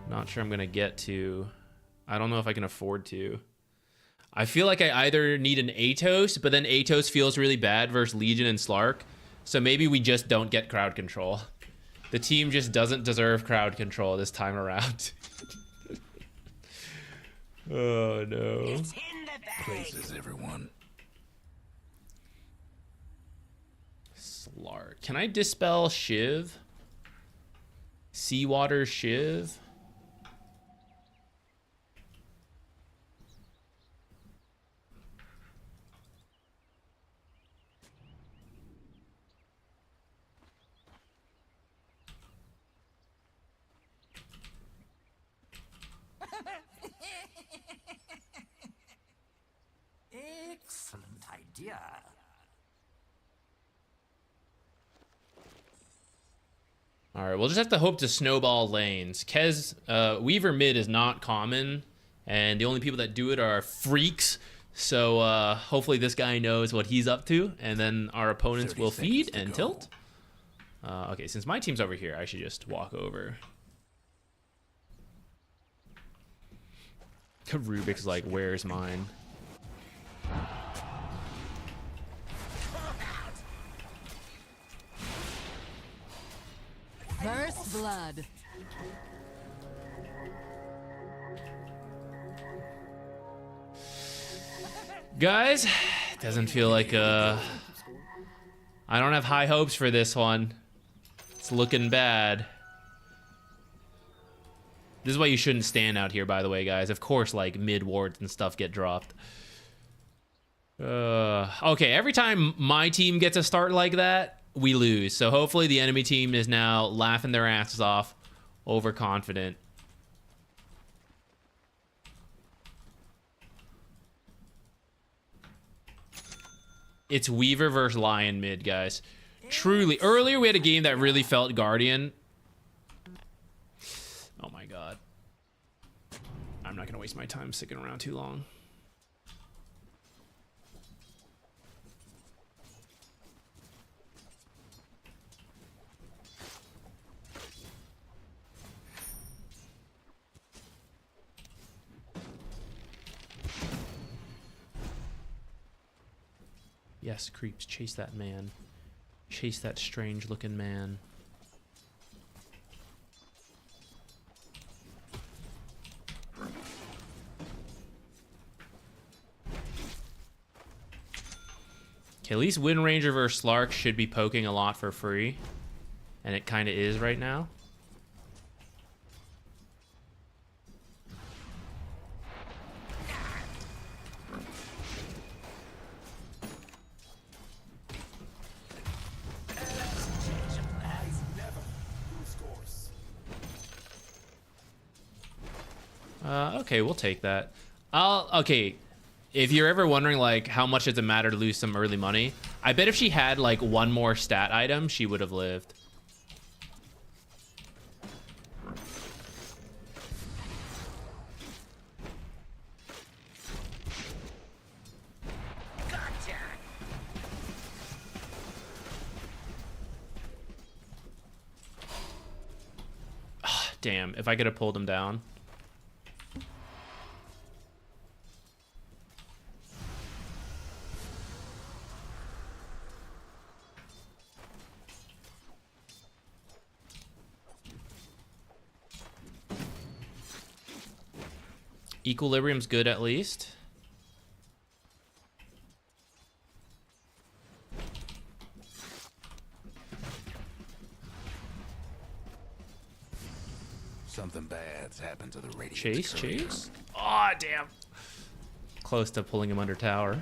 not sure I'm gonna get to. I don't know if I can afford to. I feel like I either need an Atos, but then Atos feels really bad versus Legion and Slark. So maybe we just don't get crowd control. The team just doesn't deserve crowd control this time around. Oh no. It's in the bag. Places, everyone. Slark. Can I dispel Shiv? Seawater Shiv? Excellent idea. All right, we'll just have to hope to snowball lanes. Kez, Weaver mid is not common, and the only people that do it are freaks. So hopefully this guy knows what he's up to, and then our opponents will feed and tilt. Okay, since my team's over here, I should just walk over. Rubik's like, where's mine? First blood. Guys, doesn't feel like I don't have high hopes for this one. It's looking bad. This is why you shouldn't stand out here, by the way, guys. Of course, like, mid wards and stuff get dropped. Okay, every time my team gets a start like that, we lose. So hopefully the enemy team is now laughing their asses off, overconfident. It's Weaver versus Lion mid, guys. Truly. Earlier, we had a game that really felt Guardian. Oh my god. I'm not going to waste my time sticking around too long. Yes, creeps, chase that man. Chase that strange looking man. Okay, at least Wind Ranger versus Slark should be poking a lot for free. And it kind of is right now. Okay, we'll take that. Okay, if you're ever wondering, like, how much does it matter to lose some early money, I bet if she had, like, one more stat item, she would have lived. Gotcha. Damn, if I could have pulled him down. Equilibrium's good at least. Something bad's happened to the radio. Chase. Aw, oh, damn. Close to pulling him under tower.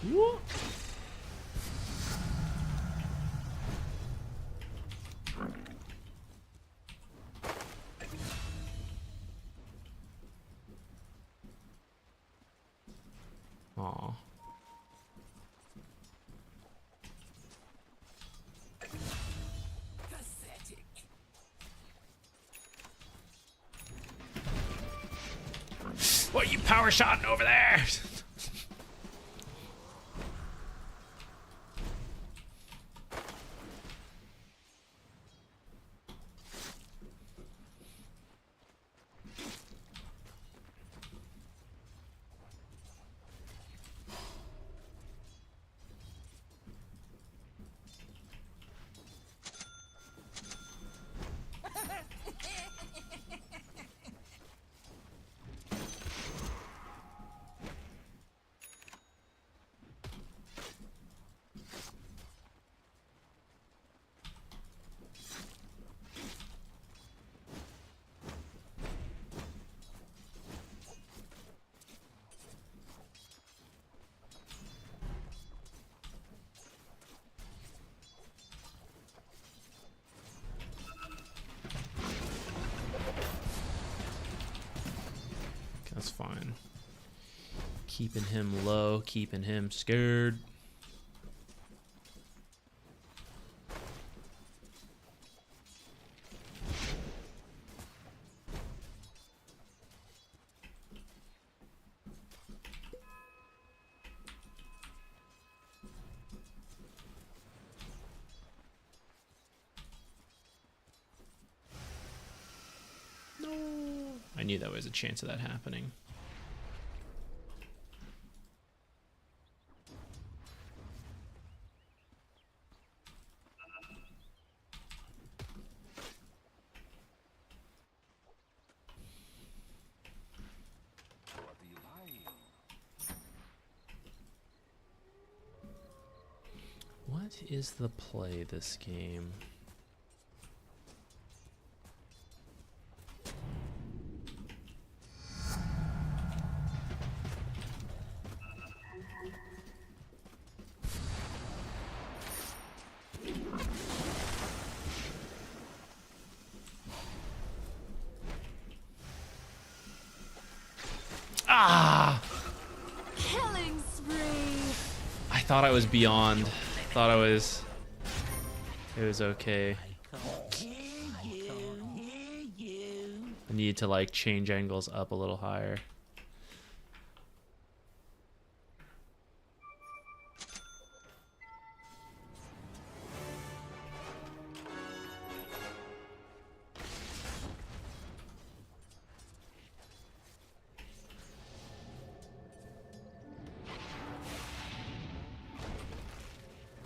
Whoa. Aw. What are you power shotting over there? That's fine. Keeping him low, keeping him scared. I knew there was a chance of that happening. What is the play this game? Ah! Killing spree. I thought I was beyond. Thought I was. It was okay. I need to like change angles up a little higher.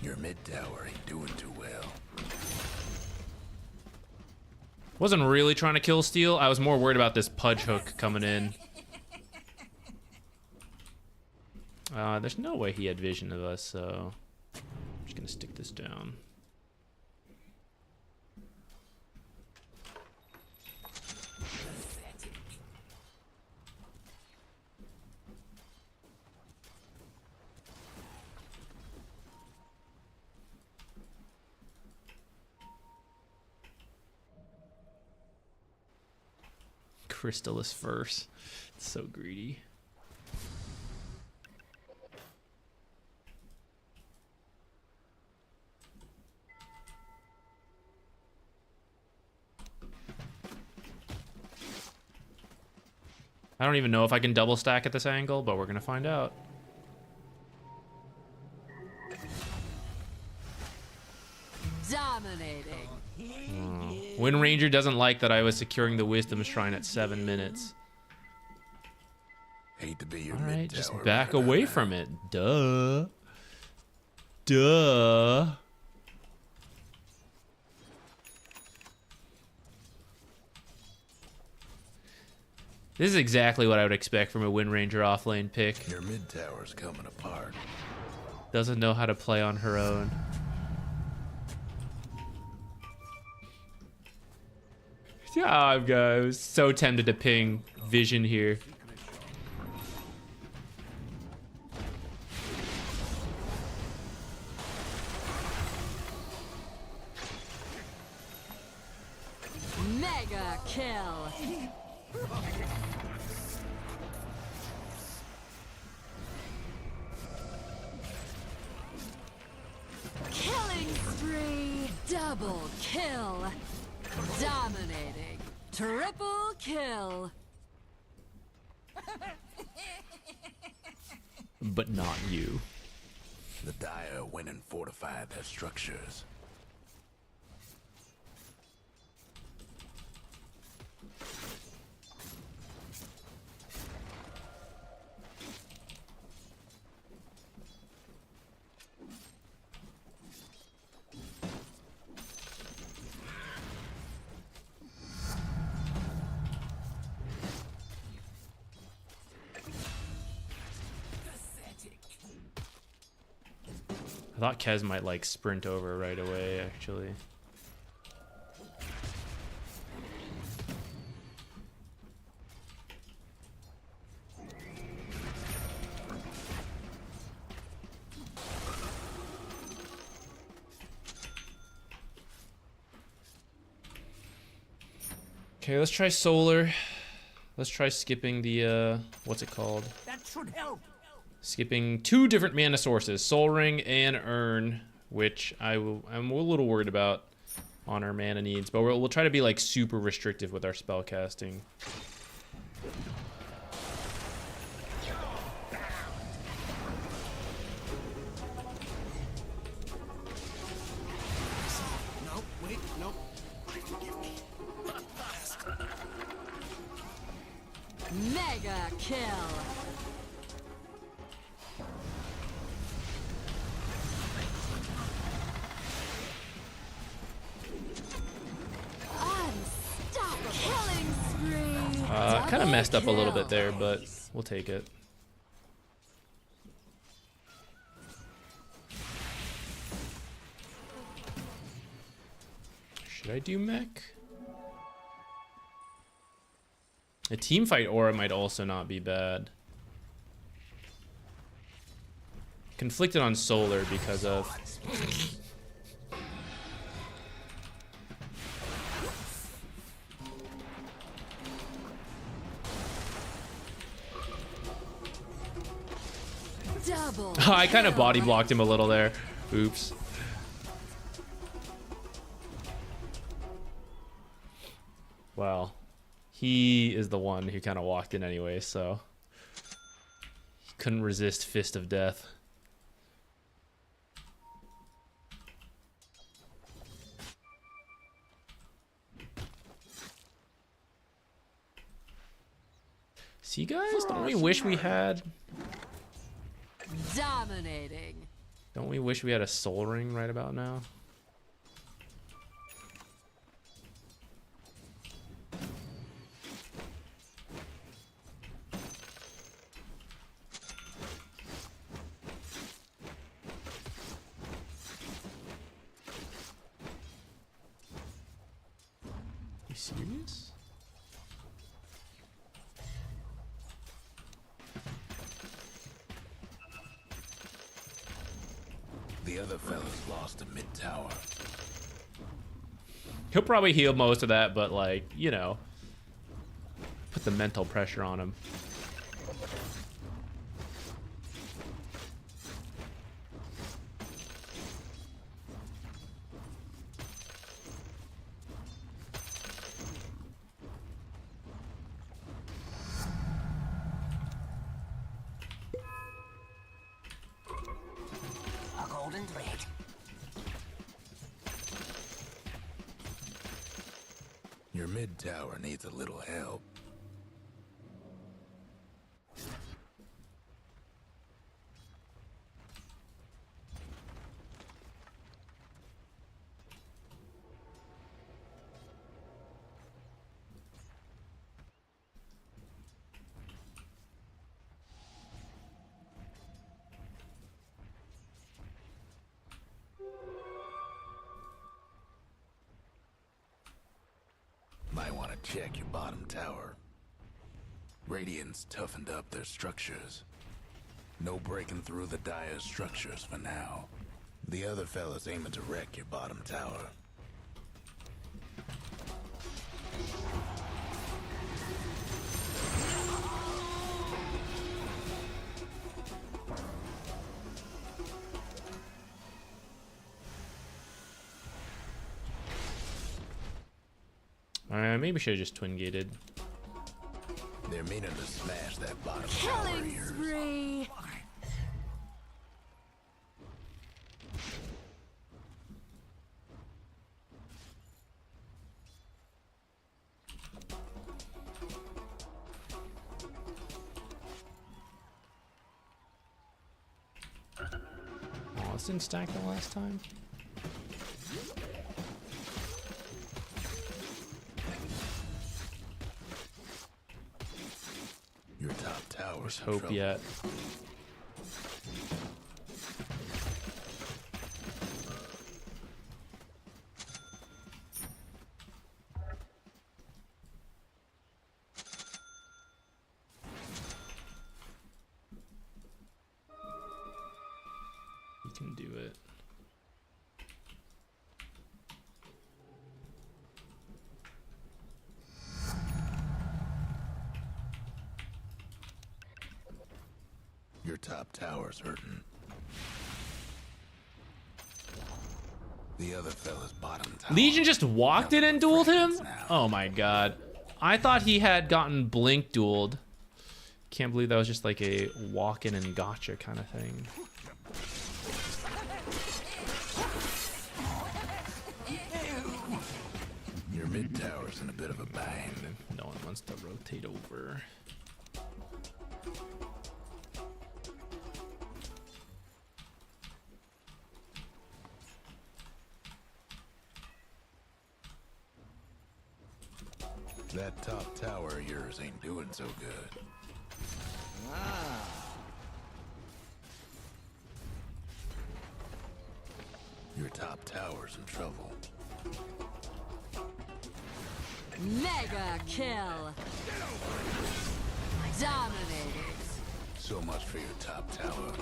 Your mid tower ain't doing too well. Wasn't really trying to kill Steel. I was more worried about this pudge hook coming in. There's no way he had vision of us, so I'm just gonna stick this down. Crystallis first. It's so greedy. I don't even know if I can double stack at this angle, but we're gonna find out. Dominating. Wind Ranger doesn't like that I was securing the Wisdom Shrine at 7 minutes. Hate to be your Alright, just back away from it. Duh. Duh. This is exactly what I would expect from a Wind Ranger offlane pick. Your mid tower's coming apart. Doesn't know how to play on her own. Yeah, I was so tempted to ping Vision here. Mega kill. Killing spree. Double kill. Dominating. Triple kill. But not you. The Dire went and fortified their structures. I thought Kez might like sprint over right away, actually. Okay, let's try solar. Let's try skipping the what's it called? That should help. Skipping 2 different mana sources, Soul Ring and Urn, which I'm a little worried about on our mana needs, but we'll try to be like super restrictive with our spell casting. No, wait, no. Mega kill. Kind of messed up a little bit there, but we'll take it. Should I do mech? A team fight aura might also not be bad. Conflicted on solar because of... I kind of body blocked him a little there. Oops. Well, he is the one who kind of walked in anyway, so he couldn't resist Fist of Death. See, guys, don't we wish we had... Dominating. Don't we wish we had a Soul Ring right about now? You serious? The other fella's lost a mid tower. He'll probably heal most of that, but like, you know, put the mental pressure on him. Your mid tower needs a little help. Check your bottom tower. Radiant's toughened up their structures. No breaking through the dire structures for now. The other fellas aiming to wreck your bottom tower. Maybe should have just twin gated. They're meaning to smash that bottom tower Killing here. spree. Oh, this didn't stack the last time. Your top tower's in Hope trouble. yet. You can do it. Your top tower's hurting. The other fella's bottom tower. Legion just walked in and dueled him? Oh my god. I thought he had gotten blink dueled. Can't believe that was just like a walk in and gotcha kind of thing. Your mid tower's in a bit of a bind. No one wants to rotate over. That top tower of yours ain't doing so good. Your top tower's in trouble. Mega kill. Dominating. So much for your top tower.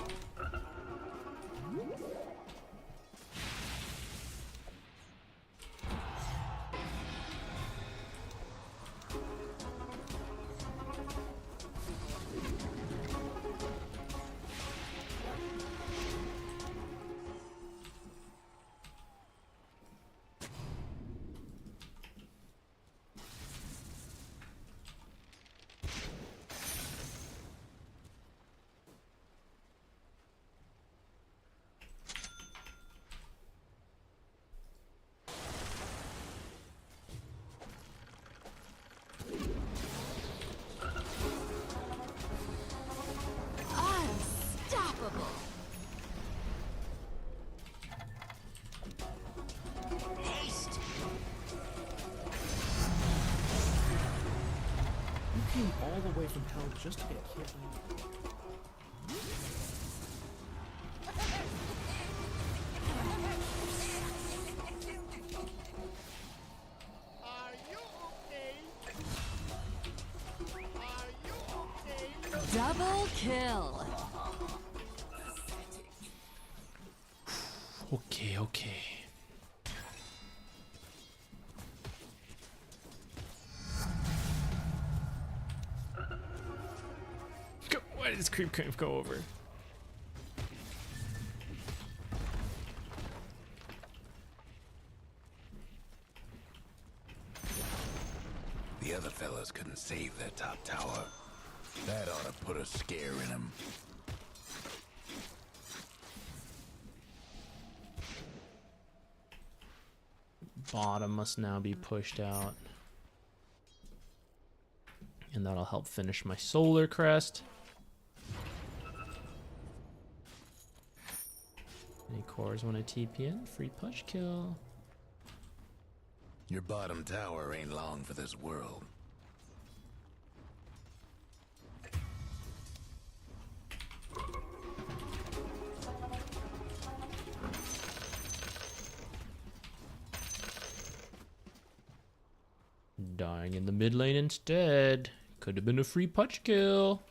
Unstoppable. Haste! You came all the way from hell just to get hit. Are you okay? Are you okay? Double kill. Okay, okay. Why does creep go over? The other fellas couldn't save that top tower. That ought to put a scare in them. Bottom must now be pushed out. And that'll help finish my solar crest. Any cores want to TP in? Free punch kill. Your bottom tower ain't long for this world. Dying in the mid lane instead. Could have been a free punch kill.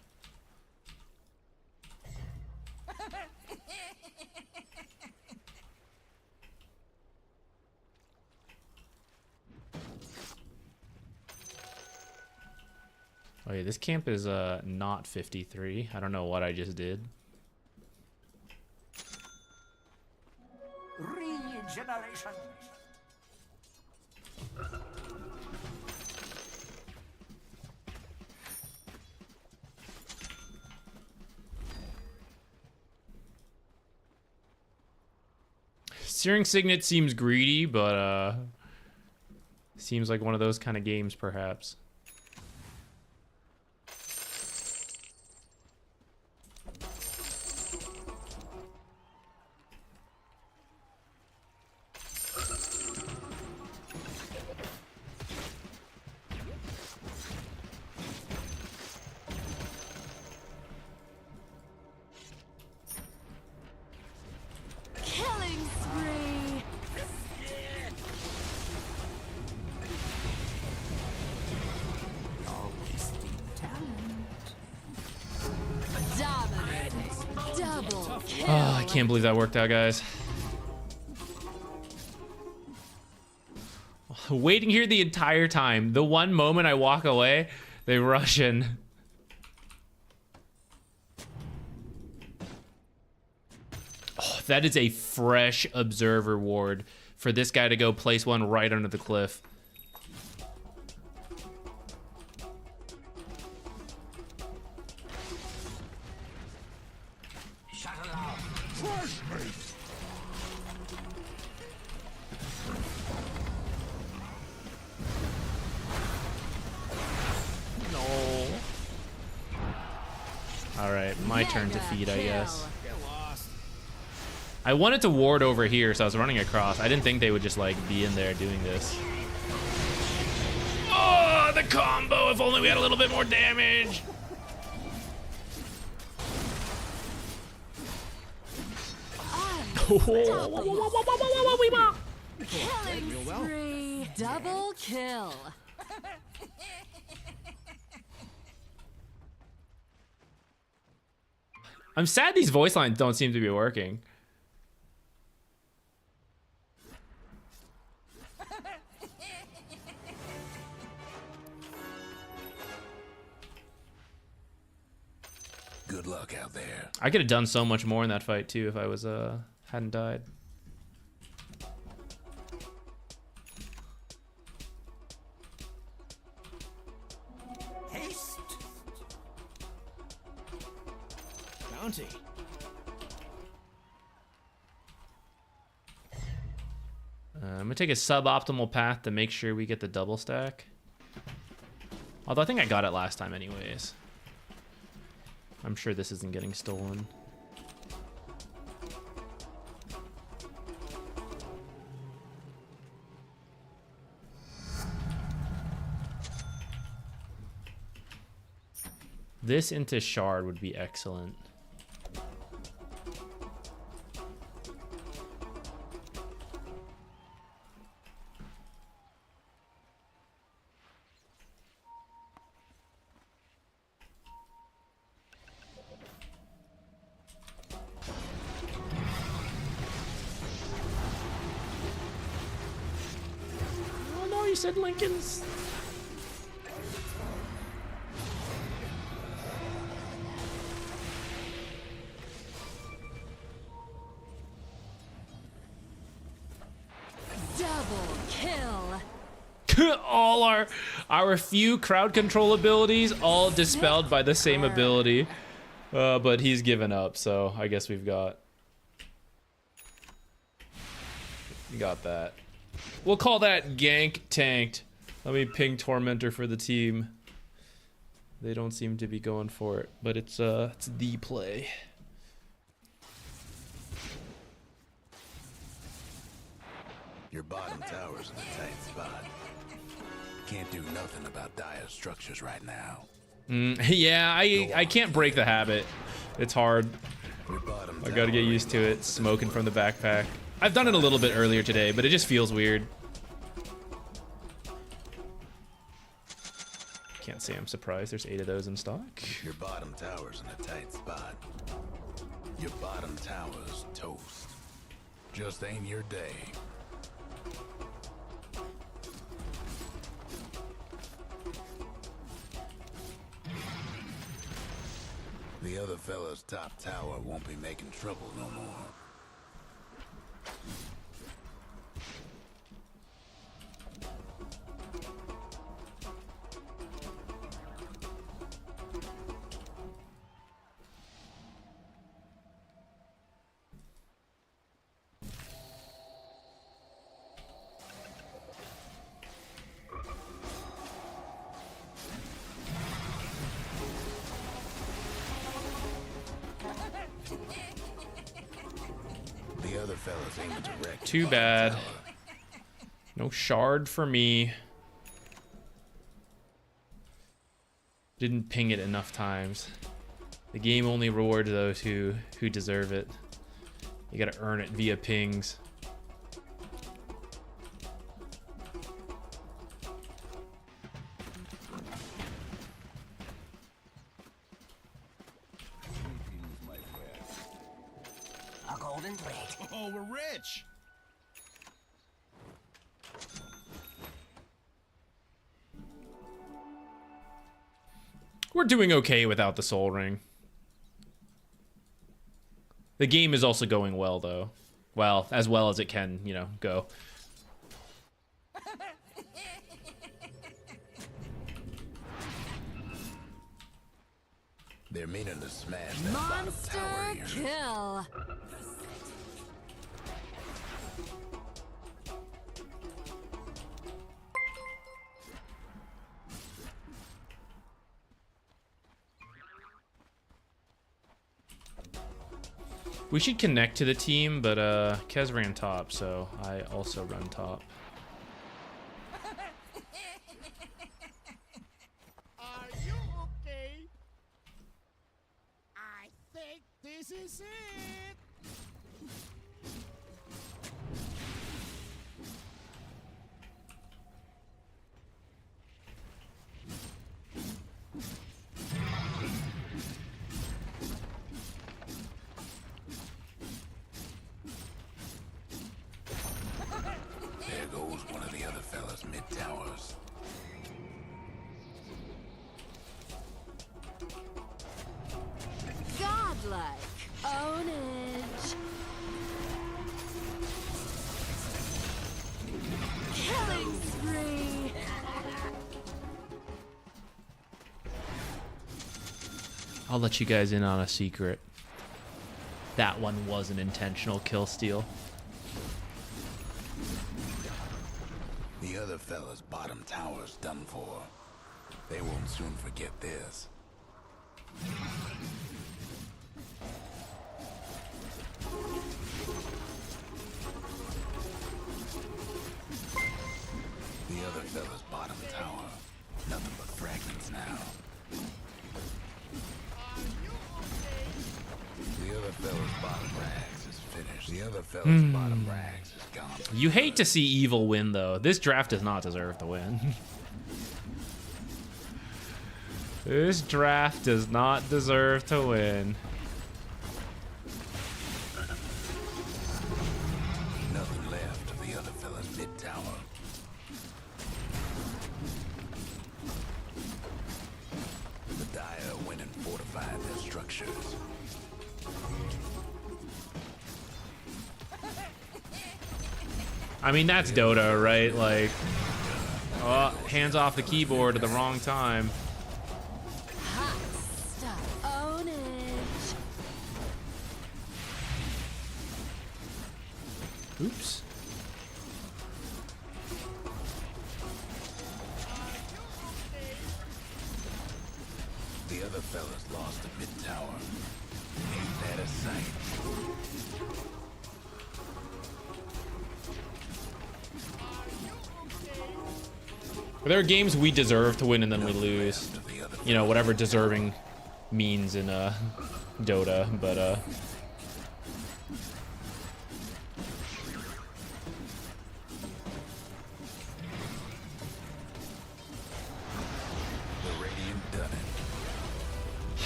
Oh yeah, this camp is not 53. I don't know what I just did. Regeneration. Searing Signet seems greedy, but seems like one of those kind of games, perhaps. Killing spree. Dominating. Double kill. Oh, I can't believe that worked out, guys. Waiting here the entire time. The one moment I walk away, they rush in. Oh, that is a fresh observer ward for this guy to go place one right under the cliff. All right, my turn to feed, I guess. I wanted to ward over here, so I was running across. I didn't think they would just like be in there doing this. Oh, the combo! If only we had a little bit more damage. Killing spree. Double kill. I'm sad these voice lines don't seem to be working. Good luck out there. I could have done so much more in that fight too if I was hadn't died. Haste. Bounty. I'm gonna take a suboptimal path to make sure we get the double stack. Although I think I got it last time anyways. I'm sure this isn't getting stolen. This into Shard would be excellent. Oh no, you said Lincoln's. Double kill. All our few crowd control abilities all dispelled by the same ability. But he's given up, so I guess we got that. We'll call that gank tanked. Let me ping Tormentor for the team. They don't seem to be going for it, but it's the play. Your bottom tower's in a tight spot. Can't do nothing about dire structures right now. Yeah, I can't break the habit. It's hard. I gotta get used to it. Smoking from the backpack. I've done it a little bit earlier today, but it just feels weird. Can't say I'm surprised there's 8 of those in stock. Your bottom tower's in a tight spot. Your bottom tower's toast. Just ain't your day. The other fella's top tower won't be making trouble no more. The other fella's aiming to wreck. Too bad. No shard for me. Didn't ping it enough times. The game only rewards those who deserve it. You gotta earn it via pings. A golden plate. Oh, we're rich. We're doing okay without the soul ring. The game is also going well, though. Well as it can, you know, go. They're meaning to smash that bottom tower Monster here. kill. We should connect to the team, but Kez ran top, so I also run top. Are you okay? I think this is it. There goes one of the other fellas mid-towers. Godlike. Ownage. Killing spree. I'll let you guys in on a secret. That one was an intentional kill steal. The other fella's bottom tower's done for. They won't soon forget this. The other fella's bottom tower. Nothing but fragments now. The other fella's bottom rags is finished. The other fella's bottom rags is gone. You hate to see evil win, though. This draft does not deserve to win. This draft does not deserve to win. Nothing left of the other fella's mid-tower. The Dire went and fortified their structures. I mean, that's Dota, right? Like, oh, hands off the keyboard at the wrong time. Hot stuff. Ownage. Oops. The other fella's lost a mid-tower. Ain't that a sight? There are games we deserve to win and then we lose. You know, whatever deserving means in Dota, but The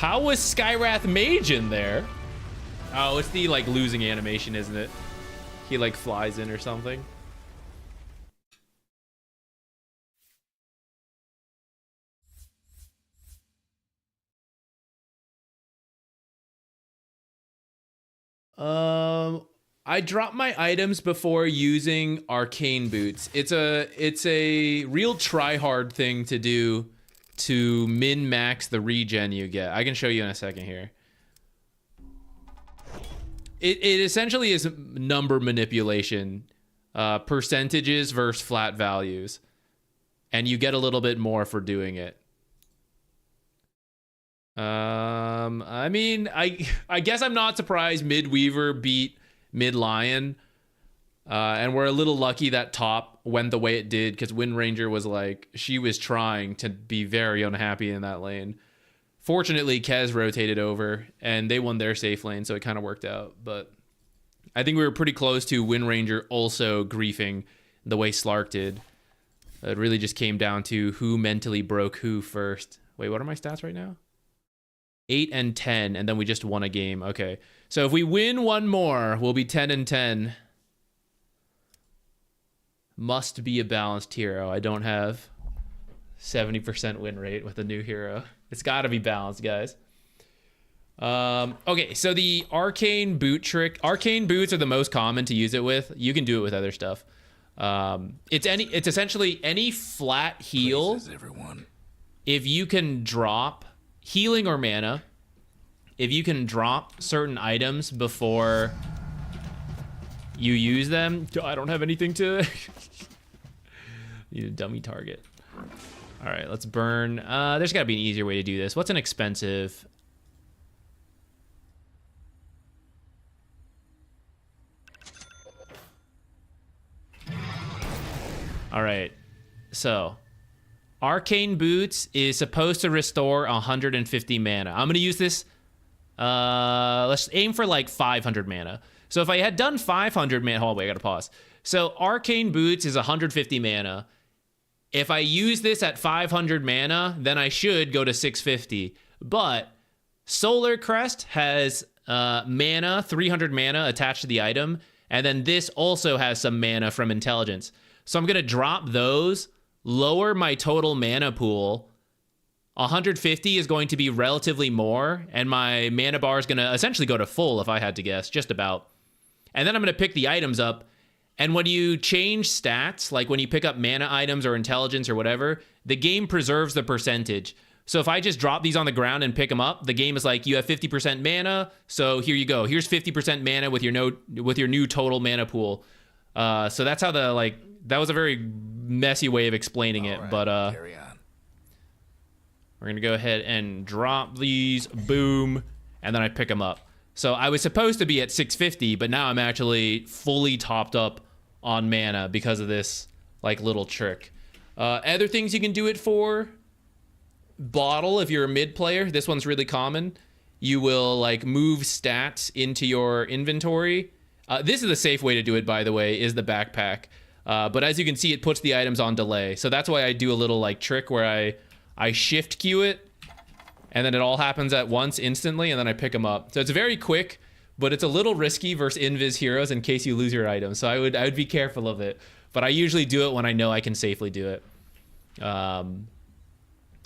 How was Skywrath Mage in there? Oh, it's the like losing animation, isn't it? He like flies in or something. I drop my items before using arcane boots. It's a real try hard thing to do to min max the regen you get. I can show you in a second here. It essentially is number manipulation, percentages versus flat values, and you get a little bit more for doing it. I mean, I guess I'm not surprised Midweaver beat Mid-Lion, and we're a little lucky that top went the way it did, because Wind Ranger was like, she was trying to be very unhappy in that lane. Fortunately, Kez rotated over, and they won their safe lane, so it kind of worked out. But I think we were pretty close to Wind Ranger also griefing the way Slark did. It really just came down to who mentally broke who first. Wait, what are my stats right now? 8 and 10, and then we just won a game. Okay, so if we win one more, we'll be 10 and 10. Must be a balanced hero. I don't have 70% win rate with a new hero. It's got to be balanced, guys. Okay, so the arcane boot trick. Arcane boots are the most common to use it with. You can do it with other stuff. It's essentially any flat heal. Everyone. If you can drop healing or mana, if you can drop certain items before you use them. I don't have anything to need a dummy target. All right, let's burn. There's gotta be an easier way to do this. What's an expensive? All right, so Arcane Boots is supposed to restore 150 mana. I'm gonna use this. Let's aim for like 500 mana. So if I had done 500 mana, hold on, wait, I gotta pause. So Arcane Boots is 150 mana. If I use this at 500 mana, then I should go to 650. But Solar Crest has mana, 300 mana attached to the item, and then this also has some mana from Intelligence. So I'm gonna drop those, lower my total mana pool. 150 is going to be relatively more, and my mana bar is gonna essentially go to full if I had to guess, just about. And then I'm gonna pick the items up, and when you change stats, like when you pick up mana items or intelligence or whatever, the game preserves the percentage. So if I just drop these on the ground and pick them up, the game is like, you have 50% mana, so here you go. Here's 50% mana with your new total mana pool. So that's how that was a very messy way of explaining it, but carry on. We're gonna go ahead and drop these, boom, and then I pick them up. So I was supposed to be at 650, but now I'm actually fully topped up on mana because of this like little trick. Other things you can do it for: bottle if you're a mid player. This one's really common. You will like move stats into your inventory. This is the safe way to do it, by the way, is the backpack. But as you can see, it puts the items on delay. So that's why I do a little like trick where I shift queue it, and then it all happens at once instantly, and then I pick them up. So it's very quick, but it's a little risky versus invis heroes in case you lose your items. So I would be careful of it. But I usually do it when I know I can safely do it.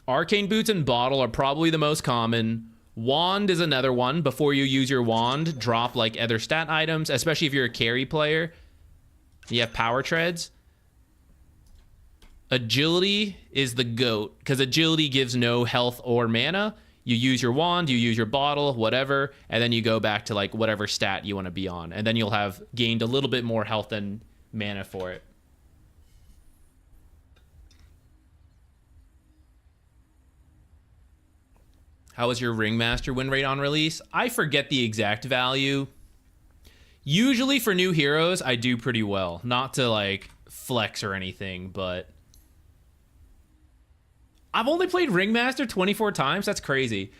Arcane Boots and Bottle are probably the most common. Wand is another one. Before you use your wand, drop like other stat items, especially if you're a carry player. You have power treads. Agility is the GOAT, because agility gives no health or mana. You use your wand, you use your bottle, whatever, and then you go back to like whatever stat you want to be on, and then you'll have gained a little bit more health and mana for it. How was your Ringmaster win rate on release? I forget the exact value. Usually for new heroes, I do pretty well. Not to like flex or anything, but I've only played Ringmaster 24 times. That's crazy.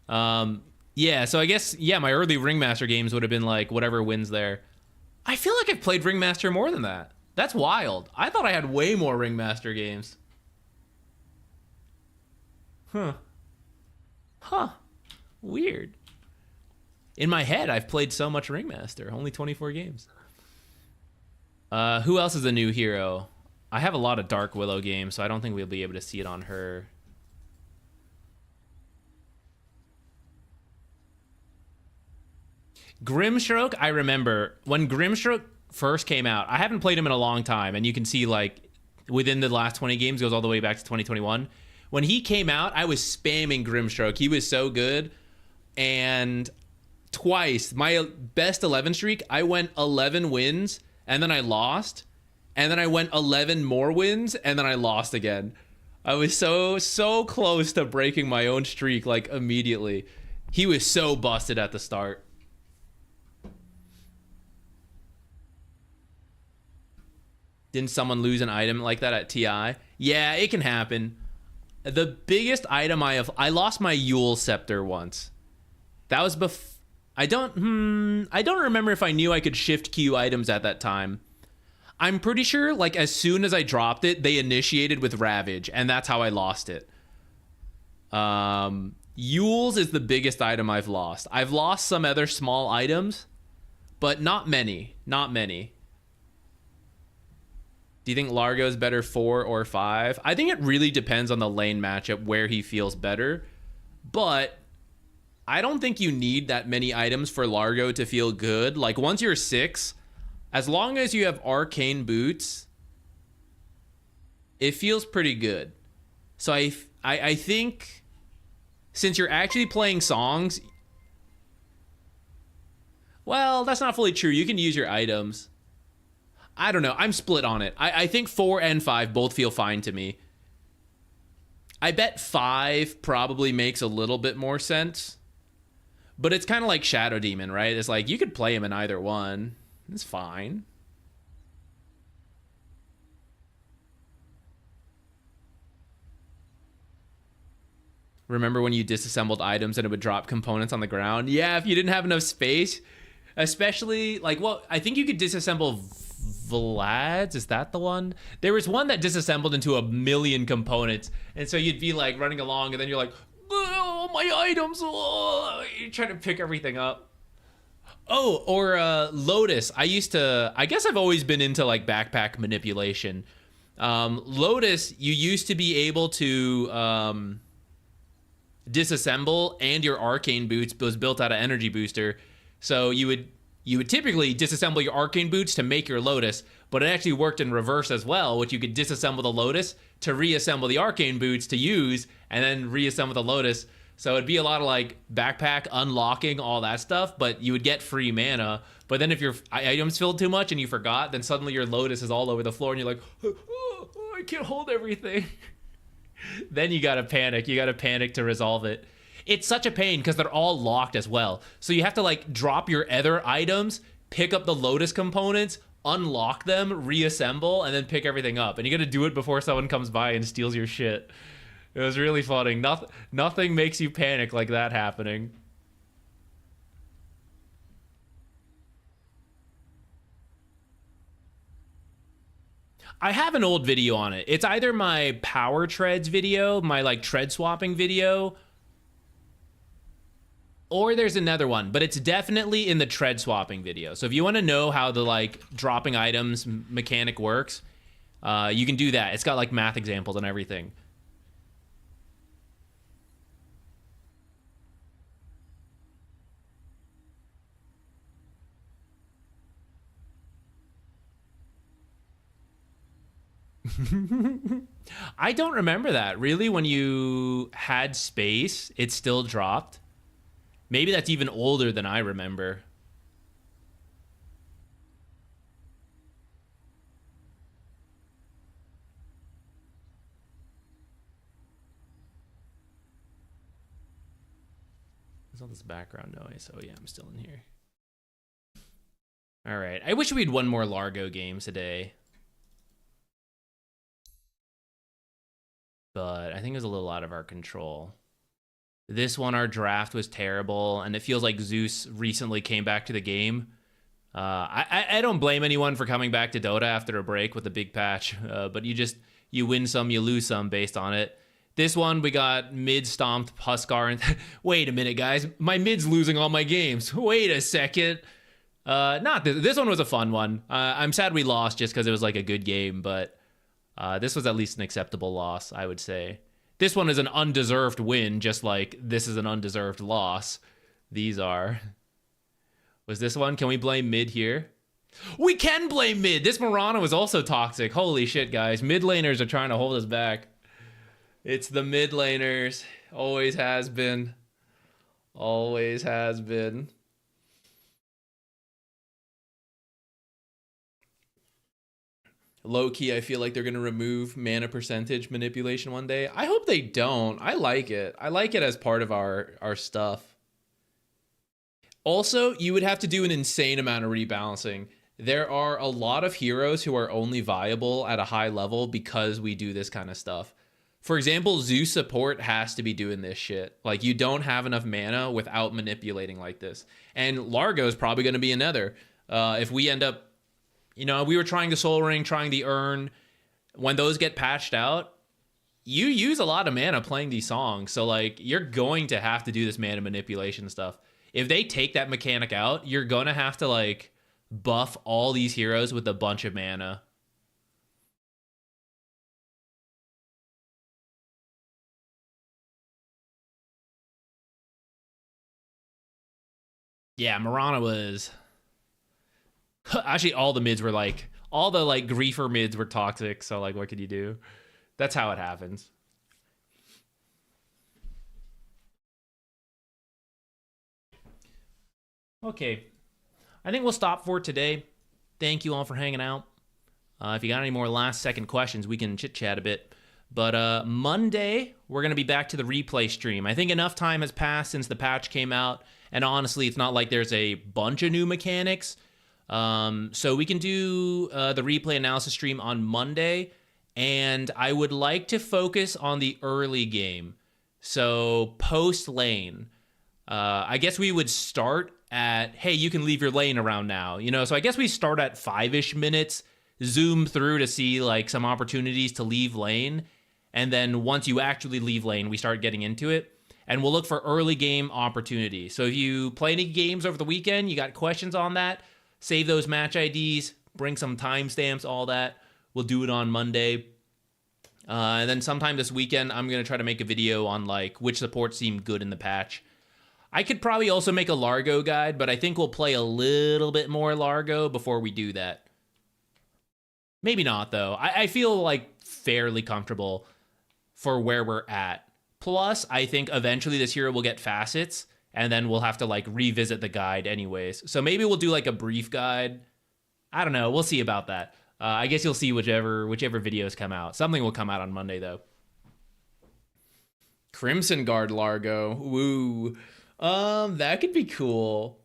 Yeah, so I guess, yeah, my early Ringmaster games would have been like whatever wins there. I feel like I've played Ringmaster more than that. That's wild. I thought I had way more Ringmaster games. Huh. Weird. In my head, I've played so much Ringmaster. Only 24 games. Who else is a new hero? I have a lot of Dark Willow games, so I don't think we'll be able to see it on her. Grimstroke, I remember when Grimstroke first came out. I haven't played him in a long time, and you can see like within the last 20 games, goes all the way back to 2021. When he came out, I was spamming Grimstroke. He was so good. And twice, my best 11 streak, I went 11 wins, and then I lost. And then I went 11 more wins, and then I lost again. I was so close to breaking my own streak, like, immediately. He was so busted at the start. Didn't someone lose an item like that at TI? Yeah, it can happen. The biggest item I lost my Yule Scepter once. That was I don't remember if I knew I could shift Q items at that time. I'm pretty sure, like, as soon as I dropped it, they initiated with Ravage, and that's how I lost it. Yule's is the biggest item I've lost. I've lost some other small items, but not many. Not many. Do you think Largo's better 4 or 5? I think it really depends on the lane matchup where he feels better, but I don't think you need that many items for Largo to feel good. Like, once you're 6, as long as you have arcane boots, it feels pretty good. So I think since you're actually playing songs, well, that's not fully true. You can use your items. I don't know. I'm split on it. I think 4 and 5 both feel fine to me. I bet 5 probably makes a little bit more sense. But it's kind of like Shadow Demon, right? It's like you could play him in either one. It's fine. Remember when you disassembled items and it would drop components on the ground? Yeah, if you didn't have enough space. Especially, like, well, I think you could disassemble Vlad's. Is that the one? There was one that disassembled into a million components. And so you'd be, like, running along, and then you're like, oh, my items. Oh. You're trying to pick everything up. Oh, or Lotus. I guess I've always been into, like, backpack manipulation. Lotus, you used to be able to disassemble, and your arcane boots was built out of energy booster. So you would typically disassemble your arcane boots to make your Lotus, but it actually worked in reverse as well, which you could disassemble the Lotus to reassemble the arcane boots to use, and then reassemble the Lotus. So it'd be a lot of, like, backpack unlocking, all that stuff, but you would get free mana. But then if your items filled too much and you forgot, then suddenly your Lotus is all over the floor and you're like, oh, I can't hold everything. Then you gotta panic. You gotta panic to resolve it. It's such a pain because they're all locked as well. So you have to, like, drop your other items, pick up the Lotus components, unlock them, reassemble, and then pick everything up. And you gotta do it before someone comes by and steals your shit. It was really funny. Nothing makes you panic like that happening. I have an old video on it. It's either my power treads video, my, like, tread swapping video, or there's another one, but it's definitely in the tread swapping video. So if you want to know how the, like, dropping items mechanic works, you can do that. It's got, like, math examples and everything. I don't remember that. Really, when you had space, it still dropped? Maybe that's even older than I remember. What's all this background noise? Oh yeah, I'm still in here. All right. I wish we had one more Largo game today. But I think it was a little out of our control. This one, our draft was terrible, and it feels like Zeus recently came back to the game. I don't blame anyone for coming back to Dota after a break with a big patch, but you win some, you lose some based on it. This one, we got mid stomped Huskar. And wait a minute, guys. My mid's losing all my games. Wait a second. Not this. This one was a fun one. I'm sad we lost just because it was like a good game, but this was at least an acceptable loss, I would say. This one is an undeserved win, just like this is an undeserved loss. These are. Was this one? Can we blame mid here? We can blame mid. This Mirana was also toxic. Holy shit, guys. Mid laners are trying to hold us back. It's the mid laners. Always has been. Always has been. Low-key, I feel like they're going to remove mana percentage manipulation one day. I hope they don't. I like it. I like it as part of our stuff. Also, you would have to do an insane amount of rebalancing. There are a lot of heroes who are only viable at a high level because we do this kind of stuff. For example, Zeus support has to be doing this shit. Like, you don't have enough mana without manipulating like this. And Largo is probably going to be another. If we end up, you know, we were trying the Soul Ring, trying the Urn. When those get patched out, you use a lot of mana playing these songs. So, like, you're going to have to do this mana manipulation stuff. If they take that mechanic out, you're going to have to, like, buff all these heroes with a bunch of mana. Yeah, Mirana was... Actually, all the mids were like... All the, like, griefer mids were toxic, so, like, what could you do? That's how it happens. Okay. I think we'll stop for today. Thank you all for hanging out. If you got any more last-second questions, we can chit-chat a bit. But Monday, we're going to be back to the replay stream. I think enough time has passed since the patch came out, and honestly, it's not like there's a bunch of new mechanics. So we can do the replay analysis stream on Monday, and I would like to focus on the early game. So post-lane. I guess we would start at, hey, you can leave your lane around now. You know, so I guess we start at 5-ish minutes, zoom through to see, like, some opportunities to leave lane. And then once you actually leave lane, we start getting into it. And we'll look for early game opportunities. So if you play any games over the weekend, you got questions on that, save those match IDs, bring some timestamps, all that. We'll do it on Monday. And then sometime this weekend, I'm going to try to make a video on, like, which supports seem good in the patch. I could probably also make a Largo guide, but I think we'll play a little bit more Largo before we do that. Maybe not, though. I feel, like, fairly comfortable for where we're at. Plus, I think eventually this hero will get facets, and then we'll have to, like, revisit the guide anyways. So maybe we'll do, like, a brief guide. I don't know. We'll see about that. I guess you'll see whichever videos come out. Something will come out on Monday, though. Crimson Guard Largo. Woo. That could be cool.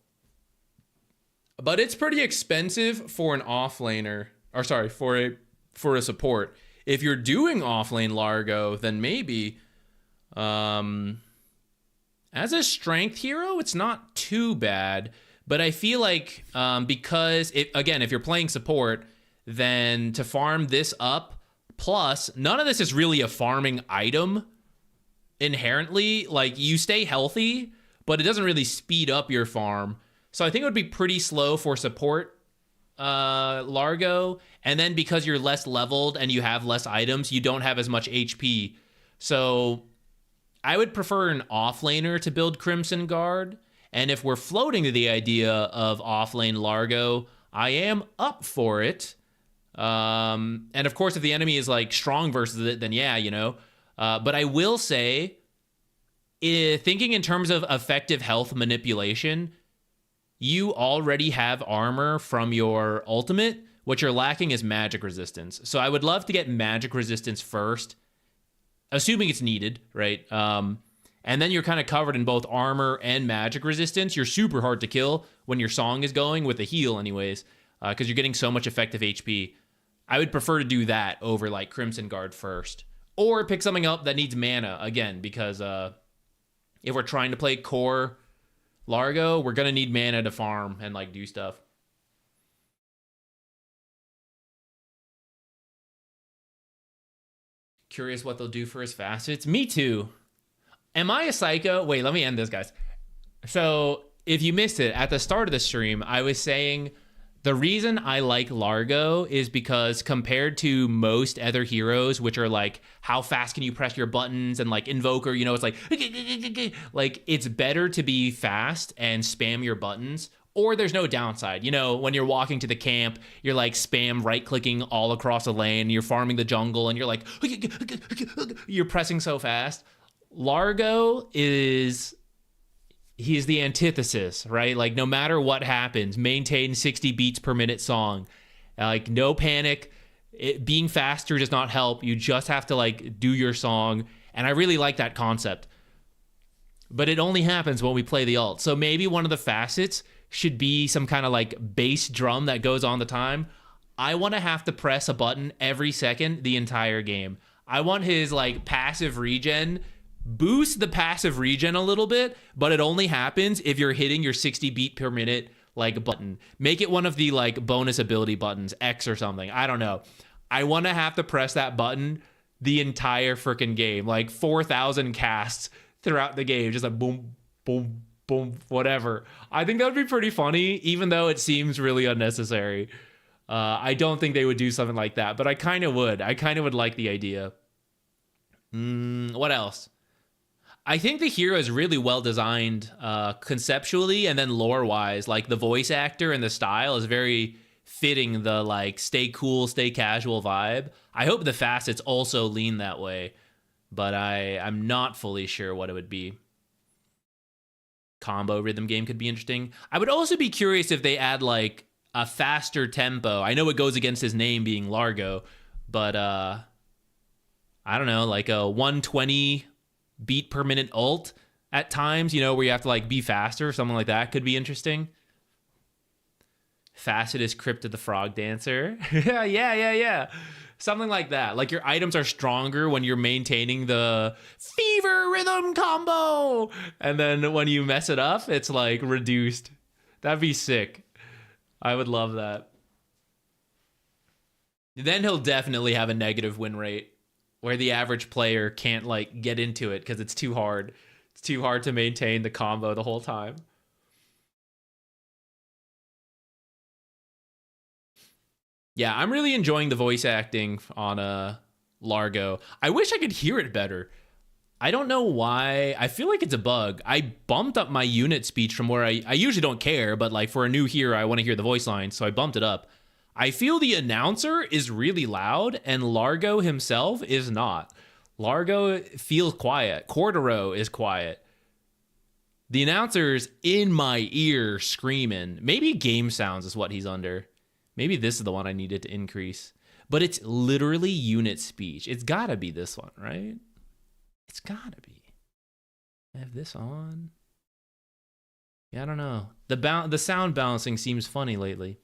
But it's pretty expensive for an offlaner. Or sorry, for a support. If you're doing offlane Largo, then maybe as a strength hero, it's not too bad. But I feel like because if you're playing support, then to farm this up, plus none of this is really a farming item inherently. Like, you stay healthy, but it doesn't really speed up your farm. So I think it would be pretty slow for support Largo. And then because you're less leveled and you have less items, you don't have as much HP. So I would prefer an offlaner to build Crimson Guard. And if we're floating to the idea of offlane Largo, I am up for it. And of course, if the enemy is, like, strong versus it, then yeah, you know. But I will say, thinking in terms of effective health manipulation, you already have armor from your ultimate. What you're lacking is magic resistance. So I would love to get magic resistance first, assuming it's needed, right? And then you're kind of covered in both armor and magic resistance. You're super hard to kill when your song is going, with a heal anyways, because you're getting so much effective HP. I would prefer to do that over, like, Crimson Guard first. Or pick something up that needs mana, again, because if we're trying to play core Largo, we're going to need mana to farm and, like, do stuff. Curious what they'll do for his facets. Me too. Am I a psycho? Wait, let me end this, guys. So if you missed it, at the start of the stream, I was saying the reason I like Largo is because compared to most other heroes, which are like, how fast can you press your buttons, and like Invoker, you know, it's like it's better to be fast and spam your buttons, or there's no downside. You know, when you're walking to the camp, you're like spam right-clicking all across the lane, you're farming the jungle, and you're like, you're pressing so fast. Largo is... he's the antithesis, right? Like, no matter what happens, maintain 60 beats per minute song. Like, no panic. Being faster does not help. You just have to, like, do your song. And I really like that concept. But it only happens when we play the ult. So maybe one of the facets should be some kind of, like, bass drum that goes on the time. I want to have to press a button every second the entire game. I want his, like, passive regen... boost the passive regen a little bit, but it only happens if you're hitting your 60 beat per minute like button. Make it one of the like bonus ability buttons, X or something. I don't know. I want to have to press that button the entire freaking game, like 4,000 casts throughout the game, just like boom, boom, boom, whatever. I think that would be pretty funny, even though it seems really unnecessary. I don't think they would do something like that, but I kind of would. I kind of would like the idea. What else? I think the hero is really well designed conceptually and then lore-wise. Like, the voice actor and the style is very fitting the, like, stay cool, stay casual vibe. I hope the facets also lean that way, but I'm not fully sure what it would be. Combo rhythm game could be interesting. I would also be curious if they add, like, a faster tempo. I know it goes against his name being Largo, but I don't know, like a 120... beat per minute ult at times, you know, where you have to like be faster or something like that could be interesting. Facet is Crypt of the Frog Dancer. yeah. Something like that. Like, your items are stronger when you're maintaining the fever rhythm combo. And then when you mess it up, it's like reduced. That'd be sick. I would love that. Then he'll definitely have a negative win rate, where the average player can't, like, get into it because it's too hard. It's too hard to maintain the combo the whole time. Yeah, I'm really enjoying the voice acting on Largo. I wish I could hear it better. I don't know why. I feel like it's a bug. I bumped up my unit speech from where I usually don't care, but, like, for a new hero, I want to hear the voice line, so I bumped it up. I feel the announcer is really loud, and Largo himself is not. Largo feels quiet. Cordero is quiet. The announcer's in my ear screaming. Maybe game sounds is what he's under. Maybe this is the one I needed to increase. But it's literally unit speech. It's gotta be this one, right? It's gotta be. I have this on. Yeah, I don't know. The sound balancing seems funny lately.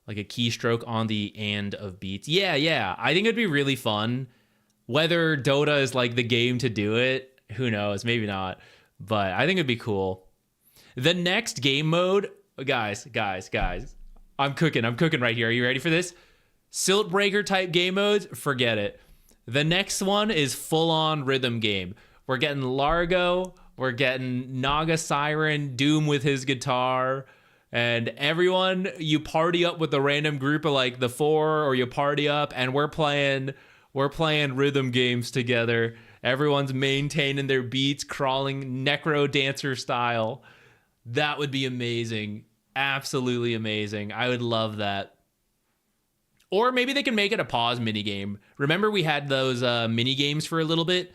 Like a keystroke on the end of beats. Yeah. I think it'd be really fun. Whether Dota is like the game to do it, who knows? Maybe not. But I think it'd be cool. The next game mode, guys. I'm cooking right here. Are you ready for this? Silt breaker type game modes, forget it. The next one is full on rhythm game. We're getting Largo. We're getting Naga Siren, Doom with his guitar. And everyone, you party up with a random group of like the 4, or you party up and we're playing rhythm games together. Everyone's maintaining their beats, crawling necro dancer style. That would be amazing. Absolutely amazing. I would love that. Or maybe they can make it a pause minigame. Remember we had those minigames for a little bit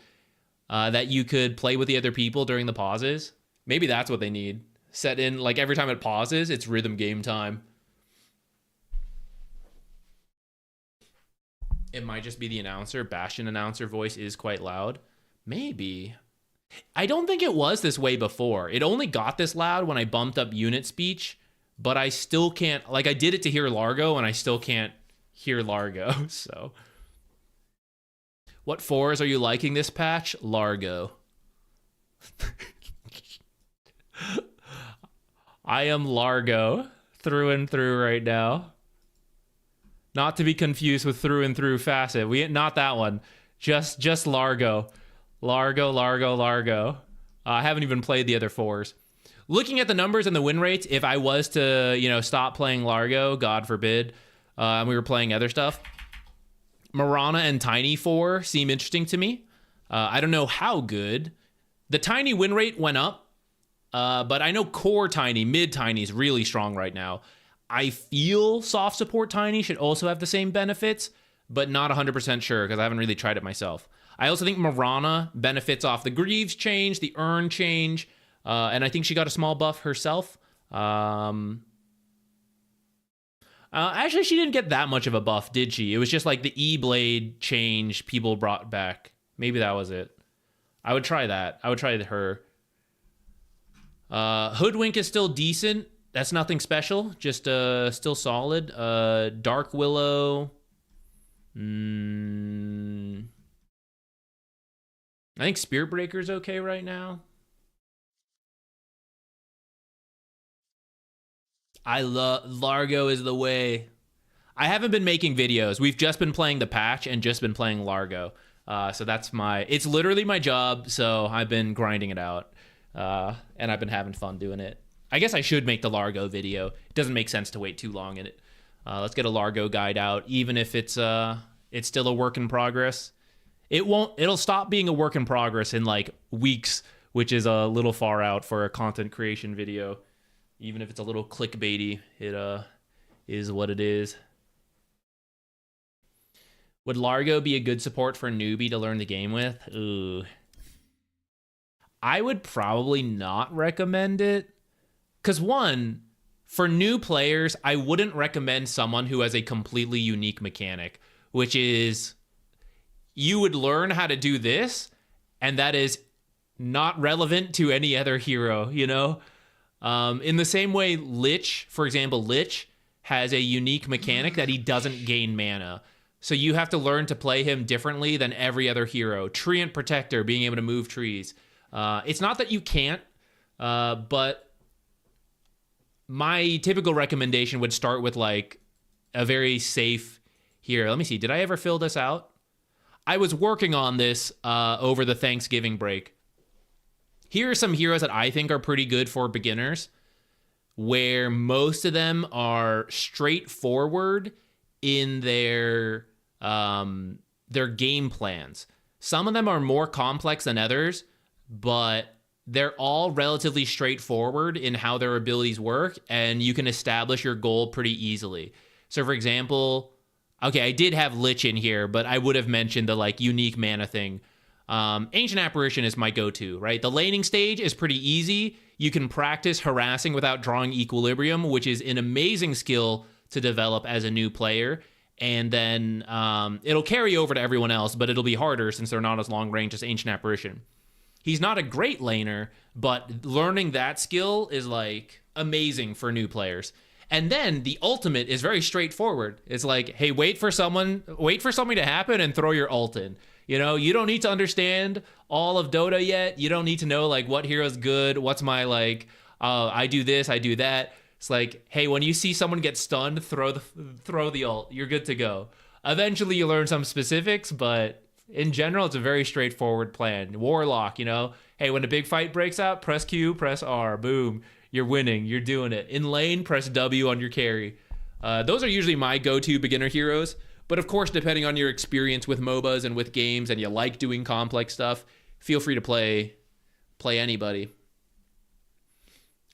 that you could play with the other people during the pauses? Maybe that's what they need. Set in, like, every time it pauses, it's rhythm game time. It might just be the announcer. Bastion announcer voice is quite loud. Maybe. I don't think it was this way before. It only got this loud when I bumped up unit speech, but I still can't, like, I did it to hear Largo, and I still can't hear Largo, so. What 4s are you liking this patch? Largo. I am Largo through and through right now. Not to be confused with Through and Through Facet. Not that one. Just Largo. Largo. I haven't even played the other 4s. Looking at the numbers and the win rates, if I was to, stop playing Largo, God forbid, and we were playing other stuff, Marana and Tiny 4 seem interesting to me. I don't know how good. The Tiny win rate went up, but I know core Tiny, mid Tiny is really strong right now. I feel soft support Tiny should also have the same benefits, but not 100% sure because I haven't really tried it myself. I also think Marana benefits off the Greaves change, the Urn change, and I think she got a small buff herself. Actually, she didn't get that much of a buff, did she? It was just like the E-Blade change people brought back. Maybe that was it. I would try that. I would try her. Hoodwink is still decent. That's nothing special. Just still solid. Dark Willow. I think Spirit Breaker's okay right now. I love Largo is the way. I haven't been making videos. We've just been playing the patch and just been playing Largo. So that's it's literally my job. So I've been grinding it out. And I've been having fun doing it. I guess I should make the Largo video. It doesn't make sense to wait too long in it. Let's get a Largo guide out, even if it's still a work in progress. It'll stop being a work in progress in like weeks, which is a little far out for a content creation video. Even if it's a little clickbaity, it is what it is. Would Largo be a good support for a newbie to learn the game with? Ooh. I would probably not recommend it. Because one, for new players, I wouldn't recommend someone who has a completely unique mechanic, which is you would learn how to do this, and that is not relevant to any other hero, In the same way, Lich, for example, Lich has a unique mechanic that he doesn't gain mana. So you have to learn to play him differently than every other hero. Treant Protector, being able to move trees. It's not that you can't, but my typical recommendation would start with like a very safe hero. Let me see. Did I ever fill this out? I was working on this over the Thanksgiving break. Here are some heroes that I think are pretty good for beginners, where most of them are straightforward in their game plans. Some of them are more complex than others, but they're all relatively straightforward in how their abilities work, and you can establish your goal pretty easily. So, for example, okay, I did have Lich in here, but I would have mentioned the like unique mana thing. Ancient Apparition is my go-to, right? The laning stage is pretty easy. You can practice harassing without drawing Equilibrium, which is an amazing skill to develop as a new player. And then it'll carry over to everyone else, but it'll be harder since they're not as long range as Ancient Apparition. He's not a great laner, but learning that skill is like amazing for new players. And then the ultimate is very straightforward. It's like, hey, wait for something to happen and throw your ult in. You don't need to understand all of Dota yet. You don't need to know like what hero's good. What's my like, I do this, I do that. It's like, hey, when you see someone get stunned, throw the ult. You're good to go. Eventually you learn some specifics, but in general, it's a very straightforward plan. Warlock, hey, when a big fight breaks out, press Q, press R, boom. You're winning. You're doing it. In lane, press W on your carry. Those are usually my go-to beginner heroes. But of course, depending on your experience with MOBAs and with games and you like doing complex stuff, feel free to play anybody.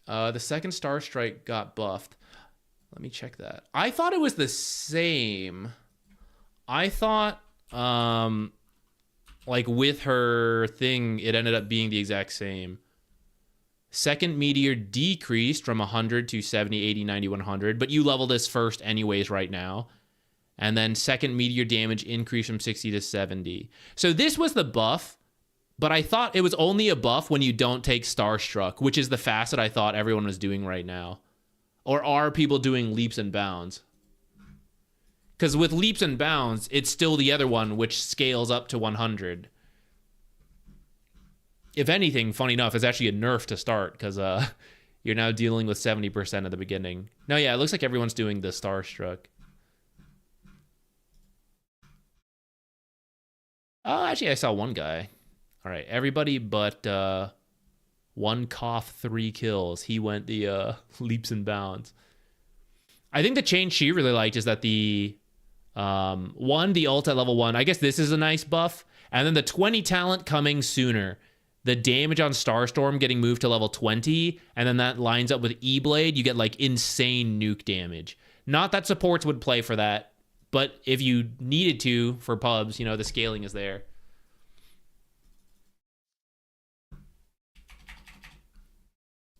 The second Star Strike got buffed. Let me check that. I thought it was the same. I thought, like with her thing, it ended up being the exact same. Second Meteor decreased from 100 to 70, 80, 90, 100, but you level this first anyways right now. And then second Meteor damage increased from 60 to 70. So this was the buff, but I thought it was only a buff when you don't take Starstruck, which is the facet I thought everyone was doing right now. Or are people doing leaps and bounds? Because with leaps and bounds, it's still the other one, which scales up to 100. If anything, funny enough, it's actually a nerf to start, because you're now dealing with 70% at the beginning. No, yeah, it looks like everyone's doing the Starstruck. Oh, actually, I saw one guy. All right, everybody but one cough, 3 kills. He went the leaps and bounds. I think the change she really liked is that the the ult at level 1. I guess this is a nice buff. And then the 20 talent coming sooner. The damage on Starstorm getting moved to level 20, and then that lines up with E-Blade. You get like insane nuke damage. Not that supports would play for that, but if you needed to for pubs, you know, the scaling is there.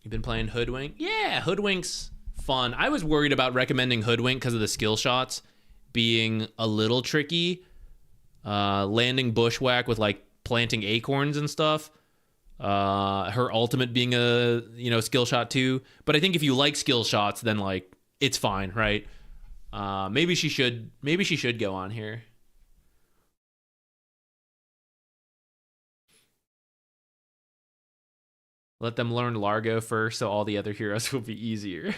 You've been playing Hoodwink? Yeah, Hoodwink's fun. I was worried about recommending Hoodwink because of the skill shots being a little tricky. Landing Bushwhack with like planting acorns and stuff. Her ultimate being a, you know, skill shot too. But I think if you like skill shots, then like it's fine, right? Maybe she should go on here. Let them learn Largo first, so all the other heroes will be easier.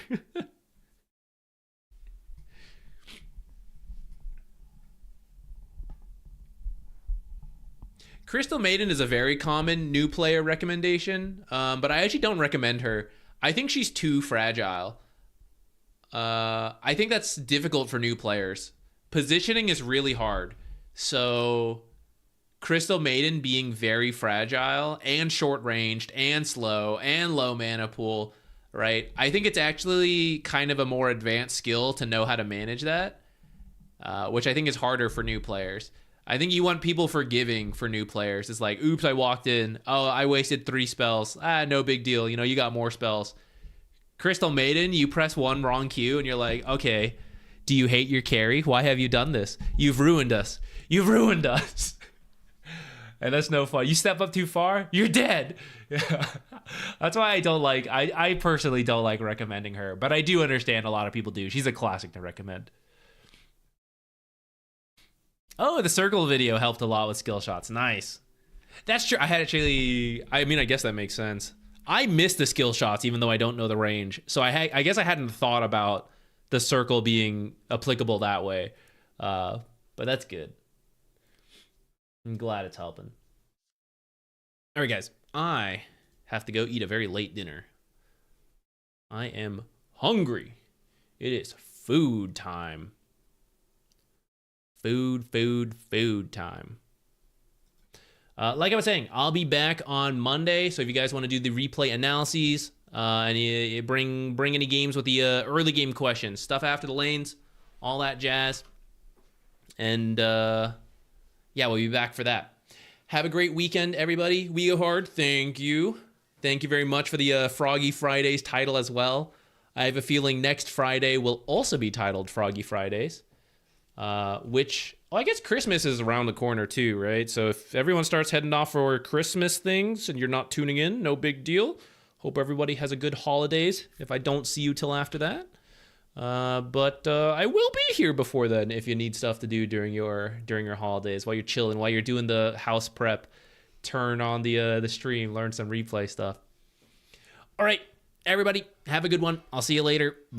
Crystal Maiden is a very common new player recommendation, but I actually don't recommend her. I think she's too fragile. I think that's difficult for new players. Positioning is really hard. So Crystal Maiden being very fragile and short-ranged and slow and low mana pool, right? I think it's actually kind of a more advanced skill to know how to manage that, which I think is harder for new players. I think you want people forgiving for new players. It's like, oops, I walked in. Oh, I wasted 3 spells. No big deal. You know, you got more spells. Crystal Maiden, you press one wrong cue and you're like, okay, do you hate your carry? Why have you done this? You've ruined us. You've ruined us. And that's no fun. You step up too far, you're dead. That's why I don't like, I personally don't like recommending her, but I do understand a lot of people do. She's a classic to recommend. Oh, the circle video helped a lot with skill shots. Nice. That's true. I guess that makes sense. I missed the skill shots even though I don't know the range. So I guess I hadn't thought about the circle being applicable that way. But that's good. I'm glad it's helping. All right, guys. I have to go eat a very late dinner. I am hungry. It is food time. Food time. Like I was saying, I'll be back on Monday. So if you guys want to do the replay analyses and you bring any games with the early game questions, stuff after the lanes, all that jazz. And yeah, we'll be back for that. Have a great weekend, everybody. We go hard. Thank you. Thank you very much for the Froggy Fridays title as well. I have a feeling next Friday will also be titled Froggy Fridays. Which, well, I guess Christmas is around the corner too, right? So if everyone starts heading off for Christmas things and you're not tuning in, no big deal. Hope everybody has a good holidays if I don't see you till after that. But I will be here before then if you need stuff to do during your holidays, while you're chilling, while you're doing the house prep, turn on the stream, learn some replay stuff. All right, everybody, have a good one. I'll see you later. Bye.